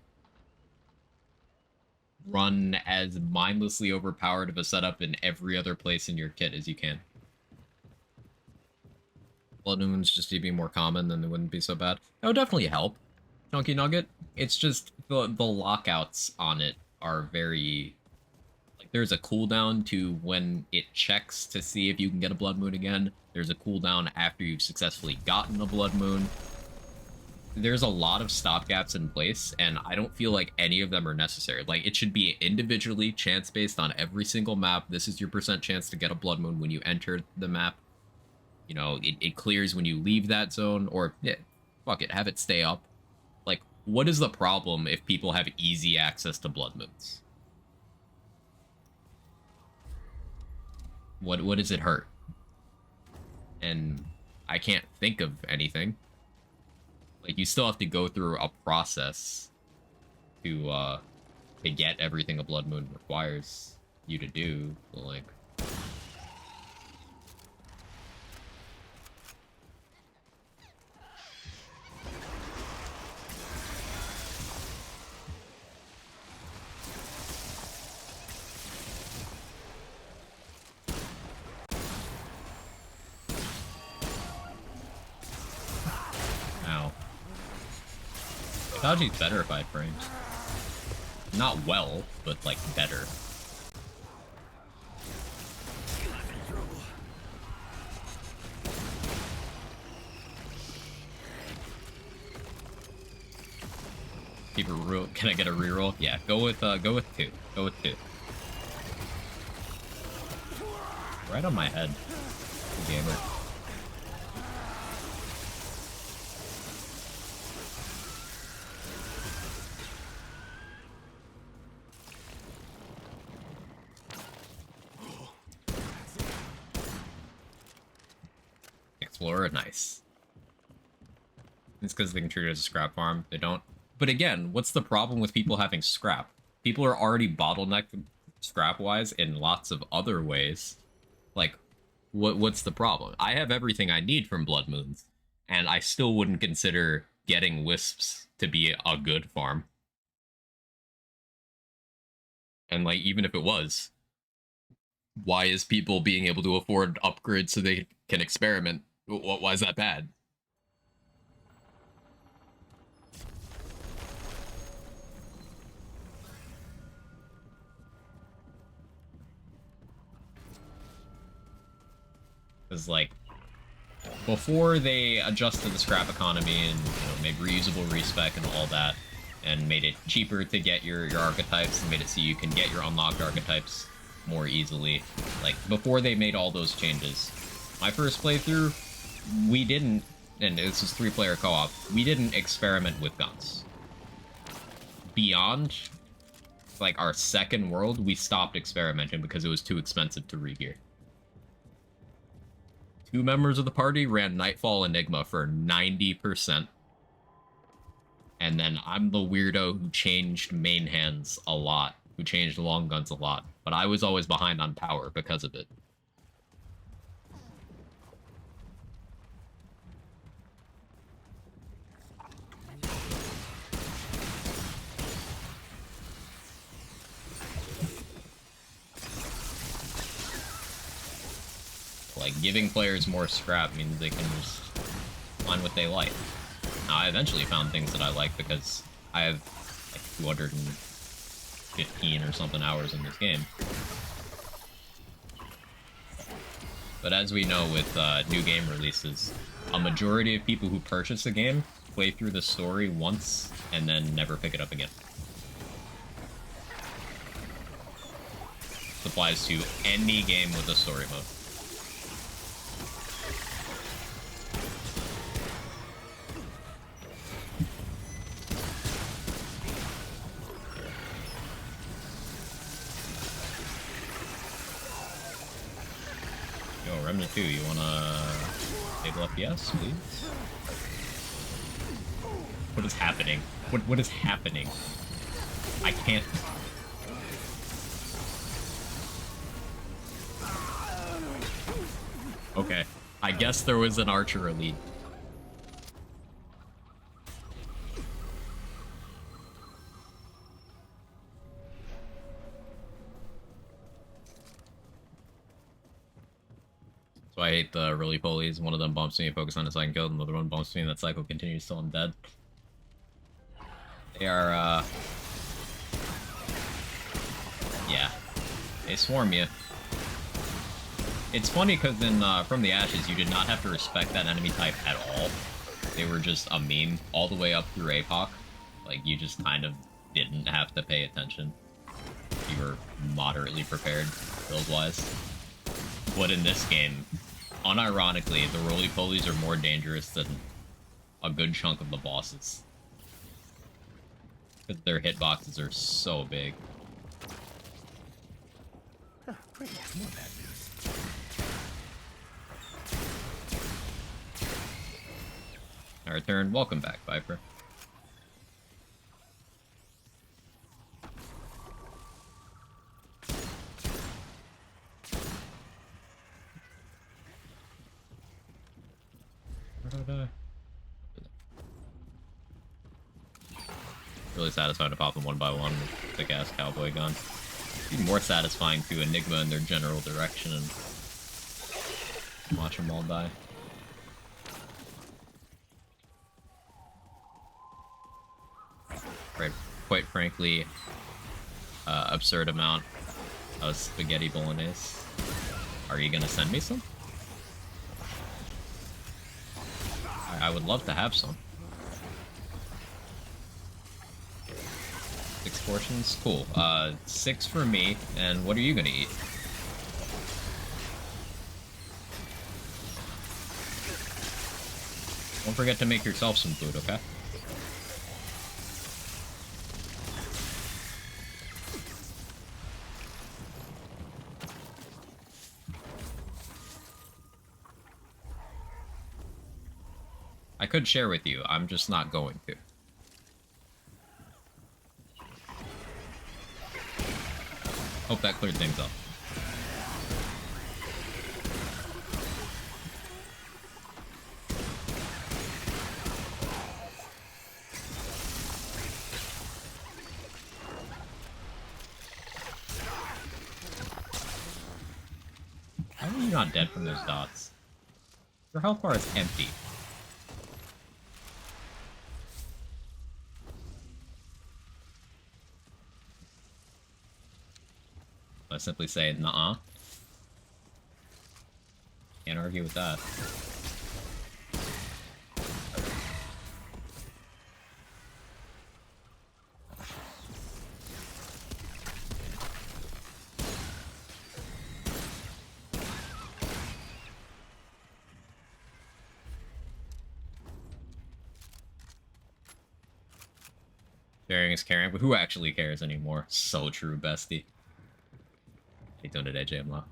Run as mindlessly overpowered of a setup in every other place in your kit as you can. Blood Moons just to be more common, then they wouldn't be so bad. That would definitely help. Chunky Nugget. It's just the lockouts on it are very... Like, there's a cooldown to when it checks to see if you can get a Blood Moon again. There's a cooldown after you've successfully gotten a Blood Moon. There's a lot of stopgaps in place, and I don't feel like any of them are necessary. Like, it should be individually chance-based on every single map. This is your % chance to get a Blood Moon when you enter the map. You know, it clears when you leave that zone, or, yeah, fuck it, have it stay up. Like, what is the problem if people have easy access to Blood Moons? What does it hurt? And I can't think of anything. Like, you still have to go through a process to get everything a Blood Moon requires you to do, so, like... Dodgy's better if I had frames. Not well, but, like, better. Keep a reroll. Can I get a reroll? Yeah, go with 2. Go with 2. Right on my head. Gamer. Explorer, nice. It's because they can treat it as a scrap farm. They don't. But again, what's the problem with people having scrap? People are already bottlenecked scrap-wise in lots of other ways. Like, what's the problem? I have everything I need from Blood Moons, and I still wouldn't consider getting Wisps to be a good farm. And, like, even if it was, why is people being able to afford upgrades so they can experiment? Why is that bad? Because, like, before they adjusted the scrap economy and, you know, made reusable respec and all that, and made it cheaper to get your archetypes, and made it so you can get your unlocked archetypes more easily. Like, before they made all those changes, my first playthrough, we didn't, and this is 3-player co-op, we didn't experiment with guns. Beyond, like, our second world, we stopped experimenting because it was too expensive to regear. 2 members of the party ran Nightfall Enigma for 90%. And then I'm the weirdo who changed main hands a lot who changed long guns a lot, but I was always behind on power because of it. Like, giving players more scrap means they can just find what they like. Now, I eventually found things that I like because I have like 215 or something hours in this game. But as we know with new game releases, a majority of people who purchase a game play through the story once and then never pick it up again. This applies to any game with a story mode. Remnant 2, you wanna table FPS, please? What is happening? What is happening? I can't... Okay. I guess there was an Archer Elite. So I hate the really polies. One of them bumps me and focuses on a second kill, and the other one bumps me and that cycle continues till I'm dead. They are, yeah. They swarm you. It's funny because in From the Ashes, you did not have to respect that enemy type at all. They were just a meme all the way up through Apoc. Like, you just kind of didn't have to pay attention. You were moderately prepared, build-wise. But in this game, unironically, the roly-polies are more dangerous than a good chunk of the bosses. Because their hitboxes are so big. Great, more bad news. Our turn. Welcome back, Viper. Really satisfying to pop them one by one with the gas cowboy gun. Even more satisfying to Enigma in their general direction and watch them all die. Right, quite frankly, absurd amount of spaghetti bolognese. Are you gonna send me some? I would love to have some. 6 portions? Cool. 6 for me, and what are you gonna eat? Don't forget to make yourself some food, okay? I could share with you, I'm just not going to. Hope that cleared things up. How are you not dead from those dots? Your health bar is empty. I simply say, nuh-uh. Can't argue with that. Sharing is caring, but who actually cares anymore? So true, bestie. How you doing today, JMLA?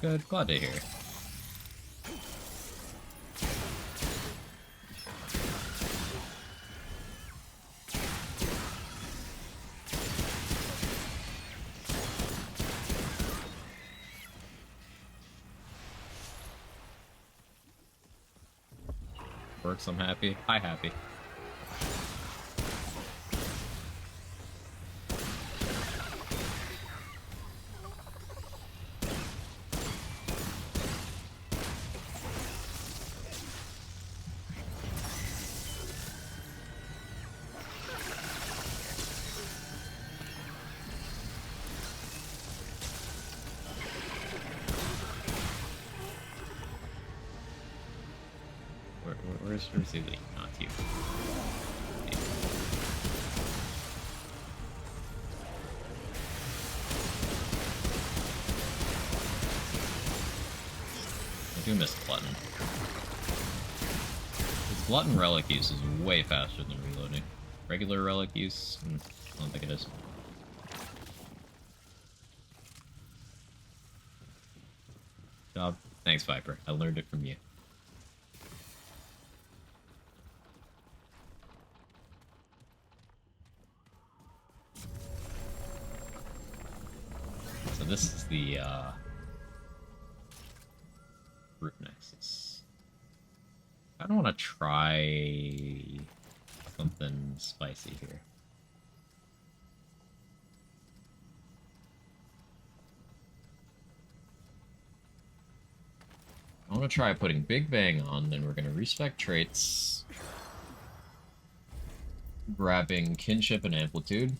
good. Glad to hear. Works, I'm happy. Hi, happy. Where's the not you? I do miss Glutton. His Glutton relic use is way faster than reloading. Regular relic use? I don't think it is. Job. Thanks, Viper. I learned it from you. So this is the Root Nexus. I don't want to try something spicy here. I want to try putting Big Bang on, then we're going to respec traits, grabbing Kinship and Amplitude.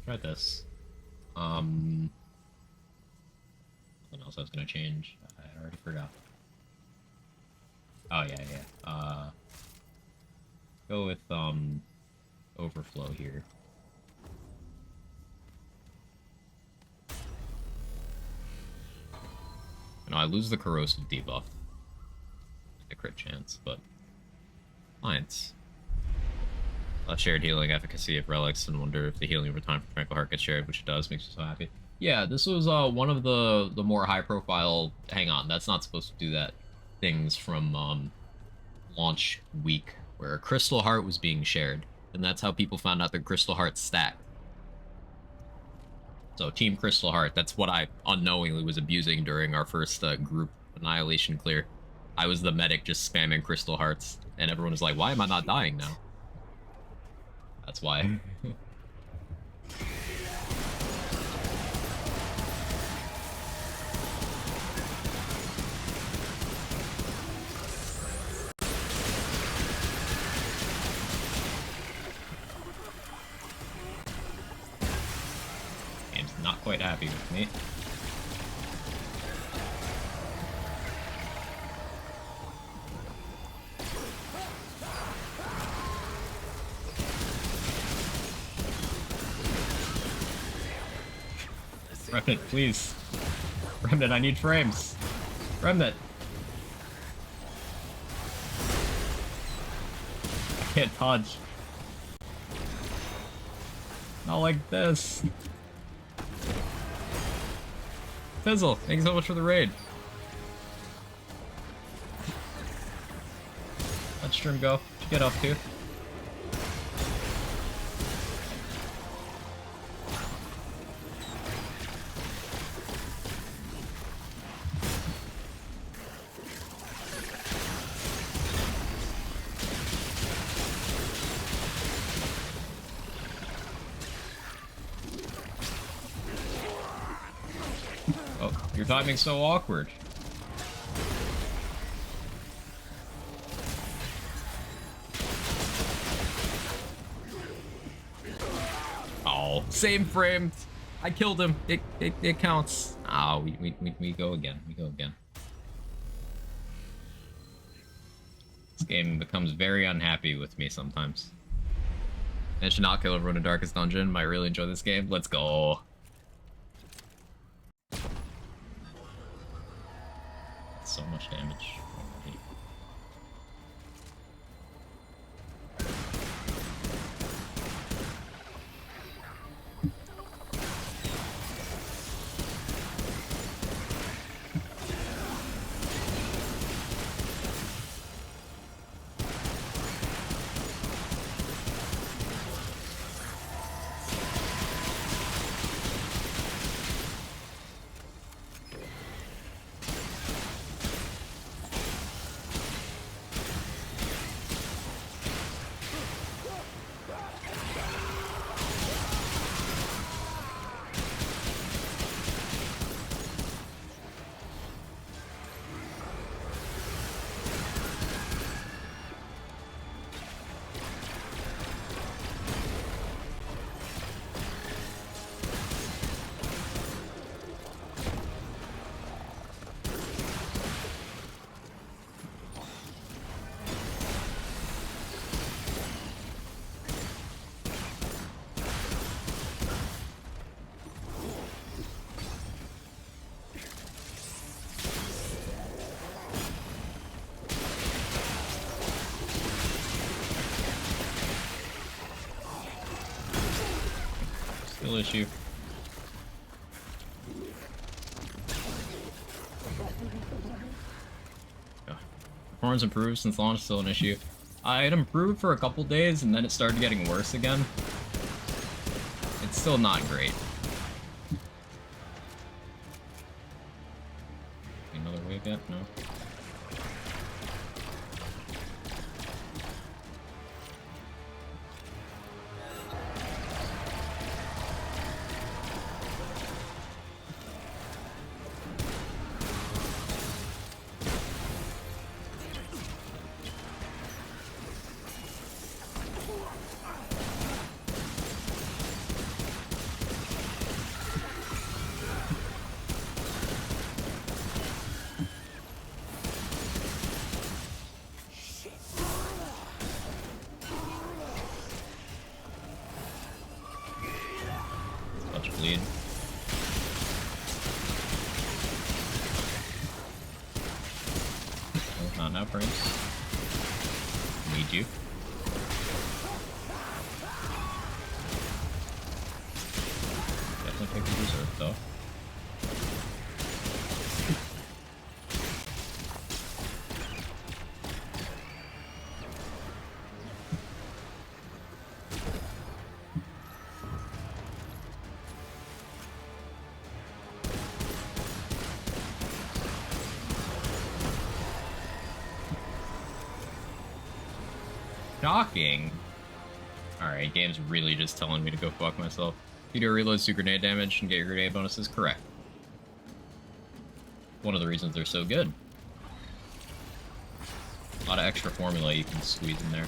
Try this. Something else I was gonna change. I already forgot. Oh yeah. Go with overflow here. You know, I lose the corrosive debuff. The crit chance, but Alliance. Shared healing efficacy of relics, and wonder if the healing over time for Tranquil Heart gets shared, which it does, makes me so happy. Yeah, this was one of the more high profile. Hang on, that's not supposed to do that. Things from launch week where Crystal Heart was being shared, and that's how people found out that Crystal Heart stacked. So Team Crystal Heart, that's what I unknowingly was abusing during our first group Annihilation clear. I was the medic just spamming Crystal Hearts, and everyone was like, why am I not dying now? That's why. Game's not quite happy with me. Remnant, please. Remnant, I need frames. Remnant. I can't dodge. Not like this. Fizzle, thank you so much for the raid. Let stream go. What'd you get up to? Your timing's so awkward. Oh, same frame. I killed him. It counts. Oh, we go again. We go again. This game becomes very unhappy with me sometimes. And should not kill everyone in Darkest Dungeon. Might really enjoy this game. Let's go. So much damage already. Skill issue. Yeah. Performance improved since launch, still an issue. It improved for a couple days and then it started getting worse again. It's still not great. Another wave yet? No. Bleed. Oh, not now, Prince. Need you. Definitely take the reserve, though. Shocking. Alright, game's really just telling me to go fuck myself. You do reloads do grenade damage and get your grenade bonuses, correct. One of the reasons they're so good. A lot of extra formula you can squeeze in there.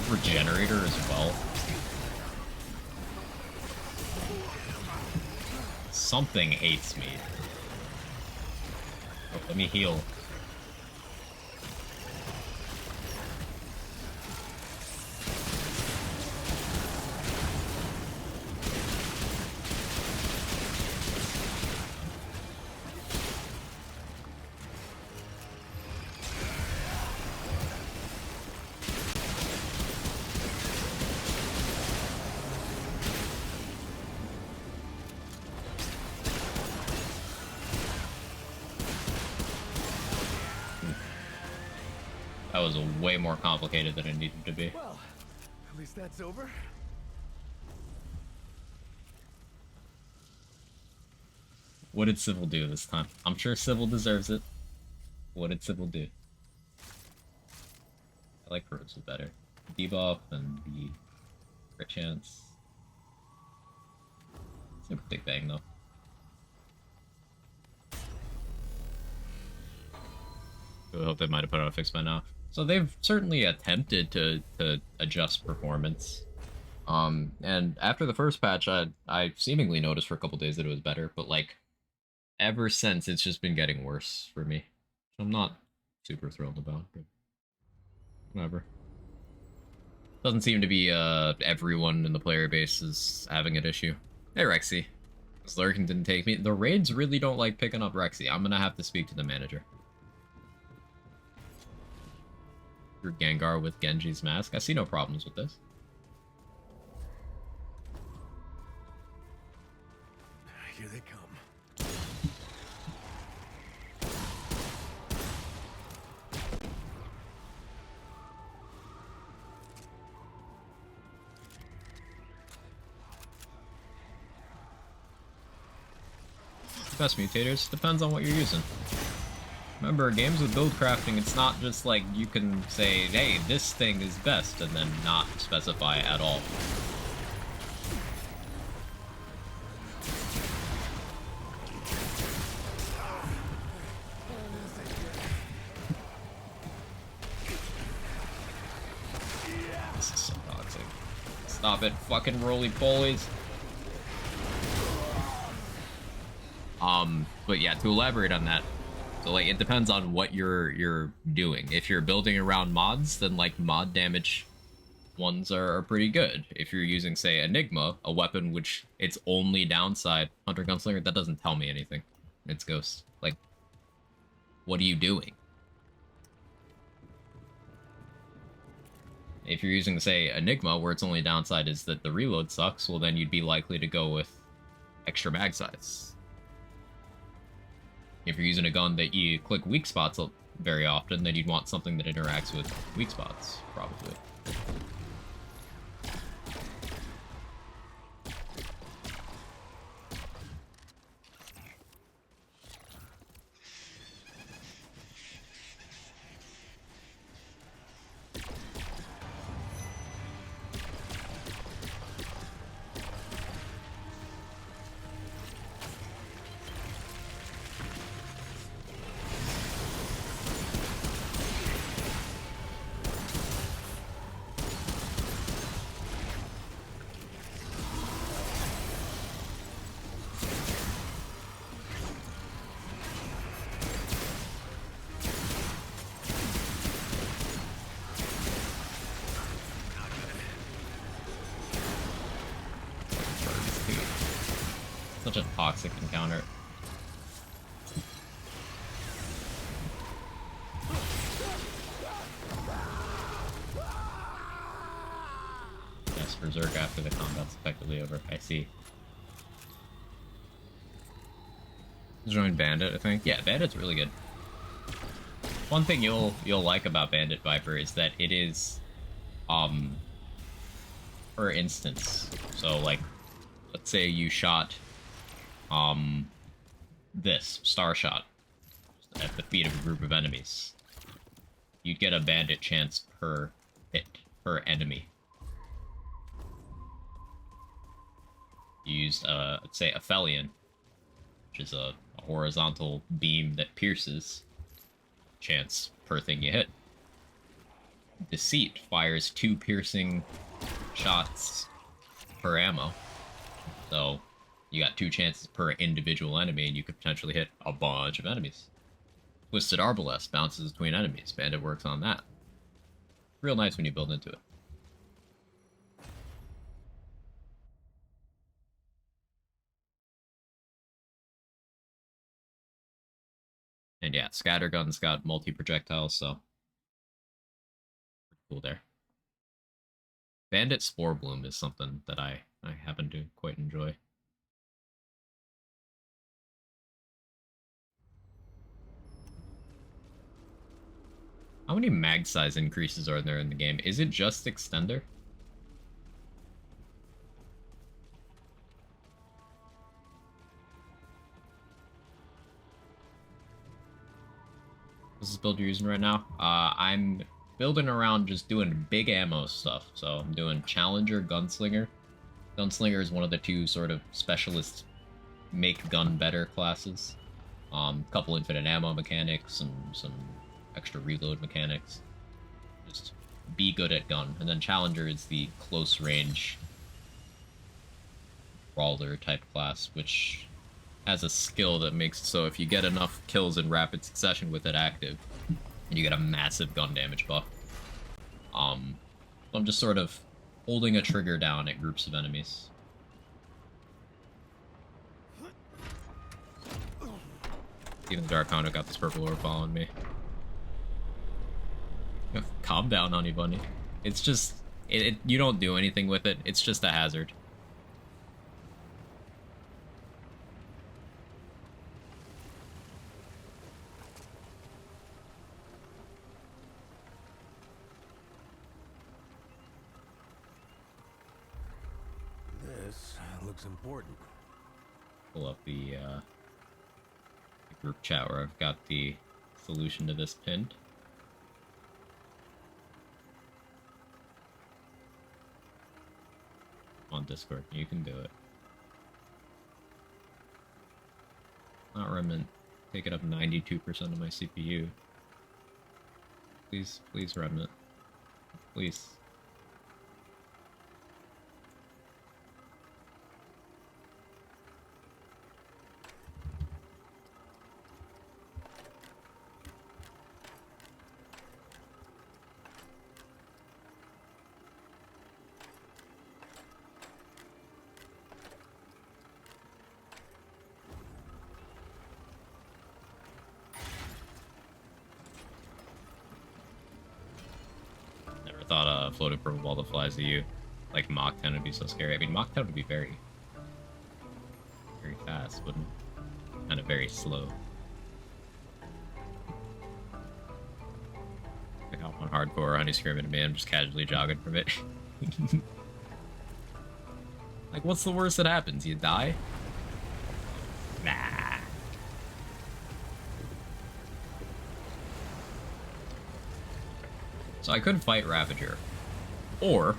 Regenerator as well. Something hates me. Oh, let me heal. That was way more complicated than it needed to be. Well, at least that's over. What did Civil do this time? I'm sure Civil deserves it. What did Civil do? I like Rose better. Debuff and the crit chance. Super big bang though. I hope they might have put out a fix by now. So they've certainly attempted to adjust performance. And after the first patch, I seemingly noticed for a couple days that it was better, but like ever since, it's just been getting worse for me. I'm not super thrilled about, but whatever. Doesn't seem to be everyone in the player base is having an issue. Hey Rexy, Slurkin didn't take me. The raids really don't like picking up Rexy. I'm gonna have to speak to the manager. Your Gengar with Genji's mask. I see no problems with this. Here they come. Best mutators depends on what you're using. Remember, games with build crafting, it's not just like you can say, hey, this thing is best, and then not specify at all. This is so toxic. Stop it, fucking roly-polies. But yeah, to elaborate on that, so like it depends on what you're doing. If you're building around mods, then like mod damage ones are pretty good. If you're using, say, Enigma, a weapon which its only downside, Hunter Gunslinger, that doesn't tell me anything. It's Ghost. Like, what are you doing? If you're using, say, Enigma, where its only downside is that the reload sucks, well then you'd be likely to go with extra mag size. If you're using a gun that you click weak spots very often, then you'd want something that interacts with weak spots, probably. Such a toxic encounter. Yes, Berserk after the combat's effectively over. I see. Join Bandit, I think. Yeah, Bandit's really good. One thing you'll like about Bandit Viper is that it is, for instance, so like, let's say you shot this star shot at the feet of a group of enemies. You'd get a bandit chance per hit, per enemy. You used, let's say, Aphelion, which is a horizontal beam that pierces, chance per thing you hit. Deceit fires 2 piercing shots per ammo. So you got 2 chances per individual enemy, and you could potentially hit a bunch of enemies. Twisted Arbalest bounces between enemies. Bandit works on that. Real nice when you build into it. And yeah, Scattergun's got multi-projectiles, so cool there. Bandit Spore Bloom is something that I happen to quite enjoy. How many mag size increases are there in the game? Is it just Extender? This is the build you're using right now? I'm building around just doing big ammo stuff. So I'm doing Challenger, Gunslinger. Gunslinger is one of the 2 sort of specialist make gun better classes. Couple infinite ammo mechanics and some extra reload mechanics. Just be good at gun. And then Challenger is the close range brawler type class, which has a skill that makes it so if you get enough kills in rapid succession with it active, you get a massive gun damage buff. So I'm just sort of holding a trigger down at groups of enemies. Even the Dark Hound got this purple orb following me. Calm down, honey bunny. It's just, you don't do anything with it. It's just a hazard. This looks important. Pull up the group chat where I've got the solution to this pinned. On Discord, you can do it. Not Remnant, taking up 92% of my CPU. Please, please, Remnant. Please. Thought floating purple ball that flies to you, like Mach 10 would be so scary. I mean, Mach 10 would be very, very fast, wouldn't it? Kind of very slow. I got one hardcore honey screaming at me. I'm just casually jogging from it. Like, what's the worst that happens? You die? Nah. So I could fight Ravager. Or...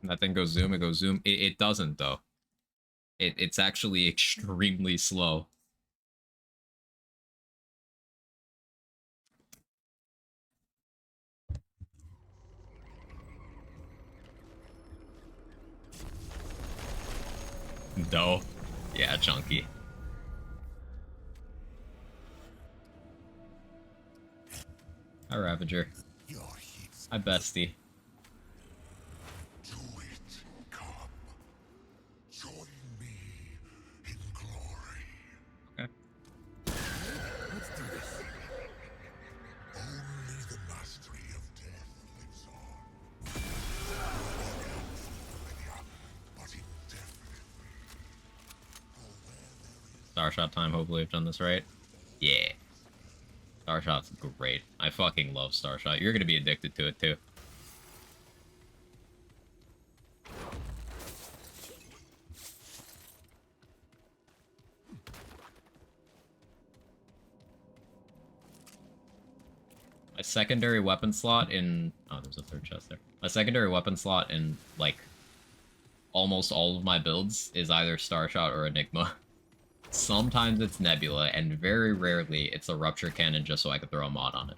That thing goes zoom, it goes zoom. It doesn't, though. It's actually extremely slow. No. Yeah, chunky. Hi, Ravager. Hi, bestie. Do it, come. Join me in glory. Okay. Let's do this. Only the mastery of death lives on. But indefinitely. Starshot time, hopefully I've done this right. Yeah. Starshot's great. I fucking love Starshot. You're gonna be addicted to it too. A secondary weapon slot in... Oh, there's a third chest there. A secondary weapon slot in, like, almost all of my builds is either Starshot or Enigma. Sometimes it's Nebula, and very rarely it's a Rupture Cannon just so I can throw a mod on it.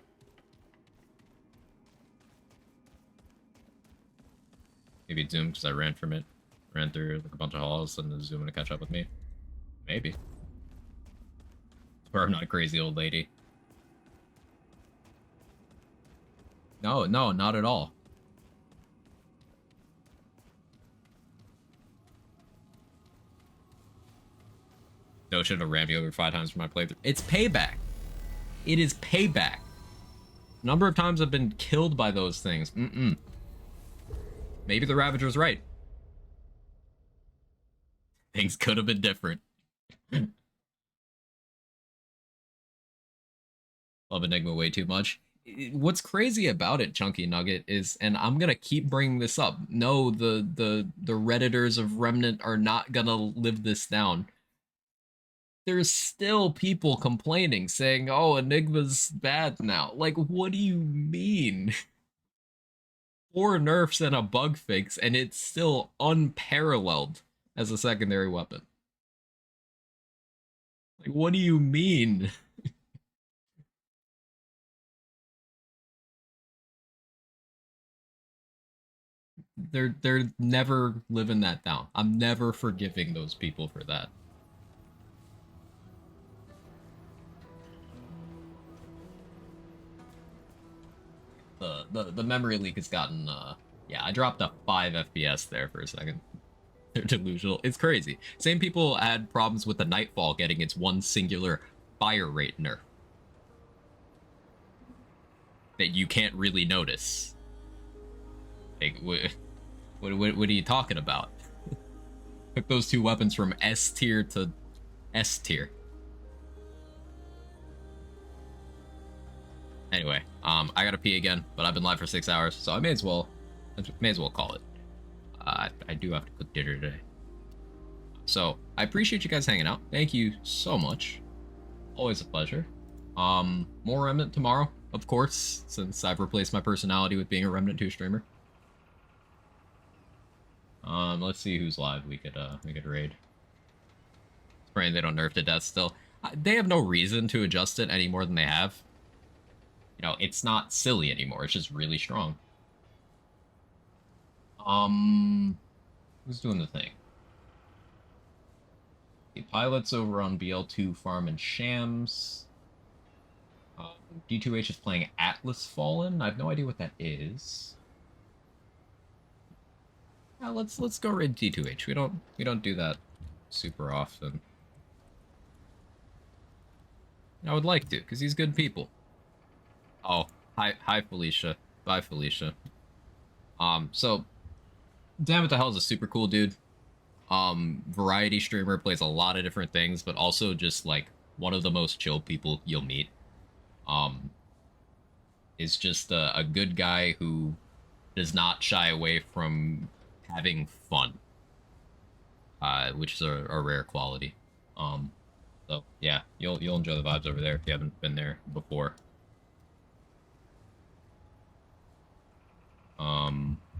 Maybe it zoomed because I ran from it. Ran through like a bunch of halls and then zooming to catch up with me. Maybe. Or I'm not a crazy old lady. No, not at all. No, should have rammed me over 5 times for my playthrough. It's payback. It is payback. Number of times I've been killed by those things. Maybe the Ravager's right. Things could have been different. Love Enigma way too much. What's crazy about it, Chunky Nugget, is, and I'm gonna keep bringing this up. No, the Redditors of Remnant are not gonna live this down. There's still people complaining, saying, oh, Enigma's bad now. Like, what do you mean? 4 nerfs and a bug fix, and it's still unparalleled as a secondary weapon. Like, what do you mean? They're never living that down. I'm never forgiving those people for that. The memory leak has gotten yeah, I dropped a 5 FPS there for a second. They're delusional. It's crazy. Same people had problems with the Nightfall getting its one singular fire rate nerf that you can't really notice. Like, what are you talking about? Took those 2 weapons from S tier to S tier. Anyway, I gotta pee again, but I've been live for 6 hours, so I may as well call it. I do have to cook dinner today. So, I appreciate you guys hanging out. Thank you so much. Always a pleasure. More Remnant tomorrow, of course, since I've replaced my personality with being a Remnant 2 streamer. Let's see who's live. We could raid. Praying they don't nerf to death still. They have no reason to adjust it any more than they have. You know, it's not silly anymore. It's just really strong. Who's doing the thing? The pilot's over on BL2 Farm and Shams. D2H is playing Atlas Fallen. I have no idea what that is. Let's go raid D2H. We don't do that super often. I would like to, because he's good people. Oh, hi Felicia. Bye Felicia. So Damn It to Hell is a super cool dude. Variety streamer, plays a lot of different things, but also just like one of the most chill people you'll meet. Is just a good guy who does not shy away from having fun, which is a rare quality. So yeah, you'll enjoy the vibes over there if you haven't been there before.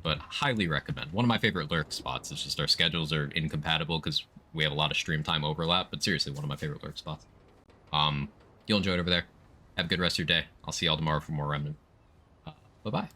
But highly recommend. One of my favorite lurk spots. It's just our schedules are incompatible because we have a lot of stream time overlap, but seriously, one of my favorite lurk spots. You'll enjoy it over there. Have a good rest of your day. I'll see y'all tomorrow for more Remnant. Bye-bye.